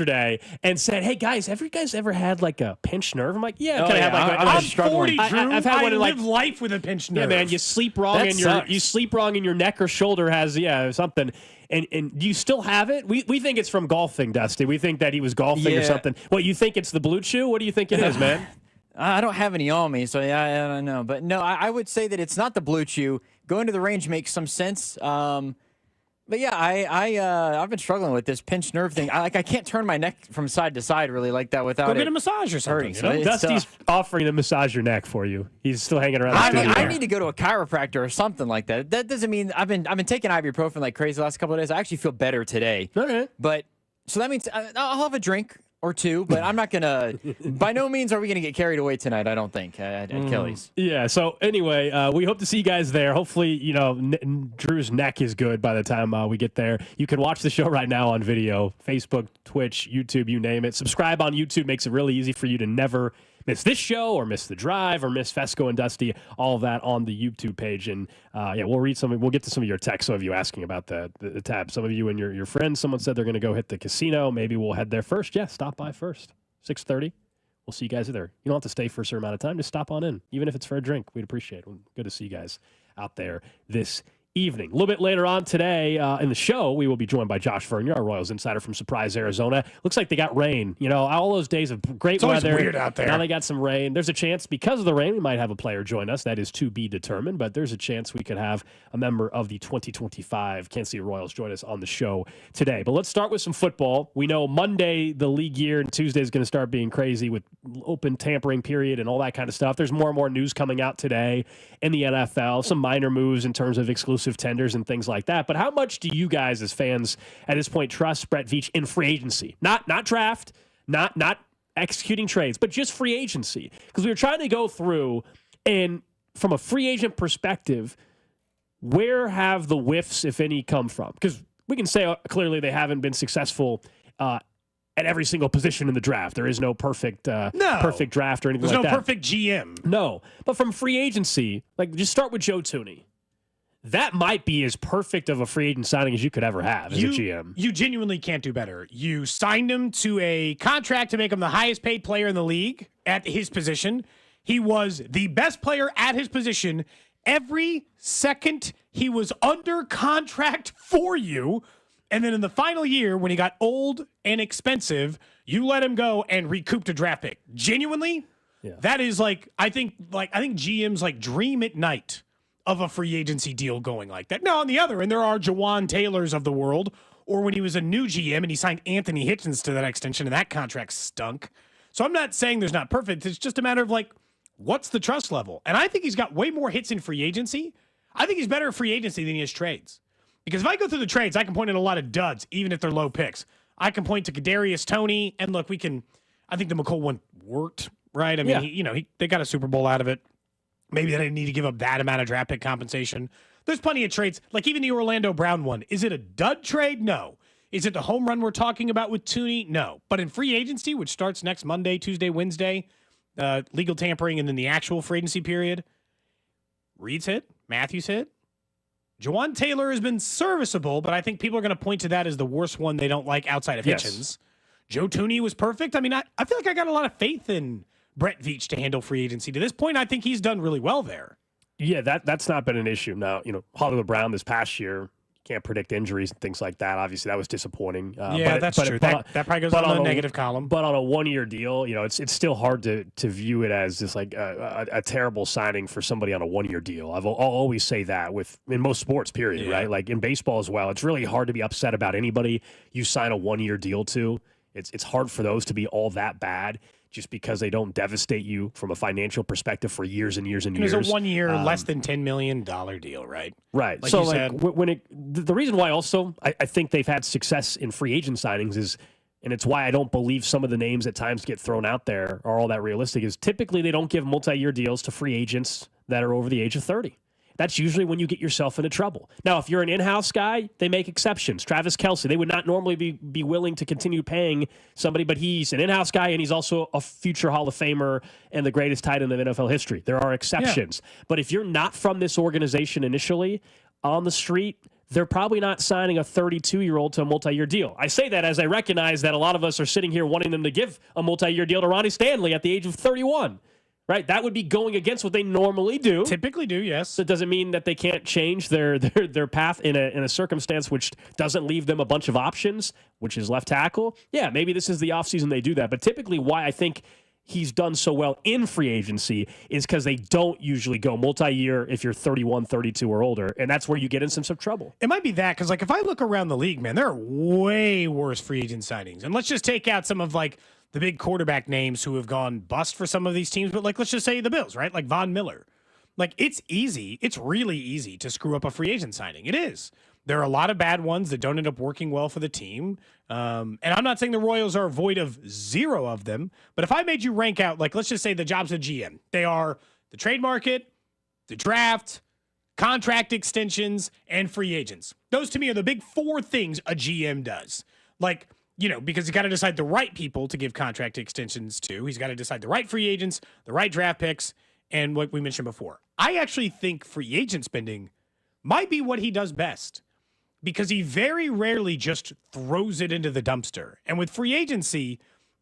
yesterday and said, "Hey guys, have you guys ever had like a pinched nerve?" I'm like, "Yeah, I'm 40, Drew. I've had one. Live life with a pinched nerve. Yeah, man, you sleep wrong and you sleep wrong and your neck or shoulder has something." And do you still have it? We think it's from golfing, Dusty. We think that he was golfing or something. What, you think it's the blue chew? What do you think it is, man? I don't have any on me, so I don't know. But no, I would say that it's not the blue chew. Going to the range makes some sense. But yeah, I've been struggling with this pinched nerve thing. I can't turn my neck from side to side really like that without Go get a massage or something. Hurting. Dusty's offering to massage your neck for you. He's still hanging around the studio. I need to go to a chiropractor or something like that. That doesn't mean I've been taking ibuprofen like crazy the last couple of days. I actually feel better today. Okay. But so that means I'll have a drink or two, but I'm not going to – by no means are we going to get carried away tonight, I don't think, at Kelly's. Yeah, so anyway, we hope to see you guys there. Hopefully, Drew's neck is good by the time we get there. You can watch the show right now on video, Facebook, Twitch, YouTube, you name it. Subscribe on YouTube makes it really easy for you to never miss this show or miss the drive or miss Fesco and Dusty, all of that on the YouTube page. And, we'll read some. We'll get to some of your texts, some of you asking about the tab. Some of you and your friends, someone said they're going to go hit the casino. Maybe we'll head there first. Yeah, stop by first. 6:30. We'll see you guys there. You don't have to stay for a certain amount of time. Just stop on in, even if it's for a drink. We'd appreciate it. Good to see you guys out there this evening. A little bit later on today in the show, we will be joined by Josh Vern, our Royals insider from Surprise, Arizona. Looks like they got rain. All those days of great weather. It's always weird out there. Now they got some rain. There's a chance because of the rain we might have a player join us. That is to be determined, but there's a chance we could have a member of the 2025 Kansas City Royals join us on the show today. But let's start with some football. We know Monday, the league year, and Tuesday is going to start being crazy with open tampering period and all that kind of stuff. There's more and more news coming out today in the NFL, some minor moves in terms of exclusive tenders and things like that. But how much do you guys as fans at this point trust Brett Veach in free agency? Not draft, not executing trades, but just free agency. Because we were trying to go through, and from a free agent perspective, where have the whiffs, if any, come from? Because we can say clearly they haven't been successful at every single position in the draft. There is no perfect perfect draft or anything like that. There's no perfect GM. No. But from free agency, just start with Joe Thuney. That might be as perfect of a free agent signing as you could ever have as a GM. You genuinely can't do better. You signed him to a contract to make him the highest paid player in the league at his position. He was the best player at his position every second he was under contract for you. And then in the final year, when he got old and expensive, you let him go and recouped a draft pick. Genuinely, that is I think GMs dream at night of a free agency deal going like that. Now, on the other end, there are Jawan Taylors of the world, or when he was a new GM and he signed Anthony Hitchens to that extension and that contract stunk. So I'm not saying there's not perfect. It's just a matter of what's the trust level? And I think he's got way more hits in free agency. I think he's better at free agency than he is trades. Because if I go through the trades, I can point at a lot of duds, even if they're low picks. I can point to Kadarius Toney, and look, I think the McColl one worked, right? I mean, they got a Super Bowl out of it. Maybe they didn't need to give up that amount of draft pick compensation. There's plenty of trades. Even the Orlando Brown one. Is it a dud trade? No. Is it the home run we're talking about with Thuney? No. But in free agency, which starts next Monday, Tuesday, Wednesday, legal tampering, and then the actual free agency period, Reed's hit, Matthews hit. Jawan Taylor has been serviceable, but I think people are going to point to that as the worst one they don't like outside of Hitchens. Joe Thuney was perfect. I mean, I feel like I got a lot of faith in Brett Veach to handle free agency. To this point, I think he's done really well there. Yeah, that's not been an issue. Now, Hollywood Brown this past year, can't predict injuries and things like that. Obviously, that was disappointing. That's true. That probably goes on the negative column. But on a one-year deal, it's still hard to view it as just a terrible signing for somebody on a one-year deal. I'll always say that in most sports, period, right? In baseball as well. It's really hard to be upset about anybody you sign a one-year deal to. It's hard for those to be all that bad, just because they don't devastate you from a financial perspective for years and years and years. It's a 1 year, less than $10 million deal, right? Right. Like so, the reason why also I think they've had success in free agent signings is, and it's why I don't believe some of the names at times get thrown out there are all that realistic, is typically they don't give multi-year deals to free agents that are over the age of 30. That's usually when you get yourself into trouble. Now, if you're an in-house guy, they make exceptions. Travis Kelce, they would not normally be willing to continue paying somebody, but he's an in-house guy, and he's also a future Hall of Famer and the greatest tight end in NFL history. There are exceptions. Yeah. But if you're not from this organization initially, on the street, they're probably not signing a 32-year-old to a multi-year deal. I say that as I recognize that a lot of us are sitting here wanting them to give a multi-year deal to Ronnie Stanley at the age of 31. Right? That would be going against what they normally do. Typically do, yes. So it doesn't mean that they can't change their path in a circumstance which doesn't leave them a bunch of options, which is left tackle. Yeah, maybe this is the offseason they do that. But typically why I think he's done so well in free agency is because they don't usually go multi-year if you're 31, 32 or older. And that's where you get in some trouble. It might be that because, like, if I look around the league, man, there are way worse free agent signings. And let's just take out some of, like, the big quarterback names who have gone bust for some of these teams. But, like, let's just say the Bills, right? Like Von Miller. Like, it's easy. It's really easy to screw up a free agent signing. It is. There are a lot of bad ones that don't end up working well for the team. And I'm not saying the Royals are void of zero of them. But if I made you rank out, like, let's just say the jobs of GM. They are the trade market, the draft, contract extensions, and free agents. Those to me are the big four things a GM does. Like, you know, because he's got to decide the right people to give contract extensions to. He's got to decide the right free agents, the right draft picks, and what we mentioned before. I actually think free agent spending might be what he does best because he very rarely just throws it into the dumpster. And with free agency,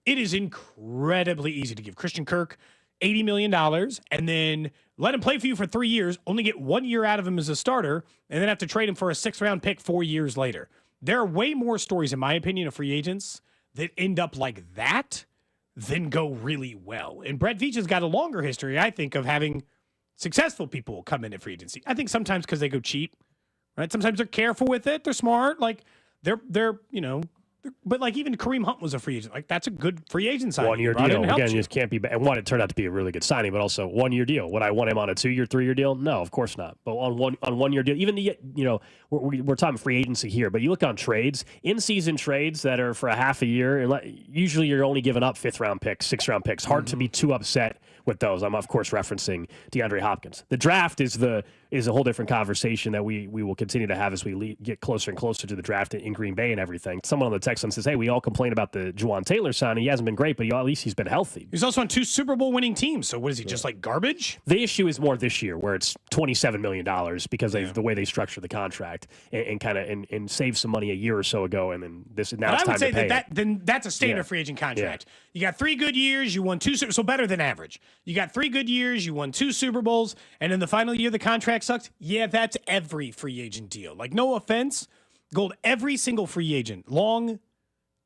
it is incredibly easy to give Christian Kirk $80 million and then let him play for you for 3 years, only get 1 year out of him as a starter, and then have to trade him for a 6th-round pick 4 years later. There are way more stories, in my opinion, of free agents that end up like that than go really well. And Brett Veach has got a longer history, I think, of having successful people come in at free agency. I think sometimes because they go cheap, right? Sometimes they're careful with it. They're smart. Like, they're you know, but like even Kareem Hunt was a free agent. Like, that's a good free agent signing. 1 year deal. Again, you just can't be bad. And one, it turned out to be a really good signing, but also 1 year deal. Would I want him on a 2 year, 3 year deal? No, of course not. But on 1 year deal, even the, you know, we're talking free agency here, but you look on trades, in season trades that are for a half a year, and usually you're only giving up 5th-round picks, 6th-round picks. Hard to be too upset with those. I'm of course referencing DeAndre Hopkins. The draft is a whole different conversation that we will continue to have as we get closer and closer to the draft in Green Bay and everything. Someone on the text line says, hey, we all complain about the Juwan Taylor signing. He hasn't been great, but at least he's been healthy. He's also on 2 Super Bowl winning teams. So what is he, just like garbage? The issue is more this year where it's $27 million because of the way they structure the contract and kind of and save some money a year or so ago. And then it's time to pay. I would say then that's a standard free agent contract. Yeah. You got 3 good years, you won 2, so better than average. You got 3 good years, you won 2 Super Bowls, and in the final year the contract sucked. Yeah, that's every free agent deal. Like, no offense, Gold, every single free agent, long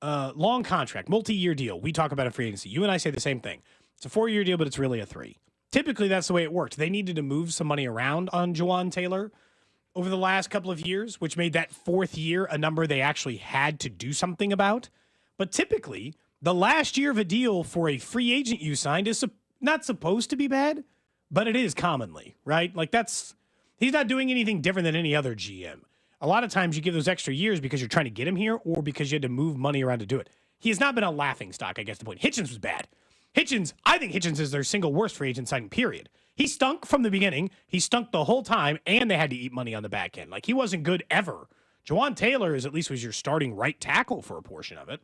contract, multi-year deal, we talk about a free agency. You and I say the same thing. It's a 4-year deal, but it's really a 3. Typically, that's the way it worked. They needed to move some money around on Juwan Taylor over the last couple of years, which made that 4th year a number they actually had to do something about. But typically, the last year of a deal for a free agent you signed is not supposed to be bad, but it is commonly, right? Like, he's not doing anything different than any other GM. A lot of times you give those extra years because you're trying to get him here or because you had to move money around to do it. He has not been a laughing stock, I guess the point. Hitchens was bad. I think Hitchens is their single worst free agent signing, period. He stunk from the beginning. He stunk the whole time, and they had to eat money on the back end. Like, he wasn't good ever. Juwan Taylor at least was your starting right tackle for a portion of it.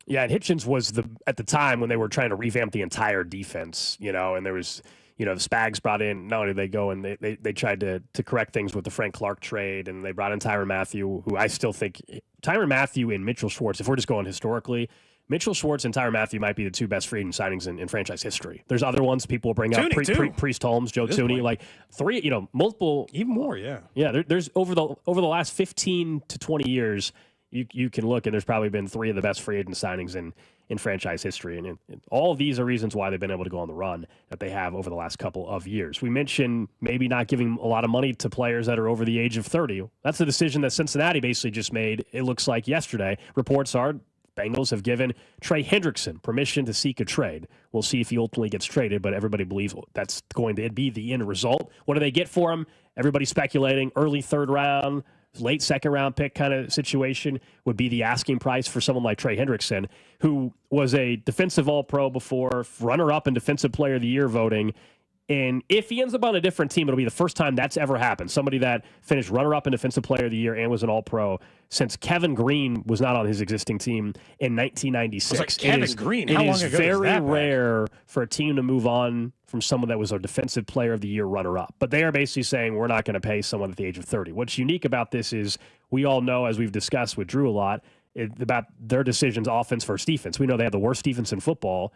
Yeah, and Hitchens was at the time when they were trying to revamp the entire defense, you know, and there was, you know, the Spags brought in, not only did they go and they tried to correct things with the Frank Clark trade, and they brought in Tyrann Mathieu, who I still think, Tyrann Mathieu and Mitchell Schwartz, if we're just going historically, Mitchell Schwartz and Tyrann Mathieu might be the 2 best free agent signings in franchise history. There's other ones people will bring up, Priest Holmes, Joe Thuney, like 3, you know, multiple. Even more, yeah. Yeah, there's over the last 15 to 20 years, you can look, and there's probably been 3 of the best free agent signings in franchise history. And all of these are reasons why they've been able to go on the run that they have over the last couple of years. We mentioned maybe not giving a lot of money to players that are over the age of 30. That's a decision that Cincinnati basically just made, it looks like, yesterday. Reports are Bengals have given Trey Hendrickson permission to seek a trade. We'll see if he ultimately gets traded, but everybody believes that's going to be the end result. What do they get for him? Everybody's speculating early 3rd round, late 2nd round pick kind of situation would be the asking price for someone like Trey Hendrickson, who was a defensive All-Pro before, runner-up in Defensive Player of the Year voting. And if he ends up on a different team, it'll be the first time that's ever happened. Somebody that finished runner-up in Defensive Player of the Year and was an All-Pro since Kevin Green was not on his existing team in 1996. Like Kevin Green, how long ago was that? It is very rare for a team to move on from someone that was a Defensive Player of the Year runner-up. But they are basically saying we're not going to pay someone at the age of 30. What's unique about this is we all know, as we've discussed with Drew a lot, about their decisions, offense versus defense. We know they have the worst defense in football.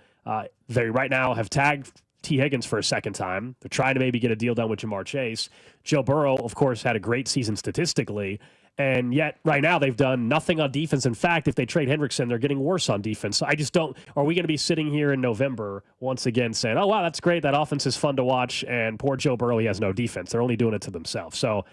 They right now have tagged T. Higgins for a second time. They're trying to maybe get a deal done with Jamar Chase. Joe Burrow, of course, had a great season statistically, and yet right now they've done nothing on defense. In fact, if they trade Hendrickson, they're getting worse on defense. So I just don't – are we going to be sitting here in November once again saying, oh, wow, that's great, that offense is fun to watch, and poor Joe Burrow, he has no defense. They're only doing it to themselves. So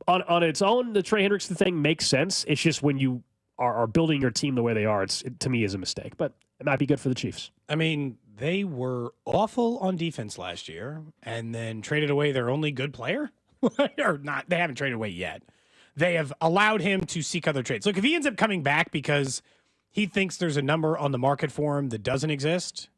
on its own, the Trey Hendrickson thing makes sense. It's just when you are building your team the way they are, it to me is a mistake. But it might be good for the Chiefs. I mean, they were awful on defense last year and then traded away their only good player. Or not, they haven't traded away yet. They have allowed him to seek other trades. Look, if he ends up coming back because he thinks there's a number on the market for him that doesn't exist,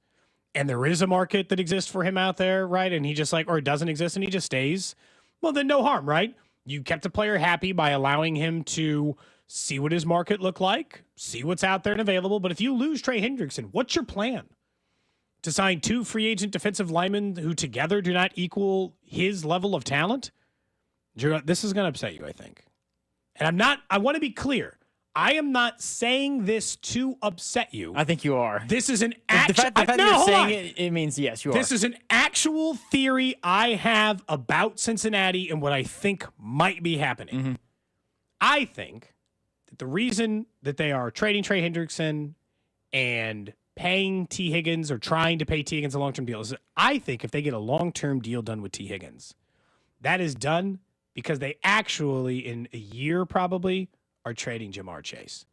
and there is a market that exists for him out there, right? And he just or it doesn't exist and he just stays, well, then no harm, right? You kept the player happy by allowing him to see what his market looked like, see what's out there and available. But if you lose Trey Hendrickson, what's your plan? To sign 2 free agent defensive linemen who together do not equal his level of talent? This is going to upset you, I think. And I want to be clear. I am not saying this to upset you. I think you are. This is an actual... The fact that you're saying it means yes, you are. This is an actual theory I have about Cincinnati and what I think might be happening. Mm-hmm. I think that the reason that they are trading Trey Hendrickson and paying T. Higgins or trying to pay T. Higgins a long-term deal is I think if they get a long-term deal done with T. Higgins, that is done because they actually, in a year probably, are trading Jamar Chase.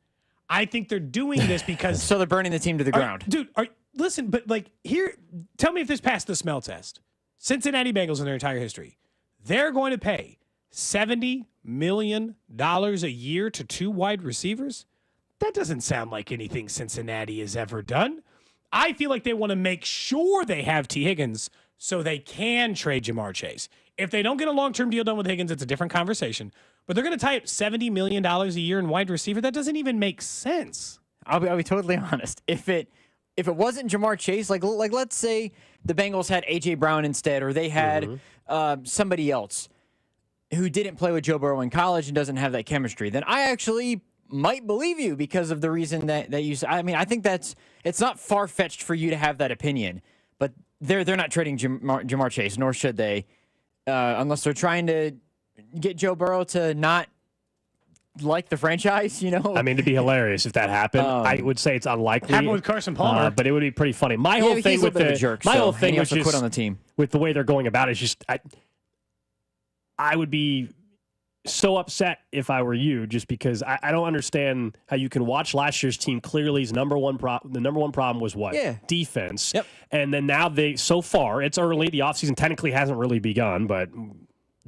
I think they're doing this because... So they're burning the team to the ground. Dude, listen, but here, tell me if this passed the smell test. Cincinnati Bengals in their entire history, they're going to pay $70 million a year to 2 wide receivers? That doesn't sound like anything Cincinnati has ever done. I feel like they want to make sure they have T. Higgins so they can trade Jamar Chase. If they don't get a long-term deal done with Higgins, it's a different conversation. But they're going to tie up $70 million a year in wide receiver. That doesn't even make sense. I'll be totally honest. If it wasn't Jamar Chase, like let's say the Bengals had A.J. Brown instead, or they had somebody else who didn't play with Joe Burrow in college and doesn't have that chemistry, then I actually might believe you because of the reason that you said. I mean, I think it's not far-fetched for you to have that opinion, but they're not trading Jamar Chase, nor should they, unless they're trying to get Joe Burrow to not like the franchise, you know? I mean, it'd be hilarious if that happened. I would say it's unlikely. Happened with Carson Palmer. But it would be pretty funny. My whole thing with whole thing was just quit on the team. With the way they're going about it is just I would be so upset if I were you, just because I don't understand how you can watch last year's team. Clearly, the number one problem was what? Yeah. Defense. Yep. And then now so far, it's early. The offseason technically hasn't really begun, but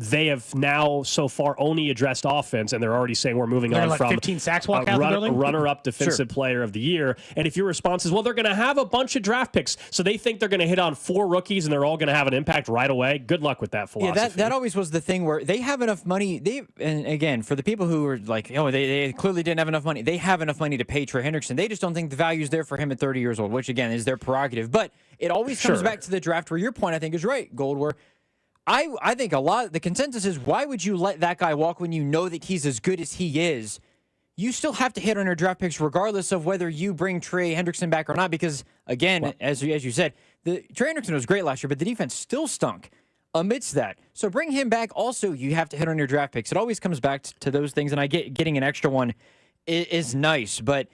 they have now so far only addressed offense, and they're already saying we're moving on from 15 sacks walk out the building? Runner-up defensive player of the year. And if your response is, well, they're going to have a bunch of draft picks, so they think they're going to hit on 4 rookies and they're all going to have an impact right away, good luck with that philosophy. Yeah, that always was the thing where they have enough money. And again, for the people who are like, they clearly didn't have enough money, they have enough money to pay Trey Hendrickson. They just don't think the value's there for him at 30 years old, which, again, is their prerogative. But it always comes back to the draft where your point, I think, is right, Gold, where I think the consensus is, why would you let that guy walk when you know that he's as good as he is? You still have to hit on your draft picks regardless of whether you bring Trey Hendrickson back or not, because, again, as you said, Trey Hendrickson was great last year, but the defense still stunk amidst that. So bring him back. Also, you have to hit on your draft picks. It always comes back to those things, and I get getting an extra one is nice, but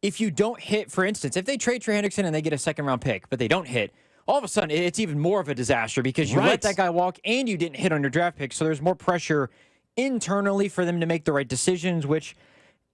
if you don't hit, for instance, if they trade Trey Hendrickson and they get a second-round pick, but they don't hit, all of a sudden, it's even more of a disaster because you let that guy walk and you didn't hit on your draft pick. So there's more pressure internally for them to make the right decisions, which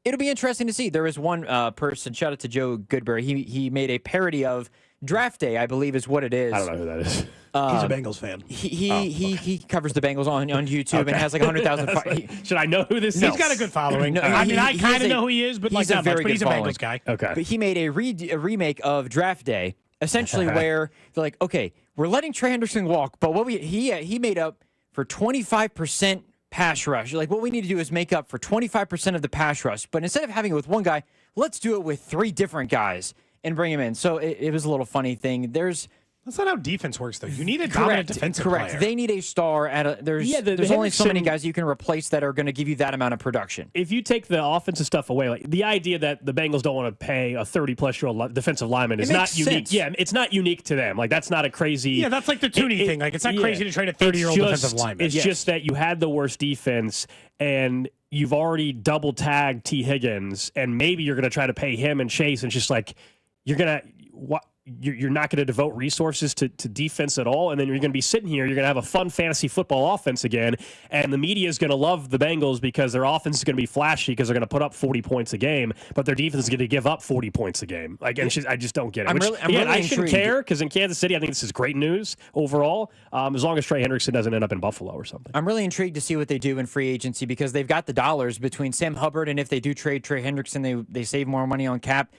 it'll be interesting to see. There is one person, shout out to Joe Goodberry, he made a parody of Draft Day, I believe is what it is. I don't know who that is. He's a Bengals fan. He covers the Bengals on YouTube and has like 100,000. Should I know who this is? He's got a good following. I kind of know who he is, but he's a very good Bengals guy. Okay. But he made a remake of Draft Day. essentially where they're like, okay, we're letting Trey Hendrickson walk, but he made up for 25% pass rush. Like, what we need to do is make up for 25% of the pass rush. But instead of having it with one guy, let's do it with 3 different guys and bring him in. So it was a little funny thing. That's not how defense works, though. You need a dominant defensive player. They need a star. There's only so many guys you can replace that are going to give you that amount of production. If you take the offensive stuff away, like the idea that the Bengals don't want to pay a 30-plus-year-old defensive lineman is not unique. Sense. Yeah, it's not unique to them. Like, that's not a crazy... Yeah, that's like the Tooney thing. Like, it's not crazy to trade a 30-year-old defensive lineman. It's just that you had the worst defense, and you've already double-tagged T. Higgins, and maybe you're going to try to pay him and Chase, and it's just like, you're going to... You're not going to devote resources to defense at all, and then you're going to be sitting here. You're going to have a fun fantasy football offense again, and the media is going to love the Bengals because their offense is going to be flashy because they're going to put up 40 points a game, but their defense is going to give up 40 points a game. Like, I just don't get it. I shouldn't care because in Kansas City, I think this is great news overall, as long as Trey Hendrickson doesn't end up in Buffalo or something. I'm really intrigued to see what they do in free agency because they've got the dollars between Sam Hubbard, and if they do trade Trey Hendrickson, they save more money on cap.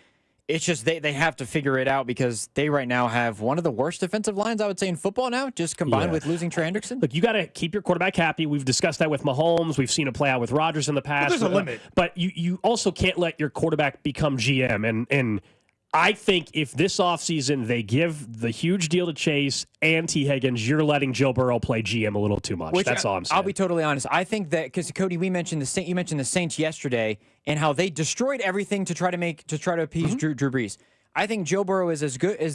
It's just they have to figure it out because they right now have one of the worst defensive lines, I would say, in football now, just combined with losing Trey Hendrickson. Look, you got to keep your quarterback happy. We've discussed that with Mahomes. We've seen it play out with Rodgers in the past. But there's a limit. But you also can't let your quarterback become GM. And I think if this offseason they give the huge deal to Chase and T. Higgins, you're letting Joe Burrow play GM a little too much. That's all I'm saying. I'll be totally honest. I think that because Cody, you mentioned the Saints yesterday and how they destroyed everything to try to appease Drew Brees. I think Joe Burrow is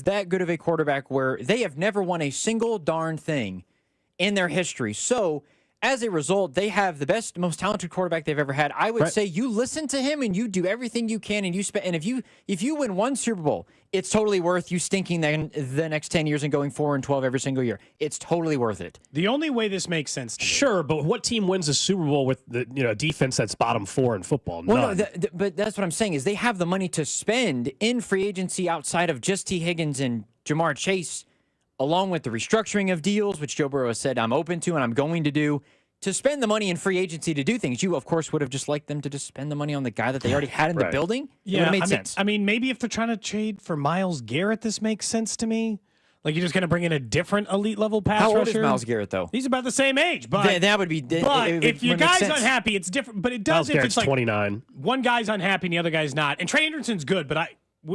that good of a quarterback where they have never won a single darn thing in their history. So as a result, they have the best, most talented quarterback they've ever had. I would say you listen to him and you do everything you can, and if you win one Super Bowl, it's totally worth you stinking the next 10 years and going 4-12 every single year. It's totally worth it. The only way this makes sense to me. Sure, but what team wins a Super Bowl with the defense that's bottom 4 in football? Well, no, but that's what I'm saying is they have the money to spend in free agency outside of just T. Higgins and Jamar Chase, along with the restructuring of deals, which Joe Burrow has said I'm open to and I'm going to do, to spend the money in free agency to do things. You, of course, would have just liked them to just spend the money on the guy that they already had in the building. Yeah, it would have made sense. I mean, maybe if they're trying to trade for Myles Garrett, this makes sense to me. Like, you're just going to bring in a different elite level pass rusher. How old is Myles Garrett, though? He's about the same age. But that would be. But if your guy's unhappy, it's different. But it does Myles if Garrett's it's like 29. One guy's unhappy and the other guy's not. And Trey Hendrickson's good, but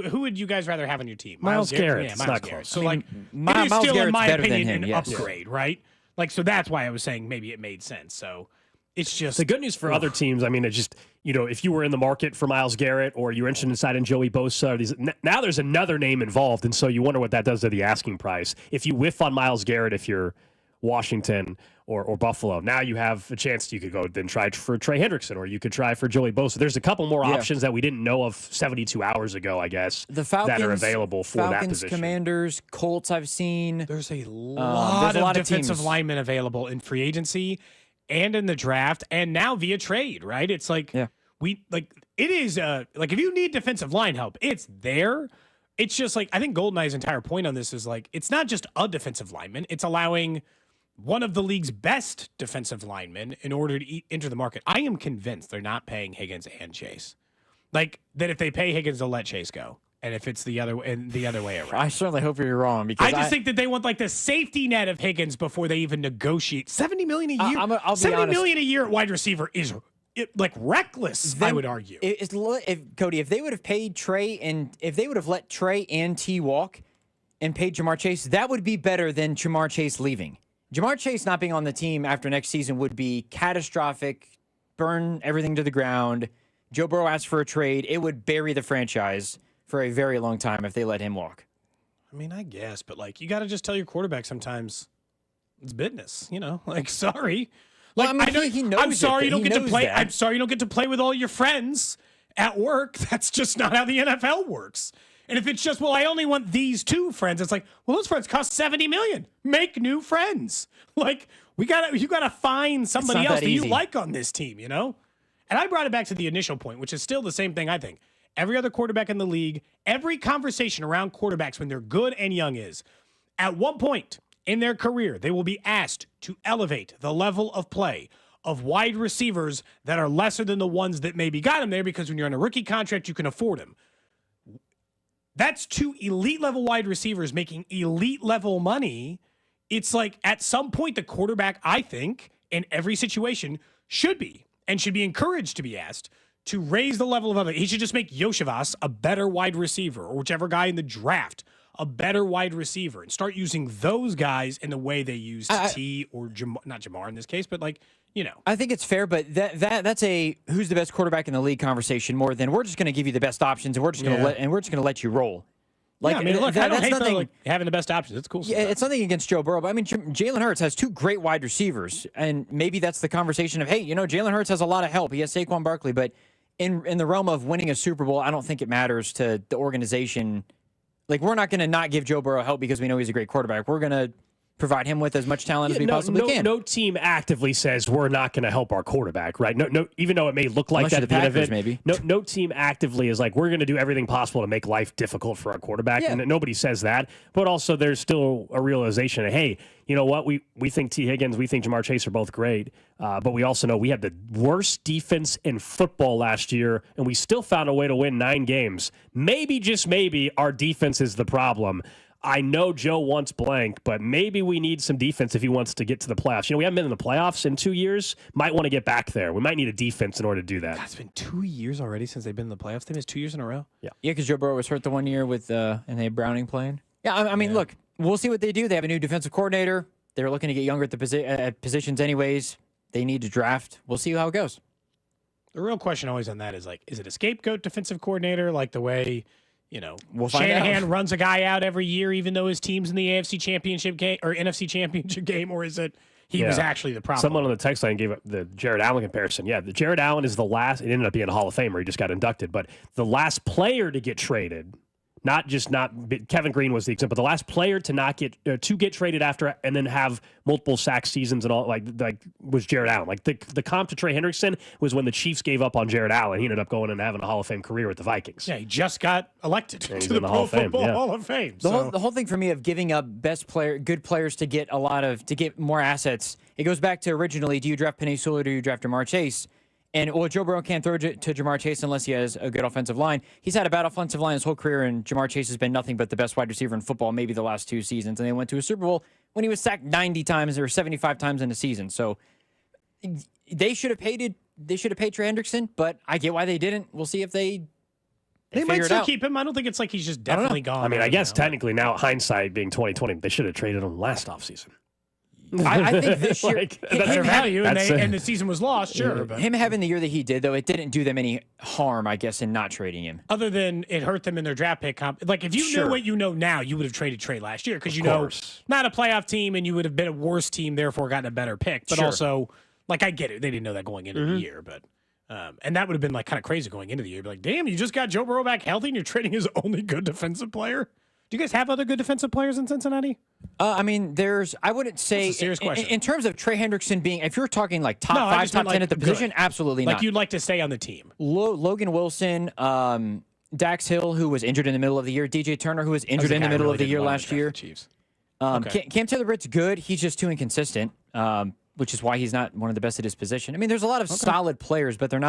who would you guys rather have on your team? Myles Garrett. Yeah, It's Myles not Garrett. close. So, I mean, it is Myles still, Garrett's in my better than opinion, him, an yes. upgrade, right? Like, so that's why I was saying maybe it made sense. So it's just the good news for other teams. I mean, it's just, if you were in the market for Myles Garrett or you were interested in signing Joey Bosa, now there's another name involved, and so you wonder what that does to the asking price. If you whiff on Myles Garrett, if you're Washington or Buffalo, now you have a chance. You could go then try for Trey Hendrickson, or you could try for Joey Bosa. There's a couple more options that we didn't know of 72 hours ago, I guess, the Falcons, that are available for that position. Commanders, Colts, I've seen. There's a lot of defensive linemen available in free agency and in the draft, and now via trade, right? It's like it is like if you need defensive line help, it's there. It's just like I think Goldeneye's entire point on this is like it's not just a defensive lineman; it's allowing one of the league's best defensive linemen in order to enter the market. I am convinced they're not paying Higgins and Chase. Like that, if they pay Higgins, they'll let Chase go. And if it's the other way around, I certainly hope you're wrong because I just think that they want like the safety net of Higgins before they even negotiate. $70 million a year. I'll be honest. $70 million a year at wide receiver is like reckless. I would argue. Cody, if they would have paid Trey and if they would have let Trey and T walk and paid Jamar Chase, that would be better than Jamar Chase leaving. Jamar Chase not being on the team after next season would be catastrophic, burn everything to the ground. Joe Burrow asks for a trade. It would bury the franchise for a very long time if they let him walk. I mean, I guess, but like you got to just tell your quarterback sometimes it's business, like sorry. Like well, I mean, he knows I'm sorry you don't get to play. That. I'm sorry you don't get to play with all your friends at work. That's just not how the NFL works. And if it's just, well, I only want these 2 friends, it's like, well, those friends cost $70 million. Make new friends. Like you gotta find somebody else that you like on this team, And I brought it back to the initial point, which is still the same thing. I think every other quarterback in the league, every conversation around quarterbacks when they're good and young is, at one point in their career, they will be asked to elevate the level of play of wide receivers that are lesser than the ones that maybe got them there because when you're on a rookie contract, you can afford them. That's 2 elite level wide receivers making elite level money. It's like at some point, the quarterback, I think, in every situation should be encouraged to be asked to raise the level of other. He should just make Yoshivas a better wide receiver, or whichever guy in the draft a better wide receiver, and start using those guys in the way they used T or not Jamar in this case, but like, you know. I think it's fair, but that's a who's the best quarterback in the league conversation more than we're just going to give you the best options and we're just going to let you roll. Like, I mean, look, I don't hate having the best options. It's cool. Yeah, it's nothing against Joe Burrow, but I mean, Jalen Hurts has 2 great wide receivers, and maybe that's the conversation of, hey, you know, Jalen Hurts has a lot of help. He has Saquon Barkley, but in the realm of winning a Super Bowl, I don't think it matters to the organization. Like, we're not going to not give Joe Burrow help because we know he's a great quarterback. We're going to provide him with as much talent as we possibly can. No team actively says we're not going to help our quarterback, right? No, even though it may look like that at the end of it. Maybe. No team actively is like, we're going to do everything possible to make life difficult for our quarterback, and nobody says that. But also, there's still a realization of, hey, you know what? We think T. Higgins, we think Jamar Chase are both great, but we also know we had the worst defense in football last year, and we still found a way to win 9 games. Maybe, just maybe, our defense is the problem. I know Joe wants blank, but maybe we need some defense if he wants to get to the playoffs. You know, we haven't been in the playoffs in 2 years. Might want to get back there. We might need a defense in order to do that. God, it's been 2 years already since they've been in the playoffs. They missed 2 years in a row. Yeah, because Joe Burrow was hurt the one year with and they had Browning playing. Yeah, I mean, look, we'll see what they do. They have a new defensive coordinator. They're looking to get younger at the positions anyways. They need to draft. We'll see how it goes. The real question always on that is, like, is it a scapegoat defensive coordinator, like the way, you know, we'll Shanahan runs a guy out every year, even though his team's in the AFC Championship game or NFC Championship game, or is it he was actually the problem? Someone on the text line gave up the Jared Allen comparison. Yeah, the Jared Allen is the last. It ended up being a Hall of Famer. He just got inducted, but the last player to get traded. Kevin Green was the example, but the last player to get traded after and then have multiple sack seasons and all like was Jared Allen. Like the comp to Trey Hendrickson was when the Chiefs gave up on Jared Allen. He ended up going and having a Hall of Fame career with the Vikings. Yeah, he just got elected to the Pro Football Hall of Fame. The whole thing for me of giving up good players to get more assets. It goes back to originally, do you draft Penei Sewell or do you draft Jamar Chase? And, Joe Burrow can't throw to Jamar Chase unless he has a good offensive line. He's had a bad offensive line his whole career, and Jamar Chase has been nothing but the best wide receiver in football maybe the last 2 seasons. And they went to a Super Bowl when he was sacked 90 times or 75 times in a season. So they should have paid Trey Hendrickson, but I get why they didn't. We'll see if they might still keep him. I don't think it's like he's just definitely gone. I mean, I guess technically now, hindsight being 2020, they should have traded him last offseason. I think this year that's their value, and the season was lost. Sure, but him having the year that he did, though, it didn't do them any harm, I guess, in not trading him. Other than it hurt them in their draft pick comp. Like if you knew what you know now, you would have traded Trey last year because you know not a playoff team, and you would have been a worse team, therefore gotten a better pick. But also, like I get it, they didn't know that going into the year, but. And that would have been like kind of crazy going into the year. Be like, damn, you just got Joe Burrow back healthy, and you're trading his only good defensive player. Do you guys have other good defensive players in Cincinnati? I mean, I wouldn't say, that's a serious question. In terms of Trey Hendrickson being, if you're talking like top 5, top 10 at the position, absolutely not. Like you'd like to stay on the team. Logan Wilson, Dax Hill, who was injured in the middle of the year, DJ Turner, who was injured in the middle of the year last year. Cam Taylor-Britt's good. He's just too inconsistent, which is why he's not one of the best at his position. I mean, there's a lot of solid players, but they're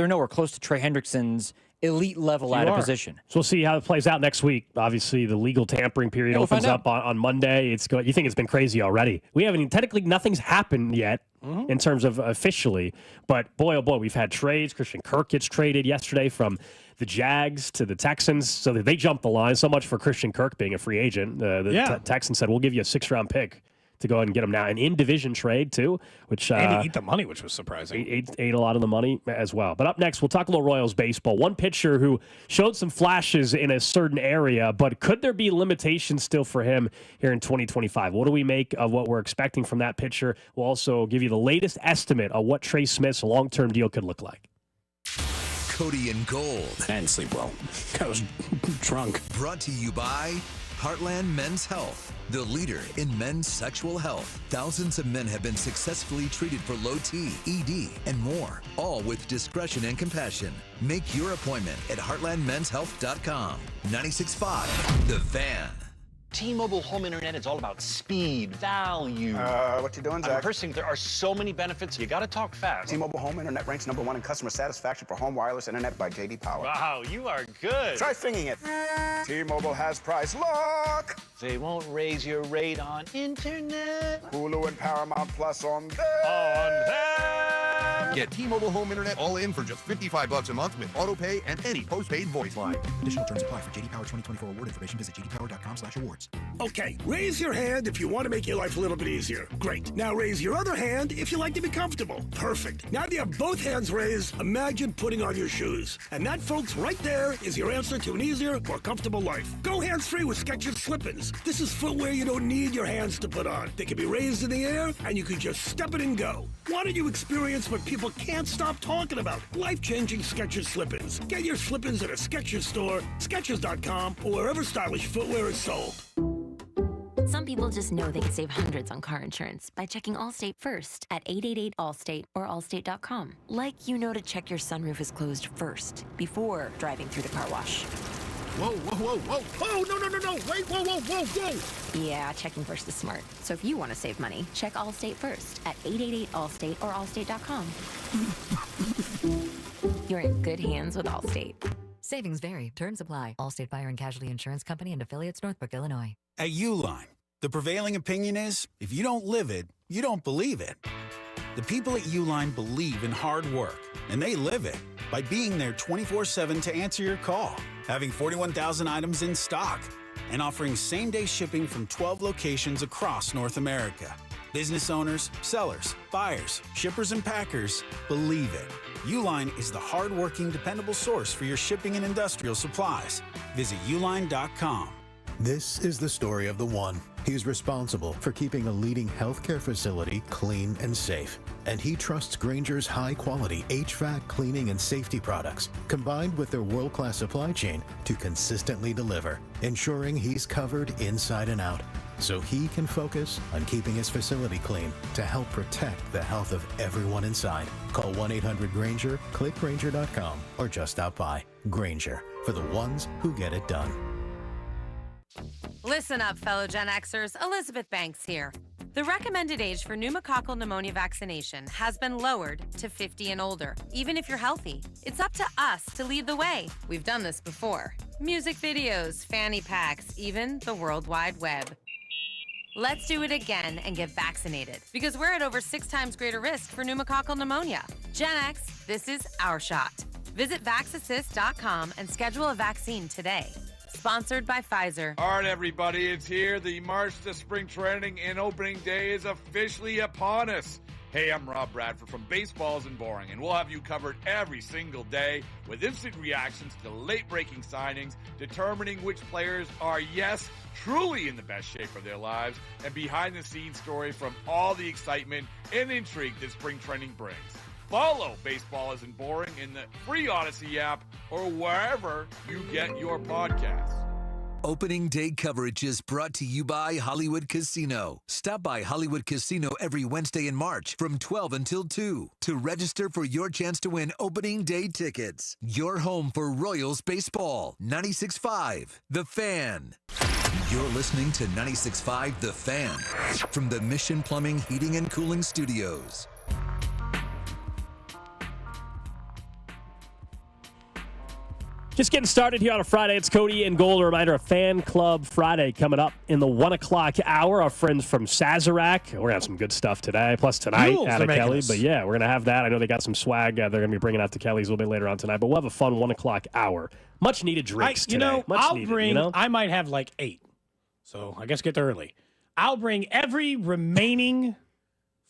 nowhere close to Trey Hendrickson's elite level at a position. So we'll see how it plays out next week. Obviously, the legal tampering period opens up on Monday. You think it's been crazy already. We haven't technically nothing's happened yet in terms of officially, but boy, oh boy, we've had trades. Christian Kirk gets traded yesterday from the Jags to the Texans, so that they jumped the line. So much for Christian Kirk being a free agent. The Texans said, we'll give you a 6th-round pick to go ahead and get him now. An in-division trade, too, which... and he ate the money, which was surprising. He ate a lot of the money as well. But up next, we'll talk a little Royals baseball. One pitcher who showed some flashes in a certain area, but could there be limitations still for him here in 2025? What do we make of what we're expecting from that pitcher? We'll also give you the latest estimate of what Trey Smith's long-term deal could look like. Cody and Gold. I didn't sleep well. I was drunk. Brought to you by Heartland Men's Health, the leader in men's sexual health. Thousands of men have been successfully treated for low T, ED, and more, all with discretion and compassion. Make your appointment at heartlandmenshealth.com. 96.5, The Fan. T-Mobile home internet is all about speed, value. What you doing, Zach? I'm rehearsing. There are so many benefits. You got to talk fast. T-Mobile home internet ranks #1 in customer satisfaction for home wireless internet by J.D. Power. Wow, you are good. Try singing it. T-Mobile has price lock. They won't raise your rate on internet. Hulu and Paramount Plus on them. Get T-Mobile home internet all in for just $55 a month with auto pay and any postpaid voice line. Additional terms apply. For J.D. Power 2024 award information, visit jdpower.com/awards. Okay, raise your hand if you want to make your life a little bit easier. Great. Now raise your other hand if you like to be comfortable. Perfect. Now that you have both hands raised, imagine putting on your shoes. And that, folks, right there is your answer to an easier, more comfortable life. Go hands-free with Skechers Slip-ins. This is footwear you don't need your hands to put on. They can be raised in the air, and you can just step it and go. Why don't you experience what people can't stop talking about? Life-changing Skechers Slip-ins. Get your Slip-ins at a Skechers store, Skechers.com, or wherever stylish footwear is sold. Some people just know they could save hundreds on car insurance by checking Allstate first at 888-ALLSTATE or allstate.com. Like you know to check your sunroof is closed first before driving through the car wash. Whoa, whoa, whoa, whoa. Oh, no. Wait, whoa. Yeah, checking first is smart. So if you want to save money, check Allstate first at 888-ALLSTATE or allstate.com. You're in good hands with Allstate. Savings vary. Terms apply. Allstate Fire and Casualty Insurance Company and affiliates, Northbrook, Illinois. At Uline, the prevailing opinion is, if you don't live it, you don't believe it. The people at Uline believe in hard work, and they live it by being there 24/7 to answer your call, having 41,000 items in stock, and offering same-day shipping from 12 locations across North America. Business owners, sellers, buyers, shippers, and packers believe it. Uline is the hard-working, dependable source for your shipping and industrial supplies. Visit uline.com. This is the story of the one. He's responsible for keeping a leading healthcare facility clean and safe. And he trusts Grainger's high-quality HVAC cleaning and safety products, combined with their world-class supply chain, to consistently deliver, ensuring he's covered inside and out, so he can focus on keeping his facility clean to help protect the health of everyone inside. Call 1-800-GRAINGER, click Grainger.com, or just stop by. Grainger, for the ones who get it done. Listen up, fellow Gen Xers. Elizabeth Banks here. The recommended age for pneumococcal pneumonia vaccination has been lowered to 50 and older, even if you're healthy. It's up to us to lead the way. We've done this before. Music videos, fanny packs, even the World Wide Web. Let's do it again and get vaccinated, because we're at over 6 times greater risk for pneumococcal pneumonia. Gen X, this is our shot. Visit vaxassist.com and schedule a vaccine today. Sponsored by Pfizer. All right, everybody, it's here. The March to Spring Training and Opening Day is officially upon us. Hey, I'm Rob Bradford from Baseball Isn't Boring, and we'll have you covered every single day with instant reactions to late-breaking signings, determining which players are, yes, truly in the best shape of their lives, and behind-the-scenes story from all the excitement and intrigue that spring training brings. Follow Baseball Isn't Boring in the free Odyssey app or wherever you get your podcasts. Opening day coverage is brought to you by Hollywood Casino. Stop by Hollywood Casino every Wednesday in March from 12 until 2 to register for your chance to win opening day tickets. Your home for Royals baseball. 96.5 The Fan. You're listening to 96.5 The Fan from the Mission Plumbing, Heating, and Cooling Studios. Just getting started here on a Friday. It's Cody and Gold. A reminder of Fan Club Friday coming up in the 1 o'clock hour. Our friends from Sazerac. We're going to have some good stuff today. Plus tonight out of Kelly. But yeah, we're going to have that. I know they got some swag they're going to be bringing out to Kelly's a little bit later on tonight. But we'll have a fun 1 o'clock hour. Much needed drinks today. I might have like 8. So I guess get there early. I'll bring every remaining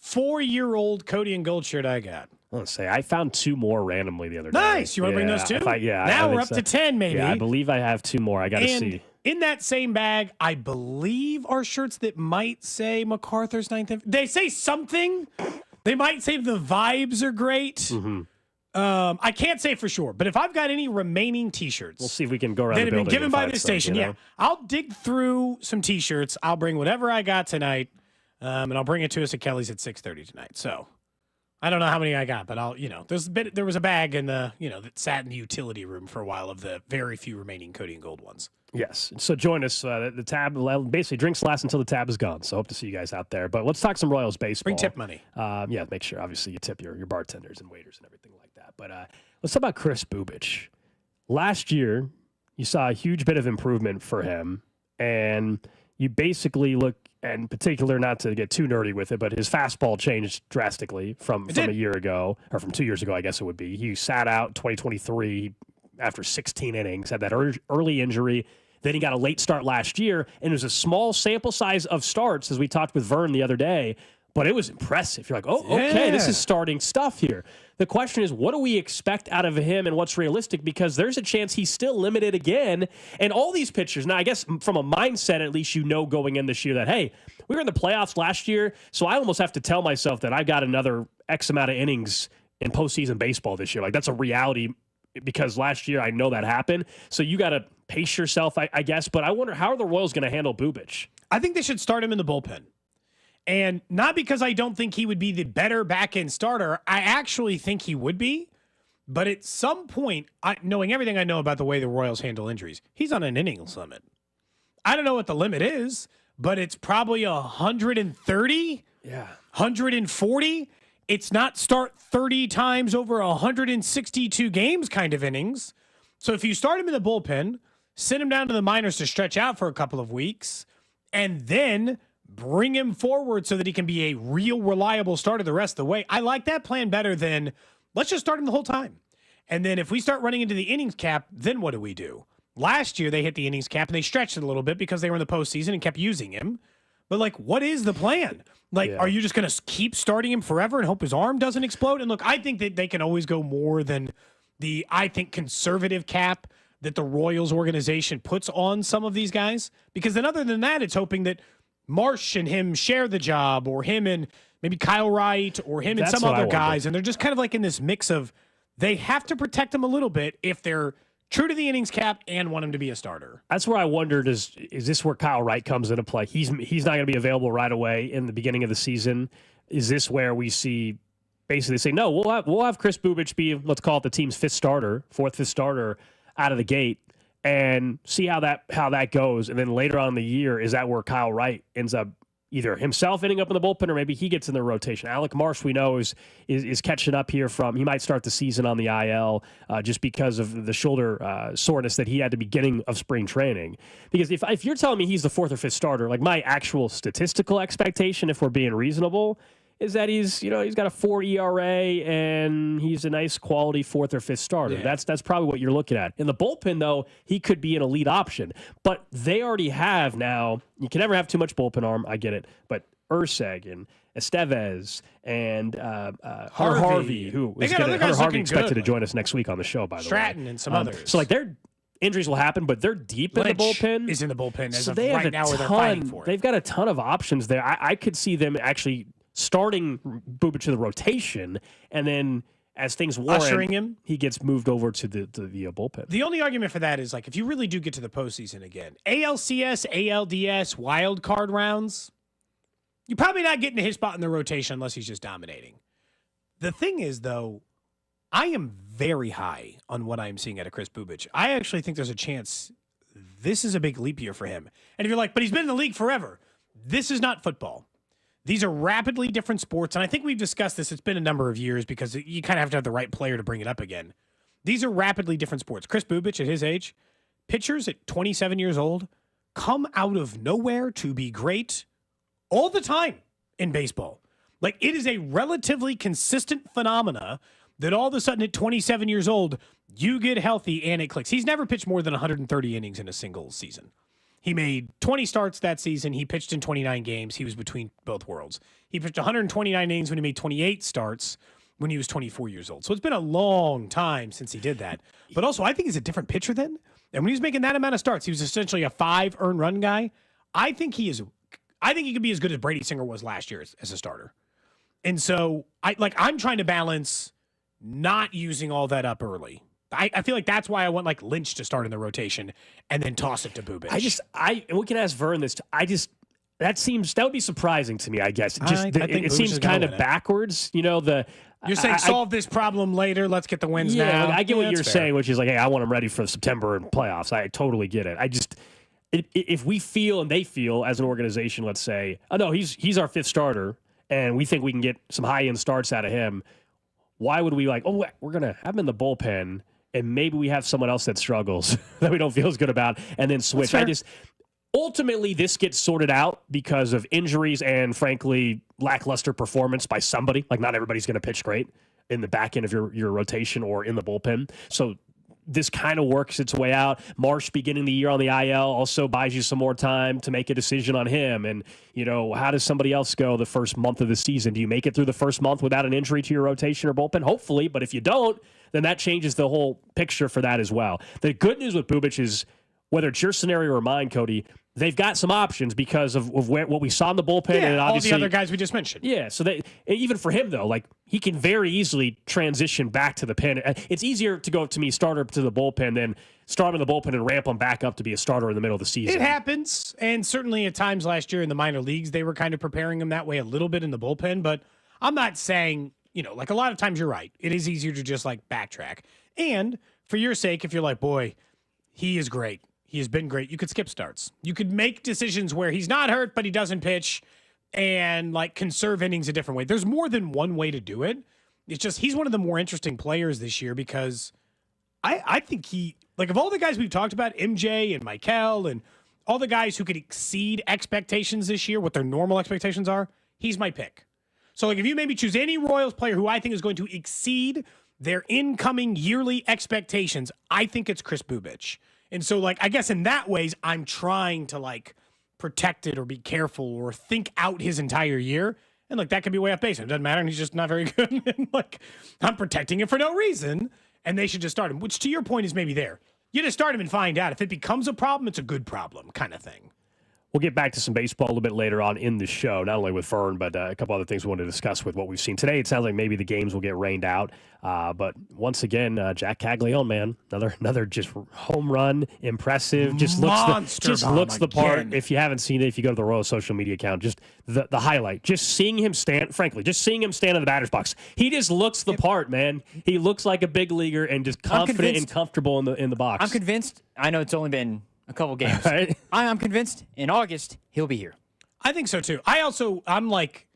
4-year-old Cody and Gold shirt I got. Let's say I found 2 more randomly the other day. Nice. You want to bring those 2? Now we're up to 10, maybe. Yeah, I believe I have 2 more. I got to see. In that same bag, I believe are shirts that might say MacArthur's 9th. They say something. They might say the vibes are great. Mm-hmm. I can't say for sure, but if I've got any remaining T-shirts, we'll see if we can go around that the have been building given by the station. Yeah, I'll dig through some T-shirts. I'll bring whatever I got tonight, and I'll bring it to us at Kelly's at 6:30 tonight. So I don't know how many I got, but there was a bag in the, that sat in the utility room for a while of the very few remaining Cody and Gold ones. Yes. So join us. The tab basically drinks last until the tab is gone. So hope to see you guys out there. But let's talk some Royals baseball. Bring tip money. Yeah, make sure obviously you tip your bartenders and waiters and everything like that. But let's talk about Chris Buhich. Last year, you saw a huge bit of improvement for him, and you basically look, in particular, not to get too nerdy with it, but his fastball changed drastically from a year ago, or from 2 years ago, I guess it would be. He sat out 2023 after 16 innings, had that early injury. Then he got a late start last year, and it was a small sample size of starts, as we talked with Vern the other day, but it was impressive. You're like, okay, this is starting stuff here. The question is, what do we expect out of him and what's realistic? Because there's a chance he's still limited again. And all these pitchers, now I guess from a mindset, at least going in this year that, hey, we were in the playoffs last year, so I almost have to tell myself that I've got another X amount of innings in postseason baseball this year. Like, that's a reality because last year I know that happened. So you got to pace yourself, I guess. But I wonder, how are the Royals going to handle Buhich? I think they should start him in the bullpen. And not because I don't think he would be the better back-end starter. I actually think he would be. But at some point, knowing everything I know about the way the Royals handle injuries, he's on an innings limit. I don't know what the limit is, but it's probably 130, 140. It's not start 30 times over 162 games kind of innings. So if you start him in the bullpen, send him down to the minors to stretch out for a couple of weeks, and then bring him forward so that he can be a real reliable starter the rest of the way. I like that plan better than let's just start him the whole time. And then if we start running into the innings cap, then what do we do? Last year they hit the innings cap and they stretched it a little bit because they were in the postseason and kept using him. But like, what is the plan? Like, are you just going to keep starting him forever and hope his arm doesn't explode? And look, I think that they can always go more than the, conservative cap that the Royals organization puts on some of these guys. Because then other than that, it's hoping that Marsh and him share the job, or him and maybe Kyle Wright, or him and some other guys. And they're just kind of like in this mix of, they have to protect him a little bit if they're true to the innings cap and want him to be a starter. That's where I wondered, is this where Kyle Wright comes into play? He's not going to be available right away in the beginning of the season. Is this where we see basically say, no, we'll have Chris Buhich be, let's call it the team's fifth, fifth starter out of the gate, and see how that goes. And then later on in the year, is that where Kyle Wright ends up either himself ending up in the bullpen, or maybe he gets in the rotation? Alec Marsh, we know, is catching up here he might start the season on the IL just because of the shoulder soreness that he had at the beginning of spring training. Because if you're telling me he's the fourth or fifth starter, like my actual statistical expectation, if we're being reasonable, is that he's got a 4 ERA and he's a nice quality fourth or fifth starter. Yeah. That's probably what you're looking at. In the bullpen, though, he could be an elite option. But they already have now, you can never have too much bullpen arm, I get it, but Urseg and Estevez and Harvey, who is Hunter Harvey expected to join us next week on the show, by the way. Stratton and some others. So like their injuries will happen, but they're deep in the bullpen. Is in the bullpen as so of they right have now where they're fighting for it. They've got a ton of options there. I could see them actually starting Buhich in the rotation, and then as things warrant, ushering him, he gets moved over to the bullpen. The only argument for that is, like, if you really do get to the postseason again, ALCS, ALDS, wild card rounds, you're probably not getting to his spot in the rotation unless he's just dominating. The thing is, though, I am very high on what I'm seeing out of Chris Buhich. I actually think there's a chance this is a big leap year for him. And if you're like, but he's been in the league forever, this is not football. These are rapidly different sports, and I think we've discussed this. It's been a number of years because you kind of have to have the right player to bring it up again. These are rapidly different sports. Chris Buhich, at his age, pitchers at 27 years old come out of nowhere to be great all the time in baseball. Like, it is a relatively consistent phenomena that all of a sudden at 27 years old, you get healthy and it clicks. He's never pitched more than 130 innings in a single season. He made 20 starts that season. He pitched in 29 games. He was between both worlds. He pitched 129 innings when he made 28 starts when he was 24 years old. So it's been a long time since he did that. But also, I think he's a different pitcher then. And when he was making that amount of starts, he was essentially a 5 earned run guy. I think he could be as good as Brady Singer was last year as a starter. And so I'm trying to balance not using all that up early. I feel like that's why I want like Lynch to start in the rotation and then toss it to Buhich. And we can ask Vern this. That would be surprising to me, I guess. It seems kind of backwards. You know, You're saying solve this problem later. Let's get the wins now. I get what you're saying, which is like, hey, I want him ready for September and playoffs. I totally get it. I just, if we feel and they feel as an organization, let's say, oh no, he's our fifth starter, and we think we can get some high end starts out of him. Why would we we're gonna have him in the bullpen, and maybe we have someone else that struggles that we don't feel as good about, and then switch? Ultimately, this gets sorted out because of injuries and, frankly, lackluster performance by somebody. Like, not everybody's going to pitch great in the back end of your rotation or in the bullpen. So this kind of works its way out. Marsh beginning the year on the IL also buys you some more time to make a decision on him. And, how does somebody else go the first month of the season? Do you make it through the first month without an injury to your rotation or bullpen? Hopefully, but if you don't, then that changes the whole picture for that as well. The good news with Buhich is, whether it's your scenario or mine, Cody, they've got some options because of what we saw in the bullpen. Yeah, and obviously all the other guys we just mentioned. Yeah, so even for him, though, he can very easily transition back to the pen. It's easier to go, to me, starter to the bullpen than start him in the bullpen and ramp him back up to be a starter in the middle of the season. It happens, and certainly at times last year in the minor leagues, they were kind of preparing him that way a little bit in the bullpen, but I'm not saying, a lot of times you're right. It is easier to just, backtrack. And for your sake, if you're like, boy, he is great. He has been great. You could skip starts. You could make decisions where he's not hurt, but he doesn't pitch, and conserve innings a different way. There's more than one way to do it. It's just he's one of the more interesting players this year because I think of all the guys we've talked about, MJ and Michael and all the guys who could exceed expectations this year, what their normal expectations are, he's my pick. So if you maybe choose any Royals player who I think is going to exceed their incoming yearly expectations, I think it's Chris Buhich. And so, I guess in that ways, I'm trying to, protect it or be careful or think out his entire year. And, that could be way off base. It doesn't matter, and he's just not very good. And, I'm protecting him for no reason, and they should just start him, which to your point is maybe there. You just start him and find out. If it becomes a problem, it's a good problem kind of thing. We'll get back to some baseball a little bit later on in the show, not only with Vern, but a couple other things we want to discuss with what we've seen today. It sounds like maybe the games will get rained out. But once again, Jack Caglianone, man, another just home run, impressive, just looks the part. If you haven't seen it, if you go to the Royal social media account, just the highlight, just seeing him stand in the batter's box, he just looks the part, man. He looks like a big leaguer and just confident and comfortable in the box. I'm convinced. I know it's only been a couple games. Right. I'm convinced in August he'll be here. I think so too. I'm like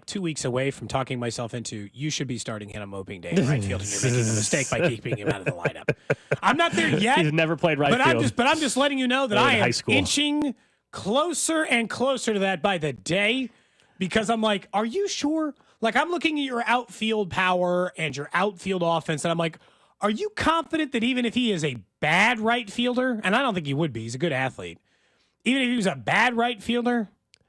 2 weeks away from talking myself into you should be starting him on opening day in right field, and you're making a mistake by keeping him out of the lineup. I'm not there yet. He's never played right field. I'm just letting you know that I am inching closer and closer to that by the day, because I'm like, are you sure? I'm looking at your outfield power and your outfield offense, and I'm like, are you confident that even if he is a bad right fielder, and I don't think he would be, he's a good athlete, even if he was a bad right fielder,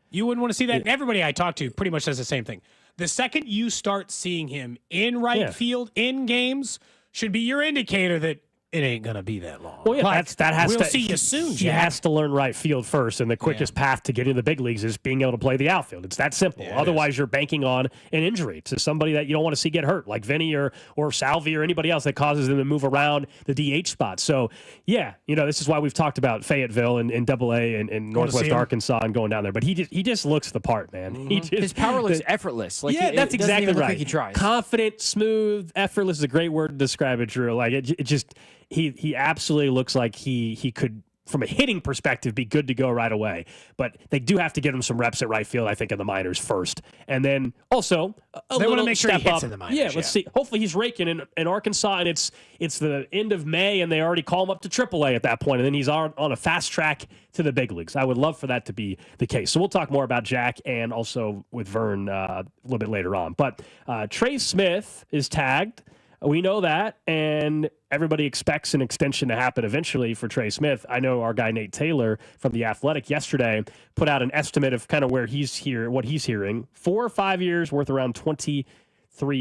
you wouldn't want to see that? And everybody I talk to pretty much says the same thing. The second you start seeing him in right field in games should be your indicator that it ain't going to be that long. Well, yeah, we'll see you soon, Jack. He has to learn right field first, and the quickest path to getting to the big leagues is being able to play the outfield. It's that simple. Yeah, otherwise, you're banking on an injury to somebody that you don't want to see get hurt, like Vinny or Salvi or anybody else that causes them to move around the DH spot. So, this is why we've talked about Fayetteville and Double-A and Northwest Arkansas and going down there. But he just looks the part, man. Mm-hmm. His power looks effortless. That's exactly right. Like he tries. Confident, smooth, effortless is a great word to describe it, Drew. It just... He absolutely looks like he could, from a hitting perspective, be good to go right away. But they do have to give him some reps at right field, I think, in the minors first. And then also they want to make sure he hits up in the minors. Yeah, let's see. Hopefully he's raking in Arkansas, and it's the end of May, and they already call him up to AAA at that point, and then he's on a fast track to the big leagues. I would love for that to be the case. So we'll talk more about Jack and also with Vern a little bit later on. But Trey Smith is tagged. We know that, and everybody expects an extension to happen eventually for Trey Smith. I know our guy Nate Taylor from The Athletic yesterday put out an estimate of kind of what he's hearing. 4 or 5 years worth around $23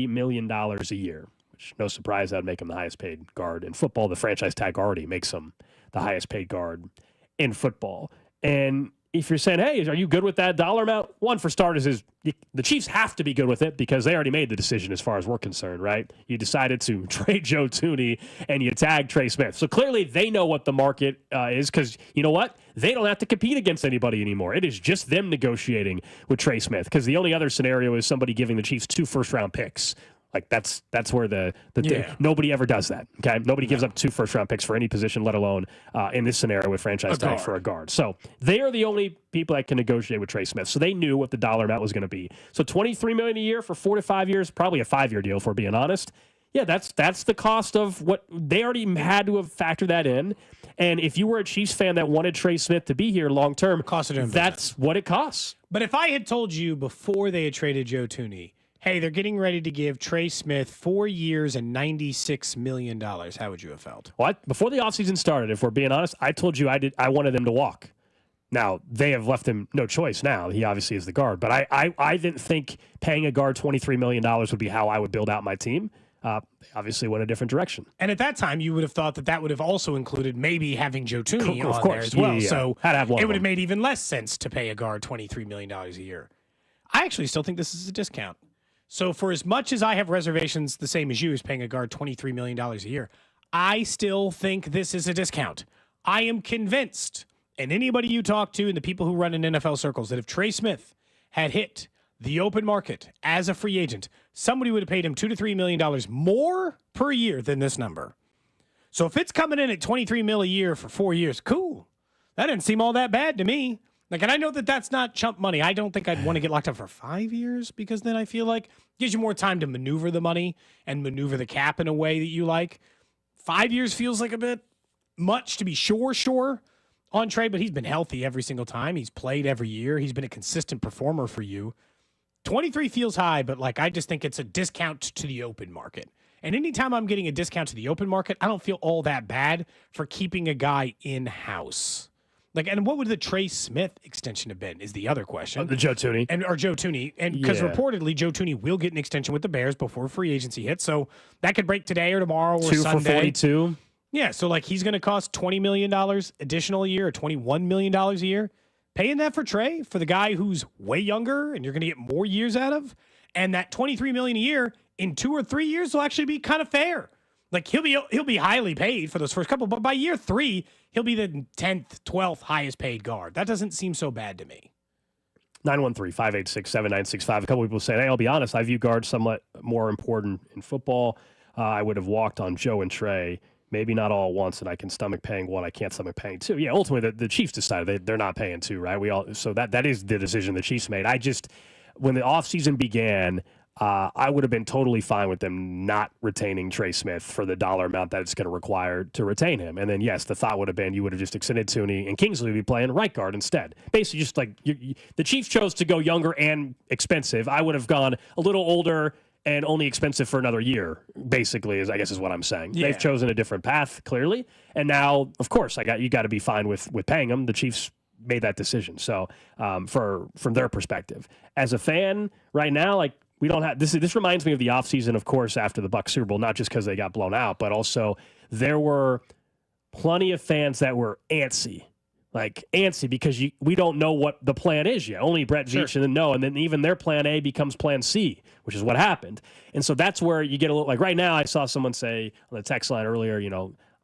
million a year, which no surprise that would make him the highest paid guard in football. The franchise tag already makes him the highest paid guard in football. And if you're saying, hey, are you good with that dollar amount? One, for starters, is the Chiefs have to be good with it because they already made the decision as far as we're concerned, right? You decided to trade Joe Thuney and you tagged Trey Smith. So clearly they know what the market is because you know what? They don't have to compete against anybody anymore. It is just them negotiating with Trey Smith because the only other scenario is somebody giving the Chiefs 2 first-round picks. Like that's where nobody ever does that. Okay, nobody gives up 2 first-round picks for any position, let alone in this scenario with franchise tag for a guard. So they are the only people that can negotiate with Trey Smith. So they knew what the dollar amount was going to be. So $23 million a year for 4 to 5 years, probably a 5-year deal, if we're being honest. Yeah, that's the cost of what they already had to have factored that in. And if you were a Chiefs fan that wanted Trey Smith to be here long term, that's what it costs. But if I had told you before they had traded Joe Thuney, hey, they're getting ready to give Trey Smith 4 years and $96 million, how would you have felt? Well, before the offseason started, if we're being honest, I told you I wanted them to walk. Now, they have left him no choice now. He obviously is the guard. But I didn't think paying a guard $23 million would be how I would build out my team. Obviously went a different direction. And at that time, you would have thought that would have also included maybe having Joe Thuney on there as well. Yeah. So Had to have one it would have made even less sense to pay a guard $23 million a year. I actually still think this is a discount. So for as much as I have reservations the same as you as paying a guard $23 million a year, I still think this is a discount. I am convinced, and anybody you talk to and the people who run in NFL circles, that if Trey Smith had hit the open market as a free agent, somebody would have paid him $2 to $3 million more per year than this number. So if it's coming in at $23 million a year for 4 years, cool. That didn't seem all that bad to me. Like, and I know that that's not chump money. I don't think I'd want to get locked up for 5 years because then I feel like it gives you more time to maneuver the money and maneuver the cap in a way that you like. 5 years feels like a bit much to be sure on Trey, but he's been healthy every single time. He's played every year. He's been a consistent performer for you. 23 feels high, but like I just think it's a discount to the open market. And anytime I'm getting a discount to the open market, I don't feel all that bad for keeping a guy in-house. Like, and what would the Trey Smith extension have been is the other question. The Joe Thuney. Or Joe Thuney. And because reportedly Joe Thuney will get an extension with the Bears before free agency hits. So that could break today or tomorrow or 2 Sunday. for 42. Yeah, so like he's going to cost $20 million additional a year or $21 million a year. Paying that for Trey, for the guy who's way younger and you're going to get more years out of, and that $23 million a year in 2 or 3 years will actually be kind of fair. Like he'll be highly paid for those first couple, but by year 3, he'll be the 10th, 12th highest paid guard. That doesn't seem so bad to me. 913-586-7965. A couple people say, hey, I'll be honest, I view guards somewhat more important in football. I would have walked on Joe and Trey. Maybe not all at once, and I can stomach paying 1. I can't stomach paying 2. Yeah, ultimately, the Chiefs decided they're not paying 2, right? So that is the decision the Chiefs made. When the offseason began, I would have been totally fine with them not retaining Trey Smith for the dollar amount that it's going to require to retain him. And then, yes, the thought would have been you would have just extended Thuney and Kingsley would be playing right guard instead. Basically, just like the Chiefs chose to go younger and expensive. I would have gone a little older and only expensive for another year, basically, I guess is what I'm saying. Yeah. They've chosen a different path, clearly. And now, of course, you got to be fine with paying them. The Chiefs made that decision. So from their perspective. As a fan, right now, like we don't have this reminds me of the offseason, of course, after the Bucs Super Bowl, not just because they got blown out, but also there were plenty of fans that were antsy. Because we don't know what the plan is yet. Only Brett Veach and then no, and then even their plan A becomes plan C, which is what happened. And so that's where you get a little, like right now I saw someone say on the text line earlier,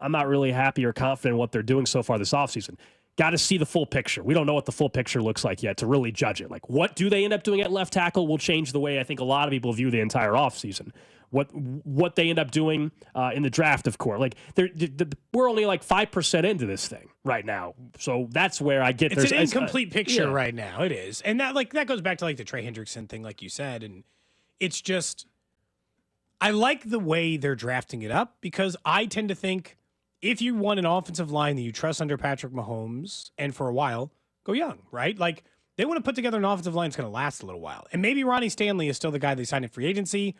I'm not really happy or confident in what they're doing so far this offseason. Got to see the full picture. We don't know what the full picture looks like yet to really judge it. Like what do they end up doing at left tackle will change the way I think a lot of people view the entire offseason. What they end up doing in the draft, of course. Like we're only like 5% into this thing right now, so that's where I get. It's an incomplete picture right now. It is, and that goes back to like the Trey Hendrickson thing, like you said, and it's just I like the way they're drafting it up because I tend to think if you want an offensive line that you trust under Patrick Mahomes and for a while, go young, right? Like they want to put together an offensive line that's going to last a little while, and maybe Ronnie Stanley is still the guy they signed in free agency.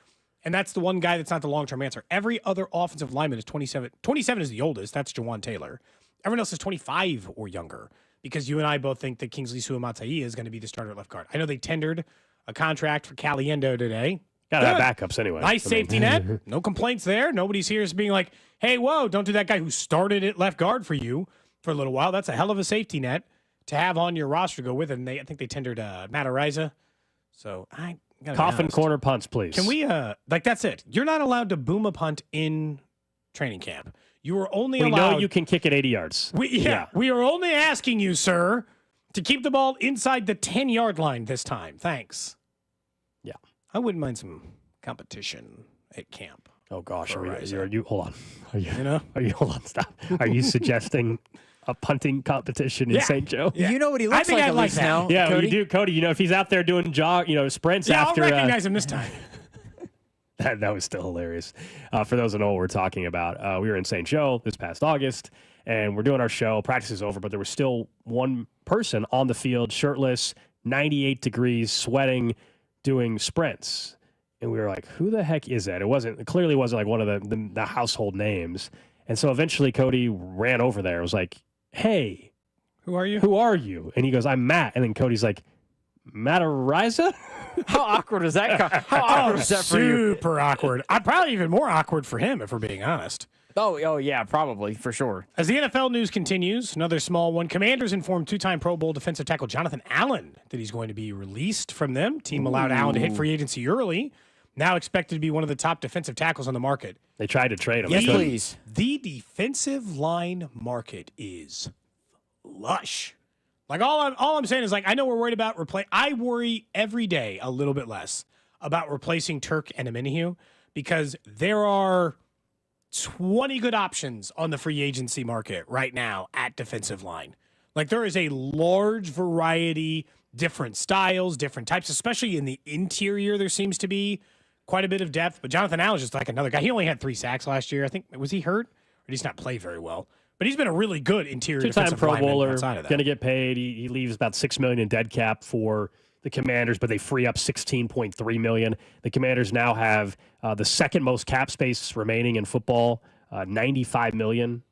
And that's the one guy that's not the long-term answer. Every other offensive lineman is 27. 27 is the oldest. That's Jawan Taylor. Everyone else is 25 or younger because you and I both think that Kingsley Suamataia is going to be the starter at left guard. I know they tendered a contract for Caglianone today. Got to have backups anyway. Nice safety net. No complaints there. Nobody's here is being like, hey, whoa, don't do that guy who started at left guard for you for a little while. That's a hell of a safety net to have on your roster to go with it. And I think they tendered Matt Araiza. So Coffin corner punts, please. Can we, that's it. You're not allowed to boom a punt in training camp. You are only allowed. We know you can kick it 80 yards. We are only asking you, sir, to keep the ball inside the 10-yard line this time. Thanks. Yeah. I wouldn't mind some competition at camp. Oh gosh, For are Riza. you? Hold on. Are you Hold on? Stop. Are you suggesting a punting competition in St. Joe? You know what he I looks think like I'd at like least that. now. Yeah, Cody? you do, Cody. If he's out there doing sprints Yeah, after. I'll recognize him this time. That was still hilarious. For those that know what we're talking about, we were in St. Joe this past August, and we're doing our show. Practice is over, but there was still one person on the field, shirtless, 98 degrees, sweating, doing sprints. And we were like, who the heck is that? It clearly wasn't like one of the household names. And so eventually Cody ran over there. It was like, hey, Who are you? who are you? And he goes, I'm Matt. And then Cody's like, Matt Ariza? How awkward is that? How awkward is that for you? Super awkward. I'm probably even more awkward for him, if we're being honest. Oh, yeah, probably, for sure. As the NFL news continues, another small one. Commanders informed two-time Pro Bowl defensive tackle Jonathan Allen that he's going to be released from them. Team allowed Allen to hit free agency early. Now expected to be one of the top defensive tackles on the market. They tried to trade him. Yes, please. The defensive line market is lush. Like all I'm saying is, like, I know we're worried about I worry every day a little bit less about replacing Turk and Aminihu because there are 20 good options on the free agency market right now at defensive line. Like, there is a large variety, different styles, different types, especially in the interior. There seems to be quite a bit of depth. But Jonathan Allen's just like another guy. He only had 3 sacks last year. I think, was he hurt? Or did he not play very well? But he's been a really good interior Two-time defensive Pro lineman Bowler, outside of that. going to get paid. He leaves about $6 million in dead cap for the Commanders, but they free up $16.3 million. The Commanders now have the second most cap space remaining in football, $95 million.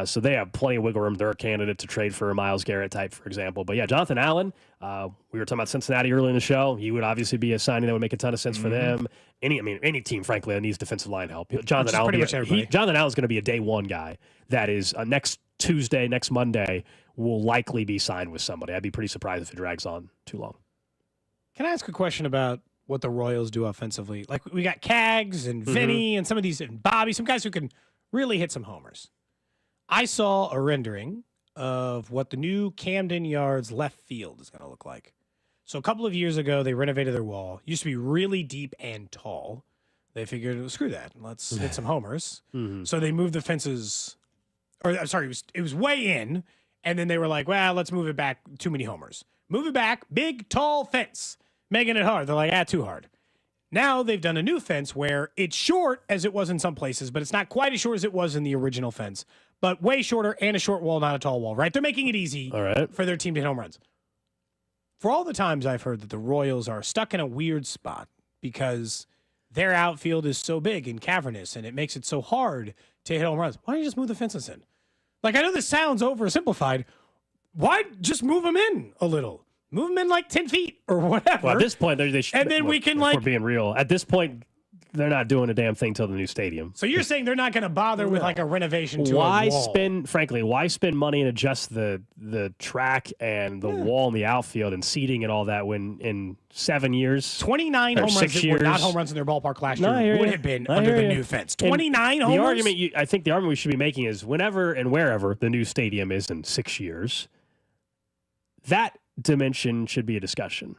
So they have plenty of wiggle room. They're a candidate to trade for a Myles Garrett type, for example. But yeah, Jonathan Allen, we were talking about Cincinnati earlier in the show. He would obviously be a signing that would make a ton of sense for them. Any team, frankly, that needs defensive line help. Jonathan Allen is going to be a day one guy that is next Tuesday, next Monday, will likely be signed with somebody. I'd be pretty surprised if it drags on too long. Can I ask a question about what the Royals do offensively? Like, we got Cags and Vinny and some of these, and Bobby, some guys who can really hit some homers. I saw a rendering of what the new Camden Yards left field is going to look like. So a couple of years ago, they renovated their wall. It used to be really deep and tall. They figured, well, screw that. Let's hit some homers. So they moved the fences, it was way in, and then they were like, well, let's move it back. Too many homers. Move it back. Big, tall fence. Making it hard. They're like, too hard. Now they've done a new fence where it's short as it was in some places, but it's not quite as short as it was in the original fence, but way shorter and a short wall, not a tall wall, right? They're making it easy for their team to hit home runs. For all the times I've heard that the Royals are stuck in a weird spot because their outfield is so big and cavernous and it makes it so hard to hit home runs, why don't you just move the fences in? Like, I know this sounds oversimplified. Why just move them in a little? Move them in like 10 feet or whatever. Well, at this point, they should. And then we can, if we're being real. At this point, they're not doing a damn thing till the new stadium. So you're saying they're not going to bother with like a renovation to a wall? Why spend money and adjust the track and the wall in the outfield and seating and all that when in 7 years, 29 home runs that were not home runs in their ballpark last year would have been under the new fence. 29 home runs? I think the argument we should be making is whenever and wherever the new stadium is in 6 years, that dimension should be a discussion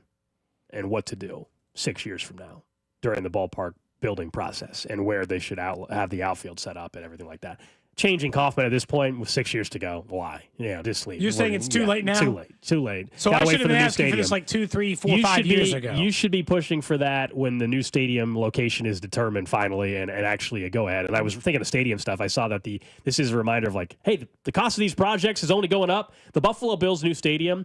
and what to do 6 years from now during the ballpark building process and where they should have the outfield set up and everything like that. Changing Kauffman at this point with 6 years to go. Why? Yeah, just leave. You're saying it's too late now? Too late. So Gotta I wait should have for the been new asking for stadium. this like 2, 3, 4, 5 years ago. You should be pushing for that when the new stadium location is determined finally and actually a go-ahead. And I was thinking of stadium stuff. I saw that this is a reminder of like, hey, the cost of these projects is only going up. The Buffalo Bills' new stadium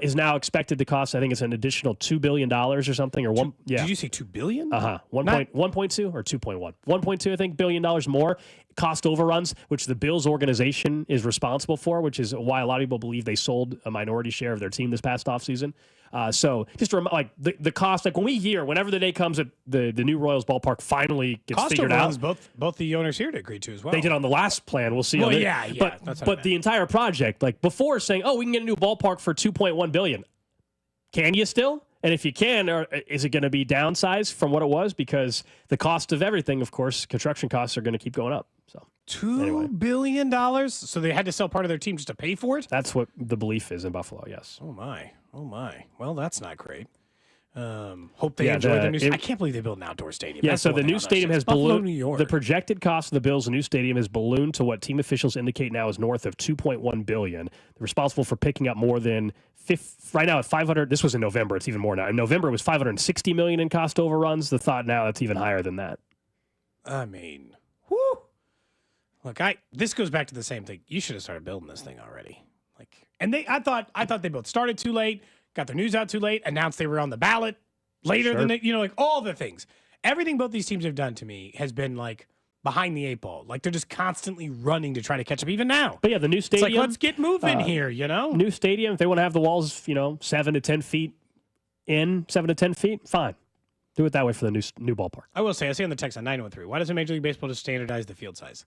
is now expected to cost, I think it's an additional $2 billion or something. Or one. Yeah. Did you say $2 billion? 1.2 or 2.1? 1.2, I think, $1 billion more. Cost overruns, which the Bills organization is responsible for, which is why a lot of people believe they sold a minority share of their team this past offseason. So just like the cost, like when we hear, whenever the day comes that the new Royals ballpark finally gets cost figured overruns, out. both the owners here to agree to as well. They did on the last plan. We'll see. Well, But the entire project, like before saying, we can get a new ballpark for $2.1 billion. Can you still? And if you can, is it going to be downsized from what it was? Because the cost of everything, of course, construction costs are going to keep going up. So $2 billion? So they had to sell part of their team just to pay for it? That's what the belief is in Buffalo, yes. Oh, my. Well, that's not great. Hope they enjoy their new. I can't believe they built an outdoor stadium. Yeah, That's so the new stadium has ballooned. New York. The projected cost of the Bills' new stadium has ballooned to what team officials indicate now is north of $2.1 billion. They're responsible for picking up more than right now at 500. This was in November. It's even more now. In November, it was $560 million in cost overruns. The thought now that's even higher than that. I mean, whoo! Look, this goes back to the same thing. You should have started building this thing already. I thought they both started too late, got their news out too late, announced they were on the ballot later than they, all the things. Everything both these teams have done to me has been like behind the eight ball. Like they're just constantly running to try to catch up even now. But yeah, the new stadium. It's like, let's get moving here, New stadium. If they want to have the walls, 7 to 10 feet in, 7 to 10 feet, fine. Do it that way for the new ballpark. I will say, I see on the text on 913, why doesn't Major League Baseball just standardize the field size?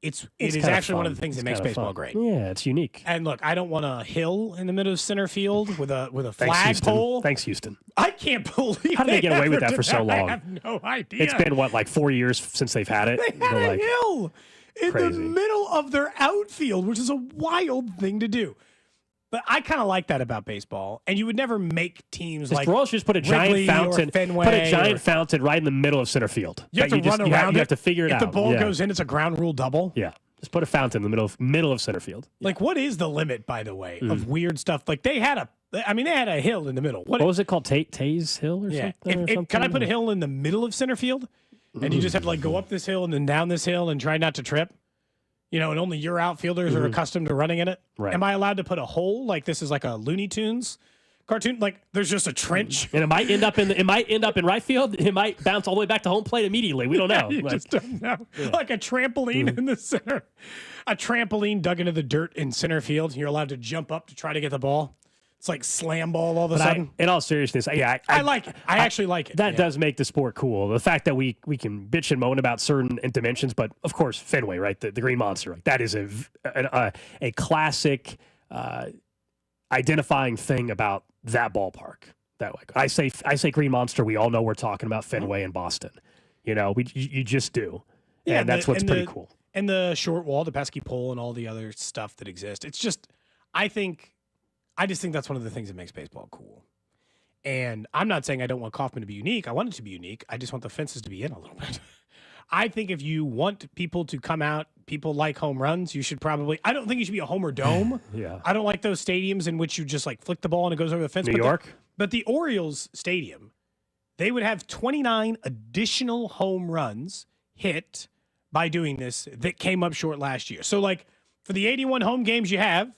It is actually one of the things that makes baseball great. Yeah, it's unique. And look, I don't want a hill in the middle of center field with a flagpole. Thanks, Houston. I can't believe how did they get away with that for so long? I have no idea. It's been 4 years since they've had it. They had a hill in crazy. the middle of their outfield, which is a wild thing to do. But I kind of like that about baseball. And you would never make teams like Royals just put a giant fountain, fountain right in the middle of center field. You have to run around. You have to figure it out. If the ball goes in, it's a ground rule double. Yeah, just put a fountain in the middle of center field. Yeah. Like, what is the limit, by the way, of weird stuff? Like they had a hill in the middle. What was it called? Tays Hill or something? Can I put a hill in the middle of center field? And you just have to go up this hill and then down this hill and try not to trip? And only your outfielders are accustomed to running in it. Right. Am I allowed to put a hole like this is like a Looney Tunes cartoon? Like there's just a trench, and it might end up in right field. It might bounce all the way back to home plate immediately. We don't know. You just don't know. Yeah. Like a trampoline in the center, a trampoline dug into the dirt in center field. You're allowed to jump up to try to get the ball. It's like slam ball all of a sudden. In all seriousness, I like it. I actually like it. That does make the sport cool. The fact that we can bitch and moan about certain dimensions, but of course Fenway, right? The Green Monster, right? That is a classic identifying thing about that ballpark. That way, I say Green Monster. We all know we're talking about Fenway in Boston. You just do, and that's what's pretty cool. And the short wall, the pesky pole, and all the other stuff that exists. It's just, I just think that's one of the things that makes baseball cool. And I'm not saying I don't want Kauffman to be unique. I want it to be unique. I just want the fences to be in a little bit. I think if you want people to come out, people like home runs, you should probably, I don't think it should be a Homer Dome. Yeah. I don't like those stadiums in which you just flick the ball and it goes over the fence. New York? But the Orioles stadium, they would have 29 additional home runs hit by doing this that came up short last year. So for the 81 home games you have,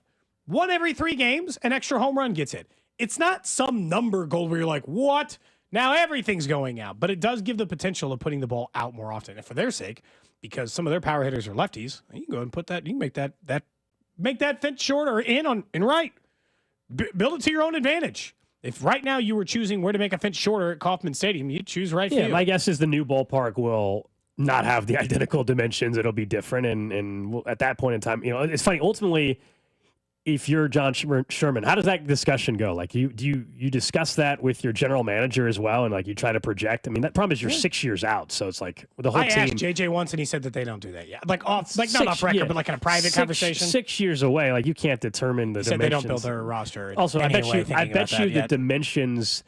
1 every 3 games, an extra home run gets hit. It's not some number goal where you're like, what? Now everything's going out. But it does give the potential of putting the ball out more often. And for their sake, because some of their power hitters are lefties, you can go and put that, you can make that fence short or in right. Build it to your own advantage. If right now you were choosing where to make a fence shorter at Kauffman Stadium, you'd choose right field. Yeah, my guess is the new ballpark will not have the identical dimensions. It'll be different. And at that point in time, it's funny. Ultimately, if you're John Sherman, how does that discussion go? Do you discuss that with your general manager as well, and you try to project? I mean, that problem is you're 6 years out, so it's the whole team. I asked JJ once, and he said that they don't do that yet. Not off record, but in a private conversation. 6 years away, you can't determine the dimensions. They don't build their roster. Also, I bet you the dimensions.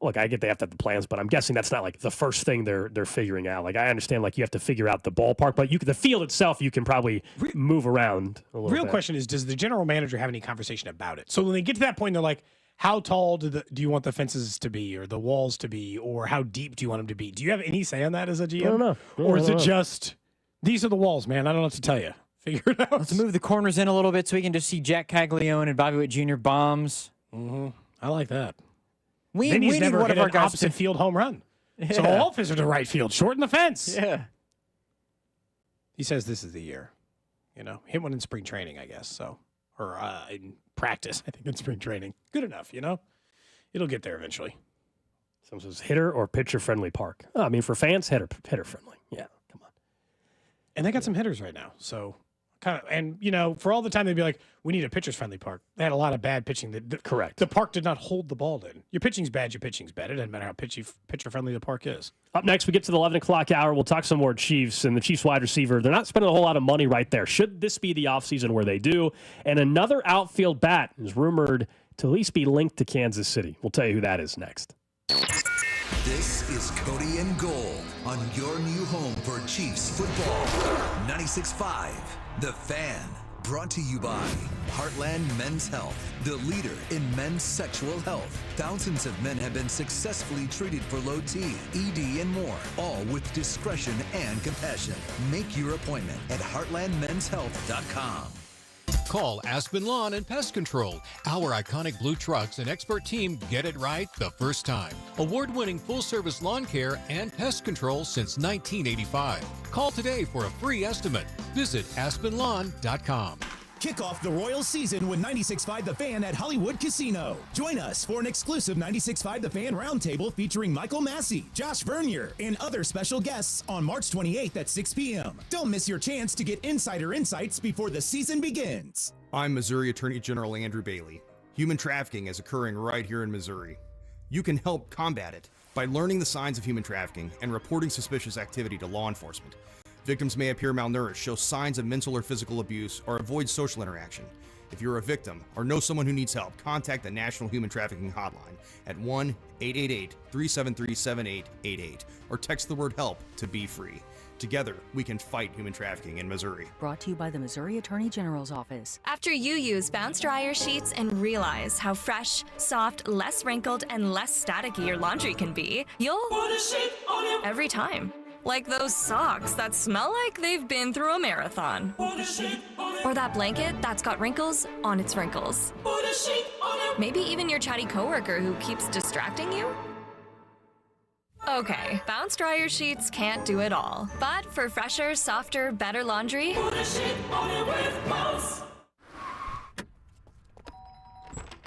Look, I get they have to have the plans, but I'm guessing that's not the first thing they're figuring out. I understand you have to figure out the ballpark, but the field itself you can probably move around a little bit. Real question is, does the general manager have any conversation about it? So when they get to that point, they're like, how tall do you want the fences to be, or the walls to be, or how deep do you want them to be? Do you have any say on that as a GM? I don't know. Or is it just, these are the walls, man? I don't know what to tell you. Figure it out. Let's move the corners in a little bit so we can just see Jack Caglianone and Bobby Witt Jr. bombs. Mm-hmm. I like that. We never need one hit of our an guys opposite field home run. Yeah. So all of his are to right field, shorten the fence. Yeah. He says this is the year. Hit one in spring training, I guess. So, or in practice, I think in spring training. Good enough, It'll get there eventually. Someone says hitter or pitcher friendly park. Oh, I mean, for fans, hitter friendly. Yeah, come on. And they got some hitters right now, so. And for all the time they'd be like, we need a pitcher's friendly park. They had a lot of bad pitching. Correct. The park did not hold the ball in. Your pitching's bad. Your pitching's bad. It doesn't matter how pitcher friendly the park is. Up next, we get to the 11 o'clock hour. We'll talk some more Chiefs and the Chiefs wide receiver. They're not spending a whole lot of money right there. Should this be the offseason where they do? And another outfield bat is rumored to at least be linked to Kansas City. We'll tell you who that is next. This is Cody and Gold on your new home for Chiefs football. 96.5, The Fan. Brought to you by Heartland Men's Health, the leader in men's sexual health. Thousands of men have been successfully treated for low T, ED, and more, all with discretion and compassion. Make your appointment at heartlandmenshealth.com. Call Aspen Lawn and Pest Control. Our iconic blue trucks and expert team get it right the first time. Award-winning full-service lawn care and pest control since 1985. Call today for a free estimate. Visit aspenlawn.com. Kick off the Royal season with 96.5 The Fan at Hollywood Casino. Join us for an exclusive 96.5 The Fan roundtable featuring Michael Massey, Josh Vernier, and other special guests on March 28th at 6 p.m. Don't miss your chance to get insider insights before the season begins. I'm Missouri Attorney General Andrew Bailey. Human trafficking is occurring right here in Missouri. You can help combat it by learning the signs of human trafficking and reporting suspicious activity to law enforcement. Victims may appear malnourished, show signs of mental or physical abuse, or avoid social interaction. If you're a victim or know someone who needs help, contact the National Human Trafficking Hotline at 1-888-373-7888 or text the word HELP to Be Free. Together, we can fight human trafficking in Missouri. Brought to you by the Missouri Attorney General's Office. After you use Bounce Dryer sheets and realize how fresh, soft, less wrinkled, and less staticky your laundry can be, you'll put a sheet on it every time. Like those socks that smell like they've been through a marathon. Put a sheet on it. Or that blanket that's got wrinkles on its wrinkles. Put a sheet on it. Maybe even your chatty coworker who keeps distracting you. Okay, Bounce Dryer sheets can't do it all. But for fresher, softer, better laundry, put a sheet on it with Bounce.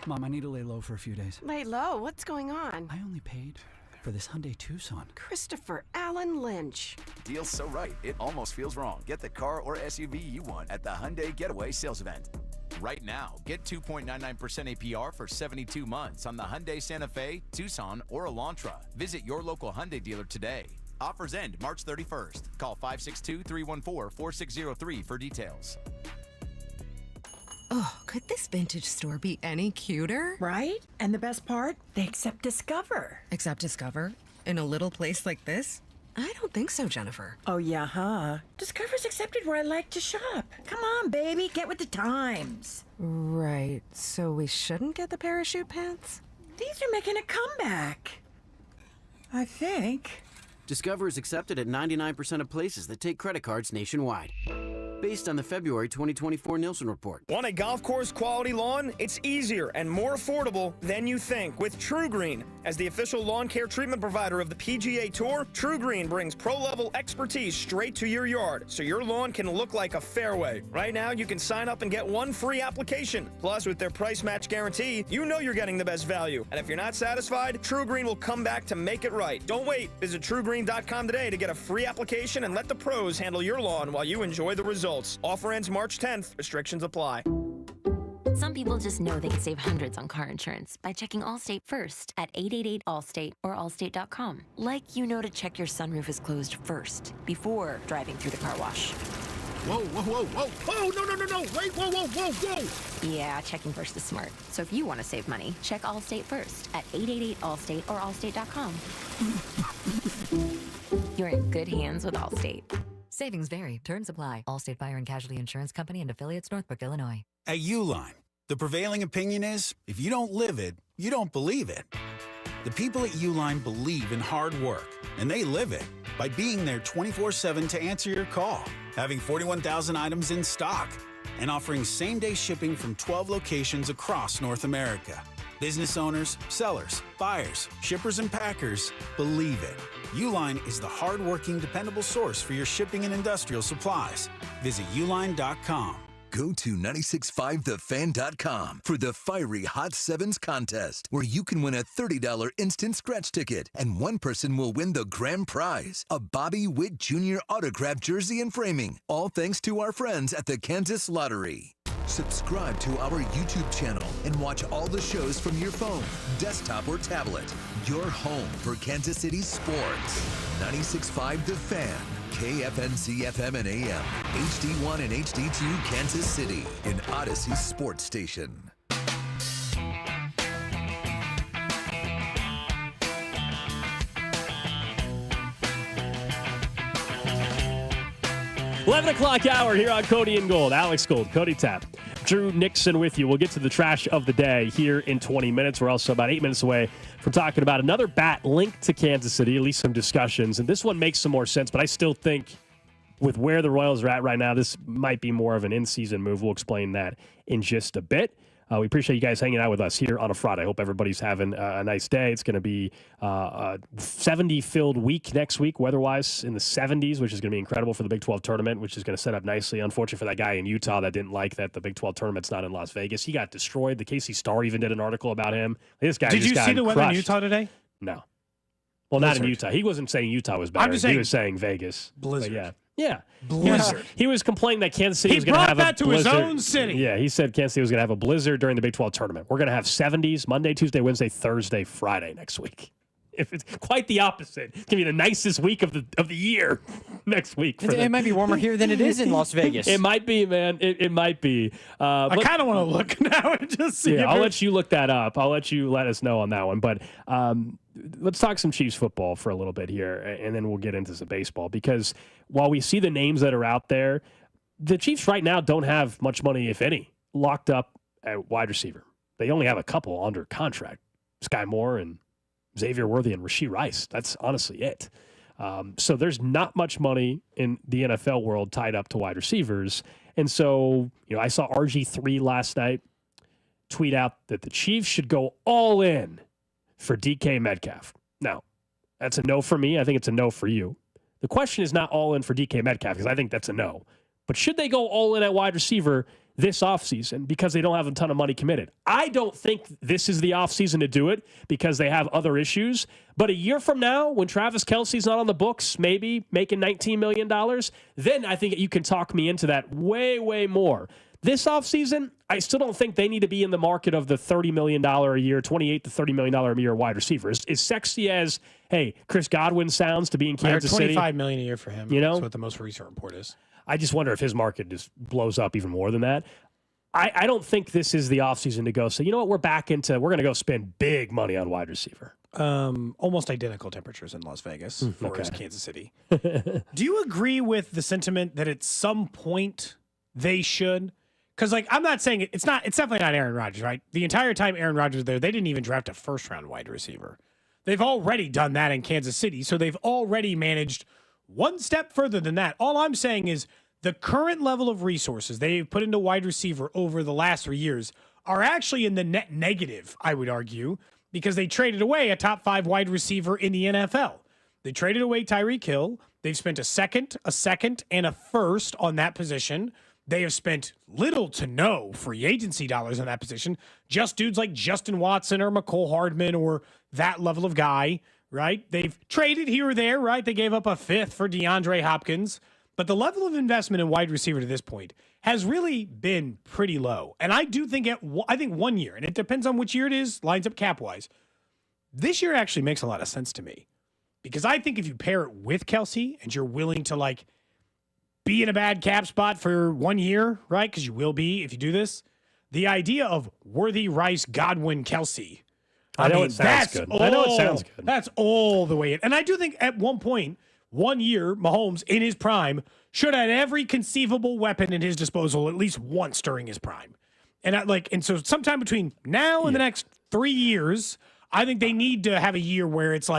Mom, I need to lay low for a few days. Lay low? What's going on? I only paid for this Hyundai Tucson. Christopher Allen Lynch. Deal's so right, it almost feels wrong. Get the car or SUV you want at the Hyundai Getaway Sales Event. Right now, get 2.99% APR for 72 months on the Hyundai Santa Fe, Tucson, or Elantra. Visit your local Hyundai dealer today. Offers end March 31st. Call 562-314-4603 for details. Oh, could this vintage store be any cuter? Right? And the best part? They accept Discover. Accept Discover? In a little place like this? I don't think so, Jennifer. Oh, yeah, huh? Discover's accepted where I like to shop. Come on, baby, get with the times. Right, so we shouldn't get the parachute pants? These are making a comeback. I think. Discover is accepted at 99% of places that take credit cards nationwide. Based on the February 2024 Nielsen report. Want a golf course quality lawn? It's easier and more affordable than you think with TruGreen. As the official lawn care treatment provider of the PGA Tour, TruGreen brings pro-level expertise straight to your yard so your lawn can look like a fairway. Right now, you can sign up and get one free application. Plus, with their price match guarantee, you know you're getting the best value. And if you're not satisfied, TruGreen will come back to make it right. Don't wait. Visit TruGreen.com today to get a free application and let the pros handle your lawn while you enjoy the results. Offer ends March 10th. Restrictions apply. Some people just know they can save hundreds on car insurance by checking Allstate first at 888-ALLSTATE or allstate.com. Like you know to check your sunroof is closed first before driving through the car wash. Whoa, whoa, whoa, whoa, whoa, no, wait, whoa, whoa, whoa, whoa. Yeah, checking first is smart. So if you want to save money, check Allstate first at 888-ALLSTATE or allstate.com. You're in good hands with Allstate. Savings vary. Terms apply. Allstate Fire and Casualty Insurance Company and affiliates, Northbrook, Illinois. At Uline, the prevailing opinion is, if you don't live it, you don't believe it. The people at Uline believe in hard work, and they live it by being there 24/7 to answer your call, having 41,000 items in stock, and offering same-day shipping from 12 locations across North America. Business owners, sellers, buyers, shippers, and packers believe it. Uline is the hard-working, dependable source for your shipping and industrial supplies. Visit uline.com. Go to 965thefan.com for the Fiery Hot Sevens contest, where you can win a $30 instant scratch ticket, and one person will win the grand prize, a Bobby Witt Jr. autographed jersey and framing, all thanks to our friends at the Kansas Lottery. Subscribe to our YouTube channel and watch all the shows from your phone, desktop, or tablet. Your home for Kansas City sports. 96.5 The Fan, KFNC FM and AM, HD1 and HD2 Kansas City, an Odyssey sports station. 11 o'clock hour here on Cody and Gold. Alex Gold, Cody Tapp, Drew Nixon with you. We'll get to the trash of the day here in 20 minutes. We're also about 8 minutes away from talking about another bat linked to Kansas City, at least some discussions. And this one makes some more sense, but I still think with where the Royals are at right now, this might be more of an in-season move. We'll explain that in just a bit. We appreciate you guys hanging out with us here on a Friday. I hope everybody's having a nice day. It's going to be a 70-filled week next week, weather-wise, in the 70s, which is going to be incredible for the Big 12 tournament, which is going to set up nicely. Unfortunately for that guy in Utah that didn't like that the Big 12 tournament's not in Las Vegas. He got destroyed. The KC Star even did an article about him. This guy Did you see the weather in crushed. Utah today? No. Well, not in Utah. He wasn't saying Utah was better. I'm just saying he was saying Vegas. Blizzard. But yeah. Blizzard. He was complaining that Kansas City He was going to have brought that a to his blizzard. own city. Yeah, he said Kansas City was going to have a blizzard during the Big 12 tournament. We're going to have 70s Monday, Tuesday, Wednesday, Thursday, Friday next week. If it's quite the opposite. It's going to be the nicest week of the year next week. It might be warmer here than it is in Las Vegas. It might be, man. It might be. I kind of want to look now and just see. Yeah, I'll let you look that up. I'll let you let us know on that one. But let's talk some Chiefs football for a little bit here, and then we'll get into some baseball. Because while we see the names that are out there, the Chiefs right now don't have much money, if any, locked up at wide receiver. They only have a couple under contract. Sky Moore and Xavier Worthy and Rashee Rice. That's honestly it. So there's not much money in the NFL world tied up to wide receivers. And so, I saw RG3 last night tweet out that the Chiefs should go all in for DK Metcalf. Now, that's a no for me. I think it's a no for you. The question is not all in for DK Metcalf, because I think that's a no. But should they go all in at wide receiver this offseason because they don't have a ton of money committed? I don't think this is the offseason to do it because they have other issues. But a year from now, when Travis Kelce's not on the books, maybe making $19 million, then I think you can talk me into that way, way more. This offseason, I still don't think they need to be in the market of the $30 million a year, $28 to $30 million a year wide receivers. As sexy as, hey, Chris Godwin sounds to be in Kansas City. $25 million a year for him. That's what the most recent report is. I just wonder if his market just blows up even more than that. I don't think this is the offseason to go say, you know what, we're going to go spend big money on wide receiver. Almost identical temperatures in Las Vegas for Kansas City. Do you agree with the sentiment that at some point they should? Because, I'm not saying it's definitely not Aaron Rodgers, right? The entire time Aaron Rodgers was there, they didn't even draft a first-round wide receiver. They've already done that in Kansas City, so they've already managed one step further than that. All I'm saying is the current level of resources they've put into wide receiver over the last 3 years are actually in the net negative, I would argue, because they traded away a top 5 wide receiver in the NFL. They traded away Tyreek Hill. They've spent a second, and a first on that position. They have spent little to no free agency dollars on that position. Just dudes like Justin Watson or McCole Hardman or that level of guy, right? They've traded here or there, right? They gave up a 5th for DeAndre Hopkins. But the level of investment in wide receiver to this point has really been pretty low. And I do think I think 1 year, and it depends on which year it is, lines up cap-wise, this year actually makes a lot of sense to me. Because I think if you pair it with Kelce and you're willing to, be in a bad cap spot for 1 year, right? Because you will be if you do this. The idea of Worthy, Rice, Godwin, Kelce. I know it sounds good. That's all the way in. And I do think at one point, 1 year, Mahomes in his prime should have had every conceivable weapon in his disposal at least once during his prime. And so sometime between now and the next 3 years, I think they need to have a year where it's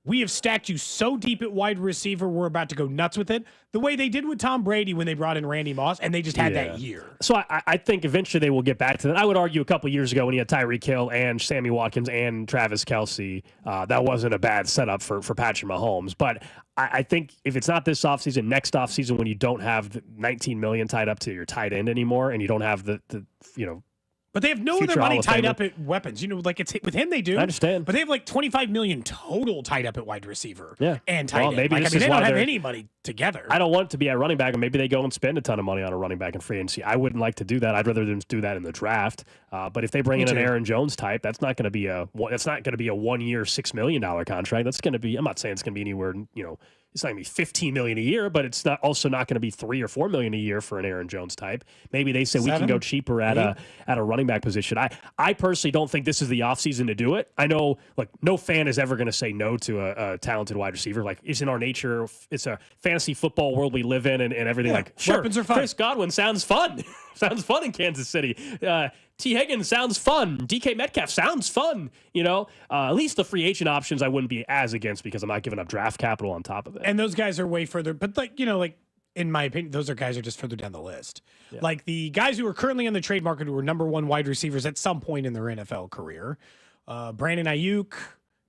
we have stacked you so deep at wide receiver, we're about to go nuts with it. The way they did with Tom Brady when they brought in Randy Moss, and they just had that year. So I think eventually they will get back to that. I would argue a couple years ago when you had Tyreek Hill and Sammy Watkins and Travis Kelce, that wasn't a bad setup for Patrick Mahomes. But I think if it's not this offseason, next offseason when you don't have the $19 million tied up to your tight end anymore and you don't have the But they have no other money tied up at weapons. It's with him they do. I understand. But they have $25 million total tied up at wide receiver. Yeah. And tight end. Maybe they don't have any money together. I don't want it to be at running back, and maybe they go and spend a ton of money on a running back in free agency. I wouldn't like to do that. I'd rather them do that in the draft. But if they bring in an Aaron Jones type, that's not going to be a 1 year, $6 million contract. That's going to be, I'm not saying it's going to be anywhere, It's not going to be $15 million a year, but it's also not going to be $3 or $4 million a year for an Aaron Jones type. Maybe they say we can go cheaper at a running back position. I personally don't think this is the offseason to do it. I know, like, no fan is ever going to say no to a talented wide receiver. Like, it's in our nature. It's a fantasy football world we live in and everything. Like, sure, weapons are fun. Chris Godwin sounds fun. Sounds fun in Kansas City. T. Higgins sounds fun. DK Metcalf sounds fun. At least the free agent options I wouldn't be as against because I'm not giving up draft capital on top of it. And those guys are way further. But, in my opinion, those guys are just further down the list. Yeah. Like the guys who are currently on the trade market who are number one wide receivers at some point in their NFL career. Brandon Ayuk,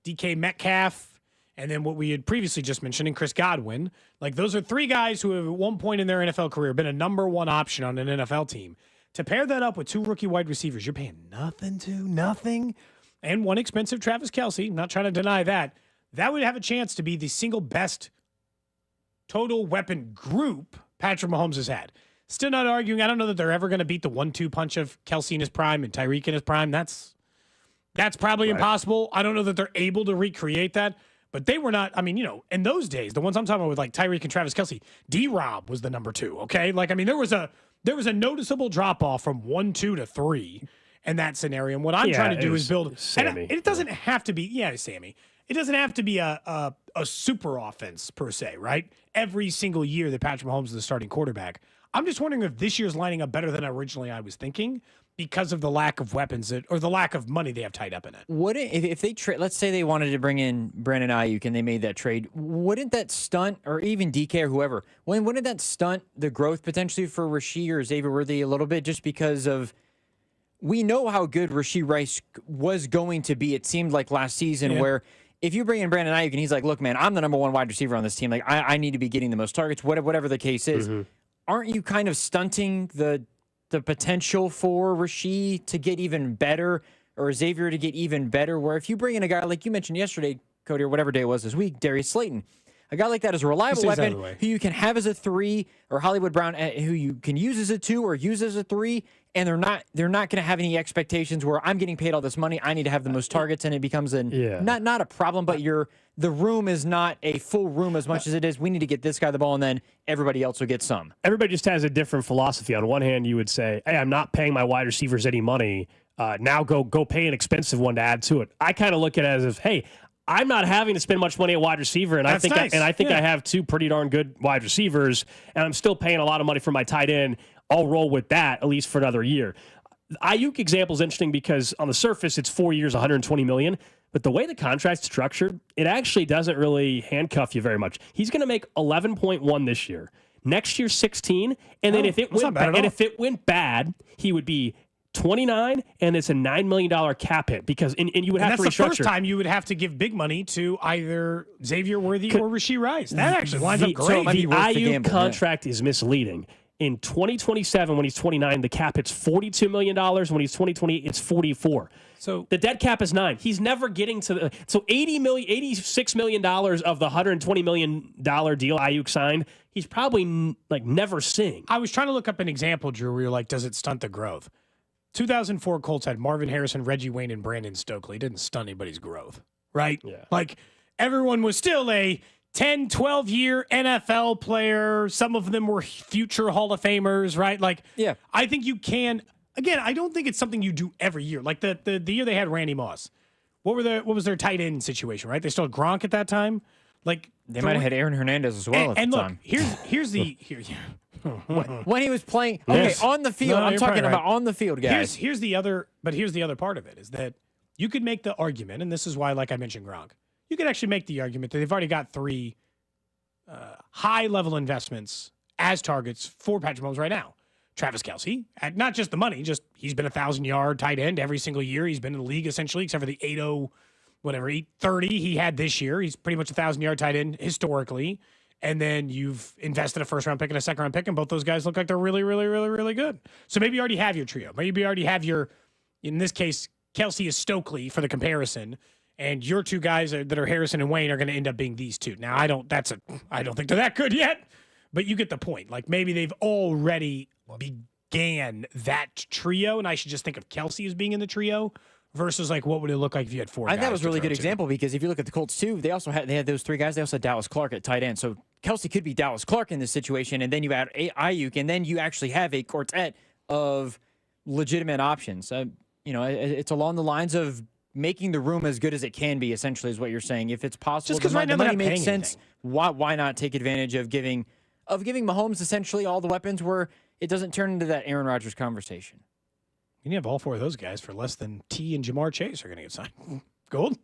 DK Metcalf, and then what we had previously just mentioned in Chris Godwin. Like, those are three guys who have at one point in their NFL career been a number one option on an NFL team. To pair that up with two rookie wide receivers, you're paying nothing, and one expensive Travis Kelce, not trying to deny that, that would have a chance to be the single best total weapon group Patrick Mahomes has had. Still not arguing. I don't know that they're ever going to beat the 1-2 punch of Kelce in his prime and Tyreek in his prime. That's probably impossible. I don't know that they're able to recreate that. But they were not, in those days, the ones I'm talking about with like Tyreek and Travis Kelce, D-Rob was the number two, okay? There was a noticeable drop-off from 1-2 to 3 in that scenario. And what I'm trying to do is build... Sammy. And it doesn't have to be... Yeah, Sammy. It doesn't have to be a super offense, per se, right? Every single year that Patrick Mahomes is the starting quarterback. I'm just wondering if this year's lining up better than originally I was thinking because of the lack of weapons or the lack of money they have tied up in it. Wouldn't, if they trade, let's say they wanted to bring in Brandon Ayuk and they made that trade, wouldn't that stunt, or even DK or whoever, wouldn't that stunt the growth potentially for Rashee or Xavier Worthy a little bit, just because of, we know how good Rashee Rice was going to be, it seemed like last season, where if you bring in Brandon Ayuk and he's like, look, man, I'm the number one wide receiver on this team, like I need to be getting the most targets, whatever the case is, aren't you kind of stunting the potential for Rashee to get even better, or Xavier to get even better, where if you bring in a guy like you mentioned yesterday, Cody, or whatever day it was this week, Darius Slayton, a guy like that is a reliable weapon who you can have as a 3, or Hollywood Brown who you can use as a 2 or use as a 3, and they're not going to have any expectations where I'm getting paid all this money, I need to have the most targets, and it becomes not a problem, but the room is not a full room as much as it is, we need to get this guy the ball, and then everybody else will get some. Everybody just has a different philosophy. On one hand, you would say, hey, I'm not paying my wide receivers any money. Now go pay an expensive one to add to it. I kind of look at it as if, hey, I'm not having to spend much money at wide receiver, and I think I have two pretty darn good wide receivers, and I'm still paying a lot of money for my tight end. I'll roll with that at least for another year. The Ayuk example is interesting because on the surface it's 4 years, $120 million, but the way the contract's structured, it actually doesn't really handcuff you very much. He's going to make 11.1 this year. Next year, 16, and then if it went bad, he would be 29, and it's a $9 million cap hit because and you would have to restructure. That's the first time you would have to give big money to either Xavier Worthy or Rashee Rice. That actually lines up great. So the Ayuk contract is misleading. In 2027, when he's 29, the cap hits $42 million. When he's 2028, it's 44. So the dead cap is 9. He's never getting to the $86 million of the $120 million deal Ayuk signed. He's probably never seeing. I was trying to look up an example, Drew, where you're like, does it stunt the growth? 2004 Colts had Marvin Harrison, Reggie Wayne, and Brandon Stokely. It didn't stunt anybody's growth, right? Yeah. Like, everyone was still a 10, 12-year NFL player. Some of them were future Hall of Famers, right? Like, yeah. I think you can. Again, I don't think it's something you do every year. Like the year they had Randy Moss. What was their tight end situation, right? They still had Gronk at that time. Like, they might have had Aaron Hernandez as well at the time. Here's the when he was playing on the field. I'm talking about on the field, guys. Here's the other part of it is that you could make the argument, and this is why, like I mentioned, Gronk. You could actually make the argument that they've already got 3 high-level investments as targets for Patrick Mahomes right now. Travis Kelce, at not just the money, just he's been a 1,000-yard tight end every single year. He's been in the league essentially, except for the 830 he had this year. He's pretty much a 1,000-yard tight end historically. And then you've invested a first-round pick and a second-round pick, and both those guys look like they're really, really, really, really good. So maybe you already have your trio. Maybe you already have your, in this case, Kelce is Stokely for the comparison. And your two guys that are Harrison and Wayne are going to end up being these two. Now, I don't think they're that good yet, but you get the point. Like, maybe they've already began that trio, and I should just think of Kelce as being in the trio versus like what would it look like if you had four guys? I think that was a really good to. example because if you look at the Colts too, they had those three guys. They also had Dallas Clark at tight end. So Kelsey could be Dallas Clark in this situation, and then you add Ayuk, and then you actually have a quartet of legitimate options. It's along the lines of making the room as good as it can be. Essentially, is what you're saying. If it's possible, just because right now the they're money not makes paying sense. Why not take advantage of giving Mahomes essentially all the weapons where it doesn't turn into that Aaron Rodgers conversation? You have all four of those guys for less than T and Jamar Chase are going to get signed. Gold,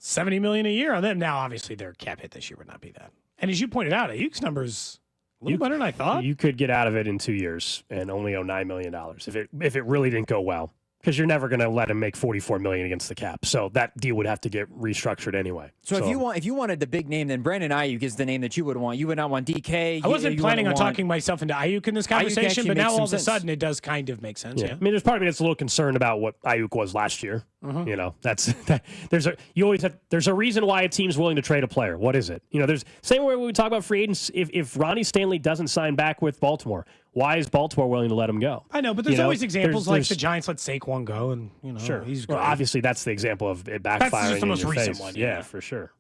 $70 million a year on them. Now, obviously, their cap hit this year would not be that. And as you pointed out, Ayuk's numbers a little better than I thought. You could get out of it in 2 years and only owe $9 million if it really didn't go well. Because you're never going to let him make $44 million against the cap, so that deal would have to get restructured anyway. So if you wanted the big name, then Brandon Ayuk is the name that you would want. You would not want DK. I wasn't planning on talking myself into Ayuk in this conversation, but now all of a sudden it does kind of make sense. Yeah. I mean, there's part of me that's a little concerned about what Ayuk was last year. There's a reason why a team's willing to trade a player. What is it? There's same way we talk about free agents. If Ronnie Stanley doesn't sign back with Baltimore, why is Baltimore willing to let him go? I know, but there's always examples like the Giants let Saquon go, and sure, he's great. Well, obviously that's the example of it backfiring. That's just the most in your recent face. one. Yeah, for sure.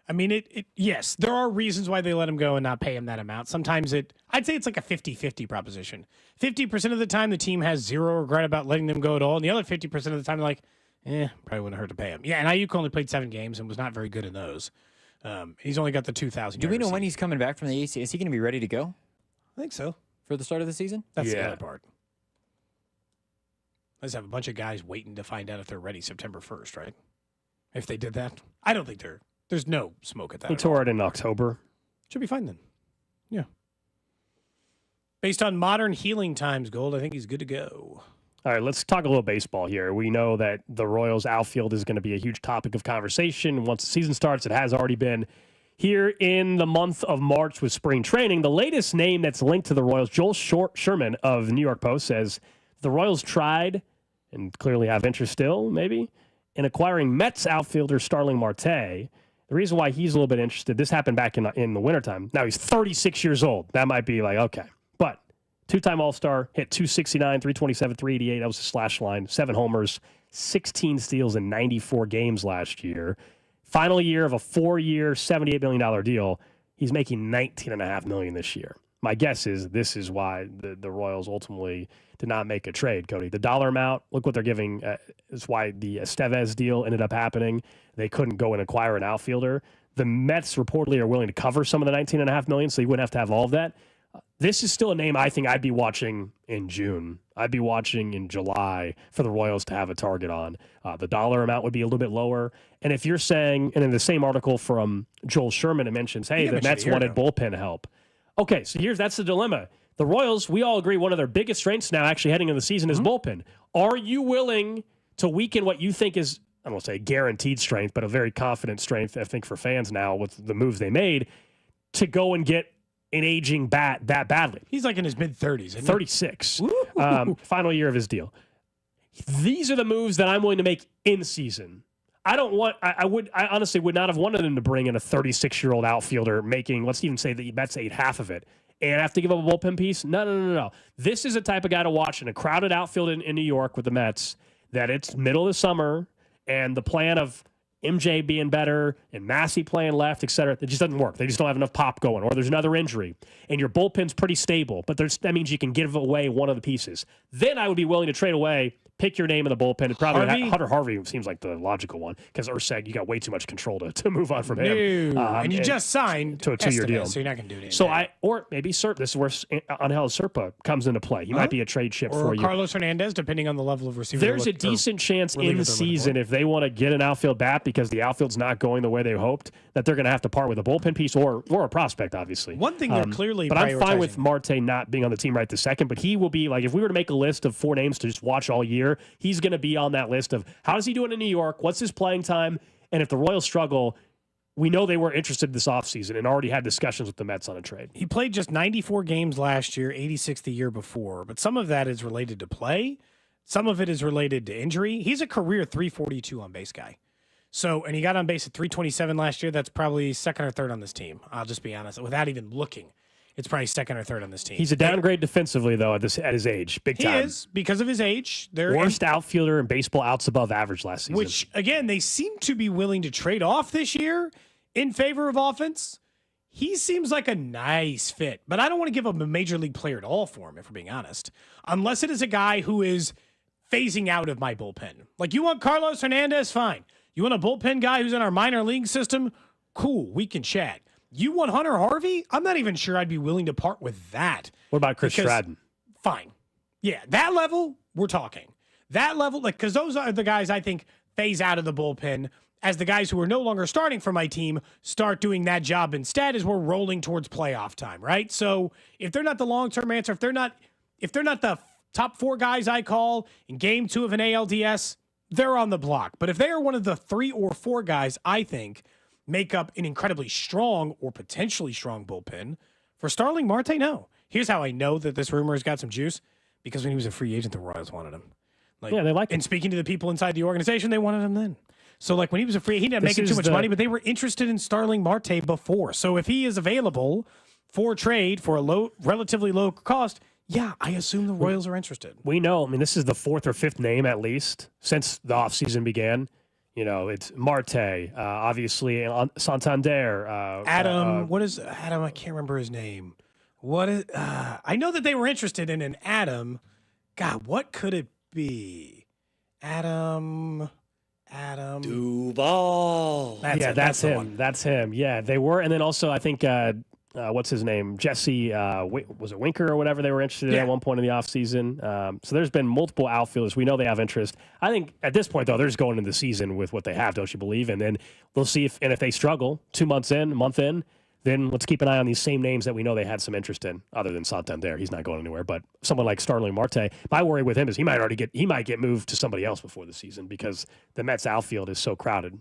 I mean, yes, there are reasons why they let him go and not pay him that amount. Sometimes I'd say it's like a 50-50 proposition. 50% of the time, the team has zero regret about letting them go at all. And the other 50% of the time, they're like, probably wouldn't hurt to pay him. Yeah, and Ayuk only played 7 games and was not very good in those. He's only got the 2,000. Do we know when he's coming back from the AC? Is he going to be ready to go? I think so. For the start of the season? That's the other part. Let's have a bunch of guys waiting to find out if they're ready September 1st, right? If they did that. I don't think there's no smoke at that. He tore it in October. Should be fine then. Yeah. Based on modern healing times, Gold, I think he's good to go. All right, let's talk a little baseball here. We know that the Royals outfield is going to be a huge topic of conversation. Once the season starts, it has already been. Here in the month of March with spring training, the latest name that's linked to the Royals, Joel Sherman of the New York Post, says the Royals tried, and clearly have interest still, maybe, in acquiring Mets outfielder Starling Marte. The reason why he's a little bit interested, this happened back in the wintertime. Now he's 36 years old. That might be like, okay. But two-time All-Star, hit 269, 327, 388. That was a slash line. 7 homers, 16 steals in 94 games last year. Final year of a 4-year, $78 million deal. He's making $19.5 million this year. My guess is this is why the Royals ultimately did not make a trade, Cody. The dollar amount, look what they're giving. Is why the Estevez deal ended up happening. They couldn't go and acquire an outfielder. The Mets reportedly are willing to cover some of the $19.5 million, so you wouldn't have to have all of that. This is still a name I think I'd be watching in June. I'd be watching in July for the Royals to have a target on. The dollar amount would be a little bit lower. And if you're saying, and in the same article from Joel Sherman, it mentions, hey, the Mets wanted bullpen help. Okay, so that's the dilemma. The Royals, we all agree one of their biggest strengths now actually heading into the season is bullpen. Are you willing to weaken what you think is, I don't want to say guaranteed strength, but a very confident strength, I think, for fans now with the moves they made, to go and get an aging bat that badly? He's like in his mid-30s, 36. Final year of his deal. These are the moves that I'm willing to make in season. I honestly would not have wanted them to bring in a 36-year-old outfielder making, let's even say the Mets ate half of it, and have to give up a bullpen piece. No. This is a type of guy to watch in a crowded outfield in New York with the Mets, that it's middle of the summer, and the plan of MJ being better and Massey playing left, et cetera, it just doesn't work. They just don't have enough pop going, or there's another injury, and your bullpen's pretty stable, but that means you can give away one of the pieces. Then I would be willing to trade away, pick your name in the bullpen. Hunter Harvey seems like the logical one, because Urseg, you got way too much control to move on from him. And you just signed to a 2-year deal. So you're not going to do anything. So or maybe Serpa, this is where Angel Serpa comes into play. He might be a trade chip for you. Or Carlos Hernandez, depending on the level of receiver. There's a decent chance in the season, if they want to get an outfield bat because the outfield's not going the way they hoped, that they're going to have to part with a bullpen piece or a prospect, obviously. One thing they're clearly but I'm fine with Marte not being on the team right this second, but he will be, like, if we were to make a list of 4 names to just watch all year, he's going to be on that list of how does he do it in New York, what's his playing time, and if the Royals struggle, we know they were interested this offseason and already had discussions with the Mets on a trade. He played just 94 games last year, 86 the year before, but some of that is related to play. Some of it is related to injury. He's a career 342 on base guy. So, and he got on base at 327 last year. That's probably second or third on this team. I'll just be honest, without even looking. it's probably second or third on this team. He's a downgrade defensively, though, at his age. Big time. He is, because of his age. Worst outfielder in baseball, outs above average last season. Which, again, they seem to be willing to trade off this year in favor of offense. He seems like a nice fit, but I don't want to give him a major league player at all for him, if we're being honest, unless it is a guy who is phasing out of my bullpen. Like, you want Carlos Hernandez? Fine. You want a bullpen guy who's in our minor league system? Cool, we can chat. You want Hunter Harvey? I'm not even sure I'd be willing to part with that. What about Chris Stratton? Fine. Yeah, that level, we're talking. That level, like, because those are the guys I think phase out of the bullpen as the guys who are no longer starting for my team start doing that job instead as we're rolling towards playoff time, right? So if they're not the long-term answer, if they're not the top 4 guys I call in game 2 of an ALDS, they're on the block. But if they are one of the 3 or 4 guys I think make up an incredibly strong or potentially strong bullpen, for Starling Marte, no. Here's how I know that this rumor has got some juice, because when he was a free agent, the Royals wanted him. Yeah, they like him. And speaking to the people inside the organization, they wanted him then. So, like, when he was a free agent, he didn't make too much money, but they were interested in Starling Marte before. So if he is available for trade for a relatively low cost, yeah, I assume the Royals are interested. We know. I mean, this is the 4th or 5th name at least since the offseason began. You know, it's Marte, obviously Santander. Adam, what is Adam? I can't remember his name. What is? I know that they were interested in an Adam. God, what could it be? Adam Duval. That's him. That's him. Yeah, they were, and then also I think what's his name? Jesse was it Winker or whatever they were interested in at one point in the offseason. So there's been multiple outfielders. We know they have interest. I think at this point, though, they're just going into the season with what they have, don't you believe? And then we'll see if they struggle 2 months in, a month in, then let's keep an eye on these same names that we know they had some interest in, other than Santander. He's not going anywhere. But someone like Starling Marte, my worry with him is he might get moved to somebody else before the season because the Mets outfield is so crowded.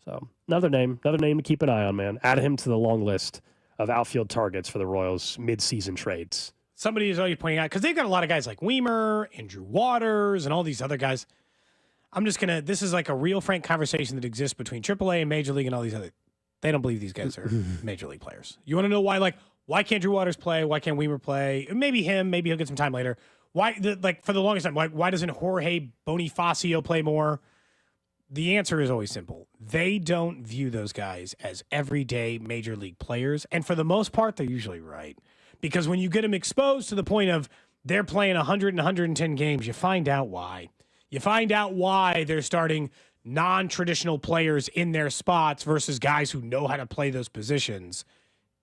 So another name to keep an eye on, man. Add him to the long list of outfield targets for the Royals mid-season trades. Somebody is always pointing out, because they've got a lot of guys like Weimer, Andrew Waters, and all these other guys. This is like a real frank conversation that exists between AAA and Major League and all these other. They don't believe these guys are Major League players. You want to know why? Like, why can't Drew Waters play? Why can't Weimer play? Maybe him. Maybe he'll get some time later. Why? For the longest time, why doesn't Jorge Bonifacio play more? The answer is always simple. They don't view those guys as everyday Major League players. And for the most part, they're usually right. Because when you get them exposed to the point of they're playing 100 and 110 games, you find out why. You find out why they're starting non-traditional players in their spots versus guys who know how to play those positions.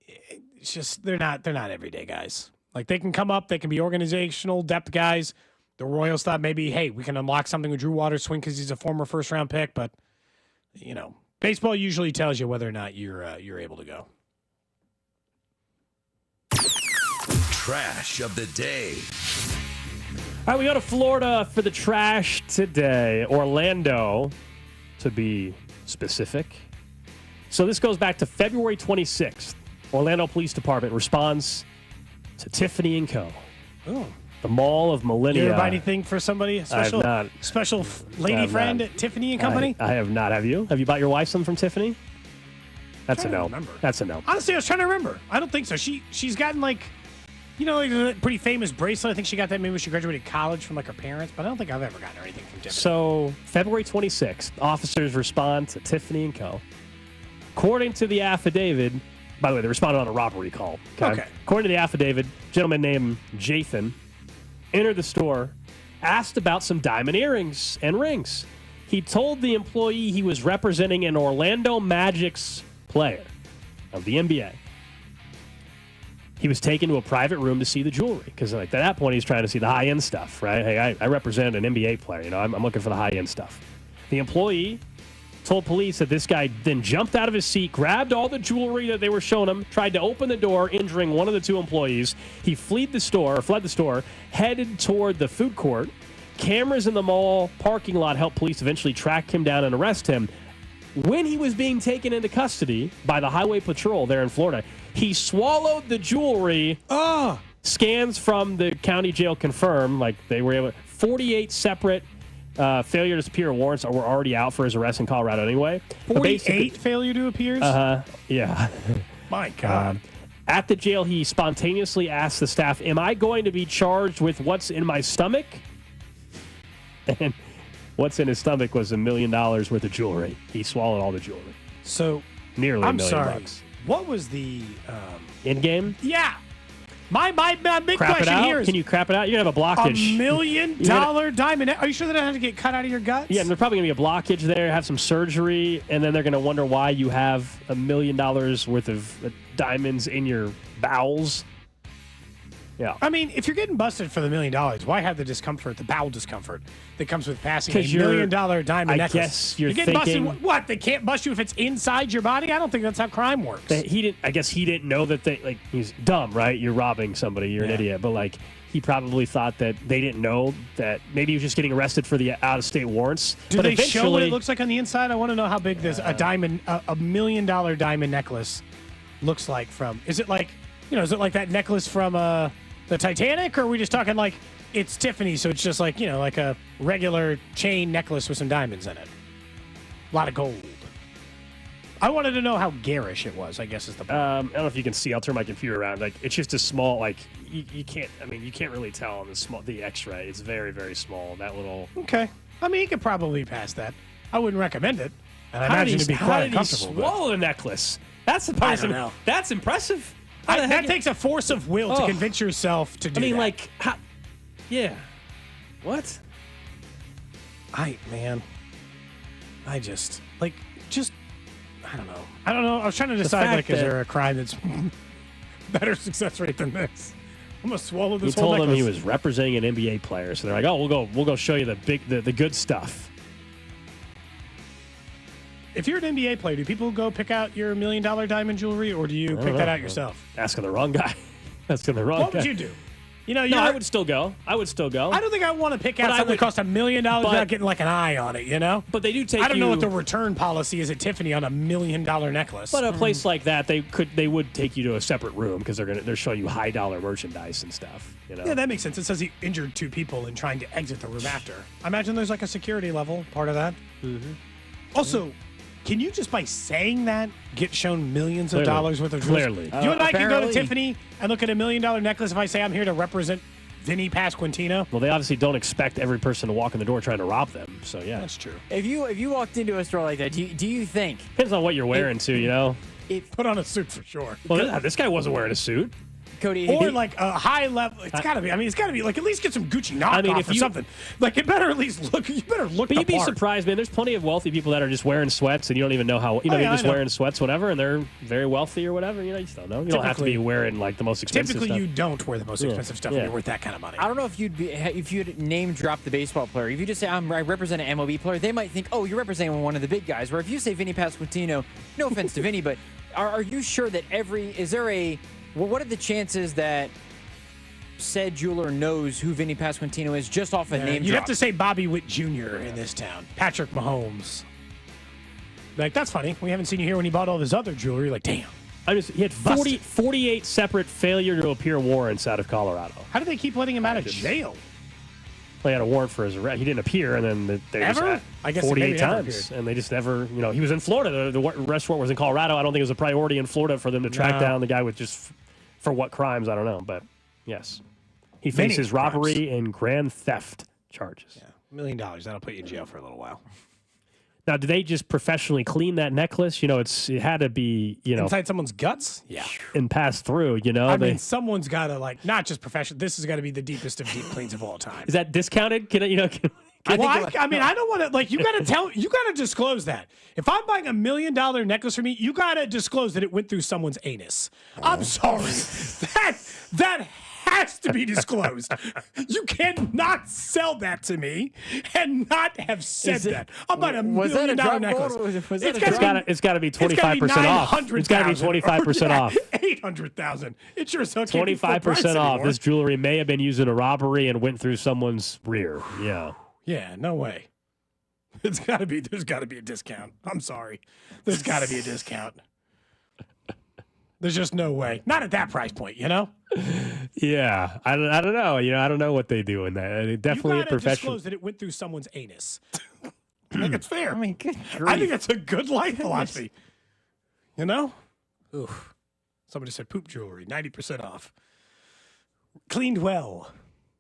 It's just they're not everyday guys. Like, they can come up, they can be organizational depth guys. The Royals thought maybe, hey, we can unlock something with Drew Waters' swing because he's a former first-round pick. But, you know, baseball usually tells you whether or not you're able to go. Trash of the day. All right, we go to Florida for the trash today. Orlando, to be specific. So this goes back to February 26th. Orlando Police Department responds to Tiffany & Co. Oh. The Mall of Millennia. You ever buy anything for somebody? I have not. Special lady friend at Tiffany & Company? I have not. Have you? Have you bought your wife something from Tiffany? That's a no. That's a no. Honestly, I was trying to remember. I don't think so. She's gotten like a pretty famous bracelet. I think she got that maybe when she graduated college from like her parents, but I don't think I've ever gotten her anything from Tiffany. So February 26th, officers respond to Tiffany & Co. According to the affidavit, by the way, they responded on a robbery call. Okay. According to the affidavit, a gentleman named Jathan entered the store, asked about some diamond earrings and rings. He told the employee he was representing an Orlando Magic's player of the NBA. He was taken to a private room to see the jewelry because at that point he's trying to see the high-end stuff, right? Hey, I represent an NBA player. I'm looking for the high-end stuff. The employee told police that this guy then jumped out of his seat, grabbed all the jewelry that they were showing him, tried to open the door, injuring one of the two employees. He fled the store, headed toward the food court. Cameras in the mall parking lot helped police eventually track him down and arrest him. When he was being taken into custody by the Highway Patrol there in Florida, he swallowed the jewelry. Scans from the county jail confirm, like they were able 48 separate failure to appear warrants were already out for his arrest in Colorado anyway. 48 failure to appears? Yeah. My God. At the jail, he spontaneously asked the staff, "Am I going to be charged with what's in my stomach?" And what's in his stomach was $1 million worth of jewelry. He swallowed all the jewelry. So nearly $1 million. I'm sorry. What was the in game? Yeah. My big Crap it question out? here is, can you crap it out? You're going to have a blockage. $1 million diamond. Are you sure they don't have to get cut out of your guts? Yeah, and there's probably going to be a blockage there, have some surgery, and then they're going to wonder why you have $1 million worth of diamonds in your bowels. Yeah. I mean, if you're getting busted for the $1 million, why have the discomfort, the bowel discomfort that comes with passing a $1 million diamond necklace? I guess you're getting thinking, busted. What? They can't bust you if it's inside your body? I don't think that's how crime works. I guess he didn't know that he's dumb, right? You're robbing somebody. You're an idiot. But he probably thought that they didn't know that maybe he was just getting arrested for the out-of-state warrants. Do but they show what it looks like on the inside? I want to know how big this a $1 million diamond necklace looks like from. Is it like that necklace from the Titanic, or are we just talking like it's Tiffany, so it's just like a regular chain necklace with some diamonds in it? A lot of gold. I wanted to know how garish it was, I guess is the point. I don't know if you can see. I'll turn my computer around. It's just a small, you can't really tell on the X-ray. It's very, very small. That little. Okay. I mean, you could probably pass that. I wouldn't recommend it. And I How imagine did it'd be he quite uncomfortable. swallow the necklace? That's the I don't know. That's impressive. That takes a force of will to convince yourself to do that. Yeah. What? I don't know. I was trying to decide, is there a crime that's better success rate than this? I'm going to swallow this whole necklace. He told them he was representing an NBA player, so they're like, "Oh, we'll go show you the good stuff." If you're an NBA player, do people go pick out your $1 million diamond jewelry, or do you pick that out yourself? Asking the wrong guy. Asking the wrong guy. What would you do? I would still go. I don't think I want to pick out something that costs $1 million without getting an eye on it, But they do take. I don't know what the return policy is at Tiffany on $1 million necklace. But a place like that, they would take you to a separate room because they're showing you high dollar merchandise and stuff. Yeah, that makes sense. It says he injured 2 people in trying to exit the room after. I imagine there's a security level part of that. Mm-hmm. Also. Can you just by saying that get shown millions of dollars worth of jewelry? Clearly. You and I can go to Tiffany and look at $1 million necklace if I say I'm here to represent Vinny Pasquantino. Well, they obviously don't expect every person to walk in the door trying to rob them. So yeah, that's true. If you walked into a store like that, do you think depends on what you're wearing too? Put on a suit for sure. Well, this guy wasn't wearing a suit. Cody, or a high level. It's got to be. I mean, it's got to be at least get some Gucci knockoff or something. It better at least look. You better look. But you'd be surprised, man. There's plenty of wealthy people that are just wearing sweats, and you don't even know how. They're just wearing sweats, whatever, and they're very wealthy or whatever. You just don't know. You don't have to be wearing the most expensive typically, stuff. you don't wear the most expensive stuff. When you're worth that kind of money. I don't know if you'd name drop the baseball player. If you just say I represent an MLB player, they might think, oh, you're representing one of the big guys. Where if you say Vinny Pasquantino, no offense to Vinny, but are you sure that what are the chances that said jeweler knows who Vinny Pasquantino is just off a name drop? You'd have to say Bobby Witt Jr. in this town. Patrick Mahomes. That's funny. We haven't seen you here when he bought all this other jewelry. Damn. He had 48 separate failure to appear warrants out of Colorado. How do they keep letting him out of jail? Well, he had a warrant for his arrest. He didn't appear, and then they ever? I guess 48 times, and they just never. He was in Florida. The arrest warrant was in Colorado. I don't think it was a priority in Florida for them to track down the guy with just for what crimes. I don't know, but yes. He faces robbery and grand theft charges. Yeah, $1 million. That'll put you in jail for a little while. Now, do they just professionally clean that necklace? It had to be, inside someone's guts? Yeah. And pass through, I mean, someone's got to, not just professional. This has got to be the deepest of deep cleans of all time. Is that discounted? I don't want to, you got to disclose that. If I'm buying $1 million necklace for me, you got to disclose that it went through someone's anus. I'm sorry. That has to be disclosed. You cannot sell that to me and not have said that. I'm buying $1 million necklace. It's got to be 25% off. It's got to be 25% off. 800,000. It sure as hell can't be 25% off. This jewelry may have been used in a robbery and went through someone's rear. Yeah. Yeah, no way. There's got to be a discount. I'm sorry. There's got to be a discount. There's just no way. Not at that price point, Yeah, I don't know. I don't know what they do in that. Definitely a professional. Disclose that it went through someone's anus. I think it's fair. I mean, good grief. I think it's a good life philosophy. Oof. Somebody said poop jewelry, 90% off. Cleaned well.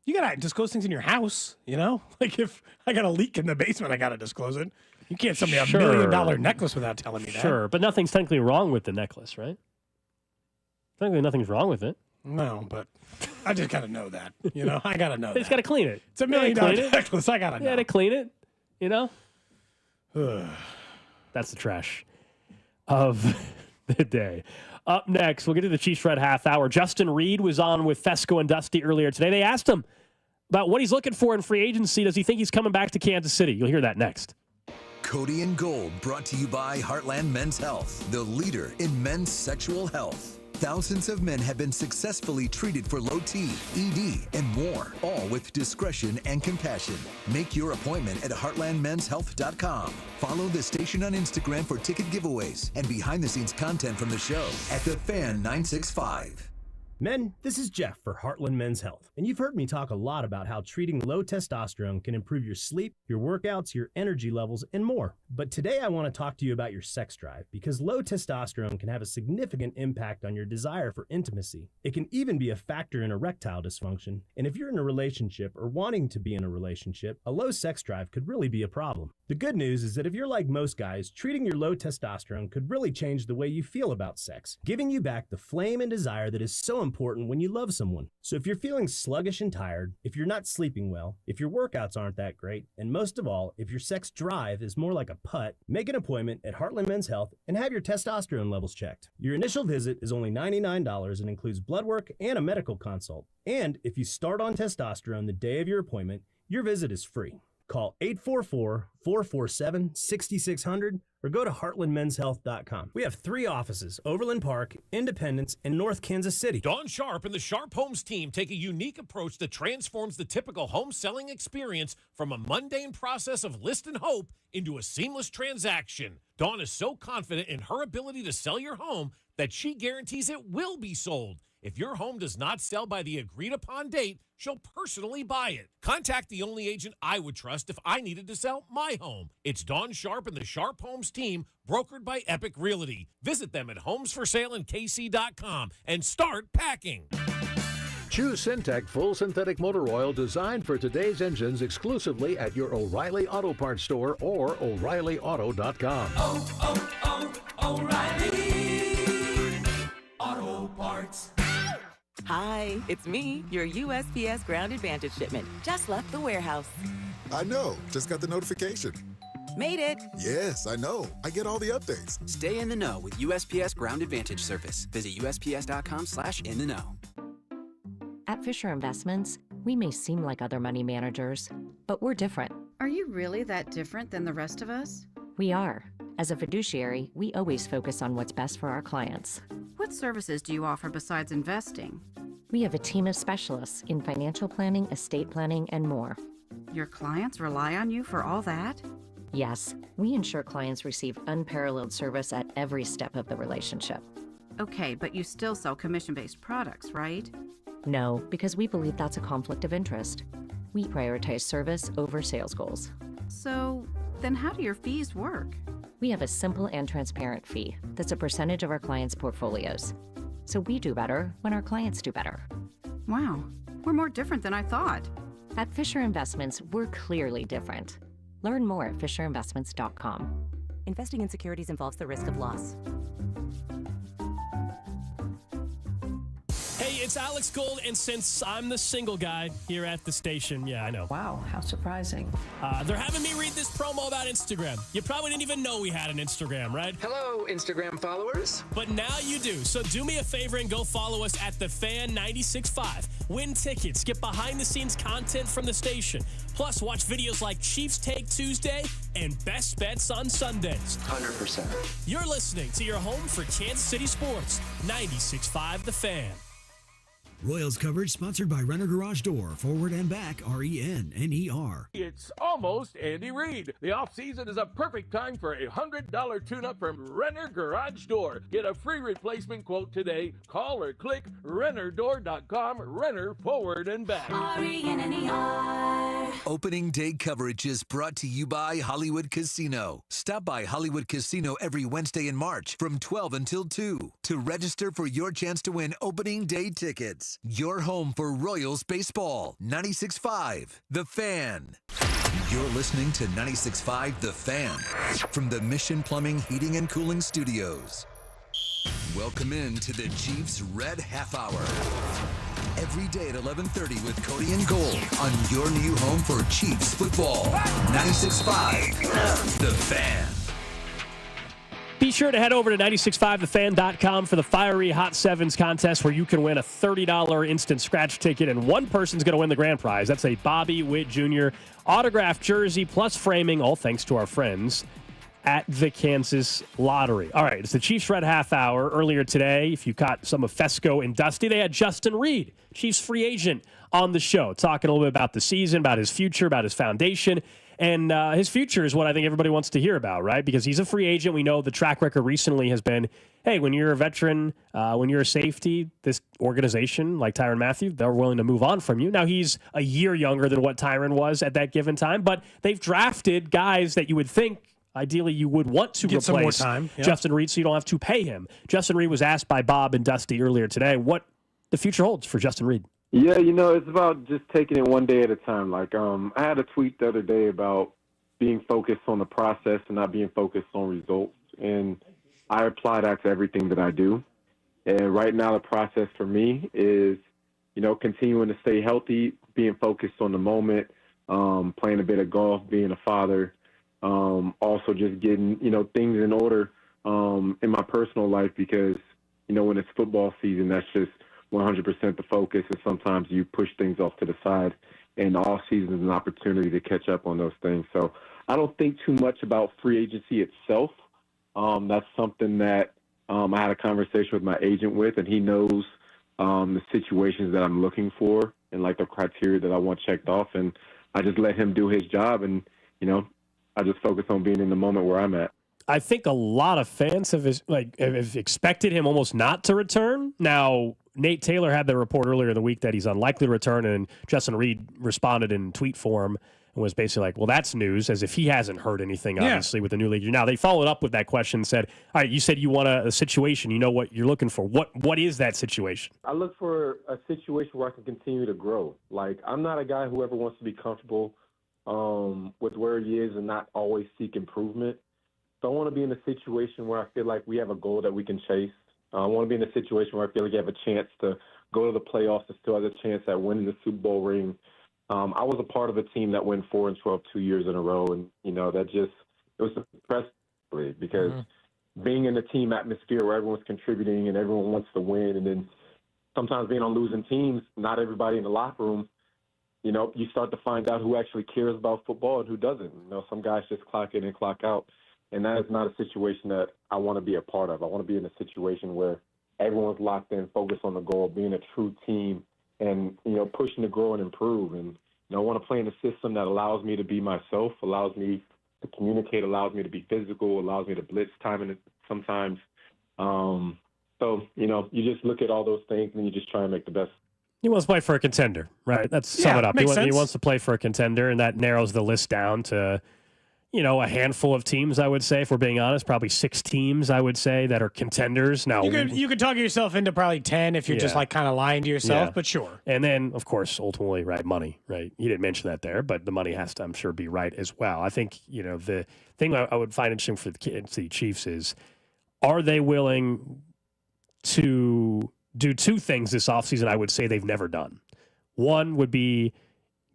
You got to disclose things in your house, you know? Like if I got a leak in the basement, I got to disclose it. You can't sell me a $1 million necklace without telling me that. Sure, but nothing's technically wrong with the necklace, right? Technically, nothing's wrong with it. No, but I just got to know that. You know, I got to know They just got to clean it. It's $1 million necklace. I got to know. You got to clean it, you know? That's the trash of the day. Up next, we'll get to the Chiefs Red Half Hour. Justin Reed was on with Fesco and Dusty earlier today. They asked him about what he's looking for in free agency. Does he think he's coming back to Kansas City? You'll hear that next. Cody and Gold, brought to you by Heartland Men's Health, the leader in men's sexual health. Thousands of men have been successfully treated for low T, ED, and more, all with discretion and compassion. Make your appointment at heartlandmenshealth.com. Follow the station on Instagram for ticket giveaways and behind-the-scenes content from the show at The Fan 965. Men, this is Jeff for Heartland Men's Health, and you've heard me talk a lot about how treating low testosterone can improve your sleep, your workouts, your energy levels, and more. But today I want to talk to you about your sex drive, because low testosterone can have a significant impact on your desire for intimacy. It can even be a factor in erectile dysfunction, and if you're in a relationship or wanting to be in a relationship, a low sex drive could really be a problem. The good news is that if you're like most guys, treating your low testosterone could really change the way you feel about sex, giving you back the flame and desire that is so important when you love someone. So if you're feeling sluggish and tired, if you're not sleeping well, if your workouts aren't that great, and most of all, if your sex drive is more like a putt, make an appointment at Heartland Men's Health and have your testosterone levels checked. Your initial visit is only $99 and includes blood work and a medical consult. And if you start on testosterone the day of your appointment, your visit is free. Call 844-447-6600 or go to heartlandmenshealth.com. We have 3 offices: Overland Park, Independence, and North Kansas City. Don Sharp and the Sharp Homes team take a unique approach that transforms the typical home selling experience from a mundane process of list and hope into a seamless transaction. Dawn is so confident in her ability to sell your home that she guarantees it will be sold. If your home does not sell by the agreed-upon date, she'll personally buy it. Contact the only agent I would trust if I needed to sell my home. It's Dawn Sharp and the Sharp Homes team, brokered by Epic Realty. Visit them at homesforsaleandkc.com and start packing. Choose Syntec Full Synthetic Motor Oil designed for today's engines exclusively at your O'Reilly Auto Parts store or O'ReillyAuto.com. O'Reilly Auto Parts. Hi, it's me, your USPS Ground Advantage shipment. Just left the warehouse. I know. Just got the notification. Made it. Yes, I know. I get all the updates. Stay in the know with USPS Ground Advantage service. Visit USPS.com/in-the-know. At Fisher Investments, we may seem like other money managers, but we're different. Are you really that different than the rest of us? We are. As a fiduciary, we always focus on what's best for our clients. What services do you offer besides investing? We have a team of specialists in financial planning, estate planning, and more. Your clients rely on you for all that? Yes, we ensure clients receive unparalleled service at every step of the relationship. Okay, but you still sell commission-based products, right? No, because we believe that's a conflict of interest. We prioritize service over sales goals. So, then how do your fees work? We have a simple and transparent fee that's a percentage of our clients' portfolios. So we do better when our clients do better. Wow, we're more different than I thought. At Fisher Investments, we're clearly different. Learn more at fisherinvestments.com. Investing in securities involves the risk of loss. Hey, it's Alex Gold, and since I'm the single guy here at the station, yeah, I know. Wow, how surprising. They're having me read this promo about Instagram. You probably didn't even know we had an Instagram, right? Hello, Instagram followers. But now you do. So do me a favor and go follow us at The Fan 96.5. Win tickets, get behind-the-scenes content from the station. Plus, watch videos like Chiefs Take Tuesday and Best Bets on Sundays. 100%. You're listening to your home for Kansas City sports, 96.5 The Fan. Royals coverage sponsored by Renner Garage Door, forward and back, RENNER. It's almost Andy Reid. The offseason is a perfect time for a $100 tune-up from Renner Garage Door. Get a free replacement quote today. Call or click rennerdoor.com, Renner forward and back. RENNER. Opening day coverage is brought to you by Hollywood Casino. Stop by Hollywood Casino every Wednesday in March from 12 until 2 to register for your chance to win opening day tickets. Your home for Royals baseball. 96.5 The Fan. You're listening to 96.5 The Fan from the Mission Plumbing, Heating, and Cooling Studios. Welcome in to the Chiefs Red Half Hour. Every day at 11:30 with Cody and Gold on your new home for Chiefs football. 96.5 The Fan. Be sure to head over to 965thefan.com for the Fiery Hot Sevens contest, where you can win a $30 instant scratch ticket, and one person's going to win the grand prize. That's a Bobby Witt Jr. autographed jersey plus framing, all thanks to our friends at the Kansas Lottery. All right, it's the Chiefs Red Half Hour. Earlier today, if you caught some of Fesco and Dusty, they had Justin Reed, Chiefs free agent, on the show, talking a little bit about the season, about his future, about his foundation. And his future is what I think everybody wants to hear about, right? Because he's a free agent. We know the track record recently has been, hey, when you're a veteran, when you're a safety, this organization, like Tyrann Mathieu, they're willing to move on from you. Now, he's a year younger than what Tyrann was at that given time, but they've drafted guys that you would think, ideally, you would want to replace some more time. Yep. Justin Reed so you don't have to pay him. Justin Reed was asked by Bob and Dusty earlier today what the future holds for Justin Reed. Yeah, it's about just taking it one day at a time. Like, I had a tweet the other day about being focused on the process and not being focused on results. And I apply that to everything that I do. And right now the process for me is, continuing to stay healthy, being focused on the moment, playing a bit of golf, being a father, also just getting, things in order in my personal life because, when it's football season, that's just 100% the focus, and sometimes you push things off to the side, and all season is an opportunity to catch up on those things. So I don't think too much about free agency itself. That's something that I had a conversation with my agent with, and he knows the situations that I'm looking for and like the criteria that I want checked off, and I just let him do his job, and I just focus on being in the moment where I'm at. I think a lot of fans have expected him almost not to return. Now, Nate Taylor had the report earlier in the week that he's unlikely to return, and Justin Reed responded in tweet form and was basically like, well, that's news, as if he hasn't heard anything, obviously, with the new league. Now, they followed up with that question and said, all right, you said you want a situation. You know what you're looking for. What is that situation? I look for a situation where I can continue to grow. Like, I'm not a guy who ever wants to be comfortable with where he is and not always seek improvement. So I want to be in a situation where I feel like we have a goal that we can chase. I want to be in a situation where I feel like you have a chance to go to the playoffs and still have a chance at winning the Super Bowl ring. I was a part of a team that went 4-12 2 years in a row, and it was impressive because being in a team atmosphere where everyone's contributing and everyone wants to win, and then sometimes being on losing teams, not everybody in the locker room, you start to find out who actually cares about football and who doesn't. Some guys just clock in and clock out. And that is not a situation that I want to be a part of. I want to be in a situation where everyone's locked in, focused on the goal, being a true team, and, pushing to grow and improve. And, I want to play in a system that allows me to be myself, allows me to communicate, allows me to be physical, allows me to blitz sometimes. So, you just look at all those things and you just try and make the best. He wants to play for a contender, right? Let's sum it up. He wants to play for a contender, and that narrows the list down to a handful of teams, I would say, if we're being honest, probably 6 teams, I would say, that are contenders. Now, you could talk yourself into probably 10 if you're just like kind of lying to yourself, but sure. And then, of course, ultimately, right, money, right? You didn't mention that there, but the money has to, I'm sure, be right as well. I think, the thing I would find interesting for the Chiefs is, are they willing to do 2 things this offseason I would say they've never done? One would be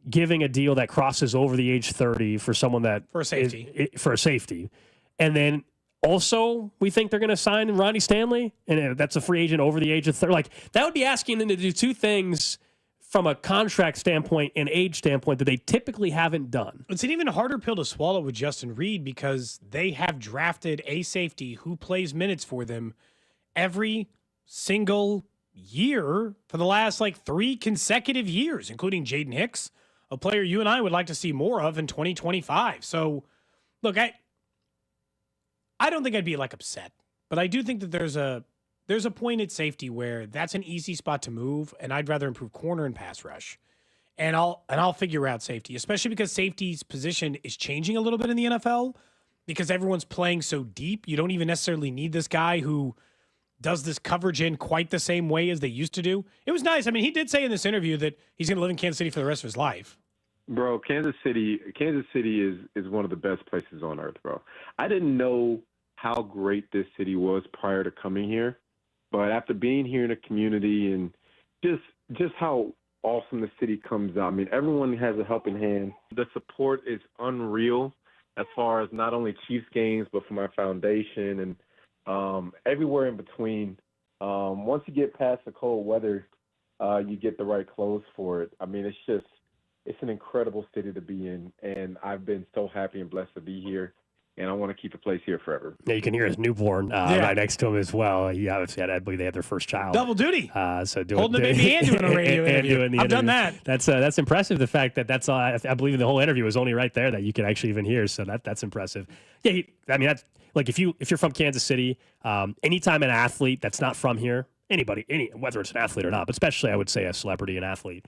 giving a deal that crosses over the age 30 for someone that for a safety. And then also we think they're going to sign Ronnie Stanley, and that's a free agent over the age of 30. Like, that would be asking them to do 2 things from a contract standpoint and age standpoint that they typically haven't done. It's an even harder pill to swallow with Justin Reed because they have drafted a safety who plays minutes for them every single year for the last 3 consecutive years, including Jaden Hicks, a player you and I would like to see more of in 2025. So, look, I don't think I'd be upset, but I do think that there's a point at safety where that's an easy spot to move, and I'd rather improve corner and pass rush. and I'll figure out safety, especially because safety's position is changing a little bit in the NFL because everyone's playing so deep. You don't even necessarily need this guy who does this coverage in quite the same way as they used to do. It was nice. I mean, he did say in this interview that he's going to live in Kansas City for the rest of his life. Bro, Kansas City is one of the best places on earth, bro. I didn't know how great this city was prior to coming here, but after being here in the community and just how awesome the city comes out. I mean, everyone has a helping hand. The support is unreal as far as not only Chiefs games, but for my foundation and everywhere in between. Once you get past the cold weather, you get the right clothes for it. I mean, it's an incredible city to be in, and I've been so happy and blessed to be here, and I want to keep the place here forever. Yeah, you can hear his newborn right next to him as well. He obviously I believe they had their first child. Double duty. So holding the baby and doing a radio interview. I've done that. That's impressive. The fact that that's all, I believe in the whole interview was only right there that you can actually even hear. So that's impressive. Yeah, that's like if you're from Kansas City, anytime an athlete that's not from here, whether it's an athlete or not, but especially I would say a celebrity, an athlete,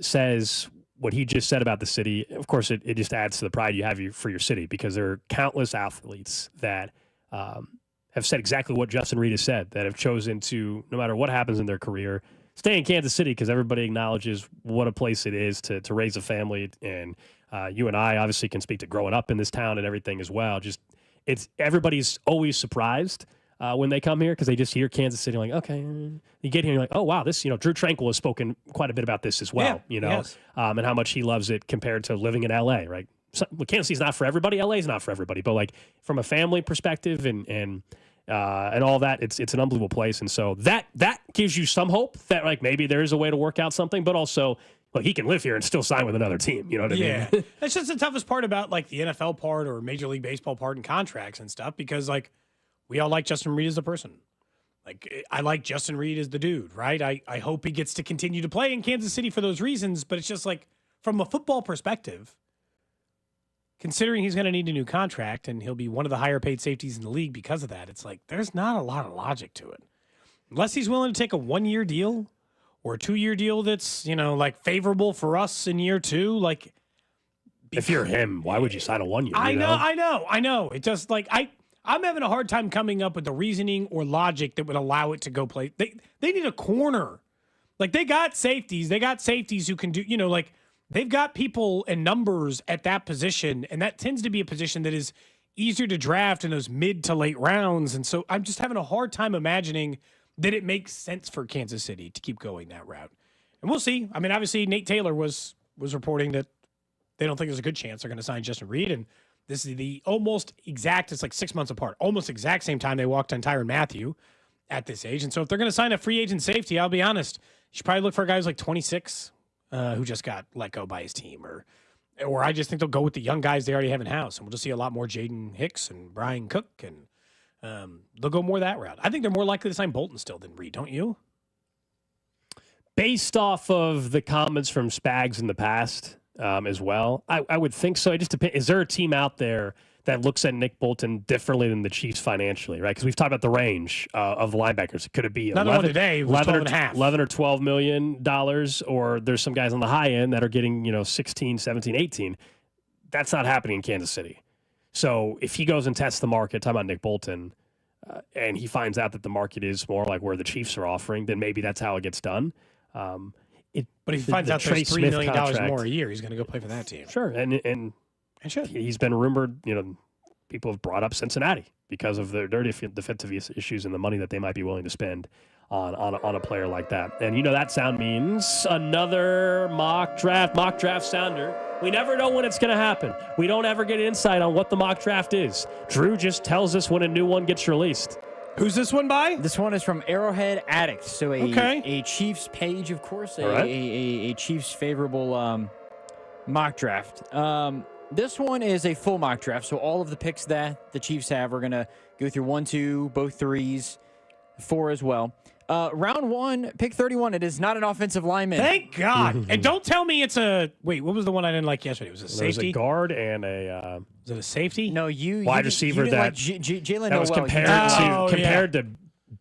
says what he just said about the city, of course, it just adds to the pride you have for your city because there are countless athletes that have said exactly what Justin Reed has said, that have chosen to, no matter what happens in their career, stay in Kansas City because everybody acknowledges what a place it is to raise a family. And you and I obviously can speak to growing up in this town and everything as well. Everybody's always surprised when they come here because they just hear Kansas City like, okay, you get here and you're like, oh, wow, this, Drew Tranquil has spoken quite a bit about this as well, yes. And how much he loves it compared to living in LA, right? So, Kansas City's not for everybody. LA is not for everybody, but like from a family perspective and all that, it's an unbelievable place. And so that gives you some hope that like maybe there is a way to work out something, but also look, he can live here and still sign with another team. You know what I mean? That's just the toughest part about like the NFL part or Major League Baseball part and contracts and stuff because like we all like Justin Reed as a person. Like I like Justin Reed as the dude, right? I hope he gets to continue to play in Kansas City for those reasons, but it's just like from a football perspective, considering he's going to need a new contract and he'll be one of the higher paid safeties in the league because of that, it's like there's not a lot of logic to it. Unless he's willing to take a 1-year deal or a 2-year deal that's, like favorable for us in year 2, like if you're him, why would you sign a 1-year? I know. It just like I'm having a hard time coming up with the reasoning or logic that would allow it to go play. They need a corner. Like they got safeties. They got safeties who can do, like they've got people and numbers at that position. And that tends to be a position that is easier to draft in those mid to late rounds. And so I'm just having a hard time imagining that it makes sense for Kansas City to keep going that route. And we'll see. I mean, obviously Nate Taylor was reporting that they don't think there's a good chance they're going to sign Justin Reed. And this is the almost exact, it's like 6 months apart, almost exact same time they walked on Tyrann Mathieu at this age. And so if they're going to sign a free agent safety, I'll be honest, you should probably look for a guy who's like 26 who just got let go by his team. Or I just think they'll go with the young guys they already have in house. And we'll just see a lot more Jaden Hicks and Brian Cook. And they'll go more that route. I think they're more likely to sign Bolton still than Reed, don't you? Based off of the comments from Spags in the past, as well. I would think so. It just depends. Is there a team out there that looks at Nick Bolton differently than the Chiefs financially, right? Because we've talked about the range of the linebackers. Could it be 11 or $12 million, or there's some guys on the high end that are getting 16, 17, 18? That's not happening in Kansas City. So if he goes and tests the market, talking about Nick Bolton, and he finds out that the market is more like where the Chiefs are offering, then maybe that's how it gets done. But if he finds out there's $3 million more a year, he's going to go play for that team. Sure, and he's been rumored. People have brought up Cincinnati because of their defensive issues and the money that they might be willing to spend on a player like that. And that sound means another mock draft sounder. We never know when it's going to happen. We don't ever get insight on what the mock draft is. Drew just tells us when a new one gets released. Who's this one by? This one is from Arrowhead Addict. So a Chiefs page, of course, a Chiefs favorable mock draft. This one is a full mock draft. So all of the picks that the Chiefs have, we're going to go through 1, 2, both 3s, 4 as well. Round 1, pick 31. It is not an offensive lineman. Thank God. And don't tell me it's a... Wait, what was the one I didn't like yesterday? Was it a safety? There was a guard and a... Was it a safety? No, wide receiver that... Jalen that was compared to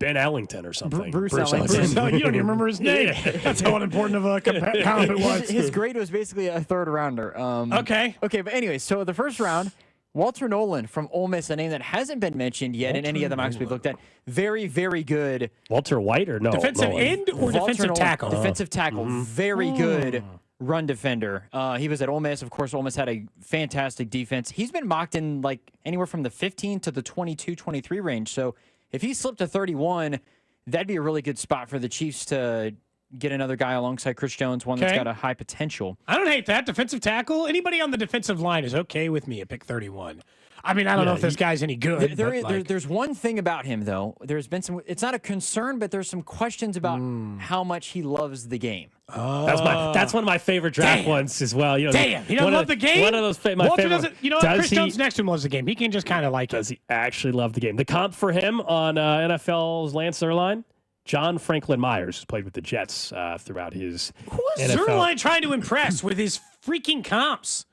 Ben Ellington or something. Bruce Ellington. You don't even remember his name. That's how unimportant of a comp it was. His grade was basically a third rounder. Okay. Okay, but anyway, so the first round, Walter Nolan from Ole Miss, a name that hasn't been mentioned yet in any of the mocks we've looked at. Very, very good. Walter White or no? Defensive end or defensive tackle? Defensive tackle. Very good run defender. He was at Ole Miss. Of course, Ole Miss had a fantastic defense. He's been mocked in like anywhere from the 15 to the 22, 23 range. So if he slipped to 31, that'd be a really good spot for the Chiefs to get another guy alongside Chris Jones, one that's got a high potential. I don't hate that. Defensive tackle. Anybody on the defensive line is okay with me at pick 31. I mean, I don't know if this guy's any good. There's one thing about him, though. There's been some. It's not a concern, but there's some questions about how much he loves the game. That's one of my favorite draft ones as well. You know, He doesn't love the game. One of those. My Walter favorite. doesn't. You know, Chris Jones next to him loves the game. He can just kind of like. Does he actually love the game? The comp for him on NFL's Lance Zierlein. John Franklin Myers, who's played with the Jets throughout his Who is NFL. Zierlein trying to impress with his freaking comps?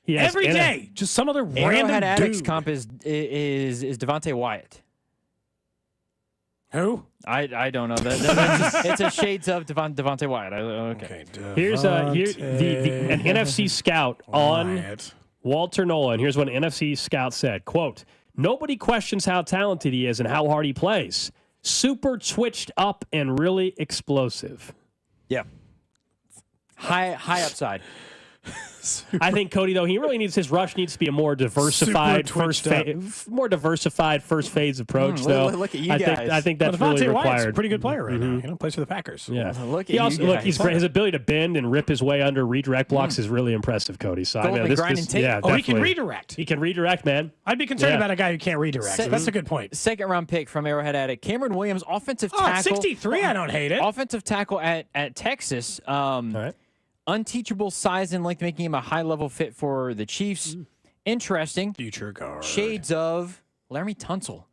Every day, just some other random Arrowhead Addicts dude. comp is Devontae Wyatt. Who? I don't know. It's a shades of Devontae Wyatt. Okay. Here's an NFC scout on Walter Nolan. Here's what an NFC scout said. Quote, nobody questions how talented he is and how hard he plays. Super twitched up and really explosive. Yeah. High upside. I think Cody, though, he really needs his rush needs to be a more diversified first phase approach. Though look at you guys. I think that's really required. Wyatt's a pretty good player right now. You know, plays for the Packers. Yeah. Look at He's great. His ability to bend and rip his way under redirect blocks is really impressive, Cody. So I know grind and tape. yeah, he can redirect. He can redirect, man. I'd be concerned about a guy who can't redirect. That's a good point. Second round pick from Arrowhead Addict. Cameron Williams, offensive tackle. 63. I don't hate it. Offensive tackle at Texas. All right. Unteachable size and length, making him a high-level fit for the Chiefs. Interesting. Future guard. Shades of Laramie Tunsil.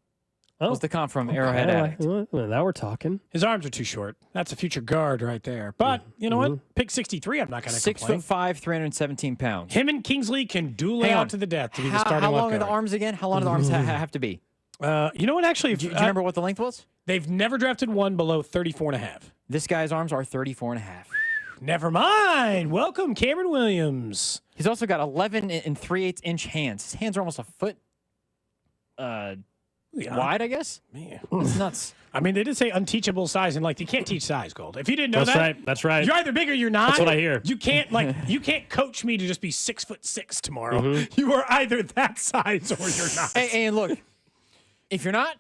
Was the comp from Arrowhead Addict. Well, now we're talking. His arms are too short. That's a future guard right there. But you know what? Pick 63. I'm not going to complain. 6'5", 317 pounds. Him and Kingsley can duel it out to the death to be the starting How long left are the guard. arms again? How long do the arms have to be? You know what? Actually, Do you remember what the length was? They've never drafted one below 34.5. This guy's arms are 34.5. Never mind. Welcome, Cameron Williams. He's also got 11 and 3/8 inch hands. His hands are almost a foot wide, I guess. Man, it's nuts. I mean, they did say unteachable size, and like you can't teach size, Gold. If you didn't know That's right. You're either big or you're not. That's what I hear. You can't you can't coach me to just be 6'6" tomorrow. You are either that size or you're not. And look, if you're not,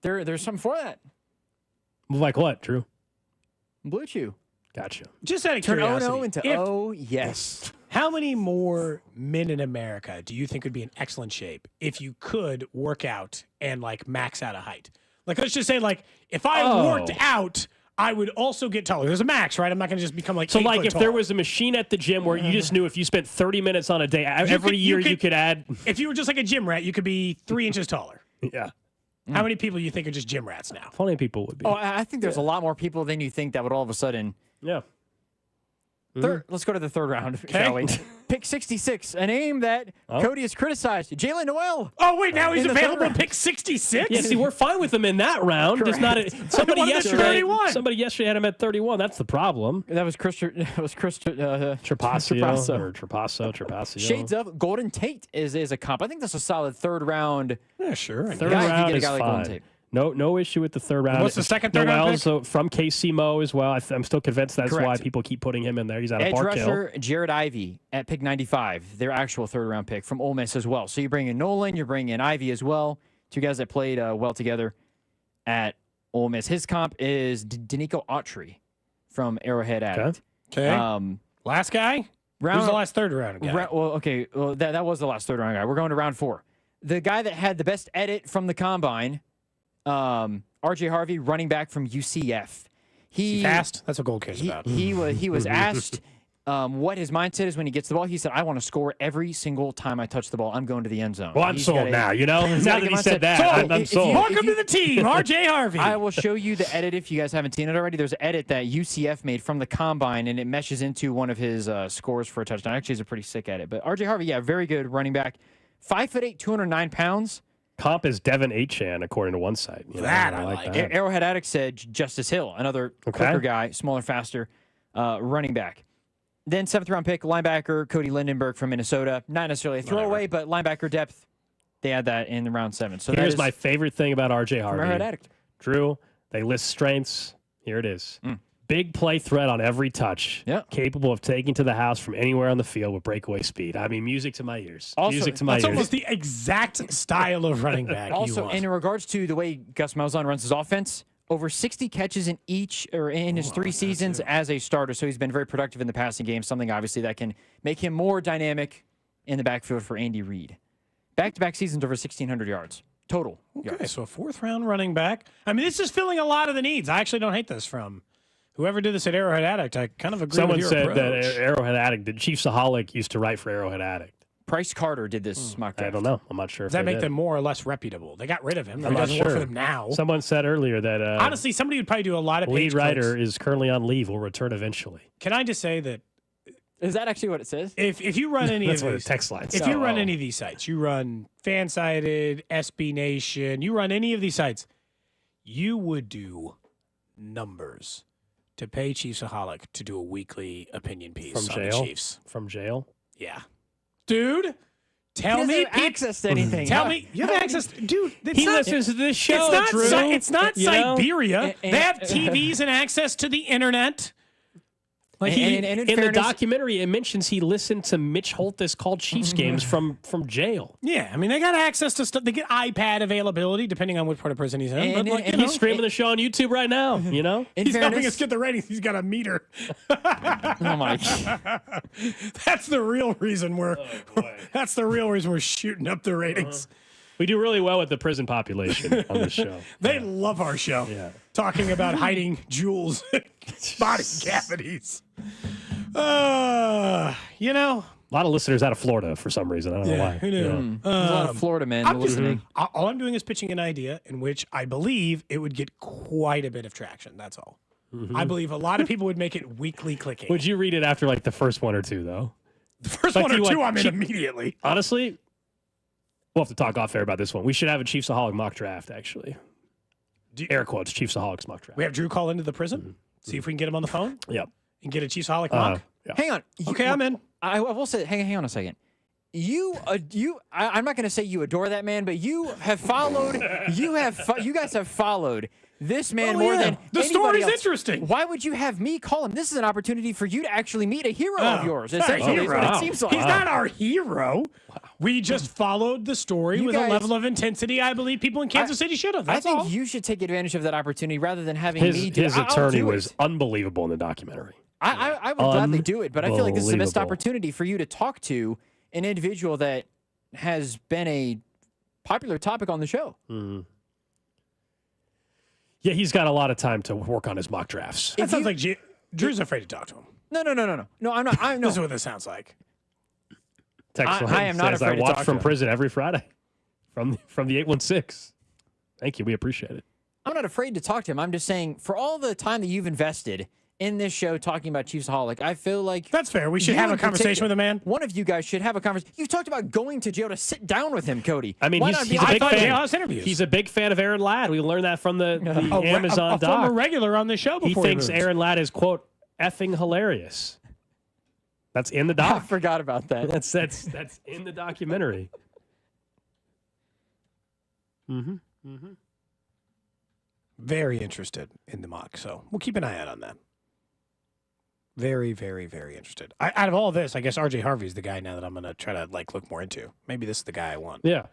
there's something for that. Like what, Drew? Blue Chew. Gotcha. Just out of Turn curiosity. oh into yes. How many more men in America do you think would be in excellent shape if you could work out and like max out a height? Like, let's just say, like, if I worked out, I would also get taller. There's a max, right? I'm not going to just become like 8 foot if tall. there was a machine at the gym where you just knew if you spent 30 minutes on a day, every year you could add. If you were just like a gym rat, you could be 3 inches taller. Yeah. How many people do you think are just gym rats now? Plenty of people would be. Oh, I think there's a lot more people than you think that would all of a sudden. Yeah. Let's go to the third round, shall we? Pick 66, a name that Cody has criticized. Jalen Noel. Oh, wait, now he's In the available third at pick 66? Yeah, see, we're fine with him in that round. Just not somebody yesterday had him at 31. That's the problem. That was Trapasso. Trapasso. Shades of Golden Tate is a comp. I think that's a solid third round. Yeah, sure. Third round is fine. No issue with the third round. What's the second third round pick? So from KC Mo as well. I'm still convinced that's Correct. why people keep putting him in there. He's out of Edge Bark Hill. rusher Jared Ivey at pick 95, their actual third round pick from Ole Miss as well. So you bring in Nolan, you bring in Ivey as well. Two guys that played well together at Ole Miss. His comp is Danico Autry from Arrowhead Addict. Okay. Last guy? Who's the last third round guy? That was the last third round guy. We're going to round 4. The guy that had the best edit from the combine, RJ Harvey, running back from UCF. He fast. That's what Gold cares about. He was asked what his mindset is when he gets the ball. He said, "I want to score every single time I touch the ball. I'm going to the end zone." Well, I'm sold now. You know, now that he said that, I'm sold. Welcome to the team, RJ Harvey. I will show you the edit if you guys haven't seen it already. There's an edit that UCF made from the combine, and it meshes into one of his scores for a touchdown. Actually, he's a pretty sick edit. But RJ Harvey, very good running back. 5'8", 209 pounds. Comp is Devin Achan, according to one site. You know, That I like. that. Arrowhead Addict said Justice Hill, another quicker guy, smaller, faster running back. Then 7th-round pick, linebacker Cody Lindenberg from Minnesota. Not necessarily a throwaway, but linebacker depth, they had that in the round 7. So here's my favorite thing about RJ Harvey. Arrowhead Addict. Drew, they list strengths. Here it is. Big play threat on every touch. Capable of taking to the house from anywhere on the field with breakaway speed. I mean, music to my ears. Also, music to my ears. That's almost the exact style of running back. Also, in regards to the way Gus Malzahn runs his offense, over 60 catches in his 3 seasons as a starter. So he's been very productive in the passing game, something obviously that can make him more dynamic in the backfield for Andy Reid. Back-to-back seasons over 1,600 yards total. Okay, so a 4th-round running back. I mean, this is filling a lot of the needs. I actually don't hate this from whoever did this at Arrowhead Addict. I kind of agree Someone with your said approach. that Arrowhead Addict, the Chief Saholic used to write for Arrowhead Addict. Bryce Carter did this mock draft. I don't know. I'm not sure. Does that make them more or less reputable? They got rid of him. I'm He not doesn't work sure. for them now. Someone said earlier that Honestly, somebody would probably do a lot of lead page writer clicks. is currently on leave. Will return eventually. Can I just say that? Is that actually what it says? If you run any That's of what these the text line if says. you run any of these sites, you run Fansided, SB Nation, you run any of these sites, you would do numbers to pay Chiefsaholic to do a weekly opinion piece From on jail? the Chiefs. From jail? Yeah, dude. Tell He doesn't me, have access to anything. Tell me, you have access, dude. He listens to this show, It's not, Drew. it's not You know? Siberia. They have TVs and access to the internet. Like in in the fairness- documentary, it mentions he listened to Mitch Holthus call Chiefs games from jail. Yeah, I mean, they got access to stuff. They get iPad availability, depending on what part of prison he's in. But like, you know, He's streaming the show on YouTube right now, you know? he's helping us get the ratings. He's got a meter. Oh, my God. That's the real reason we're. That's the real reason we're shooting up the ratings. We do really well with the prison population on this show. They love our show. Yeah. Talking about hiding jewels, body cavities. You know. A lot of listeners out of Florida for some reason. I don't know why. Who knew? Yeah. There's a lot of Florida men I'm just- listening. all I'm doing is pitching an idea in which I believe it would get quite a bit of traction. That's all. I believe a lot of people would make it weekly clicking. Would you read it after like the first one or two, though? The first Like one or you two, want I'm in Chief- immediately. Honestly, we'll have to talk off air about this one. We should have a Chiefsaholic mock draft, actually. Air quotes, Chiefsaholics mock draft. We have Drew call into the prison. See if we can get him on the phone. Yep. And get a Chiefsaholic mock. Yeah. Hang on. Okay, I'm in. I will say, hang on a second. I'm not going to say you adore that man, but you have followed. You guys have followed this man more than the anybody story's else. interesting. Why would you have me call him? This is an opportunity for you to actually meet a hero of yours. It's not a Essentially, is what hero. it seems like. He's not our hero. We just followed the story You with guys- a level of intensity I believe people in Kansas City should have. That's I think all. you should take advantage of that opportunity rather than having me do His I'll attorney do was it. unbelievable in the documentary. I would gladly do it, but I feel like this is a missed Unbelievable. opportunity for you to talk to an individual that has been a popular topic on the show. Mm-hmm. Yeah, he's got a lot of time to work on his mock drafts. That sounds like Drew's afraid to talk to him. No, I'm not. I'm This is no. what this sounds like. Text I am not says, afraid I to watch talk from to him. prison every Friday from the 816. Thank you. We appreciate it. I'm not afraid to talk to him. I'm just saying, for all the time that you've invested in this show talking about Chiefsaholic, I feel like That's fair. We should you have a in conversation with a man. One of you guys should have a conversation. You've talked about going to jail to sit down with him, Cody. I mean, Why he's not be a like, big thought fan. jailhouse interviews. He's a big fan of Aaron Ladd. We learned that from the Amazon a doc. former regular on the show He before thinks moved. Aaron Ladd is, quote, effing hilarious. That's in the I doc. forgot about that. That's in the documentary. Very interested in the mock, so we'll keep an eye out on that. Very, very, very interested. Out of all this, I guess RJ Harvey's the guy now that I'm going to try to look more into. Maybe this is the guy I want. Yeah.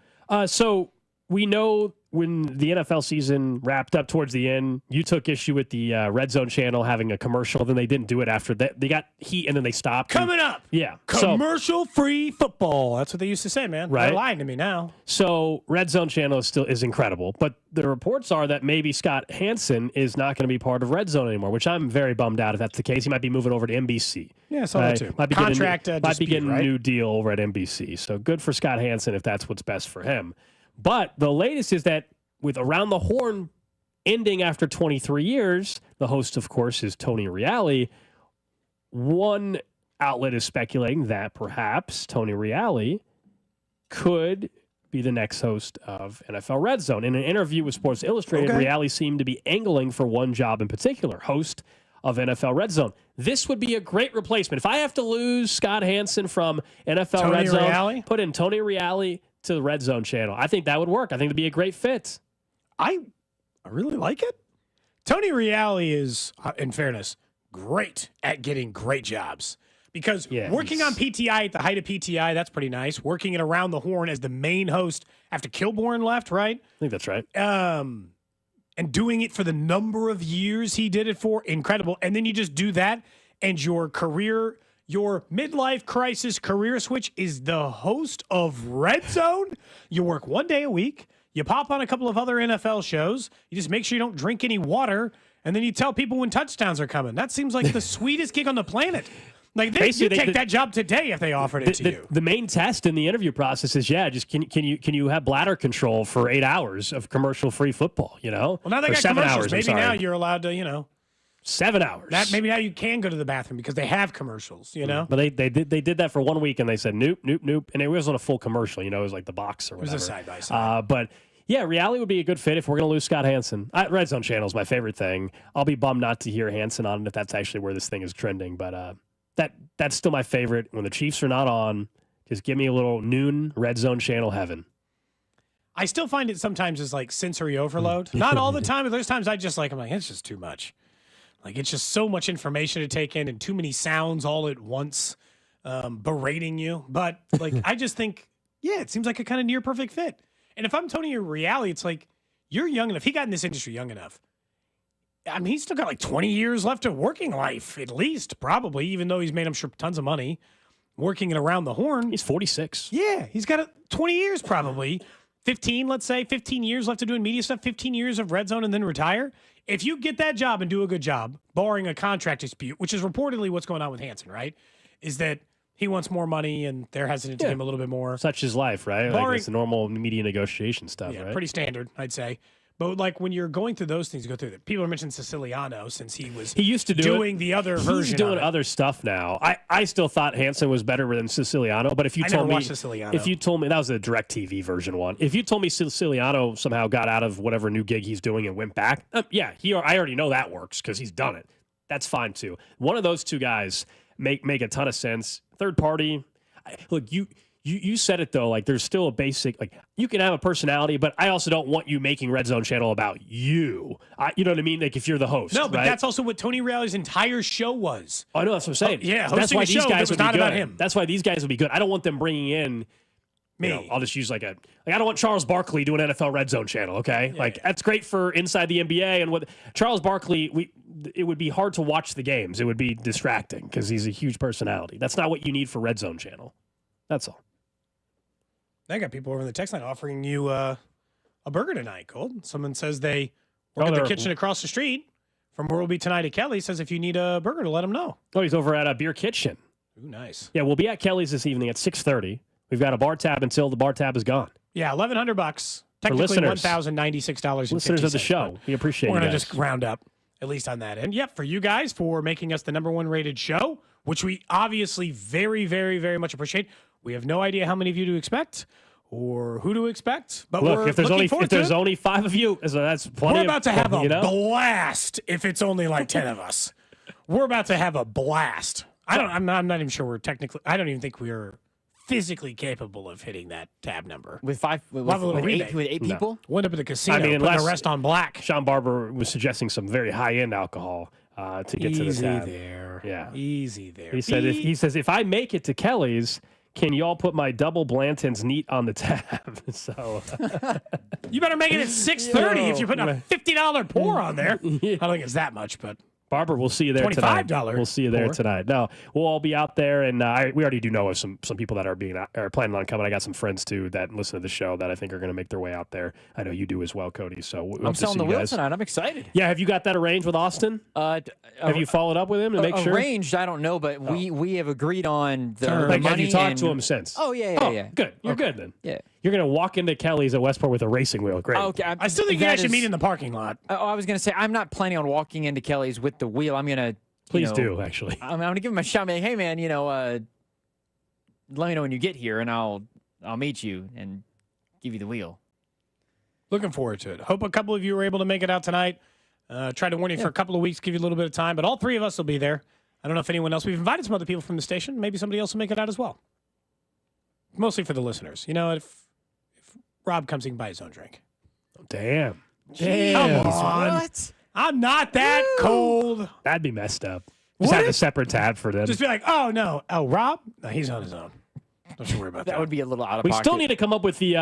So we know when the NFL season wrapped up towards the end, you took issue with the Red Zone channel having a commercial. Then they didn't do it after that. They got heat and then they stopped. Coming up. Yeah. So, Commercial-free football. That's what they used to say, man. Right. They're lying to me now. so Red Zone channel is incredible, but the reports are that maybe Scott Hansen is not going to be part of Red Zone anymore, which I'm very bummed out if that's the case. He might be moving over to NBC. Yeah, I saw that too. Might be Contract getting, might be dispute, getting right? a new deal over at NBC. So good for Scott Hansen if that's what's best for him. But the latest is that with Around the Horn ending after 23 years, the host, of course, is Tony Reale. One outlet is speculating that perhaps Tony Reale could be the next host of NFL Red Zone. In an interview with Sports Illustrated, Reale seemed to be angling for one job in particular, host of NFL Red Zone. This would be a great replacement. If I have to lose Scott Hansen from NFL Red Zone, put in Tony Reale to the Red Zone channel. I think that would work. I think it'd be a great fit. I really like it. Tony Reale is, in fairness, great at getting great jobs. Because working on PTI at the height of PTI, that's pretty nice. Working it around the horn as the main host after Kilborn left, right? I think that's right. And doing it for the number of years he did it for, incredible. And then you just do that, and your career, your midlife crisis career switch is the host of Red Zone. You work 1 day a week. You pop on a couple of other NFL shows. You just make sure you don't drink any water, and then you tell people when touchdowns are coming. That seems like the sweetest gig on the planet. Like, you'd take that job today if they offered it to you. The main test in the interview process is, just can you have bladder control for 8 hours of commercial-free football, Well, now they got 7 commercials. hours, Maybe now you're allowed to, 7 hours. Maybe now you can go to the bathroom because they have commercials, But they did that for 1 week, and they said, nope. And it wasn't a full commercial, it was like the box or whatever. It was a side-by-side. But, yeah, Reale would be a good fit if we're going to lose Scott Hansen. Red Zone channel is my favorite thing. I'll be bummed not to hear Hansen on it if that's actually where this thing is trending, but that's still my favorite. When the Chiefs are not on, just give me a little noon Red Zone channel heaven. I still find it sometimes as like sensory overload. Not all the time, but there's times I'm like, it's just too much. Like, it's just so much information to take in and too many sounds all at once berating you. But like, I just think, it seems like a kind of near perfect fit. And if I'm Tony Reale, it's like, you're young enough. He got in this industry young enough. I mean, he's still got like 20 years left of working life, at least, probably, even though he's made, I'm sure, tons of money working it around the horn. He's 46. Yeah, he's got 20 years probably. 15, let's say, 15 years left of doing media stuff, 15 years of Red Zone and then retire. If you get that job and do a good job, barring a contract dispute, which is reportedly what's going on with Hansen, right, is that he wants more money and they're hesitant to give him a little bit more. Such is life, right? Like, it's the normal media negotiation stuff, right? Pretty standard, I'd say. But like when you're going through those things, you go through that. People are mentioning Siciliano since he used to doing the other version. He's doing other stuff now. I still thought Hansen was better than Siciliano, but if you told me that was the DirecTV version one. If you told me Siciliano somehow got out of whatever new gig he's doing and went back, I already know that works because he's done it. That's fine too. One of those two guys make a ton of sense. Third party, look, you said it though, like there's still a basic, like you can have a personality, but I also don't want you making Red Zone channel about you. You know what I mean? Like if you're the host. No, but that's also what Tony Reale's entire show was. I know, that's what I'm saying. That's why these guys would be good. About him. That's why these guys would be good. I don't want them bringing in me. I'll just use I don't want Charles Barkley doing NFL Red Zone channel. Okay, that's great for inside the NBA and what Charles Barkley. It would be hard to watch the games. It would be distracting because he's a huge personality. That's not what you need for Red Zone channel. That's all. I got people over in the text line offering you a burger tonight, Gold. Someone says they work at the kitchen across the street from where we'll be tonight at Kelly. Says if you need a burger to let them know. Oh, he's over at a beer kitchen. Ooh, nice. Yeah, we'll be at Kelly's this evening at 6:30. We've got a bar tab until the bar tab is gone. Yeah, $1,100. Technically $1,096. Listeners of the show, we appreciate it. We're going to just round up, at least on that end. Yep, for you guys for making us the #1 rated show, which we obviously very, very, very much appreciate. We have no idea how many of you to expect or who to expect, but look, we're if there's only 5 of you, so that's plenty. We're about to have a blast. If it's only like 10 of us, we're about to have a blast. I'm not even sure we're technically. I don't even think we're physically capable of hitting that tab number with eight people. Went up at the casino. Putting the rest on black. Sean Barber was suggesting some very high end alcohol to get to the tab. There. Yeah, easy there. He says if I make it to Kelly's, can y'all put my double Blanton's neat on the tab? So you better make it at 6:30 if you're putting a $50 pour on there. I don't think it's that much, but Barber, we'll see you there tonight. $25. We'll see you there tonight. No, we'll all be out there, and we already do know of some people that are planning on coming. I got some friends too that listen to the show that I think are going to make their way out there. I know you do as well, Cody. So I'm selling the wheel tonight. I'm excited. Yeah, have you got that arranged with Austin? Have you folled up with him to make sure? Arranged, I don't know, but we have agreed on the money. Have you talked and... to him since? Oh yeah. Good. You're good then. Yeah. You're going to walk into Kelly's at Westport with a racing wheel. Great. Okay. I still think you guys should meet in the parking lot. I was going to say, I'm not planning on walking into Kelly's with the wheel. I'm going to... Please do, actually. I'm going to give him a shout. Like, hey, man, let me know when you get here, and I'll meet you. And Give you the wheel. Looking forward to it. Hope a couple of you were able to make it out tonight. Tried to warn you for a couple of weeks, give you a little bit of time, but all three of us will be there. I don't know if anyone else. We've invited some other people from the station. Maybe somebody else will make it out as well. Mostly for the listeners. You know, if Rob comes, he can buy his own drink. Damn. Come on. What? I'm not that cold. That'd be messed up. Just have a separate tab for them. Just be like, oh, no. Oh, Rob? No, he's on his own. Don't you worry about that. That would be a little out of We pocket. still need to come up with the.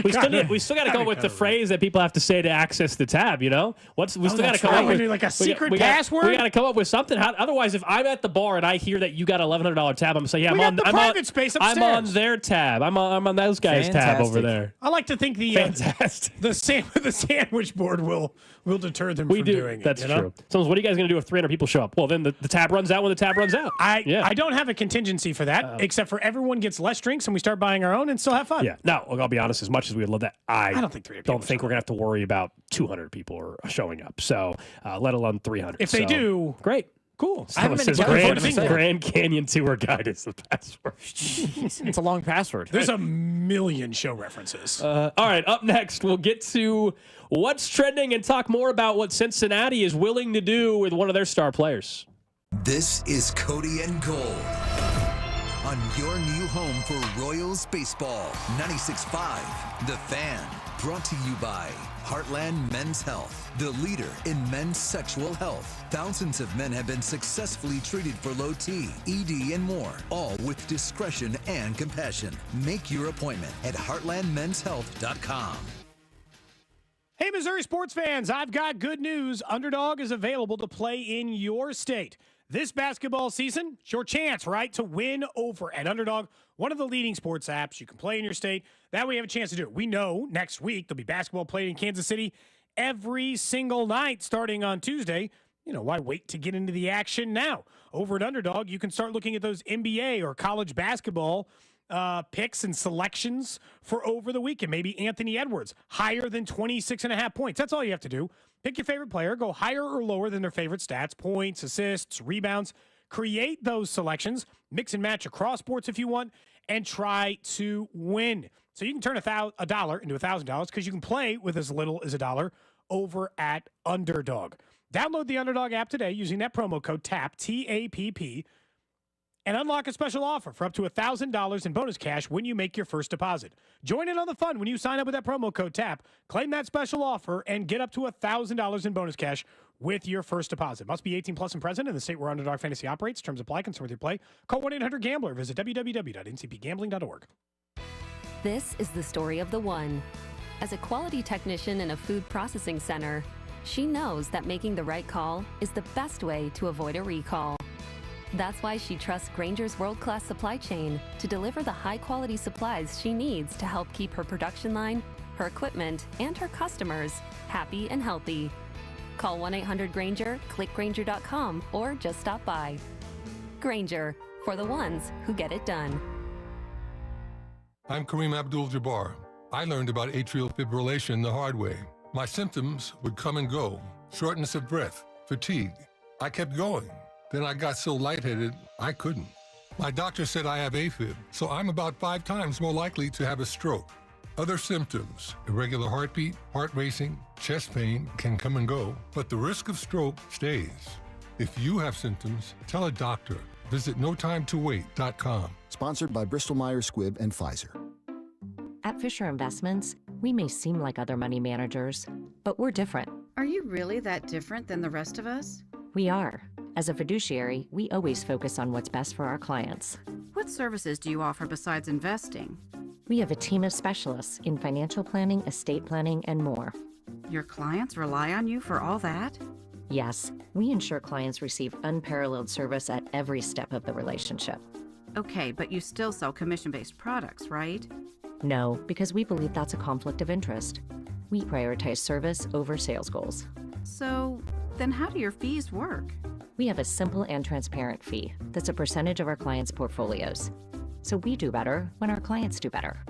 We still got to come up with the phrase that people have to say to access the tab. You know, we still got to come up with like a secret password. password. We got to come up with something. Otherwise, if I'm at the bar and I hear that you got $1,100 tab, I'm gonna say, yeah, I'm on their tab. I'm on those guys' tab over there. I like to think the sandwich board will deter them from doing it. That's true. So, what are you guys gonna do if 300 people show up? Well, then the tab runs out when the tab runs out. I don't have a contingency for that, except for everyone gets less drinks and we start buying our own and still have fun. Yeah. No, I'll be honest. As much as we would love that, I don't think 300 people don't think we're gonna have to worry about 200 people are showing up. So, let alone 300. If they do, great. Cool. I haven't been to Grand Canyon Tour Guide is the password. It's a long password. There's a million show references. All right, up next, we'll get to what's trending and talk more about what Cincinnati is willing to do with one of their star players. This is Cody and Gold on your new home for Royals baseball. 96.5, The Fan. Brought to you by Heartland Men's Health, the leader in men's sexual health. Thousands of men have been successfully treated for low T, ED, and more, all with discretion and compassion. Make your appointment at heartlandmenshealth.com. Hey, Missouri sports fans, I've got good news. Underdog is available to play in your state. This basketball season, it's your chance, right, to win over at Underdog, one of the leading sports apps. You can play in your state. That way you have a chance to do it. We know next week there'll be basketball played in Kansas City every single night starting on Tuesday. You know, why wait to get into the action now? Over at Underdog, you can start looking at those NBA or college basketball picks and selections for over the weekend. Maybe Anthony Edwards, higher than 26.5 points. That's all you have to do. Pick your favorite player, go higher or lower than their favorite stats, points, assists, rebounds. Create those selections, mix and match across sports if you want, and try to win. So you can turn $1 into $1,000 because you can play with as little as $1 over at Underdog. Download the Underdog app today using that promo code TAPP, T-A-P-P, and unlock a special offer for up to $1,000 in bonus cash when you make your first deposit. Join in on the fun when you sign up with that promo code TAPP. Claim that special offer and get up to $1,000 in bonus cash with your first deposit. Must be 18 plus and present in the state where Underdog Fantasy operates. Terms apply. Concern with your play. Call 1-800-GAMBLER. Visit www.ncpgambling.org. This is the story of the one. As a quality technician in a food processing center, she knows that making the right call is the best way to avoid a recall. That's why she trusts Grainger's world-class supply chain to deliver the high-quality supplies she needs to help keep her production line, her equipment, and her customers happy and healthy. Call 1-800-GRAINGER, click Grainger.com, or just stop by. Grainger, for the ones who get it done. I'm Kareem Abdul-Jabbar. I learned about atrial fibrillation the hard way. My symptoms would come and go: shortness of breath, fatigue. I kept going. Then I got so lightheaded, I couldn't. My doctor said I have AFib, so I'm about 5 times more likely to have a stroke. Other symptoms: irregular heartbeat, heart racing, chest pain can come and go, but the risk of stroke stays. If you have symptoms, tell a doctor. Visit notimetowait.com. Sponsored by Bristol-Myers Squibb and Pfizer. At Fisher Investments, we may seem like other money managers, but we're different. Are you really that different than the rest of us? We are. As a fiduciary, we always focus on what's best for our clients. What services do you offer besides investing? We have a team of specialists in financial planning, estate planning, and more. Your clients rely on you for all that? Yes, we ensure clients receive unparalleled service at every step of the relationship. Okay, but you still sell commission-based products, right? No, because we believe that's a conflict of interest. We prioritize service over sales goals. So, then how do your fees work? We have a simple and transparent fee that's a percentage of our clients' portfolios. So we do better when our clients do better.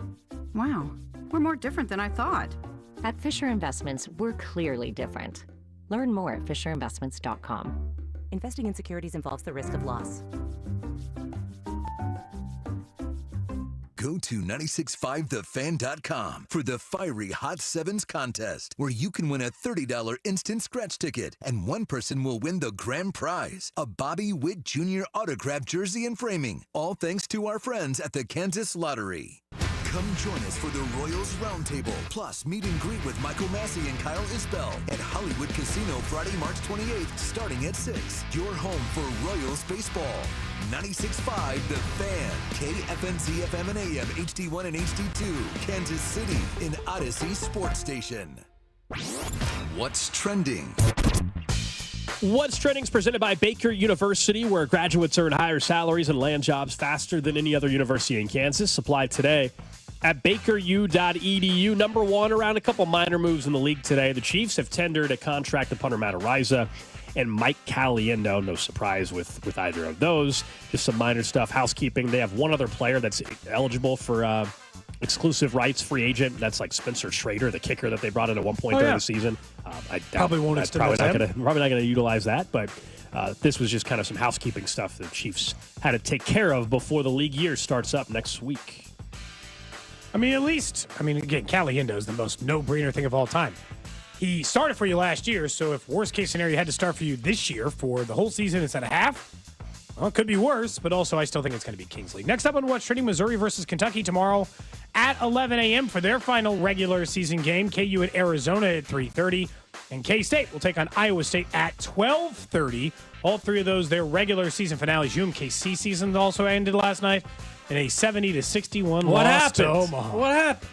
Wow, we're more different than I thought. At Fisher Investments, we're clearly different. Learn more at fisherinvestments.com. Investing in securities involves the risk of loss. Go to 965thefan.com for the Fiery Hot Sevens contest, where you can win a $30 instant scratch ticket, and one person will win the grand prize, a Bobby Witt Jr. autographed jersey and framing, all thanks to our friends at the Kansas Lottery. Come join us for the Royals Roundtable, plus meet and greet with Michael Massey and Kyle Isbell at Hollywood Casino Friday, March 28th, starting at 6. Your home for Royals baseball. 96.5 The Fan, KFNZ FM and AM, HD1 and HD2, Kansas City, in Odyssey Sports Station. What's trending? What's Trending is presented by Baker University, where graduates earn higher salaries and land jobs faster than any other university in Kansas. Applied today at bakeru.edu. Number one, around a couple minor moves in the league today. The Chiefs have tendered a contract to punter Matt Araiza and Mike Caglianone. No surprise with either of those. Just some minor stuff. Housekeeping. They have one other player that's eligible for exclusive rights, free agent. That's like Spencer Schrader, the kicker that they brought in at one point during the season. I doubt probably not going to utilize that, but this was just kind of some housekeeping stuff the Chiefs had to take care of before the league year starts up next week. Again, Caglianone is the most no-brainer thing of all time. He started for you last year, so if worst-case scenario had to start for you this year for the whole season instead of half, well, it could be worse, but also I still think it's going to be Kingsley. Next up on What's Trending, Missouri versus Kentucky tomorrow at 11 a.m. for their final regular season game. KU at Arizona at 3:30, and K-State will take on Iowa State at 12:30. All three of those, their regular season finales. UMKC season also ended last night in a 70-61 loss to Omaha. What happened?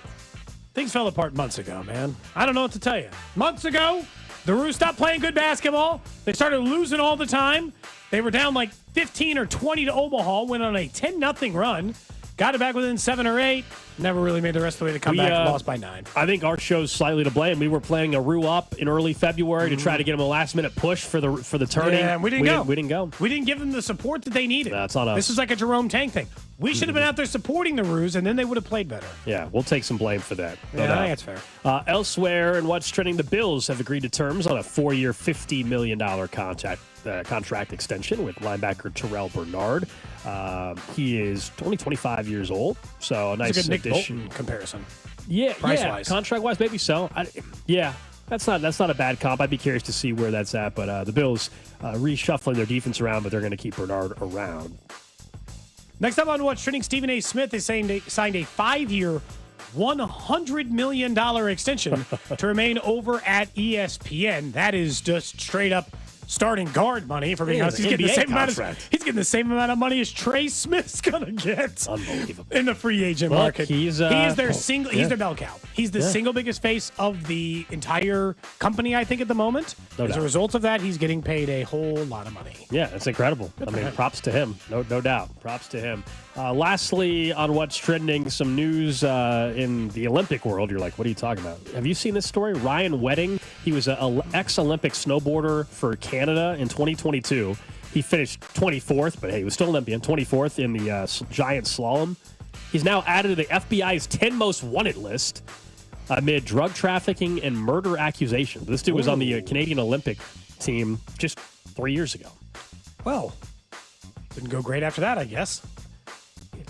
Things fell apart months ago, man. I don't know what to tell you. Months ago, the Roos stopped playing good basketball. They started losing all the time. They were down like 15 or 20 to Omaha, went on a 10-0 run, got it back within 7 or 8, never really made the rest of the way to come back and lost by 9. I think our show's slightly to blame. We were playing a Roo up in early February to try to get them a last-minute push for the tourney. Yeah, and we didn't go. We didn't go. We didn't give them the support that they needed. That's on us. This is like a Jerome Tang thing. We should have been out there supporting the Roos, and then they would have played better. Yeah, we'll take some blame for that. I think that's fair. Elsewhere in What's Trending, the Bills have agreed to terms on a 4-year, $50 million contract extension with linebacker Terrell Bernard. He is only 25 years old, so a nice It's a good Nick addition. Bolton comparison. Yeah, price-wise. Contract-wise, maybe so. That's not a bad comp. I'd be curious to see where that's at. But the Bills reshuffling their defense around, but they're going to keep Bernard around. Next up on What's Trending, Stephen A. Smith is saying they signed a 5-year, $100 million extension to remain over at ESPN. That is just straight up starting guard money for being honest. He's getting the same amount of money as Trey Smith's gonna get. Unbelievable. In the free agent market. He's their bell cow. He's the single biggest face of the entire company, I think, at the moment. As a result of that, he's getting paid a whole lot of money. Yeah, it's incredible. Props to him. No doubt. Props to him. Lastly, on What's Trending, some news in the Olympic world. You're like, what are you talking about? Have you seen this story? Ryan Wedding, he was an ex-Olympic snowboarder for Canada in 2022. He finished 24th, but hey, he was still Olympian, 24th in the giant slalom. He's now added to the FBI's 10 most wanted list amid drug trafficking and murder accusations. This dude was on the Canadian Olympic team just 3 years ago. Well, didn't go great after that, I guess.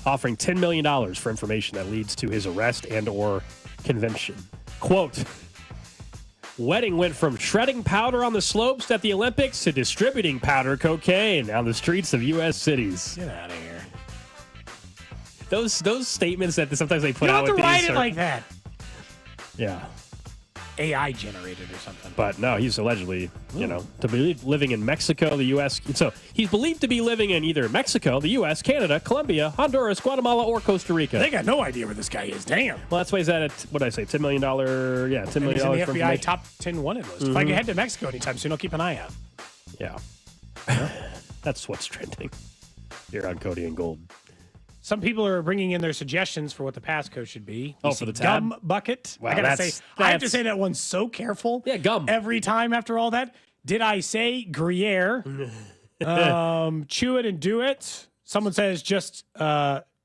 Offering $10 million for information that leads to his arrest and or conviction. Quote, Wedding went from shredding powder on the slopes at the Olympics to distributing powder cocaine on the streets of U.S. cities. Get out of here. Those statements that sometimes they put you out don't with have to these write it like that. Yeah. AI generated or something. But no, he's allegedly, to be living in Mexico, the U.S. So he's believed to be living in either Mexico, the U.S., Canada, Colombia, Honduras, Guatemala, or Costa Rica. They got no idea where this guy is. Damn. Well, that's why he's at, $10 million? Yeah, $10 million. He's in the FBI top 10 wanted list. If I can head to Mexico anytime soon, I'll keep an eye out. Yeah. That's What's Trending here on Cody and Gold. Some people are bringing in their suggestions for what the passcode should be. For the tab? Gum bucket. Wow, I have to say that one so careful. Yeah, gum. Every time after all that. Did I say Gruyere? Chew it and do it. Someone says just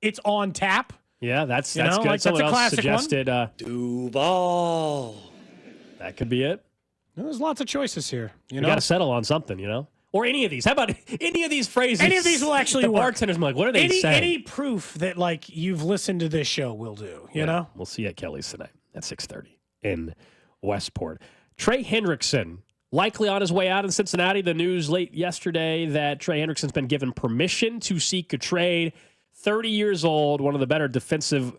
it's on tap. Yeah, that's good. Someone else suggested Duval. That could be it. There's lots of choices here. You got to settle on something, Or any of these. How about any of these phrases? Any of these will actually the work. Bartenders, like, what are they saying? Any proof that like you've listened to this show will do. You know. We'll see you at Kelly's tonight at 6:30 in Westport. Trey Hendrickson likely on his way out in Cincinnati. The news late yesterday that Trey Hendrickson's been given permission to seek a trade. 30 years old, one of the better defensive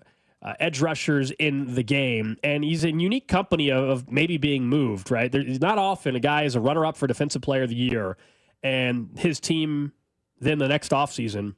edge rushers in the game, and he's in unique company of maybe being moved, right? There's not often a guy is a runner-up for Defensive Player of the Year, and his team then the next offseason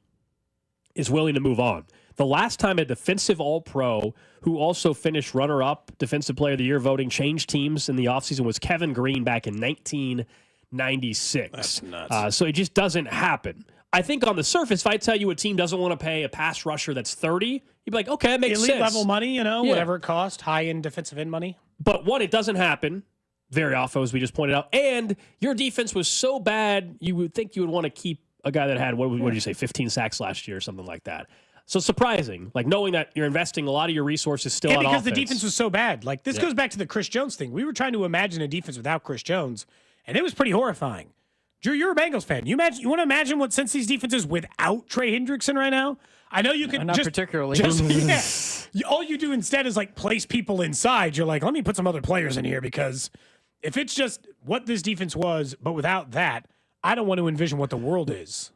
is willing to move on. The last time a defensive All-Pro who also finished runner-up Defensive Player of the Year voting changed teams in the offseason was Kevin Green back in 1996. That's nuts. So it just doesn't happen. I think on the surface, if I tell you a team doesn't want to pay a pass rusher that's 30, you'd be like, okay, that makes Elite sense. level money, whatever it costs, high-end defensive end money. But one, it doesn't happen very often, as we just pointed out. And your defense was so bad, you would think you would want to keep a guy that had, what did you say, 15 sacks last year or something like that. So surprising, like knowing that you're investing a lot of your resources still on because offense. the defense was so bad. Like this goes back to the Chris Jones thing. We were trying to imagine a defense without Chris Jones, and it was pretty horrifying. Drew, you're a Bengals fan. You want to imagine what Cincy's defense is without Trey Hendrickson right now? I know you could Not particularly. All you do instead is like place people inside. You're like, let me put some other players in here because if it's just what this defense was, but without that, I don't want to envision what the world is.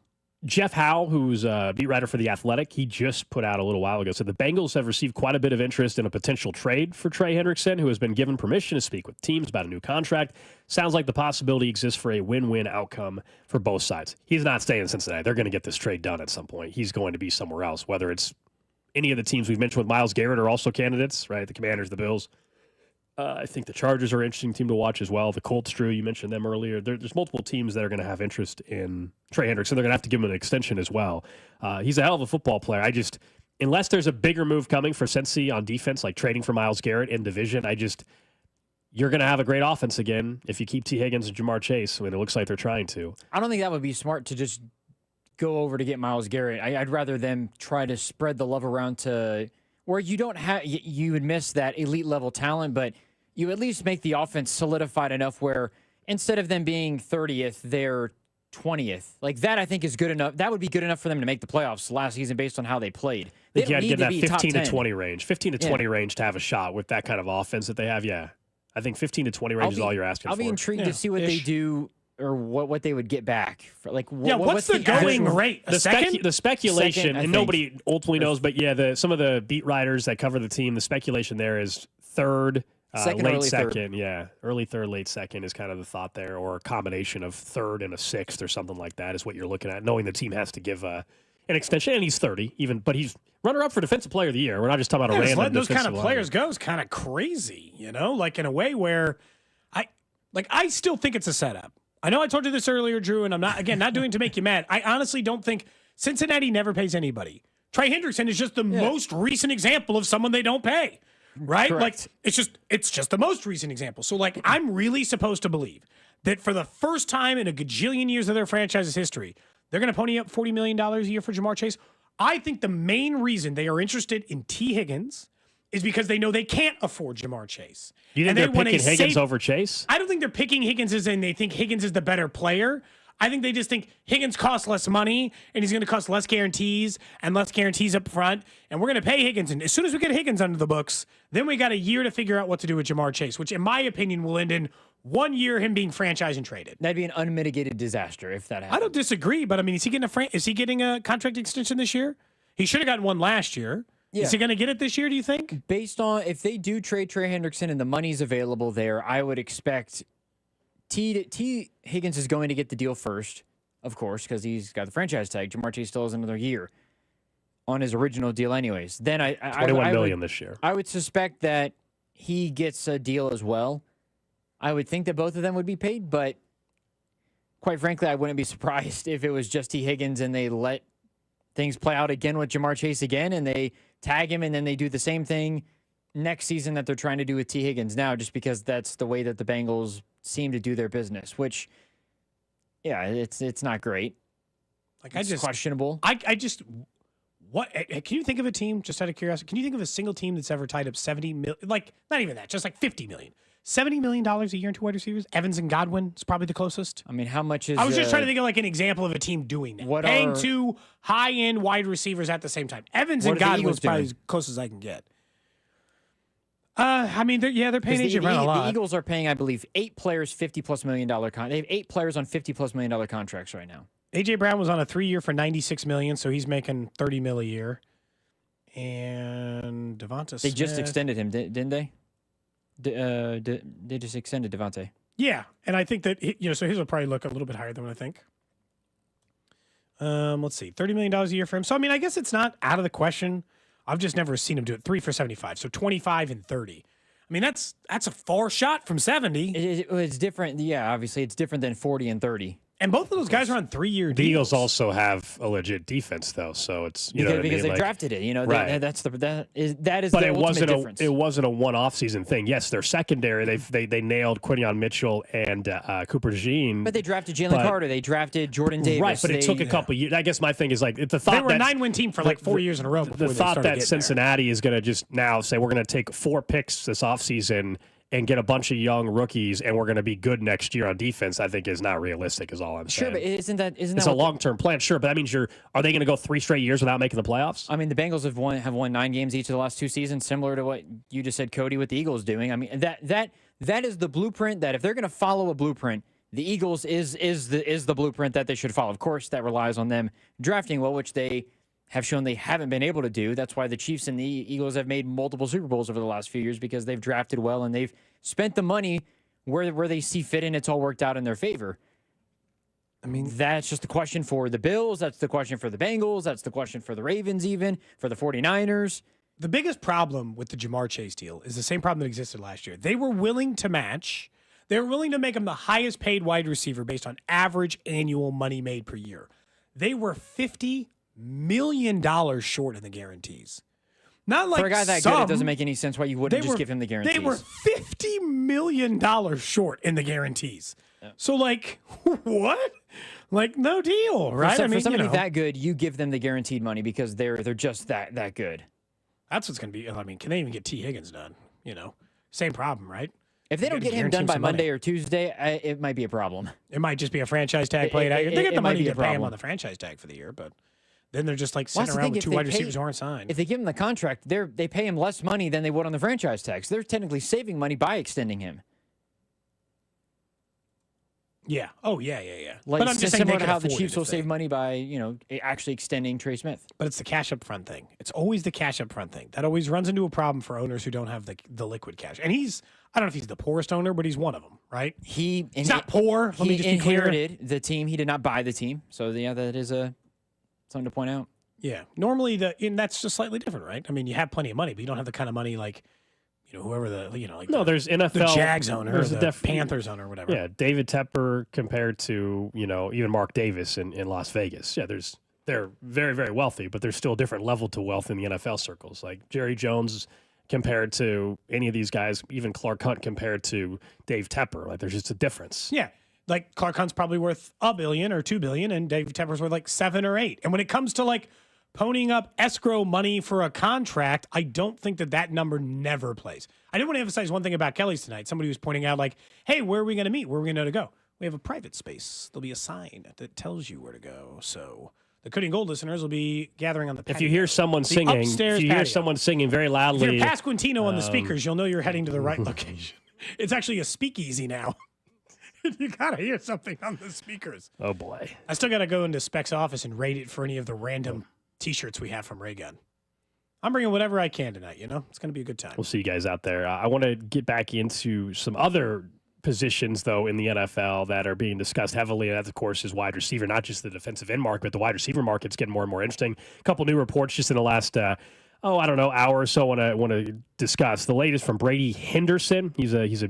Jeff Howe, who's a beat writer for The Athletic, he just put out a little while ago, said the Bengals have received quite a bit of interest in a potential trade for Trey Hendrickson, who has been given permission to speak with teams about a new contract. Sounds like the possibility exists for a win-win outcome for both sides. He's not staying in Cincinnati. They're going to get this trade done at some point. He's going to be somewhere else, whether it's any of the teams we've mentioned with Myles Garrett are also candidates, right? The Commanders, the Bills. I think the Chargers are an interesting team to watch as well. The Colts, Drew, you mentioned them earlier. There's multiple teams that are going to have interest in Trey Hendrickson. They're going to have to give him an extension as well. He's a hell of a football player. Unless there's a bigger move coming for Cincy on defense, like trading for Myles Garrett in division, you're going to have a great offense again if you keep T. Higgins and Jamar Chase. I mean, it looks like they're trying to. I don't think that would be smart to just go over to get Myles Garrett. I'd rather them try to spread the love around to where you don't have, you would miss that elite level talent, but you at least make the offense solidified enough where instead of them being 30th, they're 20th. Like that, I think is good enough. That would be good enough for them to make the playoffs last season based on how they played. They You got to get that 15 to 20 range. 15 to 20 Yeah. range to have a shot with that kind of offense that they have. Yeah. I think 15 to 20 range is all you're asking for. I'll be intrigued to see what they do or what they would get back. For, like, what's the going actual- rate? A second? The speculation, Second, I and think. nobody ultimately knows, but some of the beat writers that cover the team, the speculation there is third, Second or late early second. third. Yeah, early third, late second is kind of the thought there, or a combination of third and a sixth or something like that is what you're looking at, knowing the team has to give an extension, and he's 30 even, but he's runner-up for Defensive Player of the Year. We're not just talking about a Just random letting those kind defensive of lineman. players go is kind of crazy, like in a way where I still think it's a setup. I know I told you this earlier, Drew, and I'm not doing it to make you mad. I honestly don't think Cincinnati never pays anybody. Trey Hendrickson is just the most recent example of someone they don't pay, right? Correct. Like it's just the most recent example. So like I'm really supposed to believe that for the first time in a gajillion years of their franchise's history, they're going to pony up $40 million a year for Jamar Chase. I think the main reason they are interested in T. Higgins is because they know they can't afford Jamar Chase. You think And they're they want a picking Higgins safe- over Chase? I don't think they're picking Higgins as in they think Higgins is the better player. I think they just think Higgins costs less money and he's going to cost less guarantees up front. And we're going to pay Higgins. And as soon as we get Higgins under the books, then we got a year to figure out what to do with Jamar Chase, which in my opinion will end in 1 year him being franchised and traded. That'd be an unmitigated disaster if that happened. I don't disagree, but I mean, is he getting a contract extension this year? He should have gotten one last year. Yeah. Is he going to get it this year, do you think? Based on if they do trade Trey Hendrickson and the money's available there, I would expect T. Higgins is going to get the deal first, of course, because he's got the franchise tag. Jamar Chase still has another year on his original deal anyways. Then $21 million this year. I would suspect that he gets a deal as well. I would think that both of them would be paid, but quite frankly, I wouldn't be surprised if it was just T. Higgins and they let things play out again with Jamar Chase again and they tag him and then they do the same thing next season that they're trying to do with T. Higgins now, just because that's the way that the Bengals seem to do their business, which, yeah, it's not great. Like it's questionable. What can you think of a team, just out of curiosity, can you think of a single team that's ever tied up 70 million, like not even that, just like 50 million, $70 million a year in two wide receivers. Evans and Godwin is probably the closest. I mean, how much is... I was just trying to think of like an example of a team doing that. Paying two high-end wide receivers at the same time. Evans and Godwin is probably as close as I can get. I mean, they're paying A.J. Brown a lot. The Eagles are paying, I believe, 8 players $50+ million They have 8 players on $50+ million contracts right now. A.J. Brown was on a 3-year for $96 million, so he's making $30 million a year. And Devonta Smith. They just extended him, didn't they? They just extended Devontae. Yeah, and I think that so his will probably look a little bit higher than what I think. Let's see, $30 million a year for him. So I mean, I guess it's not out of the question. I've just never seen him do it. 3 for 75, so 25 and 30. I mean, that's a far shot from 70. It's different. Yeah, obviously, it's different than 40 and 30. And both of those guys are on 3-year deals. The Eagles also have a legit defense, though, so it's know what I mean? Because they drafted it. Right. That is but the ultimate difference. It wasn't a one-off season thing. Yes, they're secondary. They nailed Quinion Mitchell and Cooper Jean. But they drafted Jalen Carter. They drafted Jordan Davis. Right, but it took a couple years. I guess my thing is like the thought they were a 9-win team for like 4 years in a row. The thought that Cincinnati is going to just now say we're going to take 4 picks this offseason and get a bunch of young rookies, and we're going to be good next year on defense, I think is not realistic, is all I'm saying. Sure, but isn't that it's a long-term plan? Sure, but that means are they going to go 3 straight years without making the playoffs? I mean, the Bengals have won 9 games each of the last 2 seasons, similar to what you just said, Cody, with the Eagles doing. I mean, that is the blueprint. That if they're going to follow a blueprint, the Eagles is the blueprint that they should follow. Of course, that relies on them drafting well, which they have shown they haven't been able to do. That's why the Chiefs and the Eagles have made multiple Super Bowls over the last few years, because they've drafted well and they've spent the money where they see fit, and it's all worked out in their favor. I mean, that's just the question for the Bills. That's the question for the Bengals. That's the question for the Ravens, even for the 49ers. The biggest problem with the Jamar Chase deal is the same problem that existed last year. They were willing to match. They were willing to make him the highest paid wide receiver based on average annual money made per year. They were $50 million short in the guarantees. Not like for a guy that good, it doesn't make any sense why you wouldn't just give him the guarantees. They were $50 million short in the guarantees. Yeah. So, like, what? Like, no deal, right? For somebody that good, you give them the guaranteed money because they're just that good. That's what's going to be. I mean, can they even get T. Higgins done? Same problem, right? If they don't get him done by Monday or Tuesday, it might be a problem. It might just be a franchise tag played out. They get the money to pay him on the franchise tag for the year, but then they're just like sitting around with 2 wide receivers who aren't signed. If they give him the contract, they pay him less money than they would on the franchise tag. So they're technically saving money by extending him. Yeah. Oh, yeah. But I'm just similar to how the Chiefs will save money by, actually extending Trey Smith. But it's the cash up front thing. It's always the cash up front thing. That always runs into a problem for owners who don't have the liquid cash. And I don't know if he's the poorest owner, but he's one of them, right? He's not poor. Let me just be clear. He inherited the team. He did not buy the team. So, yeah, that is something to point out. Yeah. Normally, that's just slightly different, right? I mean, you have plenty of money, but you don't have the kind of money like whoever there's NFL, the Jags owner, or the Panthers owner, or whatever. Yeah, David Tepper compared to even Mark Davis in Las Vegas. Yeah, they're very, very wealthy, but there's still a different level to wealth in the NFL circles. Like Jerry Jones compared to any of these guys, even Clark Hunt compared to Dave Tepper. Like there's just a difference. Yeah, like Clark Hunt's probably worth $1 billion or $2 billion, and Dave Tepper's worth like 7 or 8. And when it comes to like ponying up escrow money for a contract, I don't think that number never plays. I did want to emphasize one thing about Kelly's tonight. Somebody was pointing out like, hey, where are we going to meet? Where are we going to go? We have a private space. There'll be a sign that tells you where to go. So the Cody Gold listeners will be gathering on the patio. If you hear someone singing, very loudly. If you're past Quintino on the speakers, you'll know you're heading to the right location. It's actually a speakeasy now. You got to hear something on the speakers. Oh, boy. I still got to go into Spec's office and rate it for any of the random T-shirts we have from Reagan. I'm bringing whatever I can tonight, It's going to be a good time. We'll see you guys out there. I want to get back into some other positions, though, in the NFL that are being discussed heavily. And that, of course, is wide receiver, not just the defensive end market, but the wide receiver market's getting more and more interesting. A couple new reports just in the last, hour or so I want to discuss. The latest from Brady Hendrickson. He's a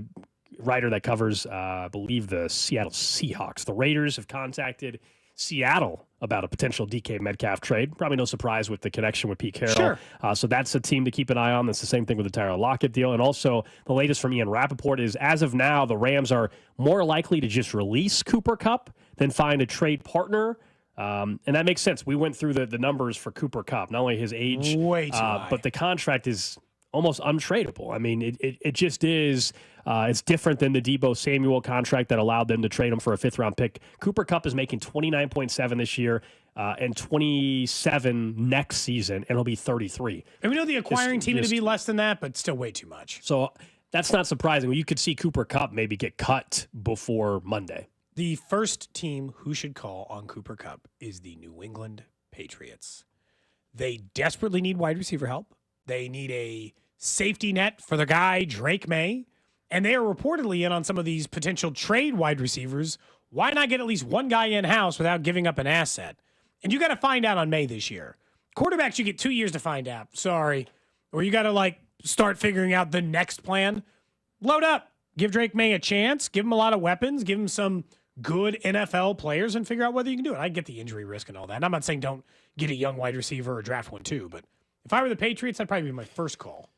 writer that covers, I believe, the Seattle Seahawks. The Raiders have contacted Seattle about a potential DK Metcalf trade. Probably no surprise with the connection with Pete Carroll. Sure. So that's a team to keep an eye on. That's the same thing with the Tyler Lockett deal. And also the latest from Ian Rappaport is, as of now, the Rams are more likely to just release Cooper Kupp than find a trade partner. And that makes sense. We went through the numbers for Cooper Kupp, not only his age, way too high, but the contract is almost untradeable. I mean, it just is. It's different than the Deebo Samuel contract that allowed them to trade him for a 5th-round pick. Cooper Kupp is making $29.7 this year and $27 next season, and he'll be 33. And we know the acquiring team to be less than that, but still way too much. So that's not surprising. You could see Cooper Kupp maybe get cut before Monday. The first team who should call on Cooper Kupp is the New England Patriots. They desperately need wide receiver help. They need a safety net for the guy, Drake May. And they are reportedly in on some of these potential trade wide receivers. Why not get at least one guy in-house without giving up an asset? And you got to find out on May this year. Quarterbacks, you get 2 years to find out. Sorry. Or you got to, start figuring out the next plan. Load up. Give Drake May a chance. Give him a lot of weapons. Give him some good NFL players and figure out whether you can do it. I get the injury risk and all that. And I'm not saying don't get a young wide receiver or draft one too, but if I were the Patriots, that'd probably be my first call.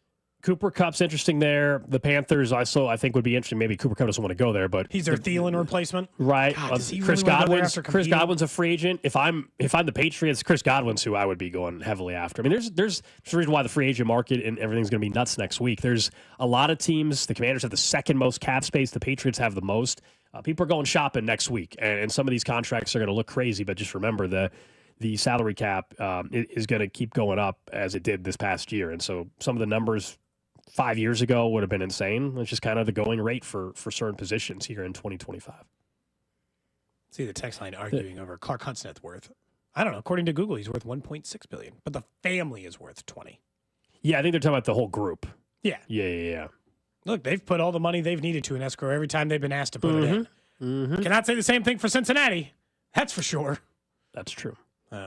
Cooper Kupp's interesting there. The Panthers, I think would be interesting. Maybe Cooper Kupp doesn't want to go there, but he's their Thielen replacement, right? God, does he Chris really Godwin's a free agent. If I'm the Patriots, Chris Godwin's who I would be going heavily after. I mean, there's a reason why the free agent market and everything's going to be nuts next week. There's a lot of teams. The Commanders have the second most cap space. The Patriots have the most. People are going shopping next week, and some of these contracts are going to look crazy. But just remember the salary cap is going to keep going up as it did this past year, and so some of the numbers 5 years ago would have been insane. It's just kind of the going rate for certain positions here in 2025. See the text line arguing over Clark Hunt's net worth. I don't know. According to Google, he's worth $1.6 billion, but the family is worth $20. Yeah, I think they're talking about the whole group. Yeah. Yeah. Look, they've put all the money they've needed to in escrow every time they've been asked to put it in. Mm-hmm. Cannot say the same thing for Cincinnati. That's for sure. That's true.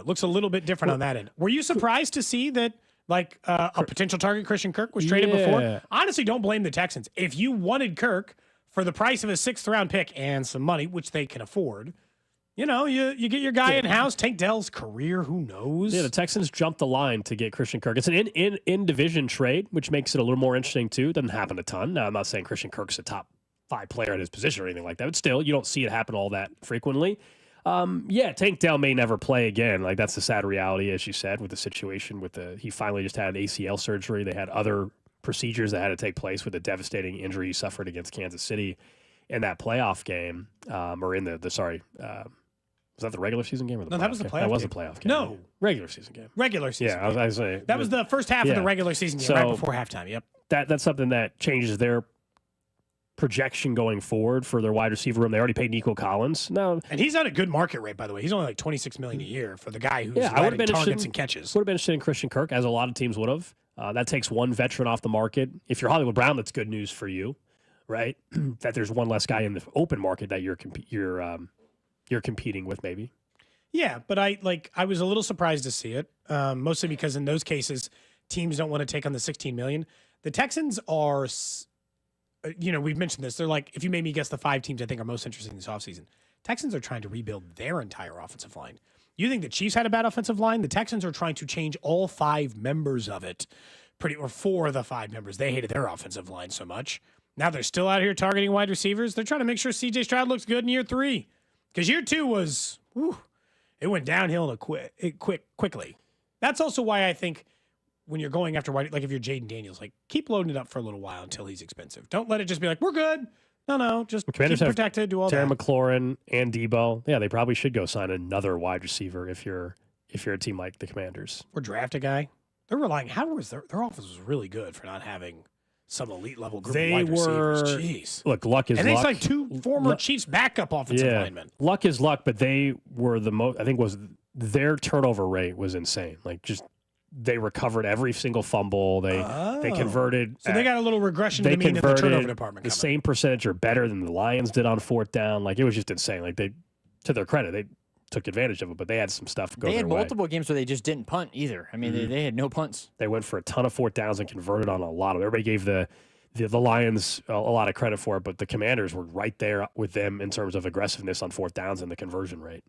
Looks a little bit different on that end. Were you surprised to see that a potential target, Christian Kirk, was traded before? Honestly, don't blame the Texans. If you wanted Kirk for the price of a 6th-round pick and some money, which they can afford, you get your guy in-house. Tank Dell's career, who knows? Yeah, the Texans jumped the line to get Christian Kirk. It's an in-division trade, which makes it a little more interesting, too. Doesn't happen a ton. Now, I'm not saying Christian Kirk's a top 5 player at his position or anything like that, but still, you don't see it happen all that frequently. Tank Dell may never play again. That's the sad reality, as you said, with the situation he finally just had ACL surgery. They had other procedures that had to take place with the devastating injury he suffered against Kansas City in that playoff game, was that the regular season game or the No, that was the playoff game. That was the playoff game. No. Regular season game. Regular season Yeah, game. I was saying. That was the first half of the regular season game, right before halftime. Yep. That's something that changes their projection going forward for their wide receiver room. They already paid Nico Collins. No, and he's at a good market rate, by the way. He's only $26 million a year for the guy who's landing targets and catches. Would have been interested in Christian Kirk, as a lot of teams would have. That takes one veteran off the market. If you're Hollywood Brown, that's good news for you, right? That there's one less guy in the open market that you're competing with, maybe. Yeah, but I was a little surprised to see it, mostly because in those cases, teams don't want to take on the $16 million. The Texans are. We've mentioned this. They're if you made me guess the 5 teams I think are most interesting this offseason, Texans are trying to rebuild their entire offensive line. You think the Chiefs had a bad offensive line? The Texans are trying to change all 5 members of it, or 4 of the 5 members. They hated their offensive line so much. Now they're still out here targeting wide receivers. They're trying to make sure C.J. Stroud looks good in year 3. Because year 2 was, it went downhill quickly. That's also why I think when you're going after wide, if you're Jaden Daniels, keep loading it up for a little while until he's expensive. Don't let it just be we're good. No, just keep protected, do all Terry that. McLaurin and Debo. Yeah, they probably should go sign another wide receiver if you're a team like the Commanders. Or draft a guy. They're relying. How was their offense was really good for not having some elite level group of wide receivers. Jeez. Look, luck is luck. And it's 2 former Chiefs backup offensive linemen. Luck is luck, but they were the most. I think their turnover rate was insane. They recovered every single fumble. They converted. So they got a little regression to the mean in the turnover department. The same percentage or better than the Lions did on 4th down. It was just insane. They, to their credit, they took advantage of it, but they had some stuff go their way. They had multiple games where they just didn't punt either. I mean, they had no punts. They went for a ton of 4th downs and converted on a lot of them. Everybody gave the Lions a lot of credit for it, but the Commanders were right there with them in terms of aggressiveness on 4th downs and the conversion rate.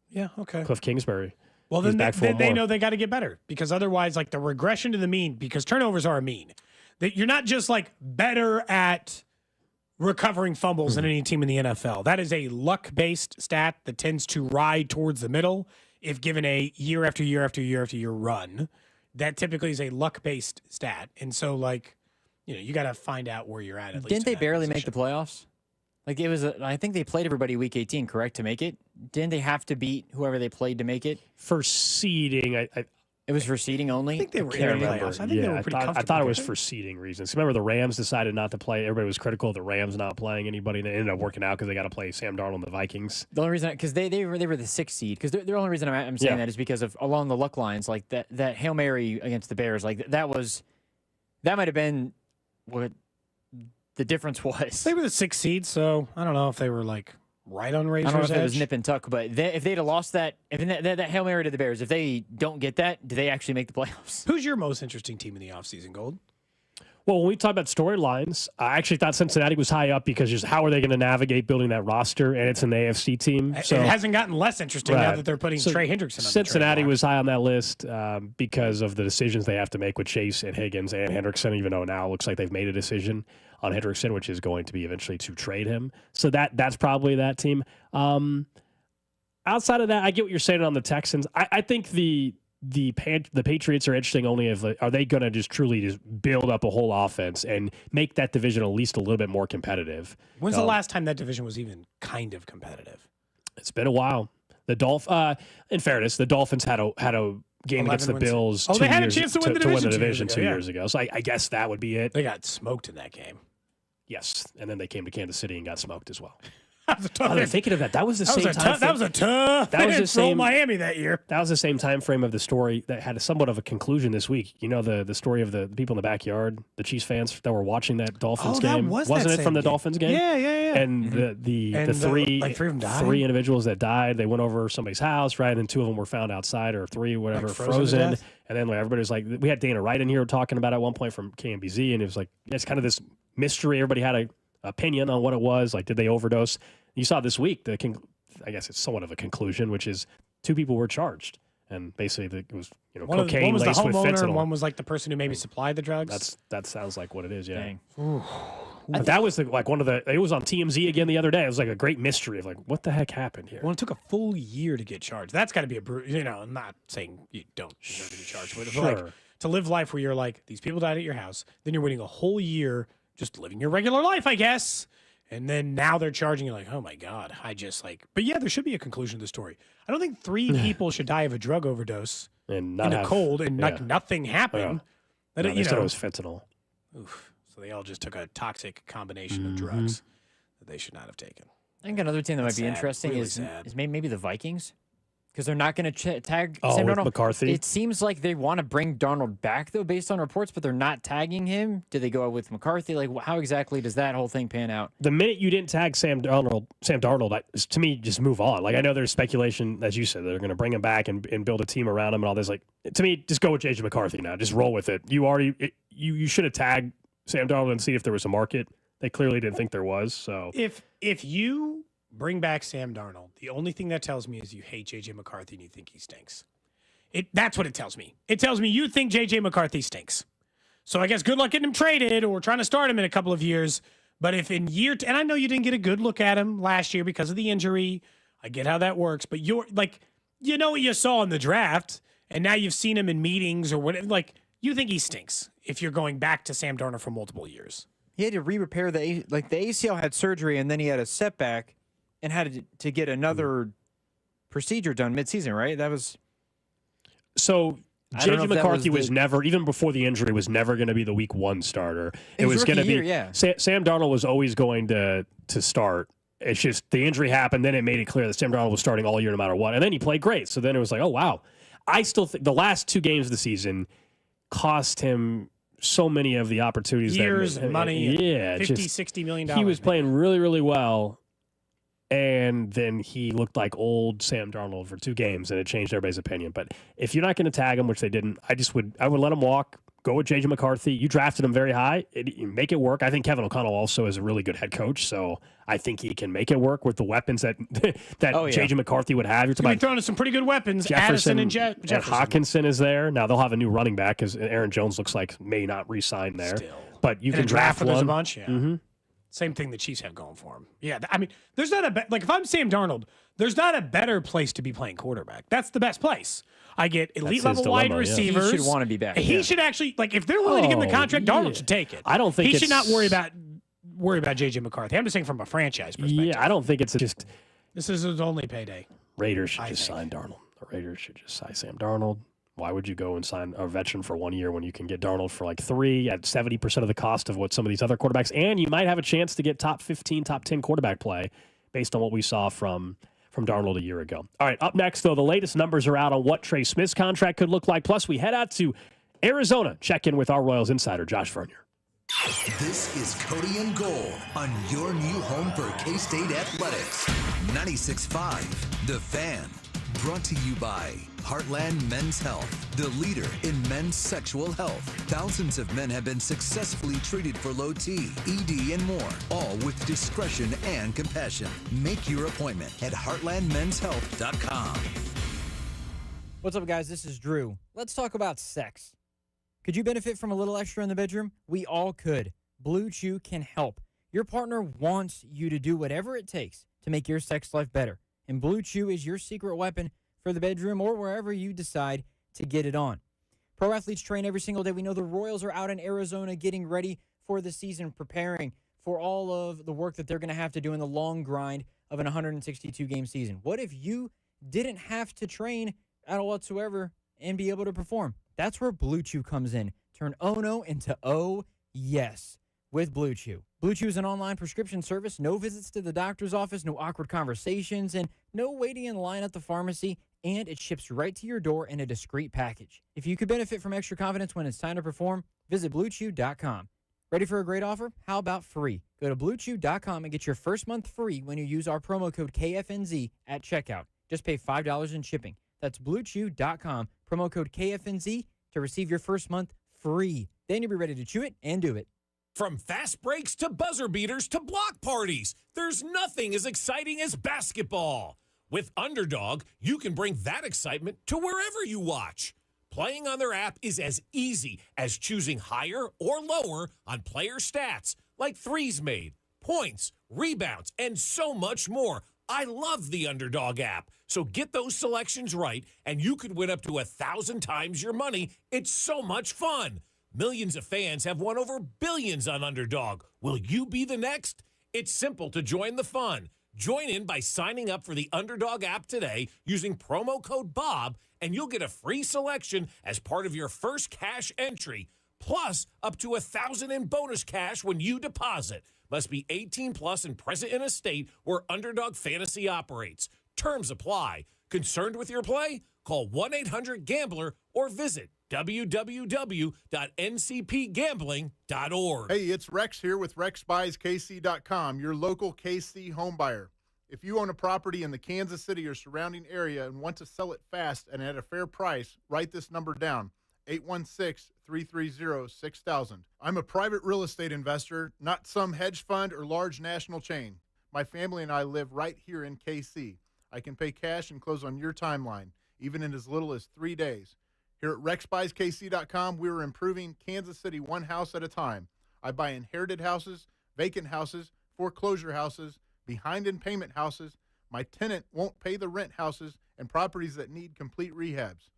Yeah, okay. Cliff Kingsbury. Well, then they know they got to get better, because otherwise, the regression to the mean, because turnovers are a mean. That you're not just better at recovering fumbles than any team in the NFL. That is a luck-based stat that tends to ride towards the middle if given a year after year after year after year run. that typically is a luck-based stat. And so, like, you got to find out where you're at least. Didn't they barely make the playoffs? Like, I think they played everybody week 18, correct, to make it? Didn't they have to beat whoever they played to make it? For seeding, it was for seeding only? I think they were in the playoffs. I think they were pretty comfortable. I thought it was for seeding reasons. Remember, the Rams decided not to play. Everybody was critical of the Rams not playing anybody, and it ended up working out because they got to play Sam Darnold and the Vikings. The only reason, because they were the 6th seed, because the only reason I'm saying that is because of along the luck lines, like that Hail Mary against the Bears, like that might have been what the difference was. They were the 6th seed, so I don't know if they were like right on Razor's I don't know if edge. it was nip and tuck, but if they'd have lost that, if that Hail Mary to the Bears, if they don't get that, do they actually make the playoffs? Who's your most interesting team in the offseason, Gold? Well, when we talk about storylines, I actually thought Cincinnati was high up because just how are they going to navigate building that roster? And it's an AFC team. So it hasn't gotten less interesting now that they're putting Trey Hendrickson on Cincinnati the trade was high on that list because of the decisions they have to make with Chase and Higgins and Hendrickson, even though now it looks like they've made a decision on Hendrickson, which is going to be eventually to trade him. So that's probably that team. Outside of that, I get what you're saying on the Texans. I think the Patriots are interesting only if are they going to just truly just build up a whole offense and make that division at least a little bit more competitive. When's the last time that division was even kind of competitive? It's been a while. In fairness, the Dolphins had a game against the Bills. They had a chance to win the division 2 years ago. So I guess that would be it. They got smoked in that game. Yes, and then they came to Kansas City and got smoked as well. I'm thinking of that. That was the same time. That was a tough. That was the same Miami that year. That was the same time frame of the story that had somewhat of a conclusion this week. You know the story of the people in the backyard, the Chiefs fans that were watching that Dolphins game. Wasn't it from the Dolphins game? Yeah. And the three individuals that died, they went over somebody's house, right? And 2 of them were found outside, or 3, whatever, frozen. And then everybody was like, we had Dana Wright in here talking about it at one point from KMBZ, and it was like it's kind of this mystery. Everybody had an opinion on what it was. Like, did they overdose? You saw this week, I guess it's somewhat of a conclusion, which is 2 people were charged. And basically, it was cocaine one was laced the with homeowner, fentanyl. and one was like the person who maybe supplied the drugs. That sounds like what it is, yeah. Dang. But that was one of the. It was on TMZ again the other day. It was like a great mystery of like what the heck happened here. Well, it took a full year to get charged. That's got to be I'm not saying you don't deserve to be charged with it, but like to live life where you're like these people died at your house, then you're waiting a whole year just living your regular life, I guess. And then now they're charging you like, oh my God, but yeah, there should be a conclusion to the story. I don't think 3 people should die of a drug overdose and in a cold and like nothing happened. Yeah. They said it was fentanyl. Oof. So they all just took a toxic combination of drugs that they should not have taken. I think another team that might be interesting is maybe the Vikings. Because they're not going to tag Sam Darnold. McCarthy. It seems like they want to bring Darnold back, though, based on reports, but they're not tagging him. Do they go out with McCarthy? Like, how exactly does that whole thing pan out? The minute you didn't tag Sam Darnold, to me, just move on. Like, I know there's speculation, as you said, they're going to bring him back and build a team around him and all this. Like, to me, just go with J.J. McCarthy now. Just roll with it. You should have tagged Sam Darnold and see if there was a market. They clearly didn't think there was. So if you bring back Sam Darnold, the only thing that tells me is you hate J.J. McCarthy and you think he stinks. That's what it tells me. It tells me you think J.J. McCarthy stinks. So I guess good luck getting him traded or trying to start him in a couple of years. But if in and I know you didn't get a good look at him last year because of the injury. I get how that works. But you're like, what you saw in the draft, and now you've seen him in meetings or whatever. Like, you think he stinks if you're going back to Sam Darnold for multiple years. He had to re-repair the ACL had surgery, and then he had a setback and had to get another procedure done midseason, right? That was... So J.J. McCarthy was never, even before the injury, was never going to be the week 1 starter. It was going to be... Yeah. Sam Darnold was always going to start. It's just the injury happened, then it made it clear that Sam Darnold was starting all year no matter what. And then he played great. So then it was like, oh, wow. I still think the last 2 games of the season cost him so many of the opportunities. Years and money. Yeah. $50, $60 million. He was playing really, really well. And then he looked like old Sam Darnold for 2 games, and it changed everybody's opinion. But if you're not going to tag him, which they didn't, I would let him walk. Go with J.J. McCarthy. You drafted him very high. Make it work. I think Kevin O'Connell also is a really good head coach, so I think he can make it work with the weapons that J.J. McCarthy would have. You're talking about throwing some pretty good weapons. Jefferson Addison and Jefferson. And Hawkinson is there. Now they'll have a new running back because Aaron Jones looks like may not re-sign there. Still. But you can draft one. There's a bunch, yeah. Mm-hmm. Same thing the Chiefs have going for them. Yeah, I mean, there's not if I'm Sam Darnold, there's not a better place to be playing quarterback. That's the best place. I get elite That's his level wide dilemma, yeah. receivers. He should want to be back. He should actually, like, if they're willing to give him the contract, Darnold should take it. I don't think he should not it's- worry about J.J. McCarthy. I'm just saying from a franchise perspective. Yeah, I don't think it's just This is his only payday. Raiders should just sign Darnold. The Raiders should just sign Sam Darnold. Why would you go and sign a veteran for 1 year when you can get Darnold for like 3 at 70% of the cost of what some of these other quarterbacks, and you might have a chance to get top 15, top 10 quarterback play based on what we saw from Darnold a year ago. All right, up next, though, the latest numbers are out on what Trey Smith's contract could look like. Plus, we head out to Arizona, check in with our Royals insider, Josh Vernier. This is Cody and Gold on your new home for K-State Athletics. 96.5, The Fan. Brought to you by Heartland Men's Health, the leader in men's sexual health. Thousands of men have been successfully treated for low T, ED, and more, all with discretion and compassion. Make your appointment at heartlandmenshealth.com. What's up, guys? This is Drew. Let's talk about sex. Could you benefit from a little extra in the bedroom? We all could. Blue Chew can help. Your partner wants you to do whatever it takes to make your sex life better. And Blue Chew is your secret weapon for the bedroom or wherever you decide to get it on. Pro athletes train every single day. We know the Royals are out in Arizona getting ready for the season, preparing for all of the work that they're going to have to do in the long grind of an 162-game season. What if you didn't have to train at all whatsoever and be able to perform? That's where Blue Chew comes in. Turn oh no into oh yes with Blue Chew. Blue Chew is an online prescription service. No visits to the doctor's office, no awkward conversations, and no waiting in line at the pharmacy. And it ships right to your door in a discreet package. If you could benefit from extra confidence when it's time to perform, visit BlueChew.com. Ready for a great offer? How about free? Go to BlueChew.com and get your first month free when you use our promo code KFNZ at checkout. Just pay $5 in shipping. That's BlueChew.com, promo code KFNZ to receive your first month free. Then you'll be ready to chew it and do it. From fast breaks to buzzer beaters to block parties, there's nothing as exciting as basketball. With Underdog, you can bring that excitement to wherever you watch. Playing on their app is as easy as choosing higher or lower on player stats like threes made, points, rebounds, and so much more. I love the Underdog app. So get those selections right, and you could win up to 1,000 times your money. It's so much fun. Millions of fans have won over billions on Underdog. Will you be the next? It's simple to join the fun. Join in by signing up for the Underdog app today using promo code BOB, and you'll get a free selection as part of your first cash entry, plus up to 1,000 in bonus cash when you deposit. Must be 18 plus and present in a state where Underdog Fantasy operates. Terms apply. Concerned with your play? Call 1-800-GAMBLER or visit www.ncpgambling.org. Hey, it's Rex here with RexBuysKC.com, your local KC home buyer. If you own a property in the Kansas City or surrounding area and want to sell it fast and at a fair price, write this number down, 816-330-6000. I'm a private real estate investor, not some hedge fund or large national chain. My family and I live right here in KC. I can pay cash and close on your timeline, even in as little as 3 days. Here at RexBuysKC.com, we're improving Kansas City one house at a time. I buy inherited houses, vacant houses, foreclosure houses, behind in payment houses, my tenant won't pay the rent houses, and properties that need complete rehabs.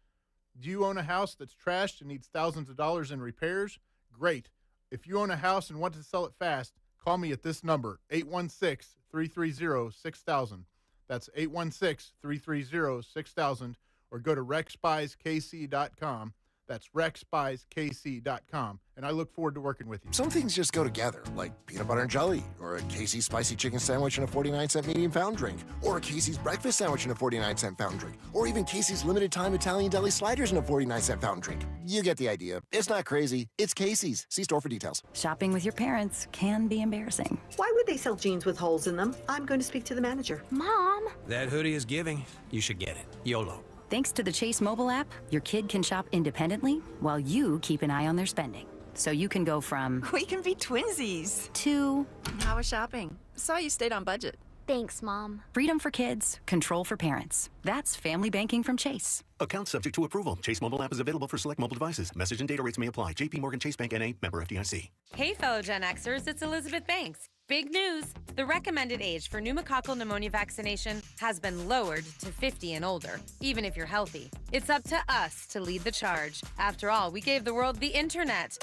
Do you own a house that's trashed and needs thousands of dollars in repairs? Great. If you own a house and want to sell it fast, call me at this number, 816-330-6000. That's 816-330-6000, or go to RexBuysKC.com. That's RexBuysKC.com, and I look forward to working with you. Some things just go together, like peanut butter and jelly, or a Casey's spicy chicken sandwich and a 49-cent medium fountain drink, or a Casey's breakfast sandwich and a 49-cent fountain drink, or even Casey's limited-time Italian deli sliders and a 49-cent fountain drink. You get the idea. It's not crazy. It's Casey's. See store for details. Shopping with your parents can be embarrassing. Why would they sell jeans with holes in them? I'm going to speak to the manager. Mom! That hoodie is giving. You should get it. YOLO. Thanks to the Chase mobile app, your kid can shop independently while you keep an eye on their spending. So you can go from We can be twinsies. to How was shopping? Saw you stayed on budget. thanks, Mom. Freedom for kids, control for parents. That's family banking from Chase. Account subject to approval. Chase mobile app is available for select mobile devices. Message and data rates may apply. JP Morgan Chase Bank N.A. member FDIC. Hey, fellow Gen Xers, it's Elizabeth Banks. Big news! The recommended age for pneumococcal pneumonia vaccination has been lowered to 50 and older, even if you're healthy. It's up to us to lead the charge. After all, we gave the world the internet.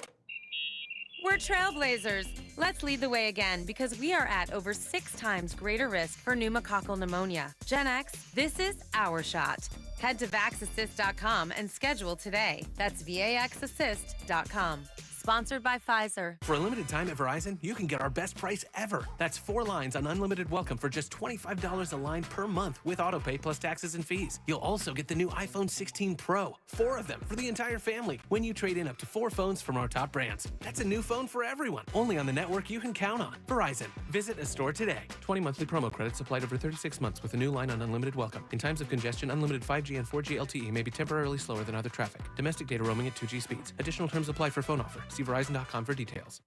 We're trailblazers. Let's lead the way again because we are at over 6 times greater risk for pneumococcal pneumonia. Gen X, this is our shot. Head to vaxassist.com and schedule today. That's vaxassist.com. Sponsored by Pfizer. For a limited time at Verizon, you can get our best price ever. That's 4 lines on unlimited welcome for just $25 a line per month with autopay plus taxes and fees. You'll also get the new iPhone 16 Pro, 4 of them for the entire family when you trade in up to 4 phones from our top brands. That's a new phone for everyone, only on the network you can count on. Verizon. Visit a store today. 20 monthly promo credits applied over 36 months with a new line on unlimited welcome. In times of congestion, unlimited 5G and 4G LTE may be temporarily slower than other traffic. Domestic data roaming at 2G speeds. Additional terms apply for phone offer. See Verizon.com for details.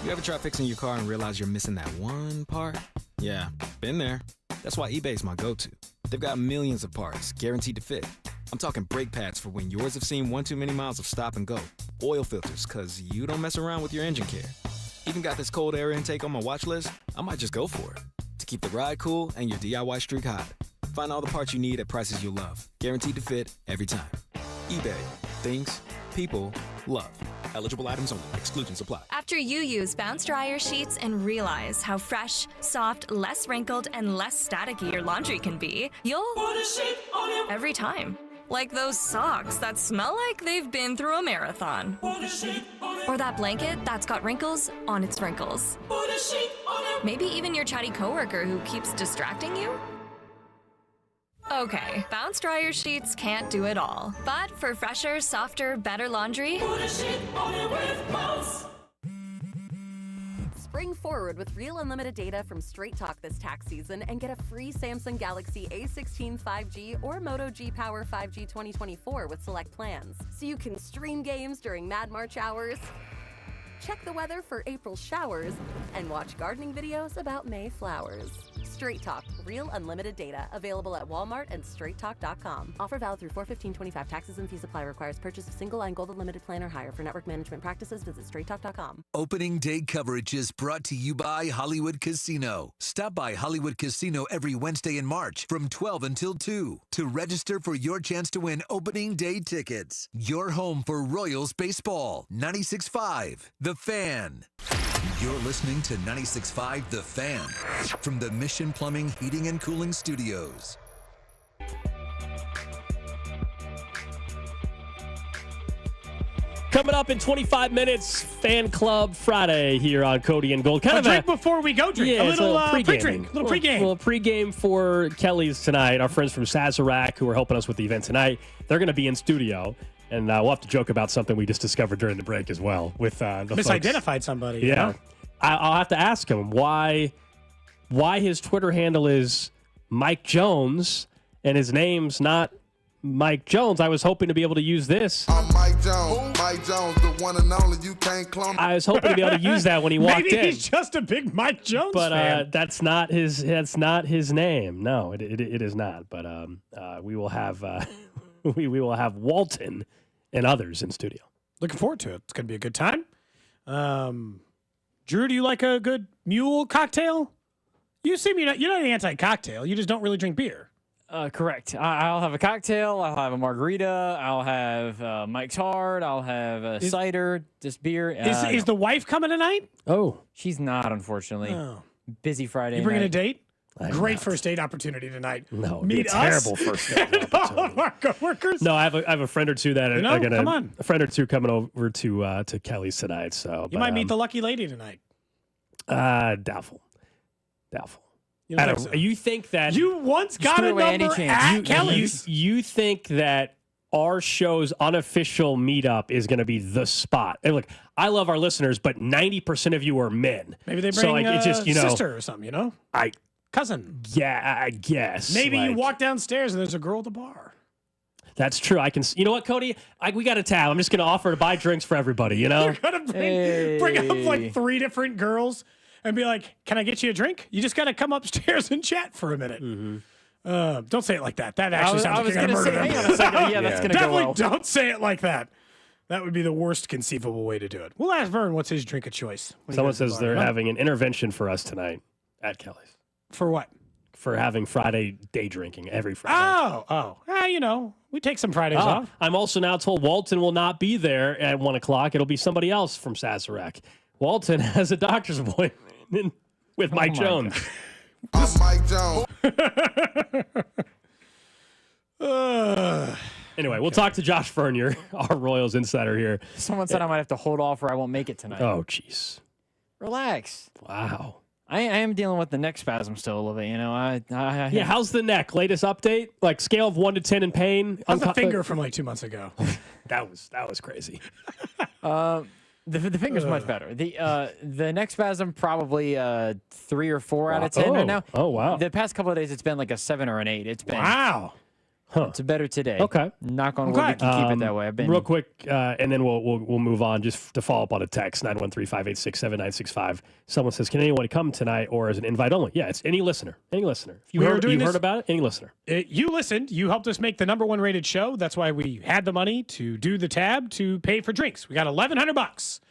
You ever try fixing your car and realize you're missing that one part? Yeah, been there. That's why eBay's my go-to. They've got millions of parts, guaranteed to fit. I'm talking brake pads for when yours have seen one too many miles of stop and go. Oil filters, because you don't mess around with your engine care. Even got this cold air intake on my watch list. I might just go for it. To keep the ride cool and your DIY streak hot. Find all the parts you need at prices you'll love. Guaranteed to fit every time. eBay. Things people love. Eligible items only. Exclusions apply. After you use Bounce Dryer sheets and realize how fresh, soft, less wrinkled, and less staticky your laundry can be, you'll put a sheet on it every time. Like those socks that smell like they've been through a marathon. Put a sheet on it. Or that blanket that's got wrinkles on its wrinkles. Put a sheet on it. Maybe even your chatty coworker who keeps distracting you. Okay, Bounce Dryer sheets can't do it all. But for fresher, softer, better laundry, put a sheet on it with Bounce. Spring forward with real unlimited data from Straight Talk this tax season and get a free Samsung Galaxy A16 5G or Moto G Power 5G 2024 with select plans. So you can stream games during Mad March hours, check the weather for April showers, and watch gardening videos about May flowers. Straight Talk, real unlimited data. Available at Walmart and straighttalk.com. Offer valid through 4/15/25. Taxes and fees apply. Requires purchase of single line Gold Unlimited plan or higher. For network management practices, visit straighttalk.com. Opening day coverage is brought to you by Hollywood Casino. Stop by Hollywood Casino every Wednesday in March from 12 until 2 to register for your chance to win opening day tickets. Your home for Royals baseball. 96.5 The Fan. You're listening to 96.5 The Fan from the Mission Plumbing, Heating, and Cooling Studios. Coming up in 25 minutes, Fan Club Friday here on Cody and Gold. Kind of drink before we go drink. Yeah, a little pre-game. Little pregame. Little pregame for Kelly's tonight. Our friends from Sazar, who are helping us with the event tonight, they're going to be in studio. And we'll have to joke about something we just discovered during the break as well with the misidentified folks. somebody. Yeah, you know? I'll have to ask him why his Twitter handle is Mike Jones and his name's not Mike Jones. I was hoping to be able to use this. I'm Mike Jones. Mike Jones, the one and only. You can't clone. I was hoping to be able to use that when he walked in. Maybe he's just a big Mike Jones but fan. that's not his name. No, it is not. But we will have we will have Walton and others in studio. Looking forward to it. It's going to be a good time. Drew, do you like a good mule cocktail? You seem you're not anti-cocktail. You just don't really drink beer. Correct. I'll have a cocktail. I'll have a margarita. I'll have Mike's Hard. I'll have cider, just beer. Is the wife coming tonight? Oh. She's not, unfortunately. Oh. Busy Friday You bringing night. a date? Great first date opportunity tonight. No, meet us. terrible first date all of our coworkers. No, I have a friend or two that are going to come on. a friend or two coming over to Kelly's tonight. So You might meet the lucky lady tonight. Doubtful. You think that you once got a number at Kelly's? You think that our show's unofficial meetup is going to be the spot? And look, I love our listeners, but 90% of you are men. Maybe they bring it's just, sister or something. Cousin. Yeah, I guess. Maybe you walk downstairs and there's a girl at the bar. That's true. I can. You know what, Cody? We got a tab. I'm just going to offer to buy drinks for everybody. You know, You're gonna bring up like 3 different girls and be like, "Can I get you a drink?" You just got to come upstairs and chat for a minute. Mm-hmm. Don't say it like that. That actually sounds like you're going to murder them. Hang on a second. Yeah, that's going to go well. Definitely don't say it like that. That would be the worst conceivable way to do it. We'll ask Vern what's his drink of choice. Someone says they're having an intervention for us tonight at Kelly's. For what? For having Friday day drinking every Friday. We take some Fridays off. I'm also now told Walton will not be there at 1 o'clock. It'll be somebody else from Sazerac. Walton has a doctor's appointment with Mike Jones. I'm Mike Jones. Anyway, we'll talk to Josh Fernier, our Royals insider here. Someone said I might have to hold off or I won't make it tonight. Oh, jeez. Relax. Wow. I am dealing with the neck spasm still a little bit, Yeah, how's the neck? Latest update? Like scale of 1 to 10 in pain? How's the finger from like 2 months ago? That was crazy. The finger's much better. The neck spasm probably 3 or 4 out of 10 right now. Oh, wow. The past couple of days it's been like a 7 or an 8. It's been It's better today. Okay. Knock on wood, we can keep it that way. Real quick, and then we'll move on just to follow up on a text, 913-586-7965. Someone says, can anyone come tonight or is it invite only? Yeah, it's any listener. Any listener. If you heard about it, any listener. You listened. You helped us make the #1 rated show. That's why we had the money to do the tab to pay for drinks. We got $1,100.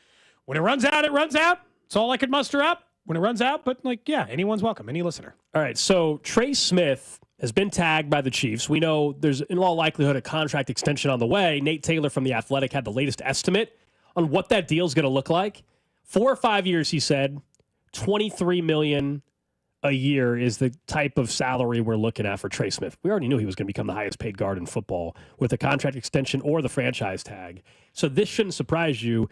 When it runs out, it runs out. It's all I could muster up when it runs out. But, anyone's welcome. Any listener. All right, so Trey Smith has been tagged by the Chiefs. We know there's in all likelihood a contract extension on the way. Nate Taylor from The Athletic had the latest estimate on what that deal is going to look like. 4 or 5 years, he said, $23 million a year is the type of salary we're looking at for Trey Smith. We already knew he was going to become the highest paid guard in football with a contract extension or the franchise tag. So this shouldn't surprise you.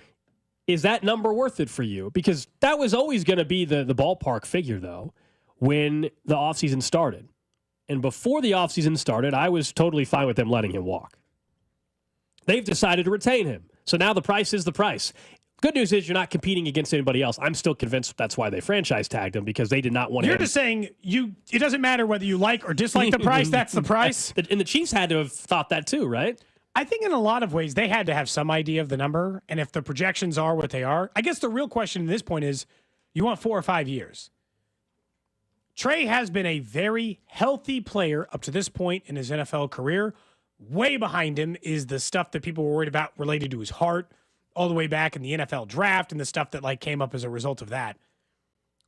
Is that number worth it for you? Because that was always going to be the ballpark figure, though, when the offseason started. And before the offseason started, I was totally fine with them letting him walk. They've decided to retain him. So now the price is the price. Good news is you're not competing against anybody else. I'm still convinced that's why they franchise tagged him, because they did not want him. You're just saying it doesn't matter whether you like or dislike the price. That's the price. And the Chiefs had to have thought that too, right? I think in a lot of ways they had to have some idea of the number. And if the projections are what they are, I guess the real question at this point is, you want 4 or 5 years? Trey has been a very healthy player up to this point in his NFL career. Way behind him is the stuff that people were worried about related to his heart, all the way back in the NFL draft and the stuff that came up as a result of that.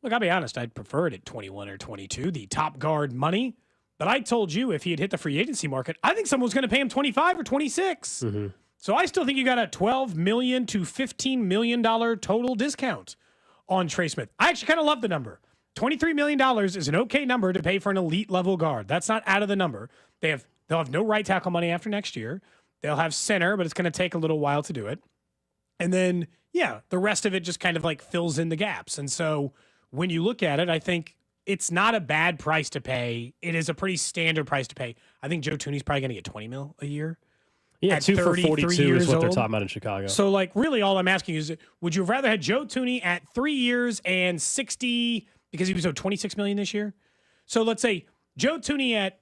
Look, I'll be honest, I'd prefer it at 21 or 22, the top guard money. But I told you if he had hit the free agency market, I think someone was going to pay him 25 or 26. Mm-hmm. So I still think you got a $12 million to $15 million total discount on Trey Smith. I actually kind of love the number. $23 million is an okay number to pay for an elite level guard. That's not out of the number. They'll have no right tackle money after next year. They'll have center, but it's going to take a little while to do it. And then, the rest of it just kind of fills in the gaps. And so when you look at it, I think it's not a bad price to pay. It is a pretty standard price to pay. I think Joe Tooney's probably going to get $20 million a year. Yeah, 2 for 42 is what they're talking about in Chicago. So, really all I'm asking is, would you have rather had Joe Tooney at 3 years and 60... because he was owed $26 million this year. So let's say Joe Tooney at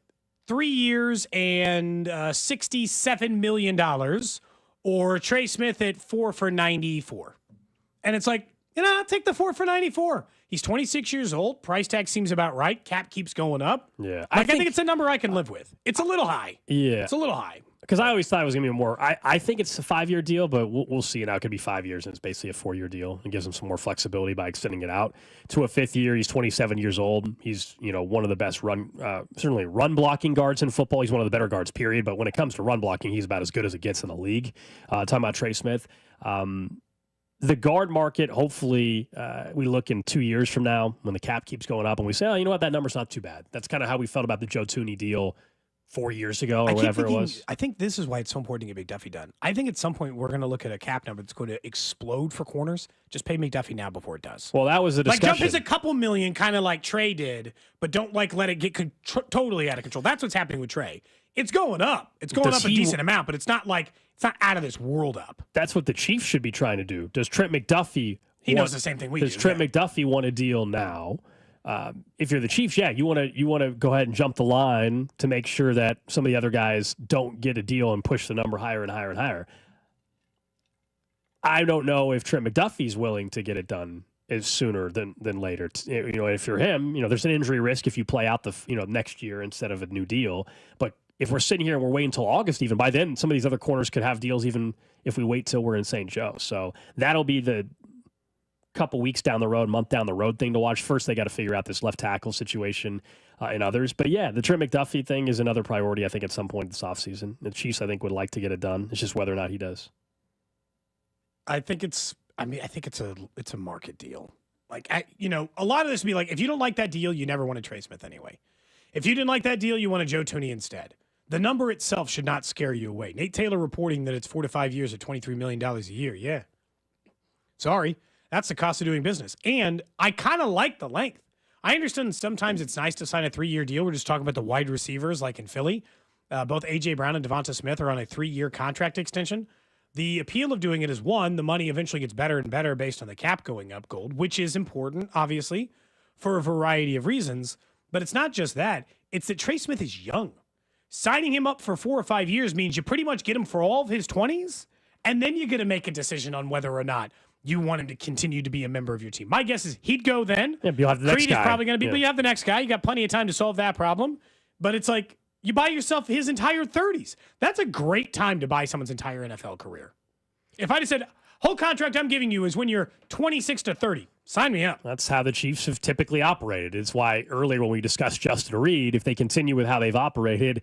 3 years and $67 million, or Trey Smith at 4 for $94. And it's I'll take the 4 for $94. He's 26 years old. Price tag seems about right. Cap keeps going up. Yeah. I think it's a number I can live with. It's a little high. Yeah. It's a little high. Because I always thought it was going to be more. I think it's a 5-year deal, but we'll see. Now it could be 5 years, and it's basically a 4-year deal, and gives him some more flexibility by extending it out to a 5th year. He's 27 years old. He's one of the best certainly run blocking guards in football. He's one of the better guards, period. But when it comes to run blocking, he's about as good as it gets in the league. Talking about Trey Smith, the guard market. Hopefully, we look in 2 years from now when the cap keeps going up, and we say, oh, you know what, that number's not too bad. That's kind of how we felt about the Joe Tooney deal 4 years ago or whatever it was. I think this is why it's so important to get McDuffie done. I think at some point we're going to look at a cap number that's going to explode for corners. Just pay McDuffie now before it does. Well, that was the discussion. Jump is a couple million, kind of like Trey did, but don't let it get totally out of control. That's what's happening with Trey. It's going up. It's going up a decent amount, but it's not out of this world up. That's what the Chiefs should be trying to do. Does Trent McDuffie? He knows the same thing we do. Does Trent McDuffie want a deal now? If you're the Chiefs, you want to go ahead and jump the line to make sure that some of the other guys don't get a deal and push the number higher and higher and higher. I don't know if Trent McDuffie's willing to get it done is sooner than later. If you're him, there's an injury risk if you play out the next year instead of a new deal. But if we're sitting here and we're waiting until August, even by then, some of these other corners could have deals even if we wait till we're in St. Joe. So that'll be the couple weeks down the road, month down the road thing to watch. First, they got to figure out this left tackle situation and others. But yeah, the Trent McDuffie thing is another priority, I think, at some point this offseason. The Chiefs, I think, would like to get it done. It's just whether or not he does. I think it's a market deal. Like, a lot of this would be like, if you don't like that deal, you never want a Trey Smith anyway. If you didn't like that deal, you want a Joe Tooney instead. The number itself should not scare you away. Nate Taylor reporting that it's 4 to 5 years at $23 million a year. Yeah. Sorry. That's the cost of doing business. And I kind of like the length. I understand sometimes it's nice to sign a 3-year deal. We're just talking about the wide receivers like in Philly. Both A.J. Brown and Devonta Smith are on a 3-year contract extension. The appeal of doing it is, one, the money eventually gets better and better based on the cap going up, Gold, which is important, obviously, for a variety of reasons. But it's not just that. It's that Trey Smith is young. Signing him up for 4 or 5 years means you pretty much get him for all of his 20s, and then you're going to make a decision on whether or not you want him to continue to be a member of your team. My guess is he'd go then. Yeah, you'll have the next Creed guy. is probably going to be, but you have the next guy. You got plenty of time to solve that problem. But it's like you buy yourself his entire 30s. That's a great time to buy someone's entire NFL career. If I just said, whole contract I'm giving you is when you're 26 to 30, sign me up. That's how the Chiefs have typically operated. It's why earlier when we discussed Justin Reed, if they continue with how they've operated,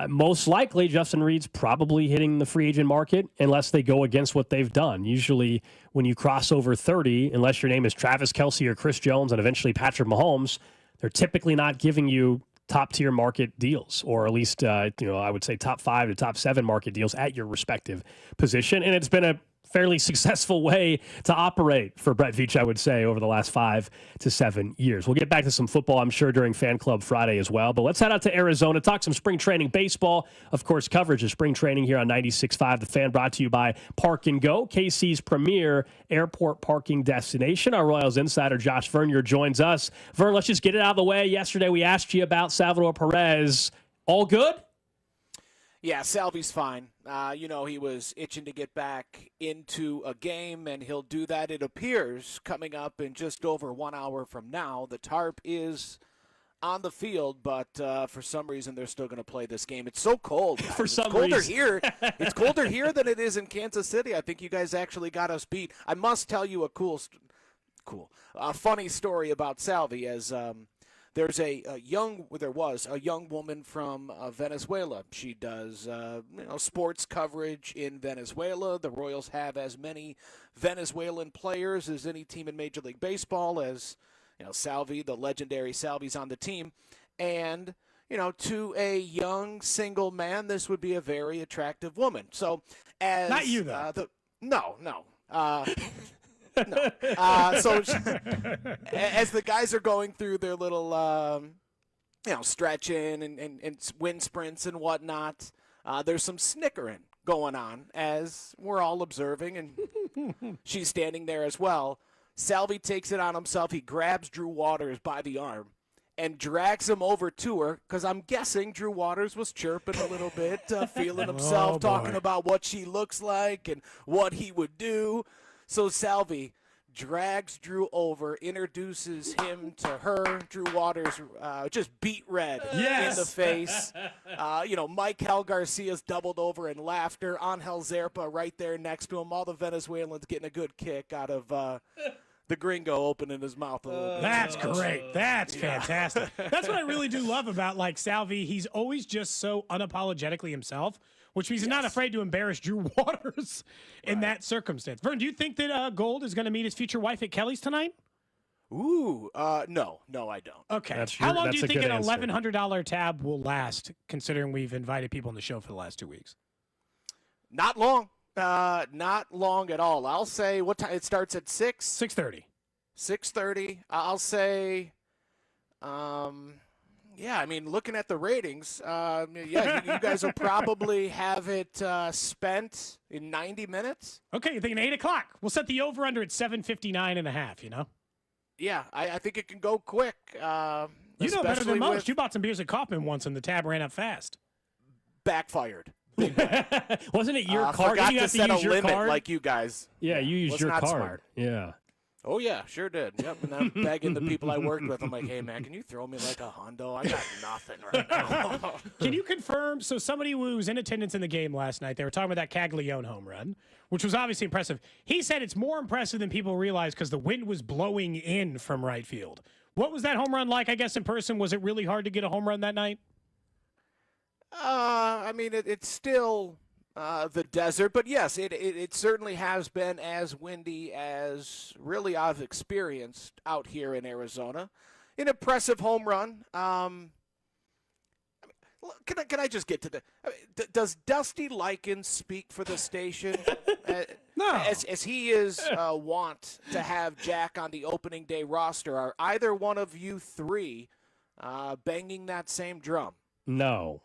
most likely Justin Reed's probably hitting the free agent market unless they go against what they've done. Usually when you cross over 30, unless your name is Travis Kelce or Chris Jones and eventually Patrick Mahomes, they're typically not giving you top-tier market deals, or at least, I would say top 5 to top 7 market deals at your respective position. And it's been a fairly successful way to operate for Brett Veach, I would say, over the last 5 to 7 years. We'll get back to some football, I'm sure, during Fan Club Friday as well. But let's head out to Arizona, talk some spring training baseball. Of course, coverage of spring training here on 96.5 The Fan, brought to you by Park and Go, KC's premier airport parking destination. Our Royals insider, Josh Vern, joins us. Vern, let's just get it out of the way. Yesterday, we asked you about Salvador Perez. All good? Yeah, Salvy's fine. He was itching to get back into a game, and he'll do that, it appears, coming up in just over 1 hour from now. The tarp is on the field, but for some reason they're still going to play this game. It's so cold. It's colder here. It's colder here than it is in Kansas City. I think you guys actually got us beat. I must tell you a funny story about Salvy, as there was a young woman from Venezuela. She does sports coverage in Venezuela. The Royals have as many Venezuelan players as any team in Major League Baseball. As Salvy, the legendary Salvy's on the team, and to a young single man, this would be a very attractive woman. So, as not you though. No. No. So as the guys are going through their little, stretching and wind sprints and whatnot, there's some snickering going on as we're all observing, and she's standing there as well. Salvy takes it on himself. He grabs Drew Waters by the arm and drags him over to her, because I'm guessing Drew Waters was chirping a little bit, feeling himself, talking about what she looks like and what he would do. So Salvy drags Drew over, introduces him to her. Drew Waters just beat red in the face. Mike Garcia's doubled over in laughter. Angel Zerpa right there next to him. All the Venezuelans getting a good kick out of the gringo opening his mouth a little bit. That's great. That's fantastic. That's what I really do love about Salvy. He's always just so unapologetically himself, which means he's not afraid to embarrass Drew Waters in that circumstance. Vern, do you think that Gold is going to meet his future wife at Kelly's tonight? No, I don't. Okay. How long do you think an $1,100 tab will last, considering we've invited people on the show for the last 2 weeks? Not long. Not long at all. I'll say what time it starts at 6? 6:30. 6:30. I'll say, looking at the ratings, you guys will probably have it spent in 90 minutes. Okay, you're thinking 8 o'clock. We'll set the over-under at 7:59.5, Yeah, I think it can go quick. You know better than most. You bought some beers at Kaufman once, and the tab ran up fast. Backfired. Wasn't it your card? Forgot you to have set to use a your limit card? like you guys. Yeah, you used your not card. Smart. Yeah. Oh, yeah, sure did. Yep, and I'm begging the people I worked with. I'm like, hey, man, can you throw me like a hundo? I got nothing right now. Can you confirm? So somebody who was in attendance in the game last night, they were talking about that Caglianone home run, which was obviously impressive. He said it's more impressive than people realize because the wind was blowing in from right field. What was that home run like, I guess, in person? Was it really hard to get a home run that night? I mean, it's still the desert, but yes, it certainly has been as windy as really I've experienced out here in Arizona. An impressive home run. Can I just get to the? Does Dusty Likens speak for the station? No. As he is want to have Jack on the opening day roster, are either one of you three banging that same drum? No.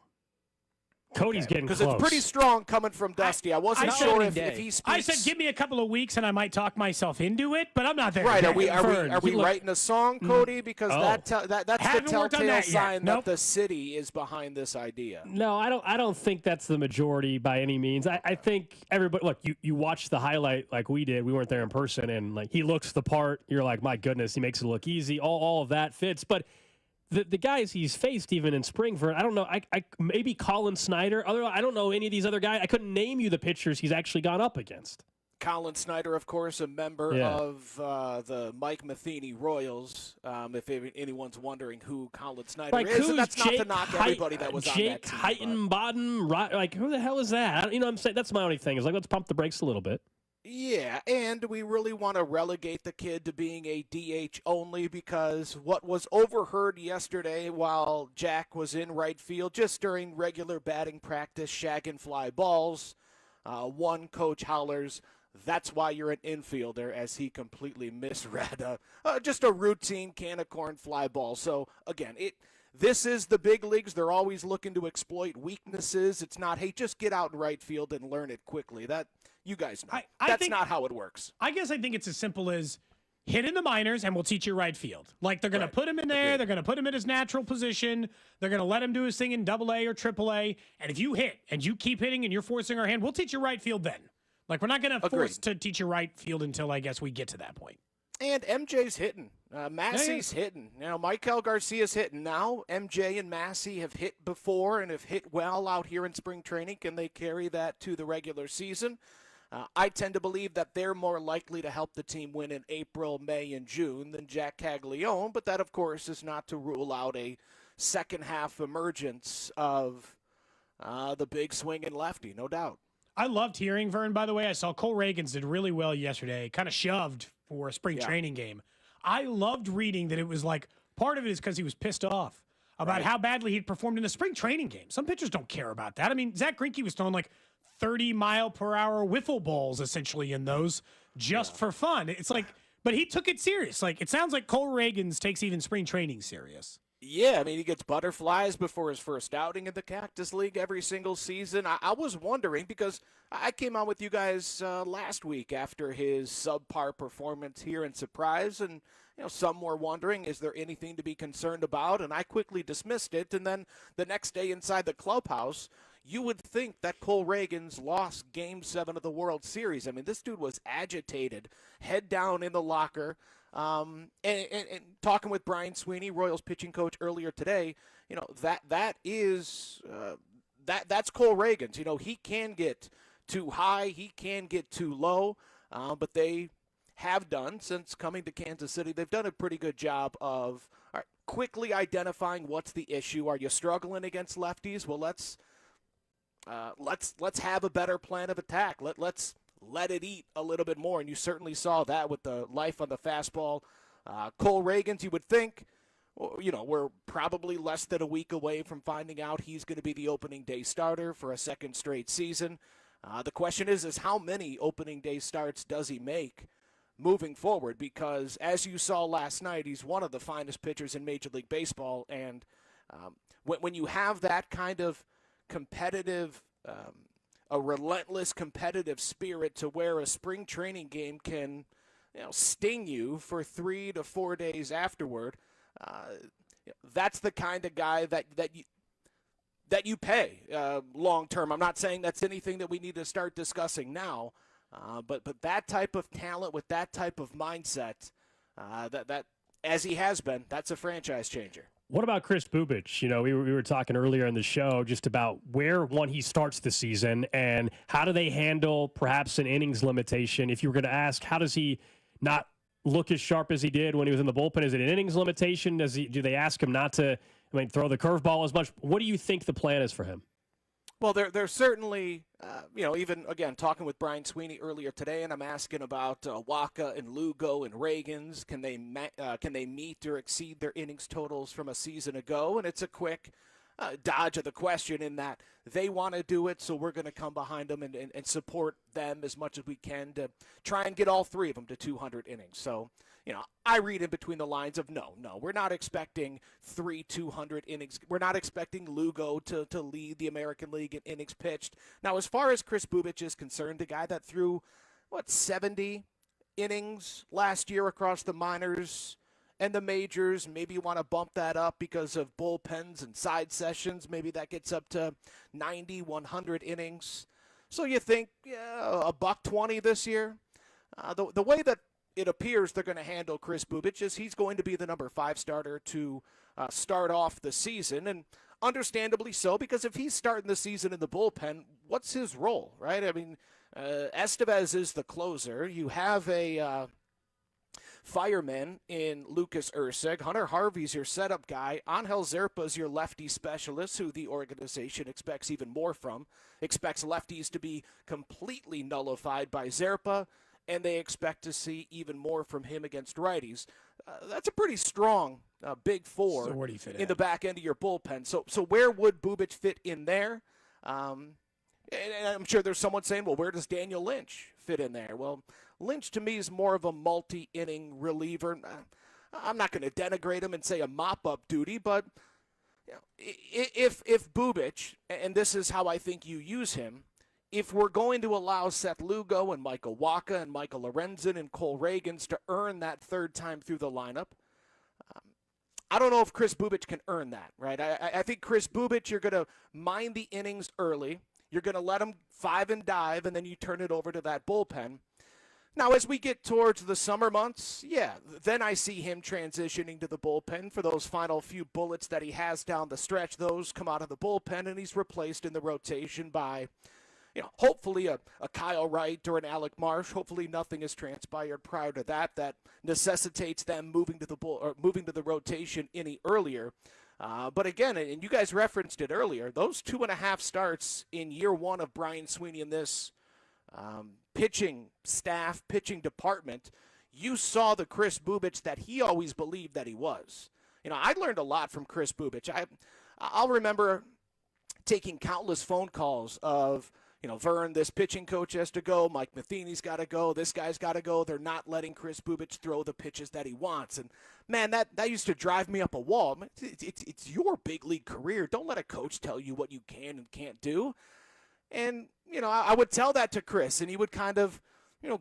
Cody's getting close. Because it's pretty strong coming from Dusty. I wasn't sure if he speaks. I said, give me a couple of weeks and I might talk myself into it, but I'm not there. Right? Yet. Are we writing a song, Cody? Because that's the telltale sign that the city is behind this idea. No, I don't think that's the majority by any means. I think everybody. Look, you watch the highlight like we did. We weren't there in person, and like he looks the part. You're like, my goodness, he makes it look easy. All of that fits, but. The guys he's faced even in spring, Vern, I don't know. I maybe Colin Snyder. I don't know any of these other guys. I couldn't name you the pitchers he's actually gone up against. Colin Snyder, of course, a member of the Mike Matheny Royals. If anyone's wondering who Colin Snyder is, and that's not to knock everybody that was on that team. Jake Heitenbaden, like who the hell is that? You know what I'm saying? That's my only thing. Is like, let's pump the brakes a little bit. Yeah, and we really want to relegate the kid to being a DH only because what was overheard yesterday while Jack was in right field, just during regular batting practice, shagging fly balls, one coach hollers, "That's why you're an infielder," as he completely misread just a routine can of corn fly ball. So, again, this is the big leagues. They're always looking to exploit weaknesses. It's not, hey, just get out in right field and learn it quickly. That you guys know. That's not how it works. I guess I think it's as simple as hit in the minors and we'll teach you right field. Like they're going to put him in there. They're going to put him in his natural position. They're going to let him do his thing in AA or AAA. And if you hit and you keep hitting and you're forcing our hand, we'll teach you right field then. Like we're not going to force to teach you right field until I guess we get to that point. And MJ's hitting. Massey's hitting. Now, Michael Garcia's hitting now. MJ and Massey have hit before and have hit well out here in spring training. Can they carry that to the regular season? I tend to believe that they're more likely to help the team win in April, May, and June than Jack Caglianone, but that, of course, is not to rule out a second-half emergence of the big swinging lefty, no doubt. I loved hearing Vern, by the way. I saw Cole Reagans did really well yesterday, kind of shoved for a spring training game. I loved reading that it was like part of it is because he was pissed off about how badly he'd performed in the spring training game. Some pitchers don't care about that. I mean, Zach Greinke was throwing like 30-mile-per-hour wiffle balls essentially in those just for fun. It's like, but he took it serious. Like, it sounds like Cole Reagans takes even spring training serious. Yeah, I mean, he gets butterflies before his first outing in the Cactus League every single season. I was wondering, because I came on with you guys last week after his subpar performance here in Surprise, and some were wondering, is there anything to be concerned about? And I quickly dismissed it, and then the next day inside the clubhouse, you would think that Cole Reagans lost Game 7 of the World Series. I mean, this dude was agitated, head down in the locker. And talking with Brian Sweeney, Royals pitching coach, earlier today, that's Cole Reagans. He can get too high, he can get too low, but they have done since coming to Kansas City. They've done a pretty good job of quickly identifying what's the issue. Are you struggling against lefties? Well, let's have a better plan of attack. Let's let it eat a little bit more, and you certainly saw that with the life on the fastball. Cole Reagans, you would think, we're probably less than a week away from finding out he's going to be the opening day starter for a second straight season. The question is how many opening day starts does he make moving forward? Because as you saw last night, he's one of the finest pitchers in Major League Baseball, and when you have that kind of competitive a relentless competitive spirit to where a spring training game can sting you for 3 to 4 days afterward. That's the kind of guy that you pay long term. I'm not saying that's anything that we need to start discussing now, But that type of talent with that type of mindset, that as he has been, that's a franchise changer. What about Chris Buhich? You know, we were talking earlier in the show just about where he starts the season and how do they handle perhaps an innings limitation. If you were going to ask, how does he not look as sharp as he did when he was in the bullpen? Is it an innings limitation? Do they ask him not to throw the curveball as much? What do you think the plan is for him? Well, they're certainly, even, again, talking with Brian Sweeney earlier today, and I'm asking about Wacha and Lugo and Reagan's. Can they meet or exceed their innings totals from a season ago? And it's a quick dodge of the question in that they want to do it, so we're going to come behind them and support them as much as we can to try and get all three of them to 200 innings. So, I read in between the lines of no, we're not expecting 200 innings. We're not expecting Lugo to lead the American League in innings pitched. Now, as far as Chris Buhich is concerned, the guy that threw, 70 innings last year across the minors and the majors, maybe you want to bump that up because of bullpens and side sessions. Maybe that gets up to 90, 100 innings. So you think $120 this year? The way that it appears they're going to handle Chris Buhich is he's going to be the number 5 starter to start off the season, and understandably so, because if he's starting the season in the bullpen, what's his role, right? I mean, Estevez is the closer. You have a fireman in Lucas Erceg. Hunter Harvey's your setup guy. Angel Zerpa's your lefty specialist, who the organization expects even more from. Expects lefties to be completely nullified by Zerpa, and they expect to see even more from him against righties. That's a pretty strong big four So where do you fit in the back end of your bullpen. So where would Buhich fit in there? And I'm sure there's someone saying, well, where does Daniel Lynch fit in there? Well, Lynch to me is more of a multi-inning reliever. I'm not going to denigrate him and say a mop-up duty, but if Buhich, and this is how I think you use him, if we're going to allow Seth Lugo and Michael Wacha and Michael Lorenzen and Cole Reagans to earn that third time through the lineup, I don't know if Chris Buhich can earn that, right? I think Chris Buhich, you're going to mind the innings early. You're going to let him 5 and dive, and then you turn it over to that bullpen. Now, as we get towards the summer months, then I see him transitioning to the bullpen for those final few bullets that he has down the stretch. Those come out of the bullpen, and he's replaced in the rotation by hopefully a Kyle Wright or an Alec Marsh. Hopefully nothing has transpired prior to that necessitates them moving to the rotation any earlier. But again, and you guys referenced it earlier, those 2.5 starts in year one of Brian Sweeney in this pitching staff, pitching department, you saw the Chris Buhich that he always believed that he was. I learned a lot from Chris Buhich. I'll remember taking countless phone calls of, Vern, this pitching coach has to go. Mike Matheny's got to go. This guy's got to go. They're not letting Chris Buhich throw the pitches that he wants. And, man, that used to drive me up a wall. It's your big league career. Don't let a coach tell you what you can and can't do. And, I would tell that to Chris, and he would kind of,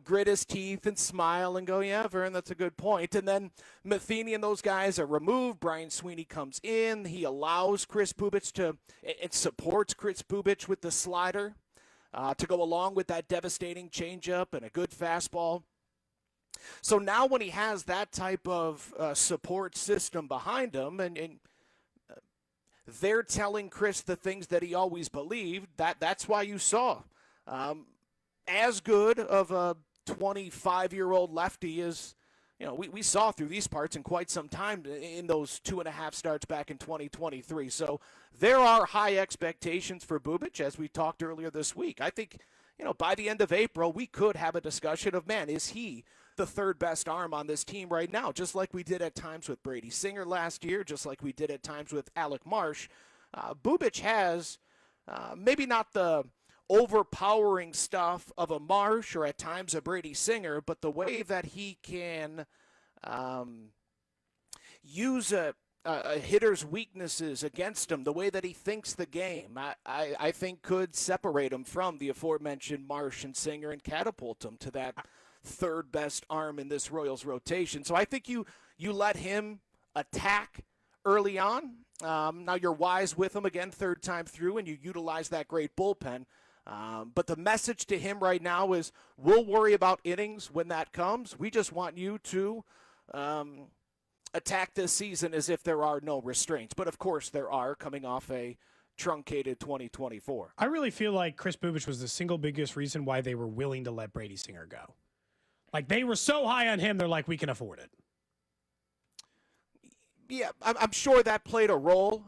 grit his teeth and smile and go, yeah, Vern, that's a good point. And then Matheny and those guys are removed. Brian Sweeney comes in. He allows Chris Buhich it supports Chris Buhich with the slider. To go along with that devastating changeup and a good fastball. So now when he has that type of support system behind him and they're telling Chris the things that he always believed, that's why you saw as good of a 25-year-old lefty as we saw through these parts in quite some time in those 2.5 starts back in 2023. So there are high expectations for Buhich, as we talked earlier this week. I think, by the end of April, we could have a discussion of, man, is he the third best arm on this team right now? Just like we did at times with Brady Singer last year, just like we did at times with Alec Marsh. Buhich has maybe not the overpowering stuff of a Marsh or at times a Brady Singer, but the way that he can use a hitter's weaknesses against him, the way that he thinks the game, I think could separate him from the aforementioned Marsh and Singer and catapult him to that third best arm in this Royals rotation. So I think you let him attack early on. Now you're wise with him again third time through, and you utilize that great bullpen. But the message to him right now is we'll worry about innings when that comes. We just want you to attack this season as if there are no restraints. But, of course, there are, coming off a truncated 2024. I really feel like Chris Buhich was the single biggest reason why they were willing to let Brady Singer go. Like, they were so high on him, they're like, we can afford it. Yeah, I'm sure that played a role.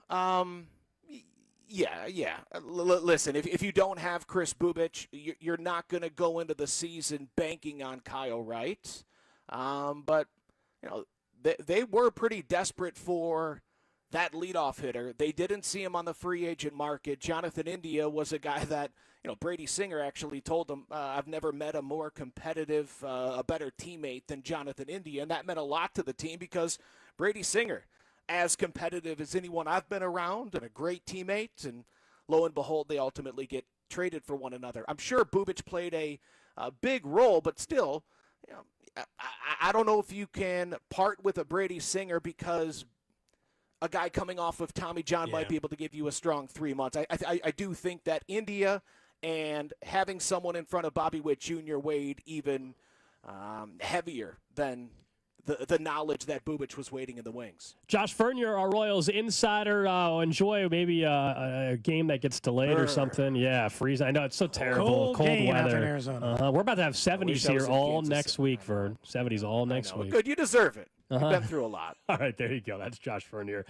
Yeah. Listen, if you don't have Chris Buhich, you're not going to go into the season banking on Kyle Wright. But, they were pretty desperate for that leadoff hitter. They didn't see him on the free agent market. Jonathan India was a guy that, Brady Singer actually told him, I've never met a more competitive, a better teammate than Jonathan India. And that meant a lot to the team because Brady Singer, as competitive as anyone I've been around and a great teammate. And lo and behold, they ultimately get traded for one another. I'm sure Buhich played a big role, but still, I don't know if you can part with a Brady Singer because a guy coming off of Tommy John might be able to give you a strong 3 months. I do think that India and having someone in front of Bobby Witt Jr. weighed even heavier than the knowledge that Buhich was waiting in the wings. Josh Vern, you're our Royals insider. Enjoy maybe a game that gets delayed or something. Yeah, freeze. I know it's so terrible. Cold game weather. out in Arizona. We're about to have 70s here all next week, Vern. 70s all next week. Good. You deserve it. You've been through a lot. All right, there you go. That's Josh Vern here.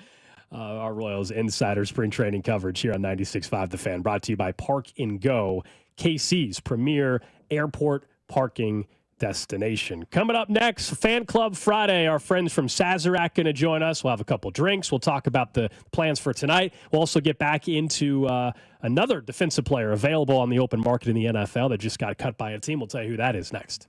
Our Royals insider spring training coverage here on 96.5 The Fan, brought to you by Park and Go, KC's premier airport parking destination. Coming up next, Fan Club Friday. Our friends from Sazar going to join us. We'll have a couple drinks. We'll talk about the plans for tonight. We'll also get back into another defensive player available on the open market in the NFL that just got cut by a team. We'll tell you who that is next.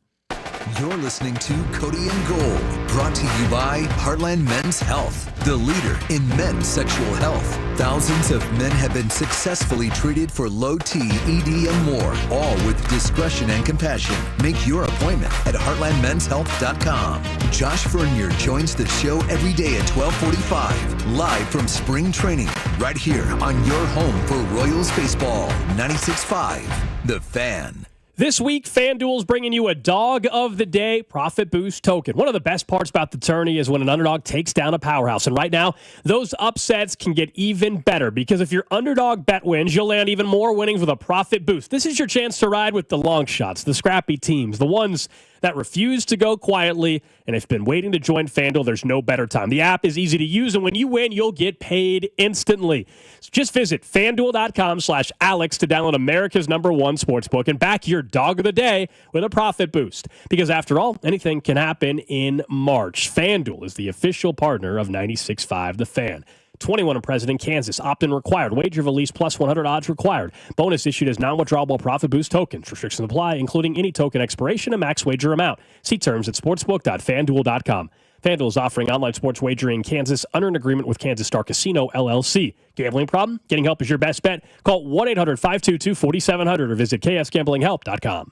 You're listening to Cody and Gold, brought to you by Heartland Men's Health, the leader in men's sexual health. Thousands of men have been successfully treated for low T, ED, and more, all with discretion and compassion. Make your appointment at heartlandmenshealth.com. Josh Vernier joins the show every day at 12:45, live from spring training, right here on your home for Royals baseball. 96.5, The Fan. This week, FanDuel's bringing you a Dog of the Day Profit Boost token. One of the best parts about the tourney is when an underdog takes down a powerhouse. And right now, those upsets can get even better because if your underdog bet wins, you'll land even more winnings with a Profit Boost. This is your chance to ride with the long shots, the scrappy teams, the ones that refuse to go quietly. And if you've been waiting to join FanDuel, there's no better time. The app is easy to use, and when you win, you'll get paid instantly. So just visit FanDuel.com/Alex to download America's #1 sportsbook and back your Dog of the Day with a Profit Boost. Because after all, anything can happen in March. FanDuel is the official partner of 96.5 The Fan. 21 and President, Kansas. Opt-in required. Wager of at least plus 100 odds required. Bonus issued as non-withdrawable Profit Boost tokens. Restrictions apply, including any token expiration and max wager amount. See terms at sportsbook.fanduel.com. FanDuel is offering online sports wagering in Kansas under an agreement with Kansas Star Casino, LLC. Gambling problem? Getting help is your best bet. Call 1-800-522-4700 or visit ksgamblinghelp.com.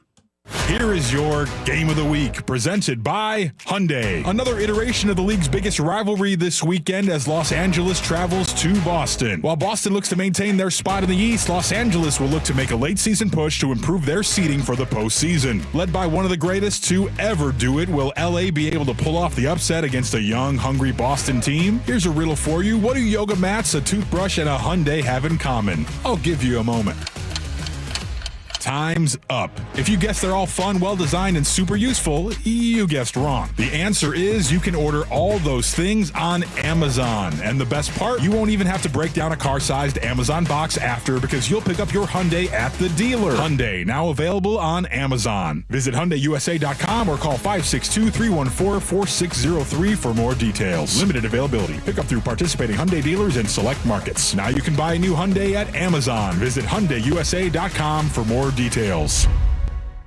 Here is your Game of the Week, presented by Hyundai. Another iteration of the league's biggest rivalry this weekend as Los Angeles travels to Boston. While Boston looks to maintain their spot in the East, Los Angeles will look to make a late-season push to improve their seeding for the postseason. Led by one of the greatest to ever do it, will LA be able to pull off the upset against a young, hungry Boston team? Here's a riddle for you. What do yoga mats, a toothbrush, and a Hyundai have in common? I'll give you a moment. Time's up. If you guessed they're all fun, well-designed, and super useful, you guessed wrong. The answer is you can order all those things on Amazon. And the best part, you won't even have to break down a car-sized Amazon box after because you'll pick up your Hyundai at the dealer. Hyundai, now available on Amazon. Visit HyundaiUSA.com or call 562-314-4603 for more details. Limited availability. Pick up through participating Hyundai dealers in select markets. Now you can buy a new Hyundai at Amazon. Visit HyundaiUSA.com for more details.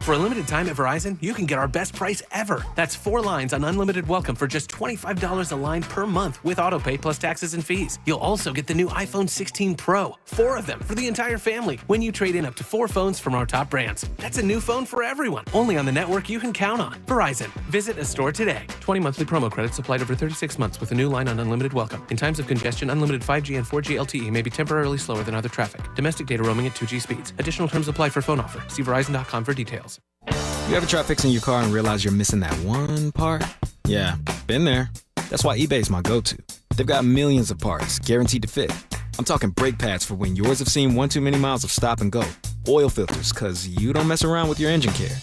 For a limited time at Verizon, you can get our best price ever. That's 4 lines on unlimited welcome for just $25 a line per month with autopay plus taxes and fees. You'll also get the new iPhone 16 Pro, 4 of them for the entire family when you trade in up to 4 phones from our top brands. That's a new phone for everyone, only on the network you can count on. Verizon. Visit a store today. 20 monthly promo credits applied over 36 months with a new line on unlimited welcome. In times of congestion, unlimited 5G and 4G LTE may be temporarily slower than other traffic. Domestic data roaming at 2G speeds. Additional terms apply for phone offer. See Verizon.com for details. You ever try fixing your car and realize you're missing that one part? Yeah, been there. That's why eBay's my go-to. They've got millions of parts, guaranteed to fit. I'm talking brake pads for when yours have seen one too many miles of stop and go. Oil filters, cause you don't mess around with your engine care.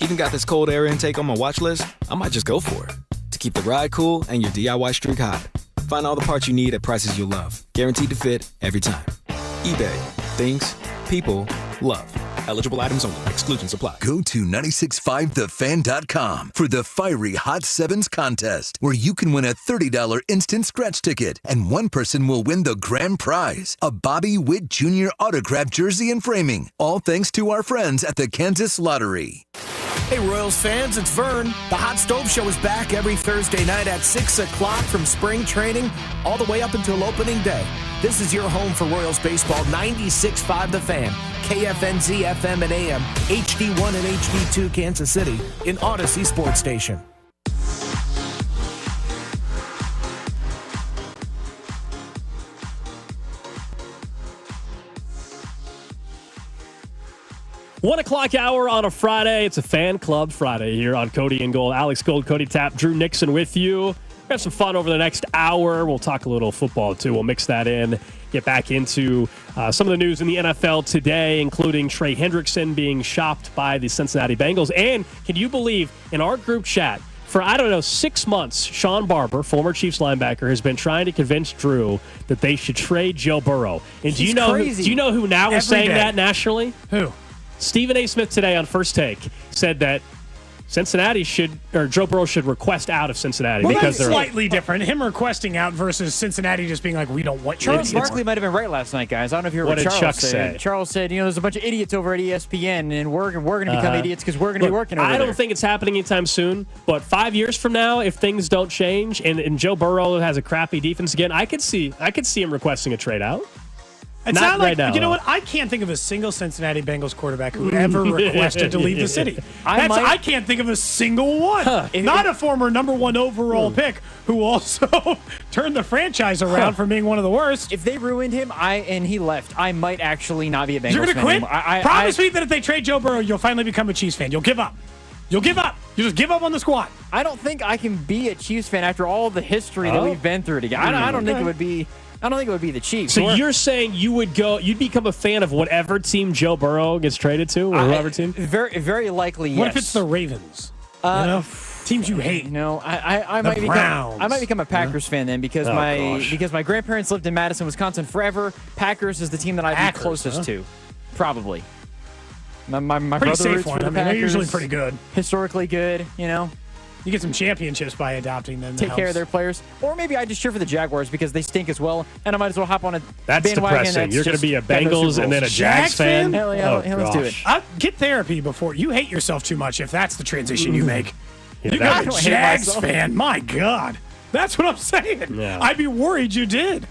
Even got this cold air intake on my watch list. I might just go for it. To keep the ride cool and your DIY streak hot. Find all the parts you need at prices you'll love. Guaranteed to fit every time. eBay. Things people love. Eligible items only. Exclusions apply. Go to 965thefan.com for the Fiery Hot Sevens contest, where you can win a $30 instant scratch ticket, and one person will win the grand prize, a Bobby Witt Jr. autographed jersey and framing, all thanks to our friends at the Kansas Lottery. Hey, Royals fans, it's Vern. The Hot Stove Show is back every Thursday night at 6 o'clock from spring training all the way up until opening day. This is your home for Royals baseball, 96.5 The Fan, KFNZ, FM, and AM, HD1 and HD2 Kansas City, in Odyssey Sports Station. One o'clock hour on a Friday. It's a Fan Club Friday here on Cody and Gold. Alex Gold, Cody Tapp, Drew Nixon with you. We're going to have some fun over the next hour. We'll talk a little football, too. We'll mix that in, get back into some of the news in the NFL today, including Trey Hendrickson being shopped by the Cincinnati Bengals. And can you believe, in our group chat, for, 6 months, Sean Barber, former Chiefs linebacker, has been trying to convince Drew that they should trade Joe Burrow. And do you know who now is saying that nationally? Who? Stephen A. Smith today on First Take said that Cincinnati Joe Burrow should request out of Cincinnati because they're slightly different. Him requesting out versus Cincinnati just being like, we don't want you. Charles Barkley might have been right last night, guys. I don't know if you heard what did Charles Chuck said. say? Charles said, there's a bunch of idiots over at ESPN, and we're going to become idiots because we're going to be working over there. I don't think it's happening anytime soon, but 5 years from now, if things don't change and Joe Burrow has a crappy defense again, I could see him requesting a trade out. It's not like, you know what? I can't think of a single Cincinnati Bengals quarterback who ever requested to leave the city. I can't think of a single one. Not a former number 1 overall pick who also turned the franchise around from being one of the worst. If they ruined him and he left, I might actually not be a Bengals fan. You're going to quit? Anymore. Promise me that if they trade Joe Burrow, you'll finally become a Chiefs fan. You'll give up. You'll give up. You just give up on the squad. I don't think I can be a Chiefs fan after all the history that we've been through together. I don't think it would be. I don't think it would be the Chiefs. So you're saying you'd become a fan of whatever team Joe Burrow gets traded to, or whoever team? Very, very likely. Yes. What if it's the Ravens? Teams you hate. I might become a Packers fan then because my grandparents lived in Madison, Wisconsin forever. Packers is the team that I'd be closest to, probably. My brother safe one. Packers, they're usually pretty good, historically good. You get some championships by adopting them. Take care of their players. Or maybe I just cheer for the Jaguars because they stink as well, and I might as well hop on a That's bandwagon. Depressing. You're going to be a Bengals and then a Jags fan? Hell yeah, let's do it. Get therapy before. You hate yourself too much if that's the transition you make. Yeah, you got a Jags fan. My God. That's what I'm saying. Yeah. I'd be worried you did.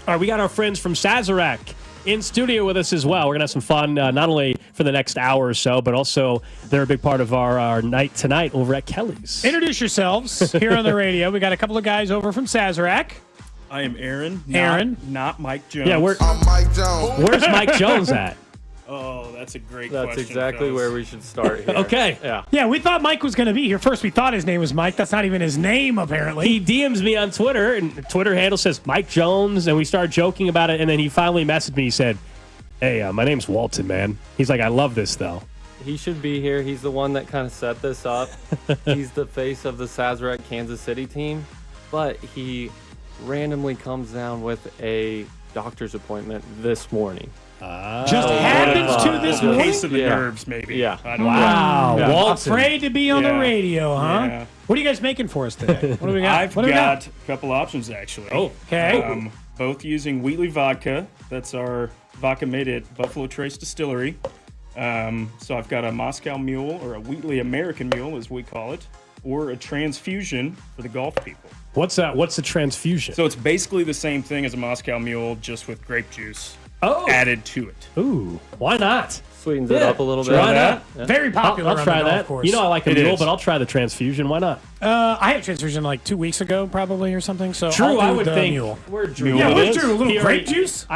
All right, we got our friends from Sazar in studio with us as well. We're going to have some fun, not only for the next hour or so, but also they're a big part of our night tonight over at Kelly's. Introduce yourselves here on the radio. We got a couple of guys over from Sazerac. I am Aaron. Not Mike Jones. Yeah, I'm Mike Jones. Where's Mike Jones at? Oh, that's a great question. That's exactly where we should start here. Okay. Yeah, we thought Mike was going to be here. First, we thought his name was Mike. That's not even his name, apparently. He DMs me on Twitter, and the Twitter handle says Mike Jones, and we started joking about it, and then he finally messaged me. He said, hey, my name's Walton, man. He's like, I love this, though. He should be here. He's the one that kind of set this up. He's the face of the Sazerac Kansas City team, but he randomly comes down with a doctor's appointment this morning. Just happens to this morning? Case of the nerves, maybe. Yeah. Wow. Yeah. Walton. Afraid to be on the radio, huh? Yeah. What are you guys making for us today? What do we got? I've got a couple options, actually. Oh, okay. Both using Wheatley vodka. That's our vodka made at Buffalo Trace Distillery. So I've got a Moscow Mule, or a Wheatley American Mule, as we call it, or a transfusion for the golf people. What's a transfusion? So it's basically the same thing as a Moscow Mule, just with grape juice added to it. Ooh, why not? Sweetens it up a little bit. Why not? Yeah. Very popular. I'll try on the golf that. course. You know I like a mule, but I'll try the transfusion. Why not? I had a transfusion like 2 weeks ago, probably, or something. So Drew, I'll do I would the think. mule. Where Drew? Yeah, where's is. Drew? A little He grape already- juice?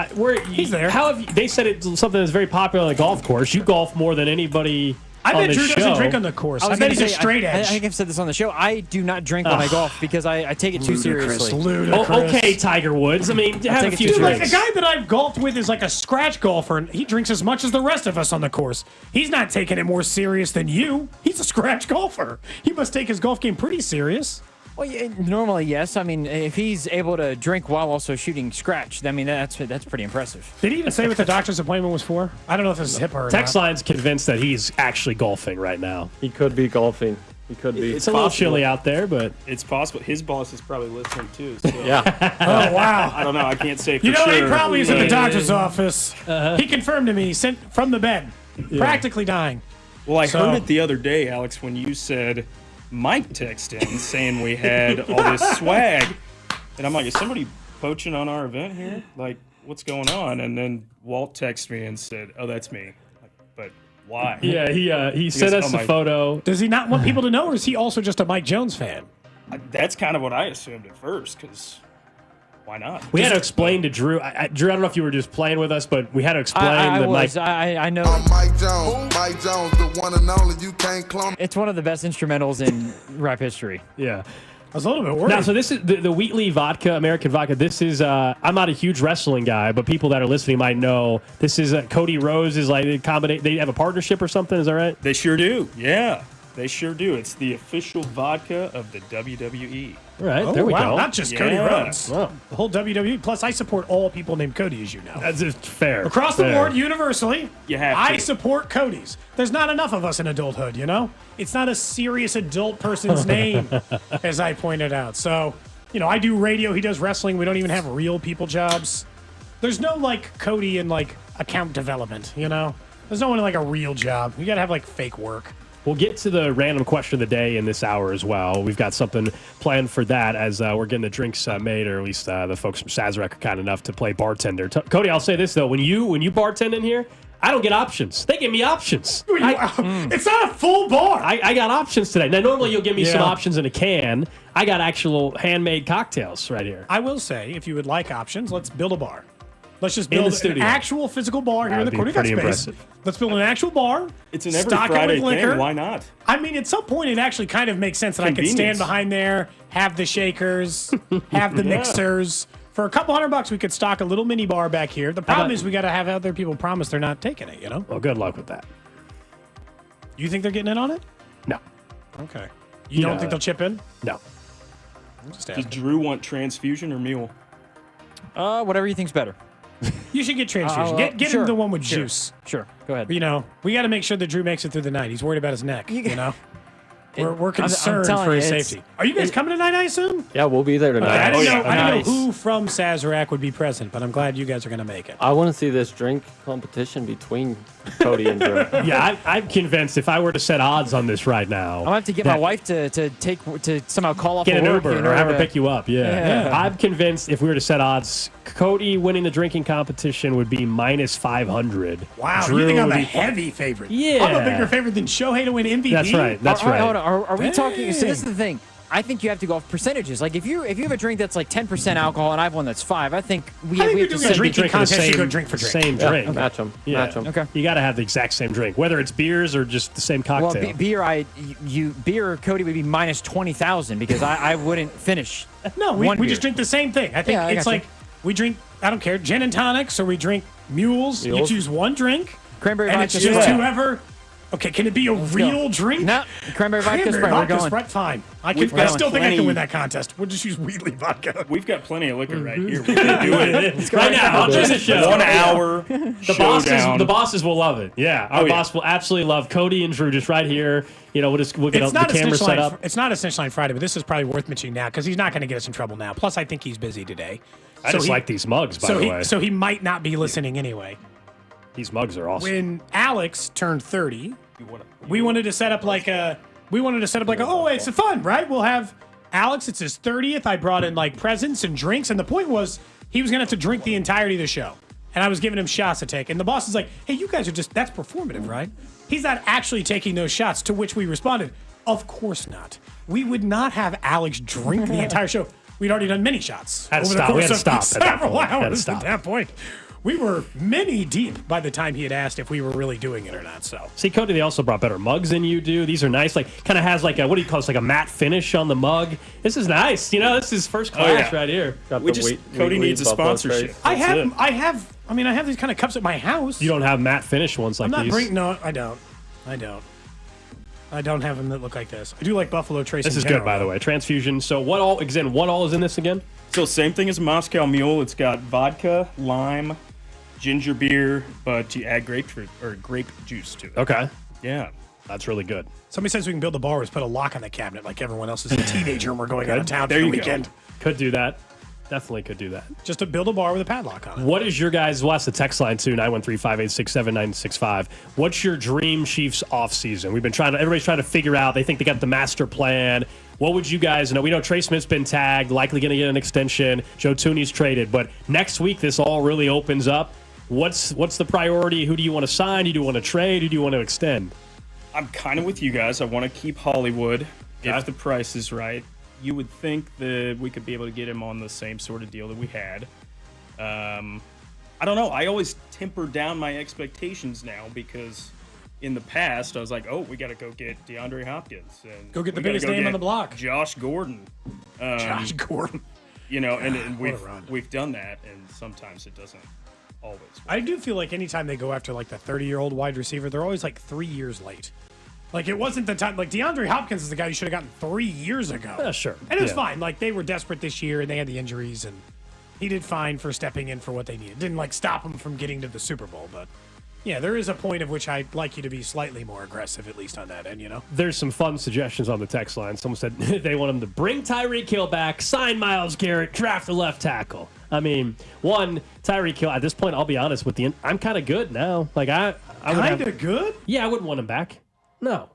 He's there. How have you, they said it's something that's very popular on the golf course. You golf more than anybody. I on bet the Drew show. doesn't drink on the course. I bet he's a straight edge. I think I've said this on the show. I do not drink when I golf because I take it too seriously. Okay, Tiger Woods. I mean, have a few Dude, like drinks. a guy that I've golfed with is like a scratch golfer, and he drinks as much as the rest of us on the course. He's not taking it more serious than you. He's a scratch golfer. He must take his golf game pretty serious. Well, yeah, normally, yes. I mean, if he's able to drink while also shooting scratch, I mean, that's pretty impressive. Did he even say what the doctor's appointment was for? I don't know if this is HIPAA or Text not. line's convinced that he's actually golfing right now. He could be golfing. He could be. It's a little chilly out there, but it's possible. His boss is probably listening too. So. Yeah. Oh, wow. I don't know. I can't say for You know, sure. he probably is at the doctor's office. Uh-huh. He confirmed to me, sent from the bed, practically dying. Well, I So- heard it the other day, Alex, when you said Mike texted in saying we had all this swag. And I'm like, is somebody poaching on our event here? Like, what's going on? And then Walt texted me and said, oh, that's me. Like, but why? yeah, he sent goes, us "Oh, a my-" photo. Does he not want people to know, or is he also just a Mike Jones fan? That's kind of what I assumed at first, because why not? We had to explain to Drew. Drew, I don't know if you were just playing with us, but we had to explain I that was. Mike. I know. Mike Jones, the one and only. You can't clone. It's one of the best instrumentals in rap history. Yeah. I was a little bit worried. Now, so this is the Wheatley vodka, American vodka. This is, I'm not a huge wrestling guy, but people that are listening might know. This is Cody Rose is like, they have a partnership or something. Is that right? They sure do. Yeah, they sure do. It's the official vodka of the WWE. All right, Oh, there we wow. go. Not just Cody Yeah. Rhodes. Wow. The whole WWE. Plus, I support all people named Cody, as you know. That's just fair. Across the Fair. board, universally, You have I to. support Cody's. There's not enough of us in adulthood, you know? It's not a serious adult person's name, as I pointed out. So, you know, I do radio, he does wrestling. We don't even have real people jobs. There's no, like, Cody in, like, account development, you know? There's no one in, like, a real job. You gotta have, like, fake work. We'll get to the random question of the day in this hour as well. We've got something planned for that as we're getting the drinks made, or at least the folks from Sazar are kind enough to play bartender. Cody, I'll say this though: when you bartend in here, I don't get options. They give me options. It's not a full bar. I got options today. Now normally you'll give me some Yeah. options in a can. I got actual handmade cocktails right here. I will say, if you would like options, let's build a bar. Let's just In the build an studio. actual physical bar here in the That'd corner. be We got pretty space. impressive. Let's build an actual bar. It's an every stock it Friday with liquor. thing. Why not? I mean, at some point, it actually kind of makes sense that I could stand Convenience. behind there, have the shakers, have the Yeah. mixers. For a couple $100, we could stock a little mini bar back here. The problem about- is we got to have other people promise they're not taking it, you know? Well, good luck with that. You think they're getting in on it? No. Okay. You don't think they'll chip in? No. I'm just Does asking. Drew want transfusion or mule? Whatever you think's better. You should get transfusion. Get sure, him the one with sure, juice. Sure. Go ahead. You know, we got to make sure that Drew makes it through the night. He's worried about his neck, you know? We're I'm concerned telling for his you, it's- safety. Are you guys coming tonight, I assume? Yeah, we'll be there Okay, tonight. I didn't, yeah. know, I didn't Nice. know who from Sazerac would be present, but I'm glad you guys are going to make it. I want to see this drink competition between Cody and Drew. Yeah, I'm convinced if I were to set odds on this right now, I'll have to get my wife to somehow call off get of an work Uber in or have order her to- pick you up. Yeah. Yeah. I'm convinced if we were to set odds, Cody winning the drinking competition would be minus 500. Wow, Drew you think I'm would a be- heavy favorite? Yeah. I'm a bigger favorite than Shohei to win MVP. That's right. That's right. Hold on. Are we talking? So this is Dang. the thing. I think you have to go off percentages. Like if you have a drink that's like 10% alcohol and I have one that's 5, I think we I think have you're to doing a say drinking drinking the contest. You same- go drink for drink. Same Yeah, drink. match them. Yeah. Match them. Okay. You got to have the exact same drink, whether it's beers or just the same Well, cocktail. beer, Cody would be minus 20,000 because I wouldn't finish. No, we one beer. just drink the same thing. I think Yeah, I it's gotcha. like we drink, I don't care, gin and tonics, or we drink mules. You Mules. choose one drink, Cranberry and vodka it's just Sprite. whoever. Okay, can it be a real drink? No, cranberry vodka Cranberry Sprite. We're vodka going. Sprite, fine. I We've still got think I can plenty- win that contest. We'll just use Wheatley vodka. We've got plenty of liquor right here. We can do it. right now, I'll do the show. 1 hour. The bosses will love it. Yeah, our Oh, yeah. boss will absolutely love Cody and Drew just right here. You know, we'll get It's the not a camera snitch set line. up. It's not a snitch line Friday, but this is probably worth mentioning now because he's not going to get us in trouble now. Plus, I think he's busy today. I just like these mugs, by the way. So he might not be listening anyway. These mugs are awesome. When Alex turned 30, we wanted to set up like a, oh, it's fun, right? We'll have Alex, it's his 30th. I brought in like presents and drinks. And the point was he was going to have to drink the entirety of the show. And I was giving him shots to take. And the boss is like, hey, you guys are that's performative, right? He's not actually taking those shots, to which we responded, of course not. We would not have Alex drink the entire show. We'd already done many shots. We had to stop Several hours at that point. We were many deep by the time he had asked if we were really doing it or not. So see, Cody, they also brought better mugs than you do. These are nice. Like, kind of has like a, what do you call this? Like a matte finish on the mug. This is nice. You know, this is first class right here. Cody needs a sponsorship. I have these kind of cups at my house. You don't have matte finish ones like these. No, I don't. I don't have them that look like this. I do like Buffalo Trace. This is good, by the way. Transfusion. So what all is in this again? So same thing as a Moscow Mule. It's got vodka, lime, ginger beer, but you add grape juice to it. Okay. Yeah. That's really good. Somebody says we can build the bar. Put a lock on the cabinet like everyone else is a teenager and we're going out of town for the weekend. Could do that. Definitely could do that. Just to build a bar with a padlock on it. What is your guys' the text line too, 913-586-7965. What's your dream Chiefs offseason? Everybody's trying to figure out, they think they got the master plan. What would you guys know? We know Trey Smith's been tagged, likely going to get an extension. Joe Tooney's traded, but next week this all really opens up. What's the priority? Who do you want to sign? Who do you want to trade? Who do you want to extend? I'm kind of with you guys. I want to keep Hollywood if the price is right. You would think that we could be able to get him on the same sort of deal that we had. I don't know. I always temper down my expectations now because in the past I was like, oh, we got to go get DeAndre Hopkins. And go get the biggest name on the block. Josh Gordon. Josh Gordon. You know, and we've done that, and sometimes it doesn't always work. I do feel like anytime they go after like the 30-year-old wide receiver, they're always like 3 years late. Like, it wasn't the time. Like, DeAndre Hopkins is the guy you should have gotten 3 years ago. Sure. And it was fine. Like, they were desperate this year, and they had the injuries, and he did fine for stepping in for what they needed. Didn't, like, stop them from getting to the Super Bowl. But, yeah, there is a point of which I'd like you to be slightly more aggressive, at least on that end, you know? There's some fun suggestions on the text line. Someone said they want him to bring Tyreek Hill back, sign Myles Garrett, draft a left tackle. I mean, Tyreek Hill, at this point, I'll be honest with you, I'm kind of good now. Like, I kind of good? Yeah, I wouldn't want him back. No.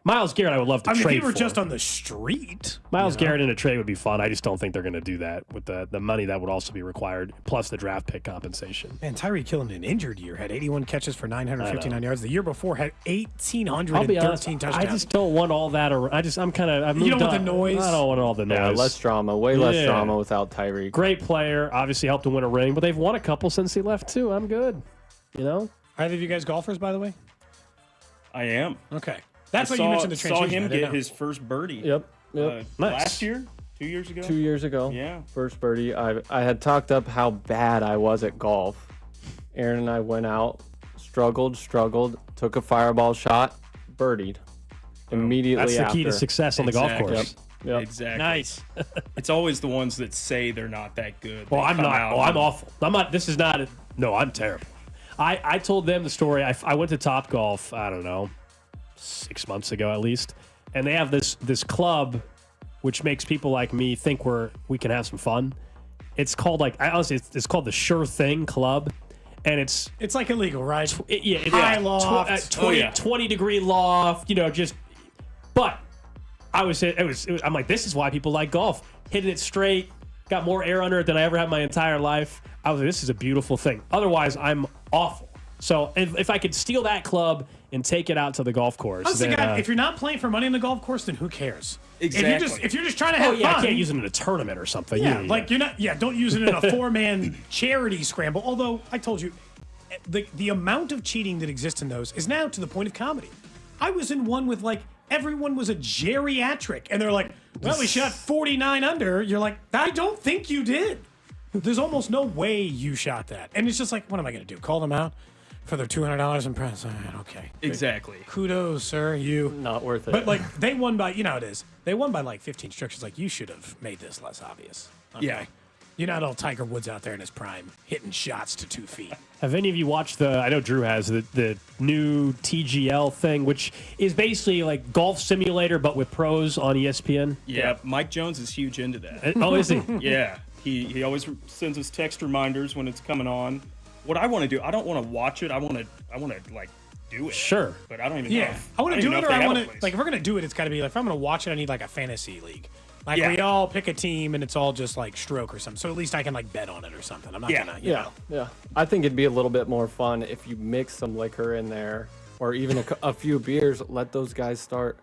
Myles Garrett, I would love to trade for. I mean, if he were just on the street. Myles Garrett in a trade would be fun. I just don't think they're going to do that with the money that would also be required, plus the draft pick compensation. Man, Tyreek Hill in an injured year had 81 catches for 959 yards. The year before had 1,813 touchdowns. I just don't want all that. You don't want the noise? I don't want all the noise. Yeah, less drama. Way less drama without Tyreek. Great player. Obviously helped to win a ring, but they've won a couple since he left, too. I'm good. You know? Either of you guys golfers, by the way? I am. Okay. That's what you mentioned the transfusion. Saw him get his first birdie. Yep. Nice. Last year? 2 years ago? 2 years ago. Yeah. First birdie. I had talked up how bad I was at golf. Aaron and I went out, struggled, took a fireball shot, birdied. Immediately That's the key to success on the golf course. Yep. Exactly. Nice. It's always the ones that say they're not that good. Well, I'm not. I'm awful. I'm not. This is not. No, I'm terrible. I told them the story. I went to Topgolf, I don't know, 6 months ago at least, and they have this club which makes people like me think we can have some fun. It's called it's called the Sure Thing Club, and it's like illegal, right? High loft, 20-degree loft, but I'm like, this is why people like golf. Hitting it straight, got more air under it than I ever had in my entire life. I was like, this is a beautiful thing. Otherwise, I'm awful. So if I could steal that club and take it out to the golf course. If you're not playing for money in the golf course, then who cares? Exactly. If you're just trying to have fun. I can't use it in a tournament or something. Don't use it in a 4-man charity scramble. Although I told you, the amount of cheating that exists in those is now to the point of comedy. I was in one with everyone was a geriatric, and they're like, well, we shot 49 under. You're like, I don't think you did. There's almost no way you shot that. And it's just like, what am I going to do? Call them out for their $200 in prize? Okay. Exactly. Kudos, sir. Not worth it. But they won by, it is. They won by 15 strokes. You should have made this less obvious. Okay? Yeah. You're not all Tiger Woods out there in his prime, hitting shots to 2 feet. Have any of you watched I know Drew has, the new TGL thing, which is basically like golf simulator, but with pros on ESPN? Yeah, Mike Jones is huge into that. Oh, is he? Yeah. He always sends us text reminders when it's coming on. what I want to do, I don't want to watch it. I want to like do it. Sure. But I don't even know. Yeah, I want to do it, or I want to like if we're gonna do it, it's got to be like if I'm gonna watch it, I need like a fantasy league. Like we all pick a team and it's all just like stroke or something. So at least I can like bet on it or something. I'm not gonna. You know. Yeah. I think it'd be a little bit more fun if you mix some liquor in there, or even a few beers. Let those guys start.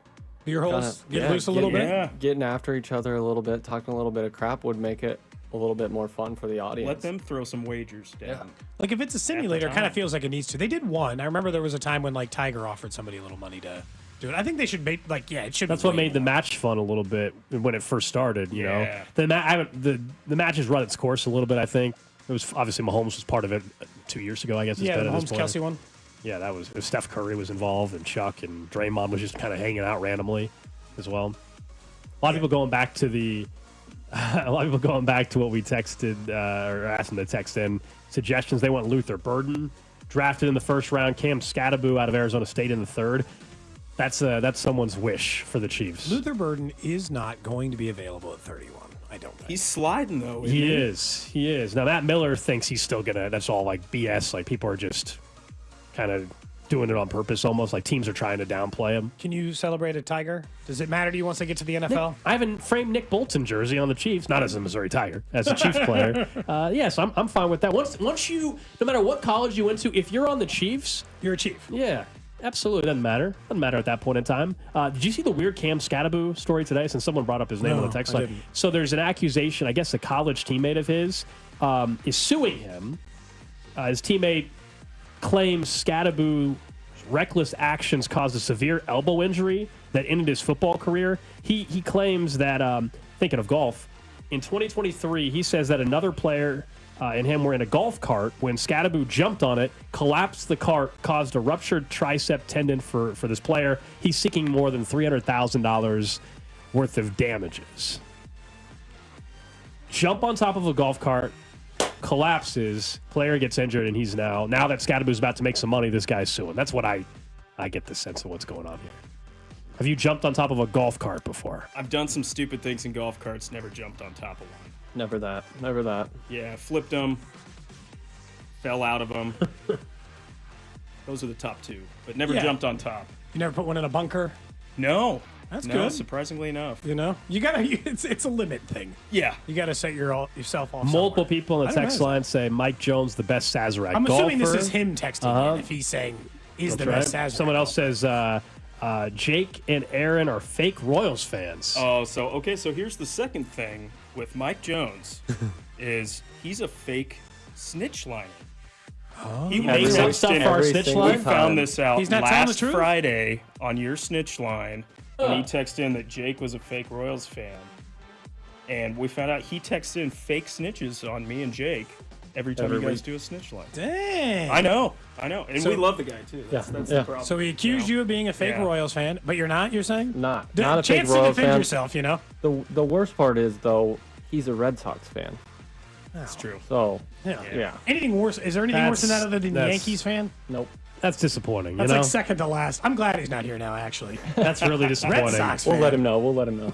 Beer holes get loose a little bit. Getting after each other a little bit, talking a little bit of crap would make it a little bit more fun for the audience. Let them throw some wagers down. Like if it's a simulator, it kind of feels like it needs to. They did one. I remember there was a time when like Tiger offered somebody a little money to do it. I think they should make it should. That's what made the match fun a little bit when it first started. You know, the match has run its course a little bit. I think it was obviously Mahomes was part of it 2 years ago. I guess. Yeah, the Mahomes Kelsey one. Yeah, that was Steph Curry was involved, and Chuck and Draymond was just kind of hanging out randomly as well. A lot of people going back to what we texted or asked them to text in suggestions. They want Luther Burden drafted in the first round, Cam Scatterbo out of Arizona State in the third. That's someone's wish for the Chiefs. Luther Burden is not going to be available at 31. I don't think. He's sliding though. He is. Now Matt Miller thinks he's still gonna. That's all like BS. Like people are just kind of doing it on purpose, almost like teams are trying to downplay him. Can you celebrate a Tiger? Does it matter to you once they get to the NFL? I haven't framed Nick Bolton jersey on the Chiefs, not as a Missouri Tiger, as a Chiefs player. Yes, I'm fine with that. Once you, no matter what college you went to, if you're on the Chiefs, you're a Chief. Yeah, absolutely. Doesn't matter. Doesn't matter at that point in time. Did you see the weird Cam Scatterbo story today? Since someone brought up his name on the text line. didn't. So there's an accusation. I guess a college teammate of his is suing him. His teammate claims Scatterbo's reckless actions caused a severe elbow injury that ended his football career. He claims that, thinking of golf, in 2023, he says that another player and him were in a golf cart when Scatterbo jumped on it, collapsed the cart, caused a ruptured tricep tendon for this player. He's seeking more than $300,000 worth of damages. Jump on top of a golf cart, collapses, player gets injured, and he's now that Scatterbo's about to make some money, this guy's suing. That's what I get the sense of what's going on here. Have you jumped on top of a golf cart before? I've done some stupid things in golf carts, never jumped on top of one. Never that. Yeah, flipped them, fell out of them. Those are the top two, but never jumped on top. You never put one in a bunker? No. That's no, good. Surprisingly enough. You know, you gotta. It's a limit thing. Yeah, you gotta set yourself off. Multiple people in the text line say Mike Jones the best Sazerac golfer. I'm assuming this is him texting in if he's saying he's the best Sazerac. Someone else says Jake and Aaron are fake Royals fans. Oh, so here's the second thing with Mike Jones is he's a fake snitch liner. Oh. He makes up stuff for our snitch line. We found this out He's not telling the last truth? Friday on your snitch line when he texted in that Jake was a fake Royals fan. And we found out he texted in fake snitches on me and Jake every time you guys do a snitch line. Dang. I know. And we love the guy, too. That's the problem. So he accused you of being a fake Royals fan, but you're not, you're saying? Not a fake chance to Royals defend fan. yourself, you know? The worst part is, though, he's a Red Sox fan. That's true. So, yeah. Anything worse? Is there anything worse than that other than Yankees fan? Nope. That's disappointing. That's you know? like second to last. I'm glad he's not here now, actually. That's really disappointing. Red Sox We'll fan. let him know.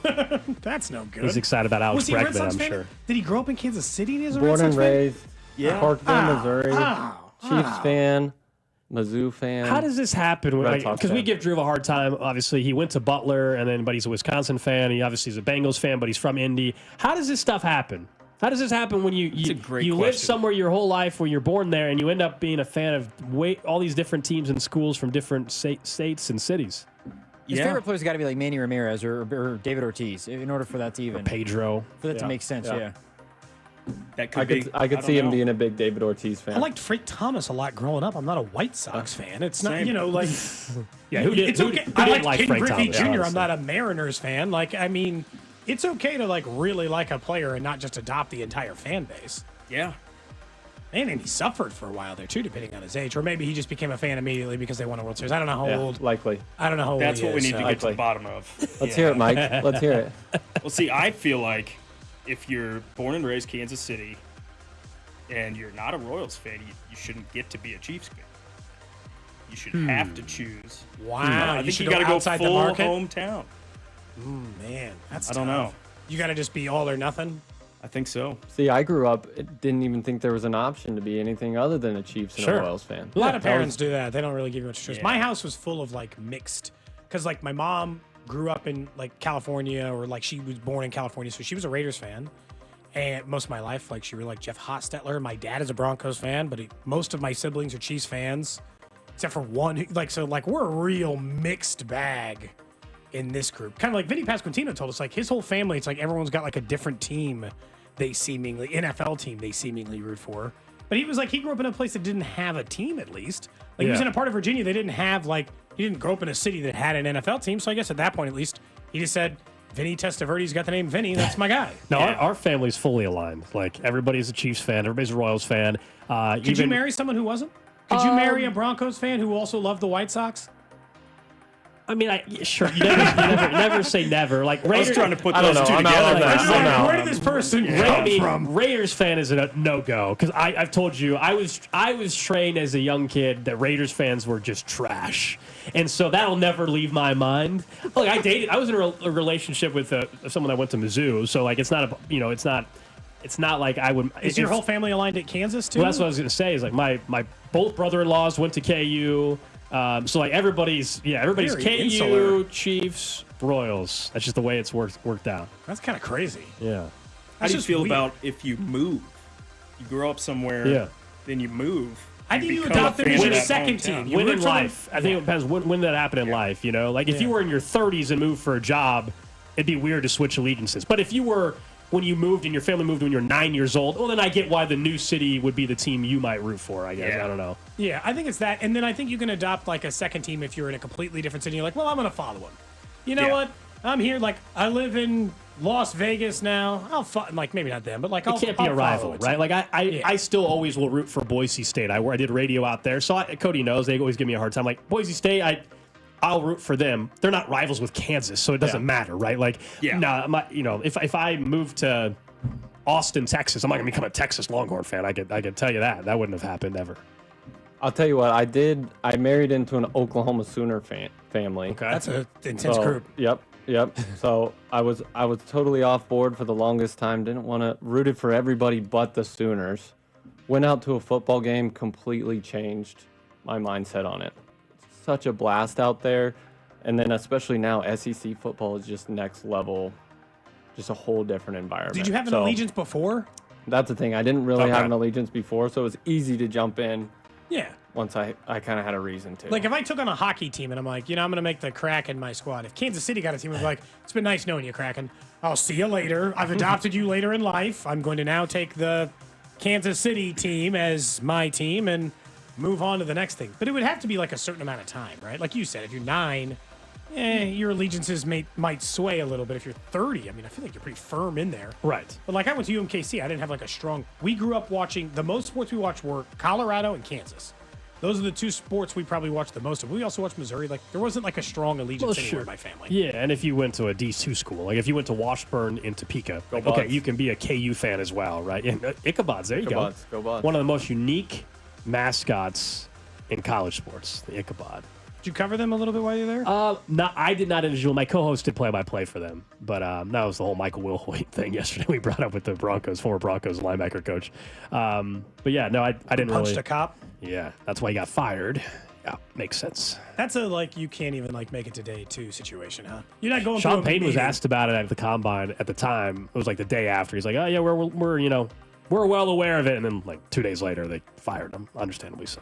That's no good. He's excited about Alex Was he a Red Bregman, Sox I'm fan? sure. Did he grow up in Kansas City and he was a Born Red Sox and fan? raised, Parkville, Missouri. Chiefs fan, Mizzou fan. How does this happen? Red Sox Because we fan. give Drew a hard time. Obviously, he went to Butler, but he's a Wisconsin fan. He obviously is a Bengals fan, but he's from Indy. How does this stuff happen? How does this happen when you live somewhere your whole life where you're born there and you end up being a fan of all these different teams and schools from different states and cities? His favorite player's got to be like Manny Ramirez or David Ortiz in order for that to even Pedro. For that to make sense, yeah. That could I could see him being a big David Ortiz fan. I liked Frank Thomas a lot growing up. I'm not a White Sox fan. It's not, same. you know, like. Yeah, who did- it's who- okay. who I didn't like like Ken Frank Griffey Thomas, Jr. I'm honestly? not a Mariners fan. Like, I mean, it's okay to like really like a player and not just adopt the entire fan base. Yeah. And he suffered for a while there too, depending on his age, or maybe he just became a fan immediately because they won a World Series. I don't know how old. Likely. I don't know how old. That's he what we is, need so. to get to the bottom of. Let's hear it, Mike. Let's hear it. Well, see, I feel like if you're born and raised Kansas City and you're not a Royals fan, you shouldn't get to be a Chiefs fan. You should have to choose. Wow, I you think should you got to go go outside the full market? hometown. Man, that's I don't tough. know. You got to just be all or nothing. I think so. See, I grew up, didn't even think there was an option to be anything other than a Chiefs and a Royals fan. A lot of parents do that. They don't really give you much choice. My house was full of like mixed, because like my mom grew up in like California, or like she was born in California, so she was a Raiders fan. And most of my life, like she really liked Jeff Hostetler. My dad is a Broncos fan, but most of my siblings are Chiefs fans, except for one. We're a real mixed bag in this group. Kind of like Vinny Pasquantino told us, like his whole family, it's like everyone's got like a different team NFL team they seemingly root for. But he was like, he grew up in a place that didn't have a team, at least. Like he was in a part of Virginia they didn't have, like, he didn't grow up in a city that had an NFL team. So I guess at that point, at least, he just said, Vinny Testaverde's got the name Vinny. That's my guy. No, our family's fully aligned. Like, everybody's a Chiefs fan. Everybody's a Royals fan. Could you marry someone who wasn't? Could you marry a Broncos fan who also loved the White Sox? I mean, sure. You never say never. Like Raiders, I was trying to put those two together. Where did this person come from? Raiders fan is a no-go, because I've told you I was trained as a young kid that Raiders fans were just trash, and so that'll never leave my mind. Look, I was in a relationship with someone that went to Mizzou, so like it's not like I would. Is your whole family aligned at Kansas too? Well, that's what I was going to say. Is like my both brother-in-laws went to KU. So like everybody's Very KU, insular. Chiefs, Royals. That's just the way it's worked out. That's kind of crazy. Yeah. How do you feel about if you move? You grow up somewhere, then you move. I think you adopt them as your second team. Win in life. I think it depends when that happened in life. You know, like if you were in your 30s and moved for a job, it'd be weird to switch allegiances. But if you were when you moved and your family moved when you're 9 years old, well, then I get why the new city would be the team you might root for, I guess. I don't know. Yeah, I think it's that. And then I think you can adopt like a second team if you're in a completely different city. You're like, well, I'm going to follow him. You know what? I'm here. Like, I live in Las Vegas now. Like, maybe not them, but like, it can't be a rival, right? Like, I still always will root for Boise State. I did radio out there. So Cody knows. They always give me a hard time. Like, Boise State, I'll root for them. They're not rivals with Kansas, so it doesn't matter, right? Like, if I move to Austin, Texas, I'm not going to become a Texas Longhorn fan. I can tell you that. That wouldn't have happened ever. I'll tell you what, I did. I married into an Oklahoma Sooner family. Okay. That's an intense group. Yep. So I was totally off board for the longest time. Didn't want to, rooted for everybody but the Sooners. Went out to a football game, completely changed my mindset on it. Such a blast out there. And then especially now, SEC football is just next level, just a whole different environment. Did you have an allegiance before? That's the thing. I didn't really have an allegiance before, so it was easy to jump in. Yeah. Once I kind of had a reason to. Like if I took on a hockey team and I'm like, I'm going to make the Kraken my squad. If Kansas City got a team, I'd be like, it's been nice knowing you, Kraken. I'll see you later. I've adopted you later in life. I'm going to now take the Kansas City team as my team and move on to the next thing. But it would have to be like a certain amount of time, right? Like you said, if you're 9, your allegiances might sway a little bit. If you're 30, I mean, I feel like you're pretty firm in there. Right. But like I went to UMKC, I didn't have like a strong. We grew up watching, the most sports we watched were Colorado and Kansas. Those are the two sports we probably watched the most of. We also watched Missouri. Like there wasn't like a strong allegiance anywhere in my family. Yeah, and if you went to a D2 school, like if you went to Washburn in Topeka, okay, you can be a KU fan as well, right? And Ichabods, there you go. Go Bods. One of the most unique mascots in college sports, the Ichabod. Did you cover them a little bit while you were there? No, I did not individually. My co-host did play-by-play for them, but that was the whole Michael Wilhoit thing yesterday we brought up with the Broncos, former Broncos linebacker coach. But yeah, no, I didn't really. Punched a cop? Yeah, that's why he got fired. Yeah, makes sense. That's a you can't even make it to day 2 situation, huh? You're not going. Sean Payton was asked about it at the combine at the time. It was like the day after. He's like, oh yeah, we're well aware of it, and then 2 days later they fired him, understandably so.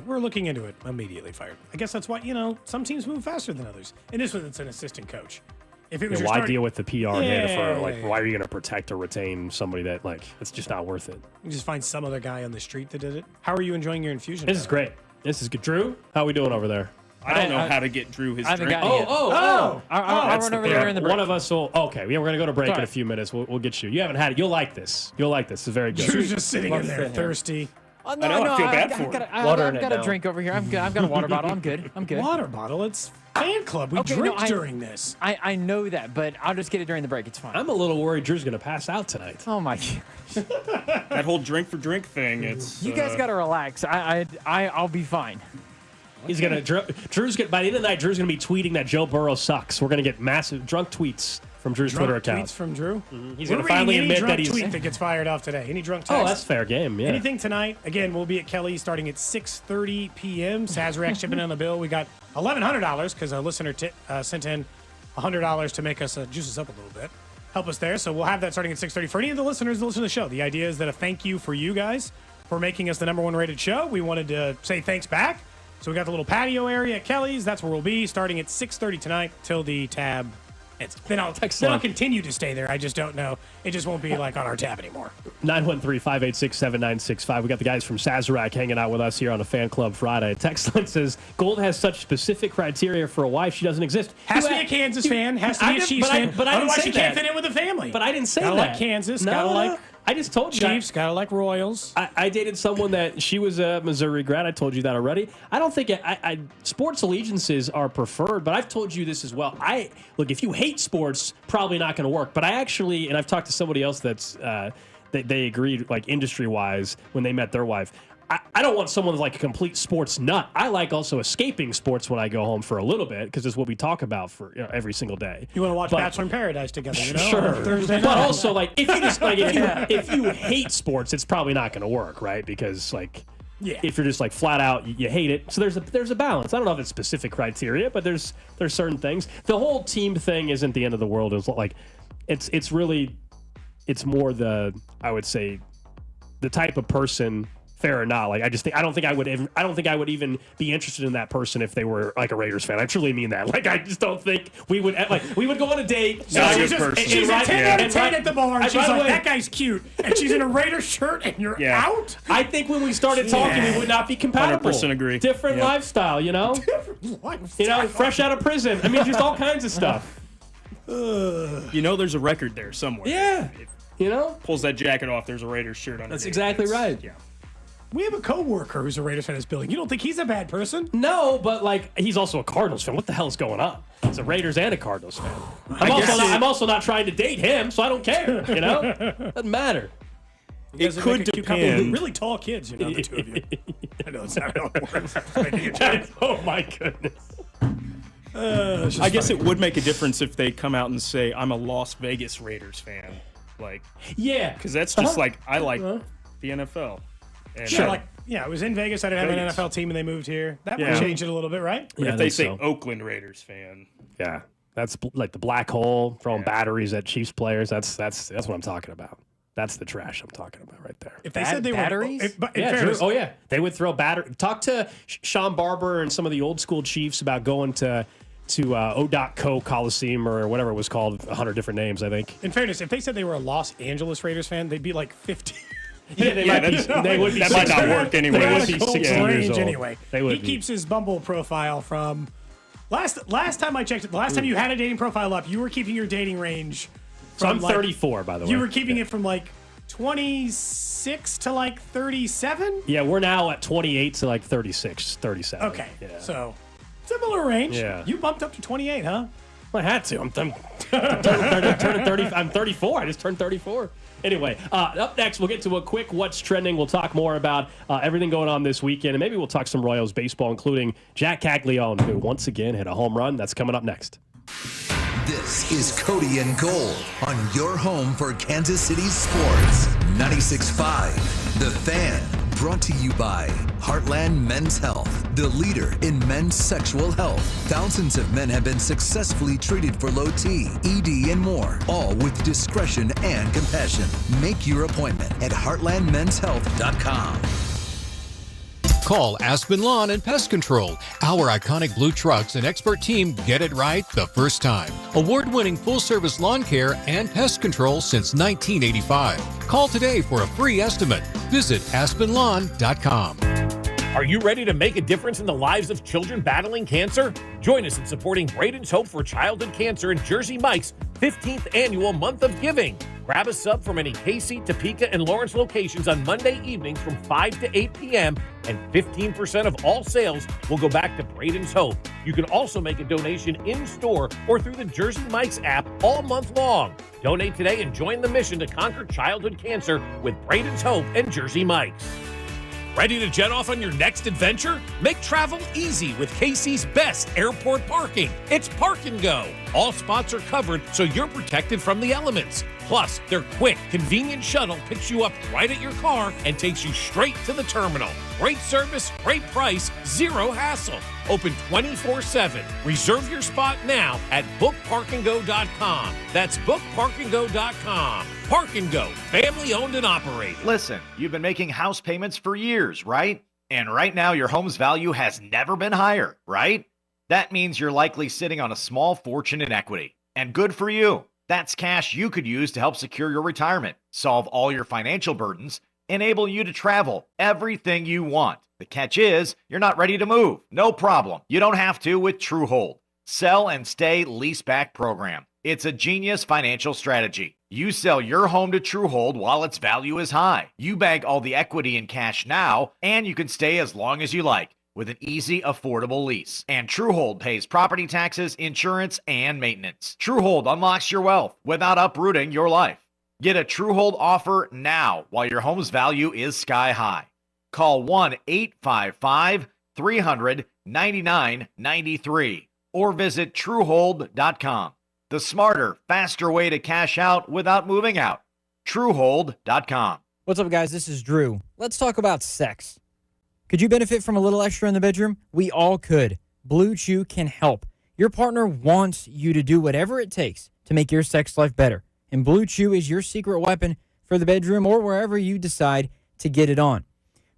We're looking into it. Immediately fired. I guess that's why some teams move faster than others. And this one, it's an assistant coach. If it was why deal with the PR hit for why are you going to protect or retain somebody that it's just not worth it? You just find some other guy on the street that did it. How are you enjoying your infusion? This is great. This is good. Drew, how are we doing over there? I don't know how to get Drew his drink. I'll run over there in the break. One of us will. Okay, we're going to go to break in a few minutes. We'll get you. You haven't had it. You'll like this. It's very good. Drew's just sitting in there, thirsty. Oh, no, I feel bad for him. I've got a drink over here. I've got a water bottle. I'm good. Water bottle? It's fan club. We drink during this. I know that, but I'll just get it during the break. It's fine. I'm a little worried Drew's going to pass out tonight. Oh, my gosh. That whole drink for drink thing, it's... You guys got to relax. I'll be fine. He's gonna. Drew's gonna. By the end of the night, Drew's gonna be tweeting that Joe Burrow sucks. We're gonna get massive drunk tweets from Drew's Twitter account. Tweets from Drew. He's gonna finally admit that he's. Tweet that gets fired off today. Any drunk text? Oh, that's fair game. Yeah. Anything tonight? Again, we'll be at Kelly's starting at 6:30 p.m. Sazerac shipping on the bill. We got $1,100 because a listener sent in $100 to make us juice us up a little bit. Help us there. So we'll have that starting at 6:30 for any of the listeners that listen to the show. The idea is that a thank you for you guys for making us the #1 rated show. We wanted to say thanks back. So we got the little patio area at Kelly's. That's where we'll be starting at 6:30 tonight till the tab ends. Then I'll continue to stay there. I just don't know. It just won't be like on our tab anymore. 913-586-7965. We got the guys from Sazerac hanging out with us here on a Fan Club Friday. Text line says, Gold has such specific criteria for a wife. She doesn't exist. Has to be a Kansas fan. Has to be a Chiefs fan. But I didn't Otherwise, say you can't fit in with a family. But I didn't say gotta that. Like Kansas. No, gotta like I just told you. Chiefs. Gotta like Royals. I dated someone that she was a Missouri grad. I told you that already. I don't think sports allegiances are preferred, but I've told you this as well. Look, if you hate sports, probably not going to work. But I actually, and I've talked to somebody else that's they agreed, like industry-wise, when they met their wife. I don't want someone like a complete sports nut. I like also escaping sports when I go home for a little bit because it's what we talk about for every single day. You want to watch Bachelor in Paradise together, you know? Sure. Thursday night. But also, like, if you just if you hate sports, it's probably not going to work, right? Because if you're just like flat out you hate it, so there's a balance. I don't know if it's specific criteria, but there's certain things. The whole team thing isn't the end of the world. It's like it's more I would say the type of person. Fair or not, I don't think I would even be interested in that person if they were like a Raiders fan. I truly mean that. I just don't think we would go on a date. She's a 10 out of 10 at the bar. She's like, that guy's cute, and she's in a Raiders shirt, and you're out. I think when we started talking, we would not be compatible. 100% agree. Different lifestyle, you know. Different lifestyle. You know, fresh out of prison. I mean, just all kinds of stuff. There's a record there somewhere. Yeah. Pulls that jacket off. There's a Raiders shirt on. That's exactly right. Yeah. We have a coworker who's a Raiders fan in this building. You don't think he's a bad person? No, but he's also a Cardinals fan. What the hell's going on? He's a Raiders and a Cardinals fan. I'm also not trying to date him, so I don't care. You know, doesn't matter. It could depend. Really tall kids, the two of you. I know it's not how it works. Oh my goodness. I guess it would make a difference if they come out and say, "I'm a Las Vegas Raiders fan." Yeah, because that's just I like the NFL. And it was in Vegas. I didn't have an NFL team, and they moved here. That would change it a little bit, right? But if they say Oakland Raiders fan, that's like the black hole throwing batteries at Chiefs players. That's what I'm talking about. That's the trash I'm talking about right there. If they said they batteries, were, they would throw battery. Talk to Sean Barber and some of the old school Chiefs about going to O.Co Coliseum or whatever it was called, 100 different names, I think. In fairness, if they said they were a Los Angeles Raiders fan, they'd be like 50. They would be. That might not work anyway. They would be 16 years old. Anyway. He keeps his Bumble profile from last time I checked it. The last time you had a dating profile up, you were keeping your dating range. So I'm 34, by the way. You were keeping it from 26 to 37. Yeah, we're now at 28 to 36, 37. Okay, so similar range. Yeah, you bumped up to 28, huh? I had to. I'm turning 30. I'm 34. I just turned 34. Anyway, up next, we'll get to a quick What's Trending. We'll talk more about everything going on this weekend, and maybe we'll talk some Royals baseball, including Jack Caglianone, who once again hit a home run. That's coming up next. This is Cody and Gold on your home for Kansas City sports. 96.5, The Fan. Brought to you by Heartland Men's Health, the leader in men's sexual health. Thousands of men have been successfully treated for low T, ED, and more, all with discretion and compassion. Make your appointment at heartlandmenshealth.com. Call Aspen Lawn and Pest Control. Our iconic blue trucks and expert team get it right the first time. Award-winning full-service lawn care and pest control since 1985. Call today for a free estimate. Visit aspenlawn.com. Are you ready to make a difference in the lives of children battling cancer? Join us in supporting Braden's Hope for Childhood Cancer and Jersey Mike's 15th annual Month of Giving. Grab a sub from any Casey, Topeka, and Lawrence locations on Monday evenings from 5 to 8 p.m., and 15% of all sales will go back to Braden's Hope. You can also make a donation in-store or through the Jersey Mike's app all month long. Donate today and join the mission to conquer childhood cancer with Braden's Hope and Jersey Mike's. Ready to jet off on your next adventure? Make travel easy with KC's best airport parking. It's Park and Go. All spots are covered, so you're protected from the elements. Plus, their quick, convenient shuttle picks you up right at your car and takes you straight to the terminal. Great service, great price, zero hassle. Open 24/7. Reserve your spot now at bookparkandgo.com. That's bookparkandgo.com. Park and Go, family owned and operated. Listen, you've been making house payments for years, right? And right now your home's value has never been higher, right? That means you're likely sitting on a small fortune in equity. And good for you. That's cash you could use to help secure your retirement, solve all your financial burdens, enable you to travel everything you want. The catch is, you're not ready to move. No problem. You don't have to with TrueHold. Sell and stay leaseback program. It's a genius financial strategy. You sell your home to TrueHold while its value is high. You bag all the equity in cash now, and you can stay as long as you like with an easy, affordable lease. And TrueHold pays property taxes, insurance, and maintenance. TrueHold unlocks your wealth without uprooting your life. Get a TrueHold offer now while your home's value is sky high. Call 1-855-300-9993 or visit TrueHold.com. The smarter, faster way to cash out without moving out. TrueHold.com. What's up, guys? This is Drew. Let's talk about sex. Could you benefit from a little extra in the bedroom? We all could. Blue Chew can help. Your partner wants you to do whatever it takes to make your sex life better. And Blue Chew is your secret weapon for the bedroom or wherever you decide to get it on.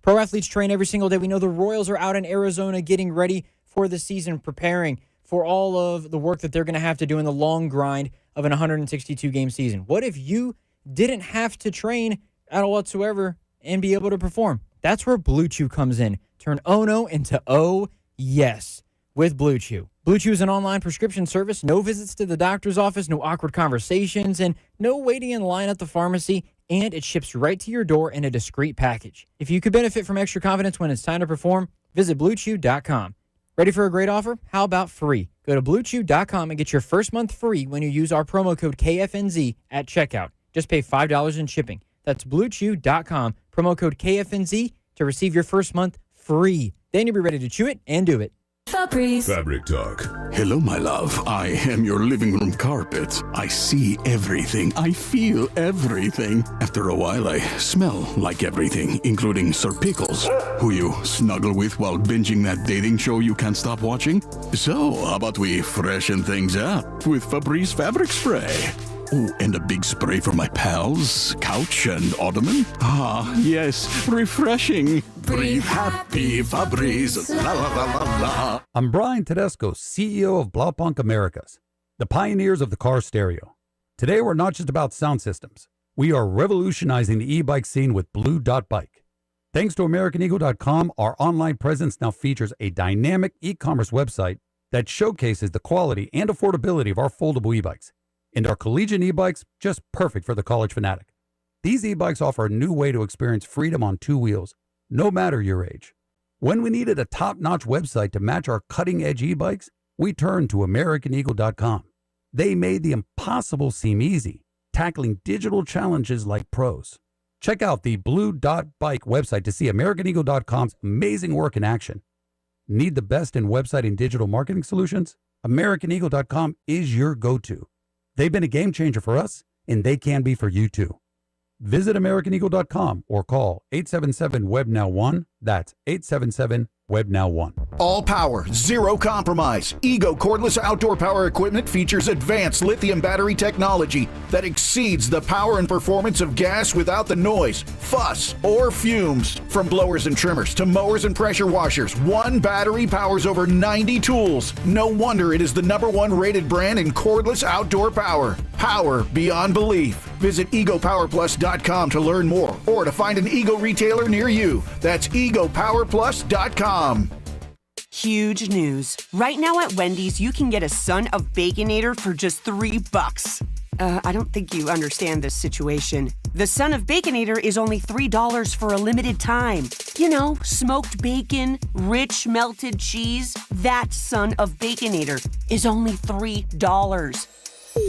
Pro athletes train every single day. We know the Royals are out in Arizona getting ready for the season, preparing for all of the work that they're going to have to do in the long grind of an 162-game season. What if you didn't have to train at all whatsoever and be able to perform? That's where Blue Chew comes in. Turn oh no into oh yes with Blue Chew. Blue Chew is an online prescription service. No visits to the doctor's office, no awkward conversations, and no waiting in line at the pharmacy. And it ships right to your door in a discreet package. If you could benefit from extra confidence when it's time to perform, visit BlueChew.com. Ready for a great offer? How about free? Go to BlueChew.com and get your first month free when you use our promo code KFNZ at checkout. Just pay $5 in shipping. That's BlueChew.com, promo code KFNZ to receive your first month free. Then you'll be ready to chew it and do it. Fabrice. Fabric Talk. Hello, my love. I am your living room carpet. I see everything. I feel everything. After a while, I smell like everything, including Sir Pickles, who you snuggle with while binging that dating show you can't stop watching. So, how about we freshen things up with Fabrice Fabric Spray? Oh, and a big spray for my pals, couch and ottoman. Ah, yes, refreshing. Breathe happy, Fabrice. La la la la la. I'm Brian Tedesco, CEO of Blaupunkt Americas, the pioneers of the car stereo. Today, we're not just about sound systems. We are revolutionizing the e-bike scene with Blue Bike. Thanks to AmericanEagle.com, our online presence now features a dynamic e-commerce website that showcases the quality and affordability of our foldable e-bikes. And our collegiate e-bikes, just perfect for the college fanatic. These e-bikes offer a new way to experience freedom on two wheels, no matter your age. When we needed a top-notch website to match our cutting-edge e-bikes, we turned to AmericanEagle.com. They made the impossible seem easy, tackling digital challenges like pros. Check out the Blue Bike website to see AmericanEagle.com's amazing work in action. Need the best in website and digital marketing solutions? AmericanEagle.com is your go-to. They've been a game changer for us, and they can be for you too. Visit AmericanEagle.com or call 877-WEB-NOW-1. That's 877-WEB-NOW-1. All power, zero compromise. Ego cordless outdoor power equipment features advanced lithium battery technology that exceeds the power and performance of gas without the noise, fuss, or fumes. From blowers and trimmers to mowers and pressure washers, one battery powers over 90 tools. No wonder it is the #1 rated brand in cordless outdoor power. Power beyond belief. Visit egopowerplus.com to learn more or to find an Ego retailer near you. That's egopowerplus.com. Huge news. Right now at Wendy's, you can get a Son of Baconator for just $3. I don't think you understand this situation. The Son of Baconator is only $3 for a limited time. You know, smoked bacon, rich melted cheese. That Son of Baconator is only $3.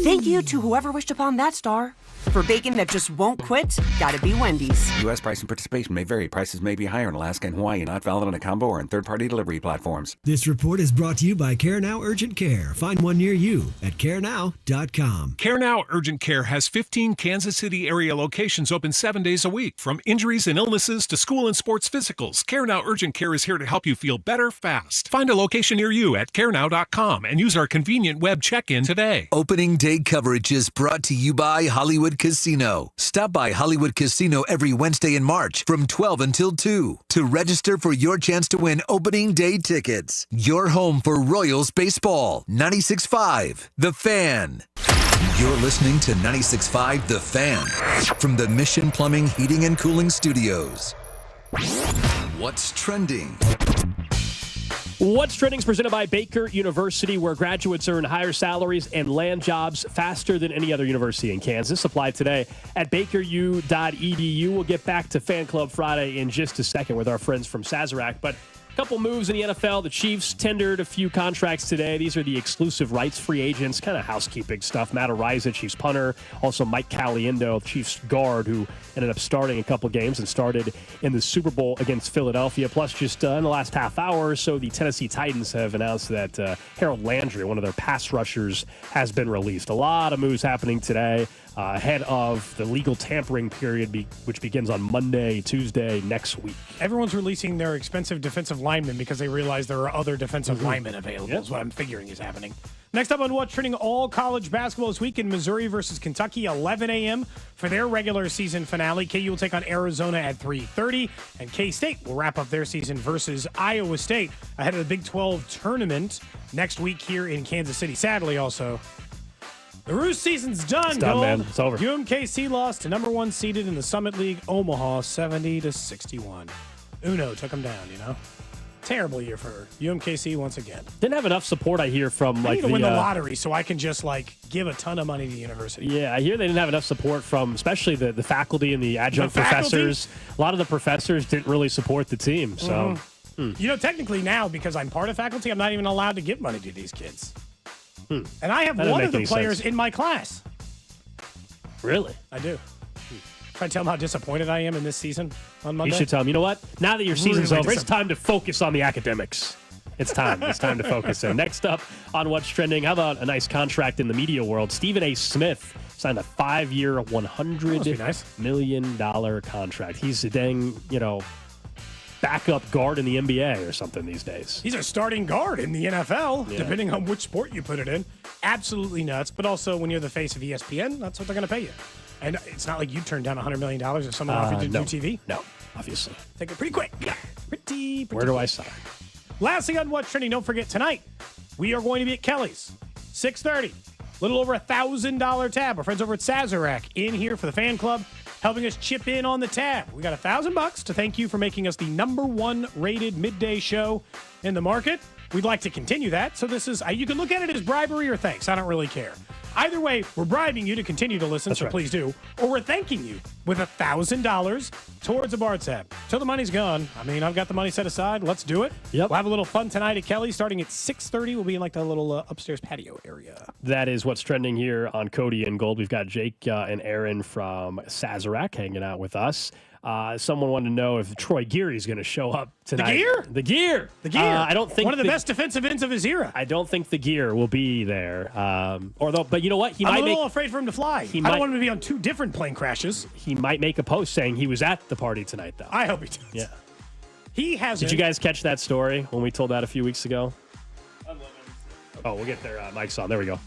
Thank you to whoever wished upon that star. For bacon that just won't quit, gotta be Wendy's. U.S. price and participation may vary. Prices may be higher in Alaska and Hawaii, not valid on a combo or in third-party delivery platforms. This report is brought to you by CareNow Urgent Care. Find one near you at carenow.com. CareNow Urgent Care has 15 Kansas City area locations open 7 days a week. From injuries and illnesses to school and sports physicals, CareNow Urgent Care is here to help you feel better fast. Find a location near you at carenow.com and use our convenient web check-in today. Opening day coverage is brought to you by Hollywood Casino. Stop by Hollywood Casino every Wednesday in March from 12 until 2 to register for your chance to win opening day tickets. Your home for Royals baseball. 96.5 The Fan. You're listening to 96.5 The Fan from the Mission Plumbing, Heating, and Cooling Studios. What's trending? What's Trending is presented by Baker University, where graduates earn higher salaries and land jobs faster than any other university in Kansas. Apply today at bakeru.edu. We'll get back to Fan Club Friday in just a second with our friends from Sazerac, but a couple moves in the NFL. The Chiefs tendered a few contracts today. These are the exclusive rights free agents, kind of housekeeping stuff. Matt Araiza, Chiefs punter. Also Mike Caglianone, Chiefs guard, who ended up starting a couple games and started in the Super Bowl against Philadelphia. Plus, just in the last half hour or so, the Tennessee Titans have announced that Harold Landry, one of their pass rushers, has been released. A lot of moves happening today ahead of the legal tampering period, which begins on Monday, Tuesday, next week. Everyone's releasing their expensive defensive linemen because they realize there are other defensive linemen available, is what I'm figuring is happening. Next up on What's Trending, all college basketball this week in Missouri versus Kentucky, 11 a.m. for their regular season finale. KU will take on Arizona at 3:30, and K-State will wrap up their season versus Iowa State ahead of the Big 12 tournament next week here in Kansas City. Sadly, also, the Roos season's done. It's done, man. It's over. UMKC lost to number one seeded in the Summit League, Omaha, 70-61. Uno took them down, Terrible year for UMKC once again. Didn't have enough support, I hear, from I need to win the lottery so I can just give a ton of money to the university. Yeah, I hear they didn't have enough support from especially the faculty and the adjunct professors. A lot of the professors didn't really support the team. So, technically now, because I'm part of faculty, I'm not even allowed to give money to these kids. And I have one of the players in my class. Really? I do. Try to tell them how disappointed I am in this season on Monday. You should tell them, you know what? Now that your season's over, it's time to focus on the academics. It's time. It's time to focus in. Next up on What's Trending, how about a nice contract in the media world? Stephen A. Smith signed a 5-year, $100 million contract. He's a dang, backup guard in the NBA or something these days. He's a starting guard in the NFL, depending on which sport you put it in. Absolutely nuts. But also, when you're the face of ESPN, that's what they're going to pay you. And it's not like you turned down $100 million if someone offered you to do TV. No, obviously. Take it pretty quick. Yeah. Pretty Where do I sign? Lastly on What's Trending, don't forget, tonight, we are going to be at Kelly's, 6:30. Little over $1,000 tab. Our friends over at Sazerac in here for the fan club, helping us chip in on the tab. We got $1,000 to thank you for making us the #1 rated midday show in the market. We'd like to continue that. So this is, you can look at it as bribery or thanks. I don't really care. Either way, we're bribing you to continue to listen, so please do. Or we're thanking you with $1,000 towards a bar tab. Till the money's gone. I've got the money set aside. Let's do it. Yep. We'll have a little fun tonight at Kelly starting at 6:30. We'll be in the little upstairs patio area. That is What's Trending here on Cody and Gold. We've got Jake and Aaron from Sazerac hanging out with us. Someone wanted to know if Troy Geary's going to show up tonight. The gear? The gear. I don't think one of the best defensive ends of his era. I don't think the gear will be there. But you know what? I'm a little afraid for him to fly. I don't want him to be on two different plane crashes. He might make a post saying he was at the party tonight, though. I hope he does. Yeah. He hasn't. Did you guys catch that story when we told that a few weeks ago? Oh, we'll get their mics on. There we go.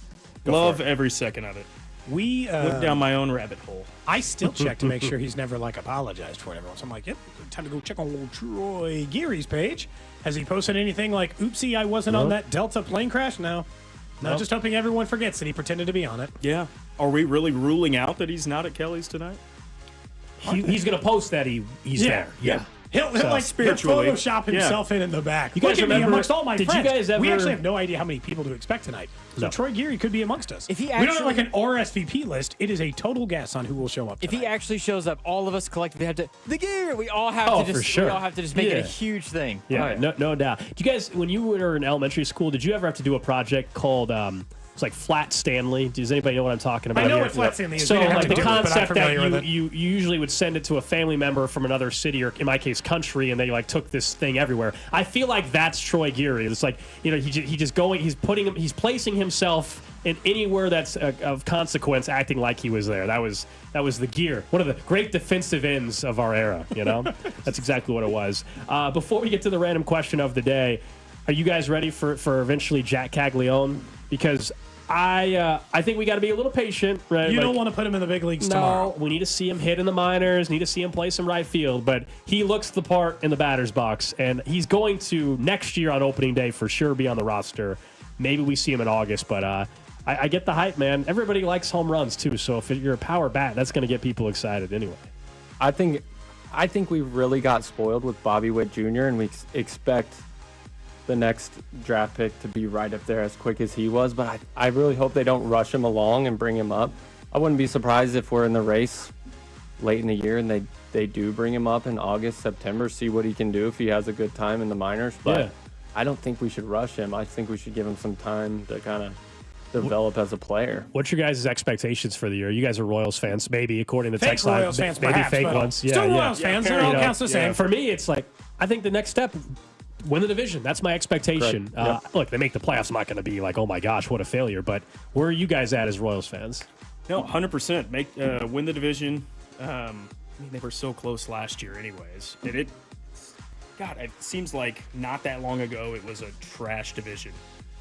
Love every second of it. We went down my own rabbit hole. I still check to make sure he's never apologized for it everyone. So I'm like, yep, time to go check on old Troy Geary's page. Has he posted anything like, oopsie, I wasn't on that Delta plane crash? No. No, just hoping everyone forgets that he pretended to be on it. Yeah. Are we really ruling out that he's not at Kelly's tonight? He's going to post that he's there. Yeah. He'll Photoshop himself in the back. You guys remember amongst all my friends. You guys ever? We actually have no idea how many people to expect tonight. So Troy Geary could be amongst us. If he we don't have an RSVP list. It is a total guess on who will show up tonight. If he actually shows up, all of us collectively have to the gear. We all have to just we all have to just make it a huge thing. Yeah, no doubt. Do you guys, when you were in elementary school, did you ever have to do a project called It's like Flat Stanley. Does anybody know what I'm talking about? I know here? what Flat Stanley is. So We didn't have like to the do it, but I'm concept that familiar with it. you usually would send it to a family member from another city or in my case country, and they like took this thing everywhere. I feel like that's Troy Geary. It's like he's placing himself in anywhere that's of consequence, acting like he was there. That was the gear. One of the great defensive ends of our era. That's exactly what it was. Before we get to the random question of the day, are you guys ready for eventually Jack Caglianone? Because I think we got to be a little patient, right? You don't want to put him in the big leagues tomorrow. We need to see him hit in the minors, need to see him play some right field, but he looks the part in the batter's box, and he's going to, next year on opening day, for sure be on the roster. Maybe we see him in August, but I get the hype, man. Everybody likes home runs, too, so if you're a power bat, that's going to get people excited anyway. I think we really got spoiled with Bobby Witt Jr., and we expect the next draft pick to be right up there as quick as he was, but I really hope they don't rush him along and bring him up. I wouldn't be surprised if we're in the race late in the year and they do bring him up in August, September, see what he can do if he has a good time in the minors, but I don't think we should rush him. I think we should give him some time to kind of develop as a player. What's your guys' expectations for the year? You guys are Royals fans, maybe, according to Fake text line. Royals fans, maybe perhaps, fake but ones. still Royals fans. It all counts the same. For me, it's like, I think the next step, win the division. That's my expectation. Look, they make the playoffs. I'm not going to be like, oh my gosh, what a failure. But where are you guys at as Royals fans? No, 100%. Win the division. They were so close last year anyways. It seems like not that long ago it was a trash division.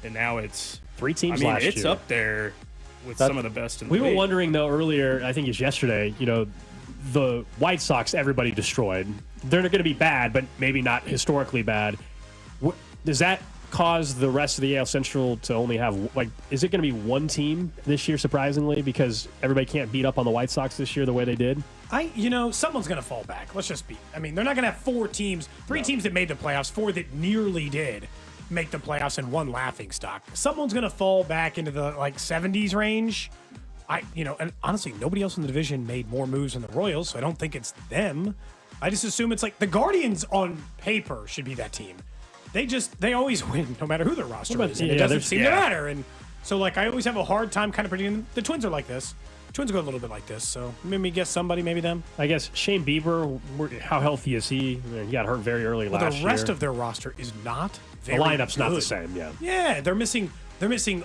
And now it's 3 teams last year. It's up there with some of the best in the league. We were wondering, though, earlier, I think it was yesterday, the White Sox, everybody destroyed. They're going to be bad, but maybe not historically bad. Does that cause the rest of the AL Central to only have, is it going to be one team this year, surprisingly, because everybody can't beat up on the White Sox this year the way they did? Someone's going to fall back. Let's just be. They're not going to have 4 teams, 3 teams that made the playoffs, 4 that nearly did make the playoffs, and 1 laughing stock. Someone's going to fall back into the 70s range. And honestly, nobody else in the division made more moves than the Royals, so I don't think it's them. I just assume it's like the Guardians on paper should be that team. They always win no matter who their roster is. And it doesn't seem to matter. And so I always have a hard time kind of predicting them. The Twins are like this. Twins go a little bit like this, so maybe guess somebody, maybe them. I guess Shane Bieber, how healthy is he? He got hurt very early last year. The rest of their roster is not very The lineup's good. not the same, yeah. Yeah, they're missing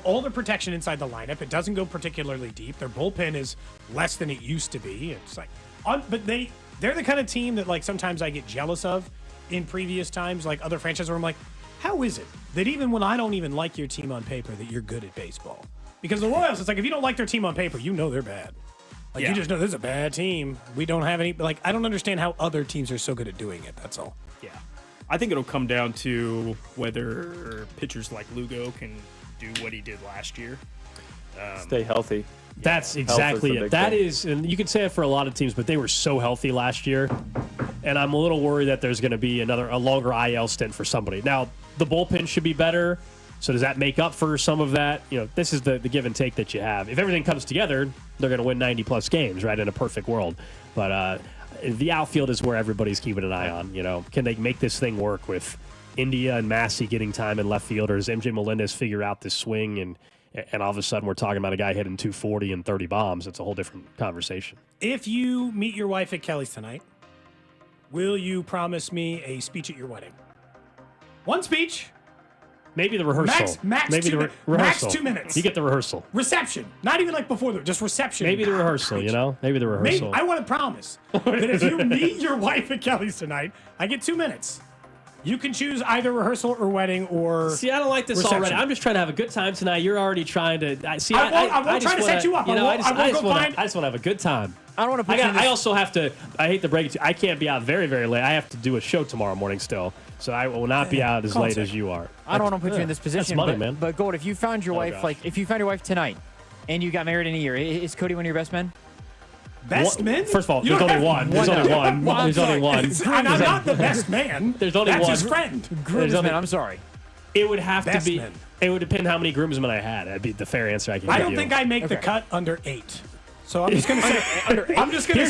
all their protection inside the lineup. It doesn't go particularly deep. Their bullpen is less than it used to be. It's but they're the kind of team that sometimes I get jealous of in previous times, other franchises where I'm like, how is it that even when I don't even like your team on paper that you're good at baseball? Because the Royals, it's if you don't like their team on paper, they're bad. You just know this is a bad team. We don't have any. I don't understand how other teams are so good at doing it. That's all. Yeah, I think it'll come down to whether pitchers like Lugo can do what he did last year. Stay healthy. That's exactly it. That is, and you could say it for a lot of teams, but they were so healthy last year, and I'm a little worried that there's going to be a longer IL stint for somebody. Now, the bullpen should be better. So does that make up for some of that? This is the give and take that you have. If everything comes together, they're going to win 90-plus games, right, in a perfect world. But the outfield is where everybody's keeping an eye on. Can they make this thing work with India and Massey getting time in left field, or does MJ Melendez figure out this swing and all of a sudden we're talking about a guy hitting 240 and 30 bombs? It's a whole different conversation. If you meet your wife at Kelly's tonight, will you promise me a speech at your wedding? One speech. Maybe the rehearsal. Max 2 minutes. You get the rehearsal. Reception. Not even before just reception. Maybe the rehearsal, Maybe the rehearsal. I want to promise that if you meet your wife at Kelly's tonight, I get 2 minutes. You can choose either rehearsal or wedding or See, I don't like this reception. already. I'm just trying to have a good time tonight. You're already trying to I won't try to set you up. I just want to have a good time. I don't want to put I also have to, I hate to break it to you, I can't be out very, very late. I have to do a show tomorrow morning still. So I will not be out as late as you are. I don't want to put you in this position. That's money, man. But Gold, if you found your wife, if you found your wife tonight and you got married in a year, is Cody one of your best men? Best men? First of all, there's only one. There's only one. There's only one. I'm not the best man. There's only one. That's his friend. Groomsman, I'm sorry. It would have to be. Men. It would depend how many groomsmen I had. That'd be the fair answer I can give you. I don't think I make the cut under 8. So I'm just going to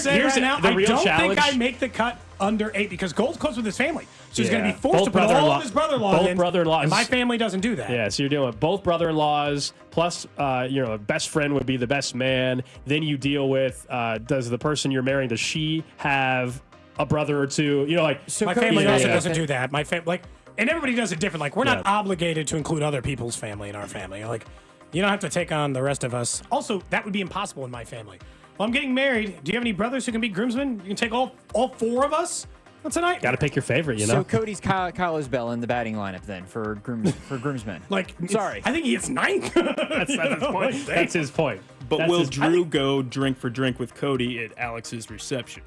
say, right now, I don't think I make the cut under 8 because Gold's close with his family. So he's going to Yeah. be forced to put all of his brother-in-laws Both in. brother-in-laws. And my family doesn't do that. Yeah, so you're doing both brother-in-laws plus, a best friend would be the best man. Then you deal with, does the person you're marrying, does she have a brother or two? So my family also doesn't do that. My family, and everybody does it different. Like, we're not obligated to include other people's family in our family. Like, you don't have to take on the rest of us. Also, that would be impossible in my family. Well, I'm getting married. Do you have any brothers who can be groomsmen? You can take all 4 of us tonight. Got to pick your favorite, So Cody's Kyle Isbell in the batting lineup then for groomsmen. Sorry. I think he hits 9th. That's his point. That's his point. But That's will his- Drew go drink for drink with Cody at Alex's reception?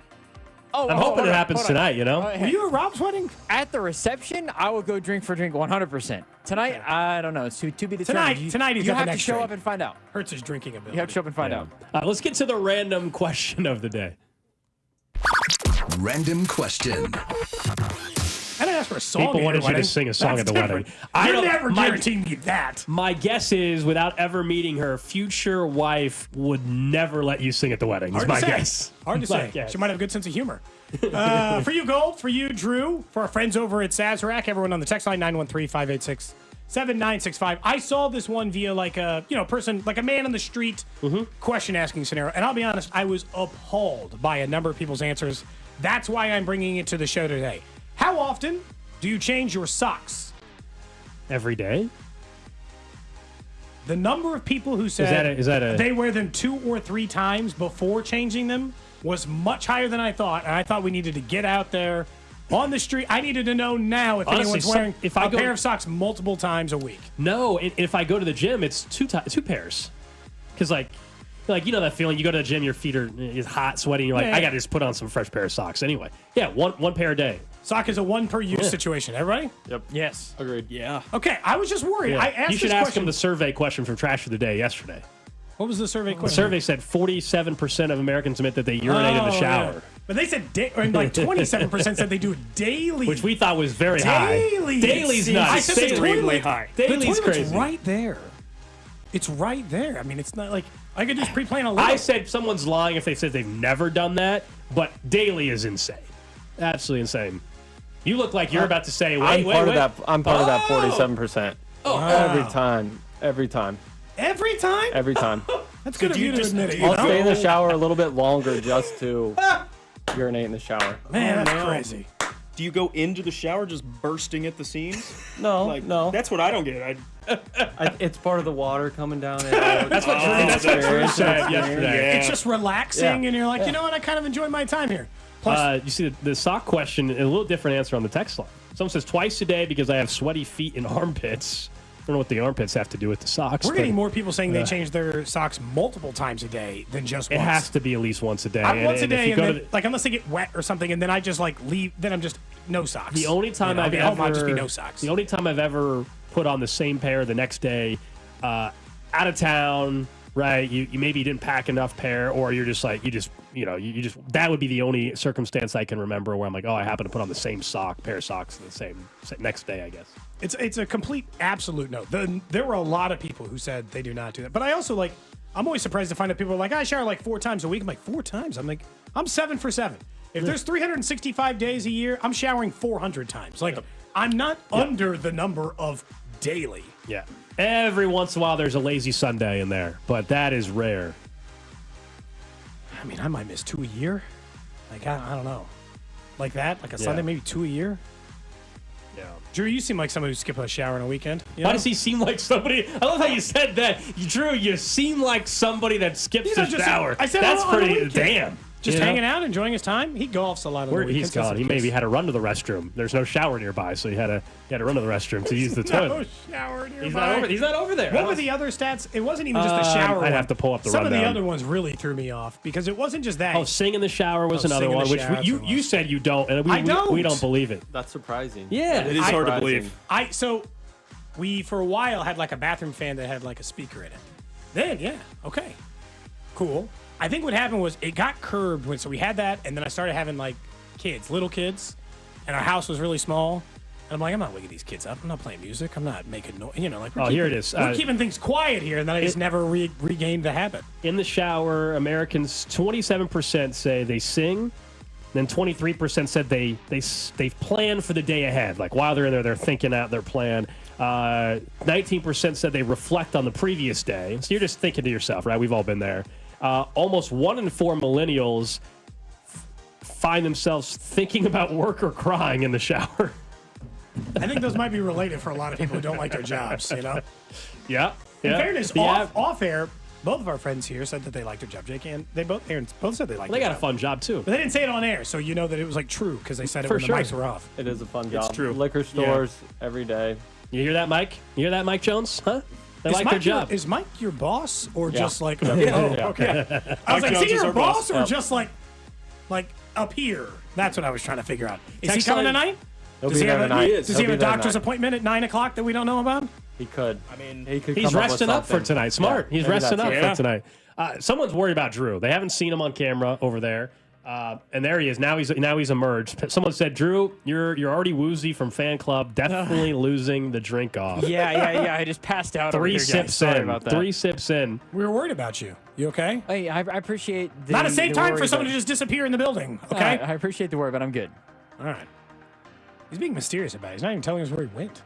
I'm hoping it happens tonight, Were you at Rob's wedding? At the reception, I will go drink for drink 100%. Tonight, I don't know. It's to be determined. Tonight he's you at the have to next show drink. up and find out. Hurts his drinking ability. You have to show up and find out. Let's get to the random question of the day. Random question. I didn't ask for a song. People at your wanted you to wedding. sing a song That's at the different. wedding. You're never guaranteeing me that. My guess is, without ever meeting her, future wife would never let you sing at the wedding. Is Hard my to say. guess. Hard to My say. guess. She might have a good sense of humor. For you, Gold. For you, Drew. For our friends over at Sazerac. Everyone on the text line, 913-586-7965. I saw this one via like a person, like a man on the street question asking scenario. And I'll be honest, I was appalled by a number of people's answers. That's why I'm bringing it to the show today. How often do you change your socks? Every day? The number of people who said Is that a they wear them 2 or 3 times before changing them was much higher than I thought. And I thought we needed to get out there on the street. I needed to know now if Honestly, anyone's wearing if I a go- pair of socks multiple times a week. No, if I go to the gym, it's two pairs. Because like that feeling, you go to the gym, your feet are hot, sweaty, and you're like, Yeah. I got to just put on some fresh pair of socks. Anyway, yeah, one pair a day. Sock is a 1 per use situation. Everybody? Yep. Yes. Agreed. Yeah. Okay, I was just worried. Yeah. I asked you should this ask question. him the survey question from Trash of the Day yesterday. What was the survey The question? survey said 47% of Americans admit that they urinate in the shower. Yeah. But they said, and like 27% said they do it daily. Which we thought was very high. Daily's nuts. I said the Extremely toilet, high. The Daily's toilet's crazy. right there. It's right there. I mean, it's not like I could just pre-plan a little. I said someone's lying if they said they've never done that, but daily is insane. Absolutely insane. You look like you're about to say, wait. I'm part of that 47%. Every time. Every time? Every time. That's good of you to admit it. I'll stay in the shower a little bit longer just to urinate in the shower. Man, that's crazy. Do you go into the shower just bursting at the seams? No, no. That's what I don't get. It's part of the water coming down. That's what Drew said yesterday. It's just relaxing, and you're like, you know what? I kind of enjoy my time here. Plus, You see the sock question, a little different answer on the text line. Someone says twice a day because I have sweaty feet and armpits. I don't know what the armpits have to do with the socks. we're but, getting more people saying they change their socks multiple times a day than just It once. has to be at least once a day. Once a if day, you and go then, to the- like unless they get wet or something, and then I just like leave. Then I'm just no socks. The only time I'll I've be ever home, I'll just be no socks. The only time I've ever put on the same pair the next day, out of town, right? You maybe didn't pack enough pair, or you're just like you just that would be the only circumstance I can remember where I'm like, oh, I happen to put on the same pair of socks the same next day, I guess. It's a complete absolute no. There were a lot of people who said they do not do that, but I also I'm always surprised to find that people are like, I shower like 4 times a week. I'm like, 4 times? I'm like, I'm 7 for 7. If there's 365 days a year, I'm showering 400 times. Like, I'm not under the number of daily. Yeah. Every once in a while, there's a lazy Sunday in there, but that is rare. I mean, I might miss 2 a year. Like, I don't know. Like that? Like a Sunday, maybe 2 a year? Yeah. Drew, you seem like somebody who skip a shower on a weekend. Why does he seem like somebody? I love how you said that. Drew, you seem like somebody that skips He's a not just- shower. I said That's on a pretty weekend. damn. Just You know? hanging out, enjoying his time. He golfs a lot on the Where weekends. he's gone. He maybe had to run to the restroom. There's no shower nearby, so he had to run to the restroom to use the no toilet. shower nearby. He's not over there. What were the other stats? It wasn't even just the shower I'd one. have to pull up the Some of the rundown. other ones really threw me off because it wasn't just that. Oh, sing in the shower was Oh, another sing in one, the which shower, you said you don't, and I don't. we don't believe it. That's surprising. Yeah, It is hard to believe. We for a while had like a bathroom fan that had like a speaker in it. Then okay, cool. I think what happened was it got curbed so we had that, and then I started having like little kids, and our house was really small. And I'm like, I'm not waking these kids up. I'm not playing music. I'm not making noise. Here it is. We're keeping things quiet here, and then I just never regained the habit. In the shower, Americans 27% say they sing, Then 23% said they've planned for the day ahead. Like while they're in there, they're thinking out their plan. 19% said they reflect on the previous day. So you're just thinking to yourself, right? We've all been there. Almost 1 in 4 millennials find themselves thinking about work or crying in the shower. I think those might be related for a lot of people who don't like their jobs, you know? Yeah. In fairness, off air, both of our friends here said that they liked their job, Jake, and Aaron both said they liked They their got job. a fun job, too. But they didn't say it on air, so you know that it was like true because they said it For when sure. the mics were off. It is a fun job. true. Liquor stores every day. You hear that, Mike? You hear that, Mike Jones? Huh? They like their job. Is Mike your boss or Yeah. just like? Yeah. Oh, okay. I was Mike like, Jones is he is your our boss boss. or just like up here? That's what I was trying to figure out. Is Text he coming line- tonight? He'll Does be he there have tonight. Does he He'll have a be there doctor's tonight. appointment at 9 o'clock that we don't know about? He could. I mean, he could. He's come up with resting up for something. tonight. Smart. Yeah, He's maybe resting up that's for it. tonight. Someone's worried about Drew. They haven't seen him on camera over there. And there he is. Now he's emerged. Someone said, Drew, you're already woozy from fan club. Definitely losing the drink off. Yeah. I just passed out. over 3 here, guys. sips Sorry in. about that. 3 sips in. We were worried about you. You okay? Hey, I appreciate the Not a safe the time worry, for someone but- to just disappear in the building. Okay. I appreciate the worry, but I'm good. All right. He's being mysterious about it. He's not even telling us where he went.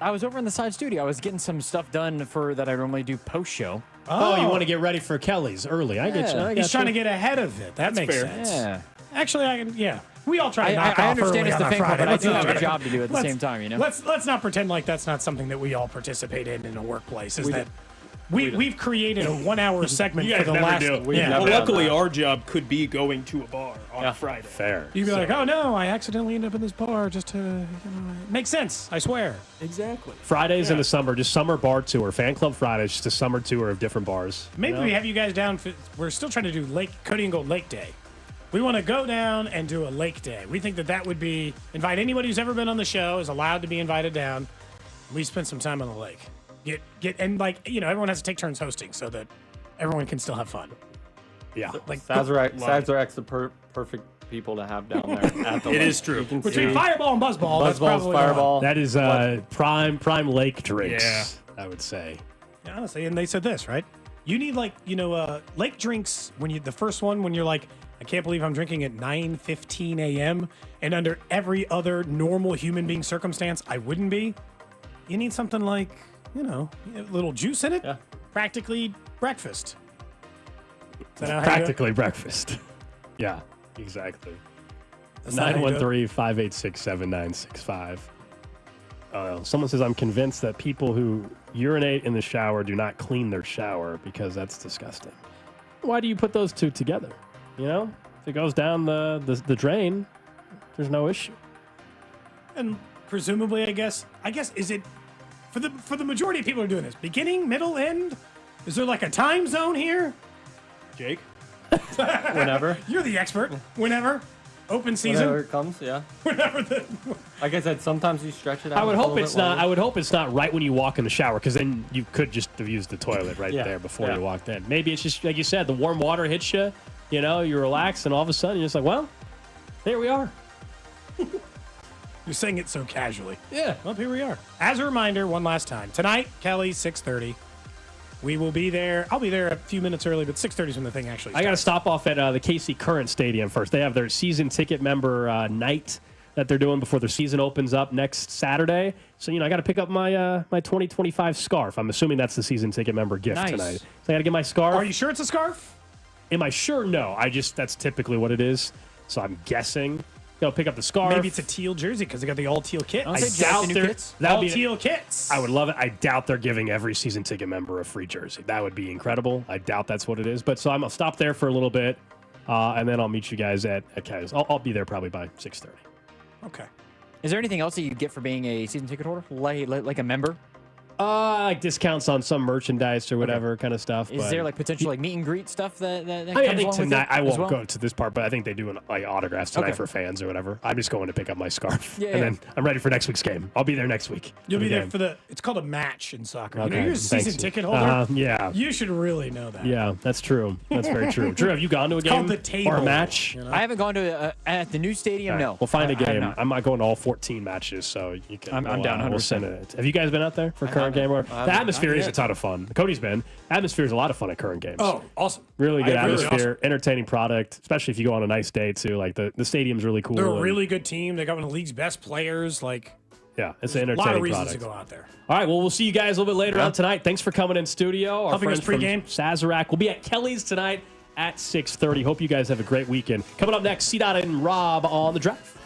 I was over in the side studio. I was getting some stuff done that I normally do post show. Oh, you want to get ready for Kelly's early. I get you. I He's got trying to you. get ahead of it. That makes fair. sense. Yeah. Actually, we all try to knock I off understand early it's on the a fan club, Friday. but I Let's do not- have a job to do at the let's- same time, you know? Let's not pretend like that's not something that we all participate in a workplace. We've created a 1-hour segment You for guys the never last. do. Yeah. Well, luckily, our job could be going to a bar on Friday. Fair. You'd be like, oh no, I accidentally ended up in this bar just to, it makes sense. I swear. Exactly. Fridays in the summer, just summer bar tour. Fan Club Fridays, just a summer tour of different bars. Maybe You know? we have you guys down. We're still trying to do Cody Gold Lake Day. We want to go down and do a lake day. We think that would be invite anybody who's ever been on the show is allowed to be invited down. We spend some time on the lake. And everyone has to take turns hosting so that everyone can still have fun. Yeah. Like Sazar's the perfect people to have down there. At the It lake. is true. You can Between see Fireball and Buzzball, that's Buzzballs, probably Fireball. That is prime lake drinks, Yeah. I would say. Yeah, honestly, and they said this, right? You need lake drinks the first one when you're like, I can't believe I'm drinking at 9:15 a.m. and under every other normal human being circumstance, I wouldn't be. You need something like, a little juice in it. Yeah. Practically breakfast. Is that how you do it? Practically breakfast. Yeah, exactly. That's not how you do it? 913-586-7965. Someone says, I'm convinced that people who urinate in the shower do not clean their shower because that's disgusting. Why do you put those two together? If it goes down the drain, there's no issue. And presumably, I guess is it for the majority of people who are doing this? Beginning, middle, end? Is there like a time zone here? Jake? Whenever. You're the expert. Whenever. Open season. Whenever it comes, yeah. Whenever Like I said, sometimes you stretch it out. I would a hope little it's bit not. longer. I would hope it's not right when you walk in the shower, because then you could just have used the toilet right Yeah, there before yeah. you walked in. Maybe it's just like you said, the warm water hits you. You relax, and all of a sudden you're just like, well, there we are. You're saying it so casually. Yeah. Well, here we are. As a reminder, one last time. Tonight, Kelly, 6:30. We will be there. I'll be there a few minutes early, but 6:30 is when the thing actually starts. I got to stop off at the KC Current Stadium first. They have their season ticket member night that they're doing before their season opens up next Saturday. So, I got to pick up my 2025 scarf. I'm assuming that's the season ticket member gift Nice. tonight. So I got to get my scarf. Are you sure it's a scarf? Am I sure? No. That's typically what it is. So I'm guessing. Pick up the scarf. Maybe it's a teal jersey because they got the all teal kit. Don't I they jack doubt the new they're kits? All teal kits. I would love it. I doubt they're giving every season ticket member a free jersey. That would be incredible. I doubt that's what it is. But so I'll stop there for a little bit, and then I'll meet you guys at Caglianone. I'll be there probably by 6:30. Okay. Is there anything else that you get for being a season ticket holder, like a member? Like discounts on some merchandise or whatever kind of stuff. Is but there like potential meet and greet stuff that comes I think along with tonight it I as won't well? go to this part, but I think they do autographs tonight Okay. for fans or whatever. I'm just going to pick up my scarf, Yeah, and yeah. then I'm ready for next week's game. I'll be there next week. You'll for be the there game. for it's called a match in soccer. Okay, You're a season thanks. ticket holder. Yeah. You should really know that. Yeah, that's true. That's very true. Drew, have you gone to a It's game called the table, or a match? I haven't gone to at the new stadium. All right, No, we'll find a I have game. not. I'm not going to all 14 matches, so you can. I'm down We'll 100%. send it. Have you guys been out there for I Current? current game? Or the atmosphere is yet. a ton of fun. Cody's been. Atmosphere is a lot of fun at current games. Oh, awesome. Really good Really atmosphere, awesome. entertaining product, especially if you go on a nice day too. Like the stadium's really cool. They're a really good team. They got one of the league's best players. Like, yeah, it's an a entertaining lot of reasons product. to go out there. All right, well, we'll see you guys a little bit later on tonight. Thanks for coming in studio. Our Helping us friends from pregame. Sazerac will be at Kelly's tonight at 6:30. Hope you guys have a great weekend. Coming up next, C-Dot and Rob on the drive.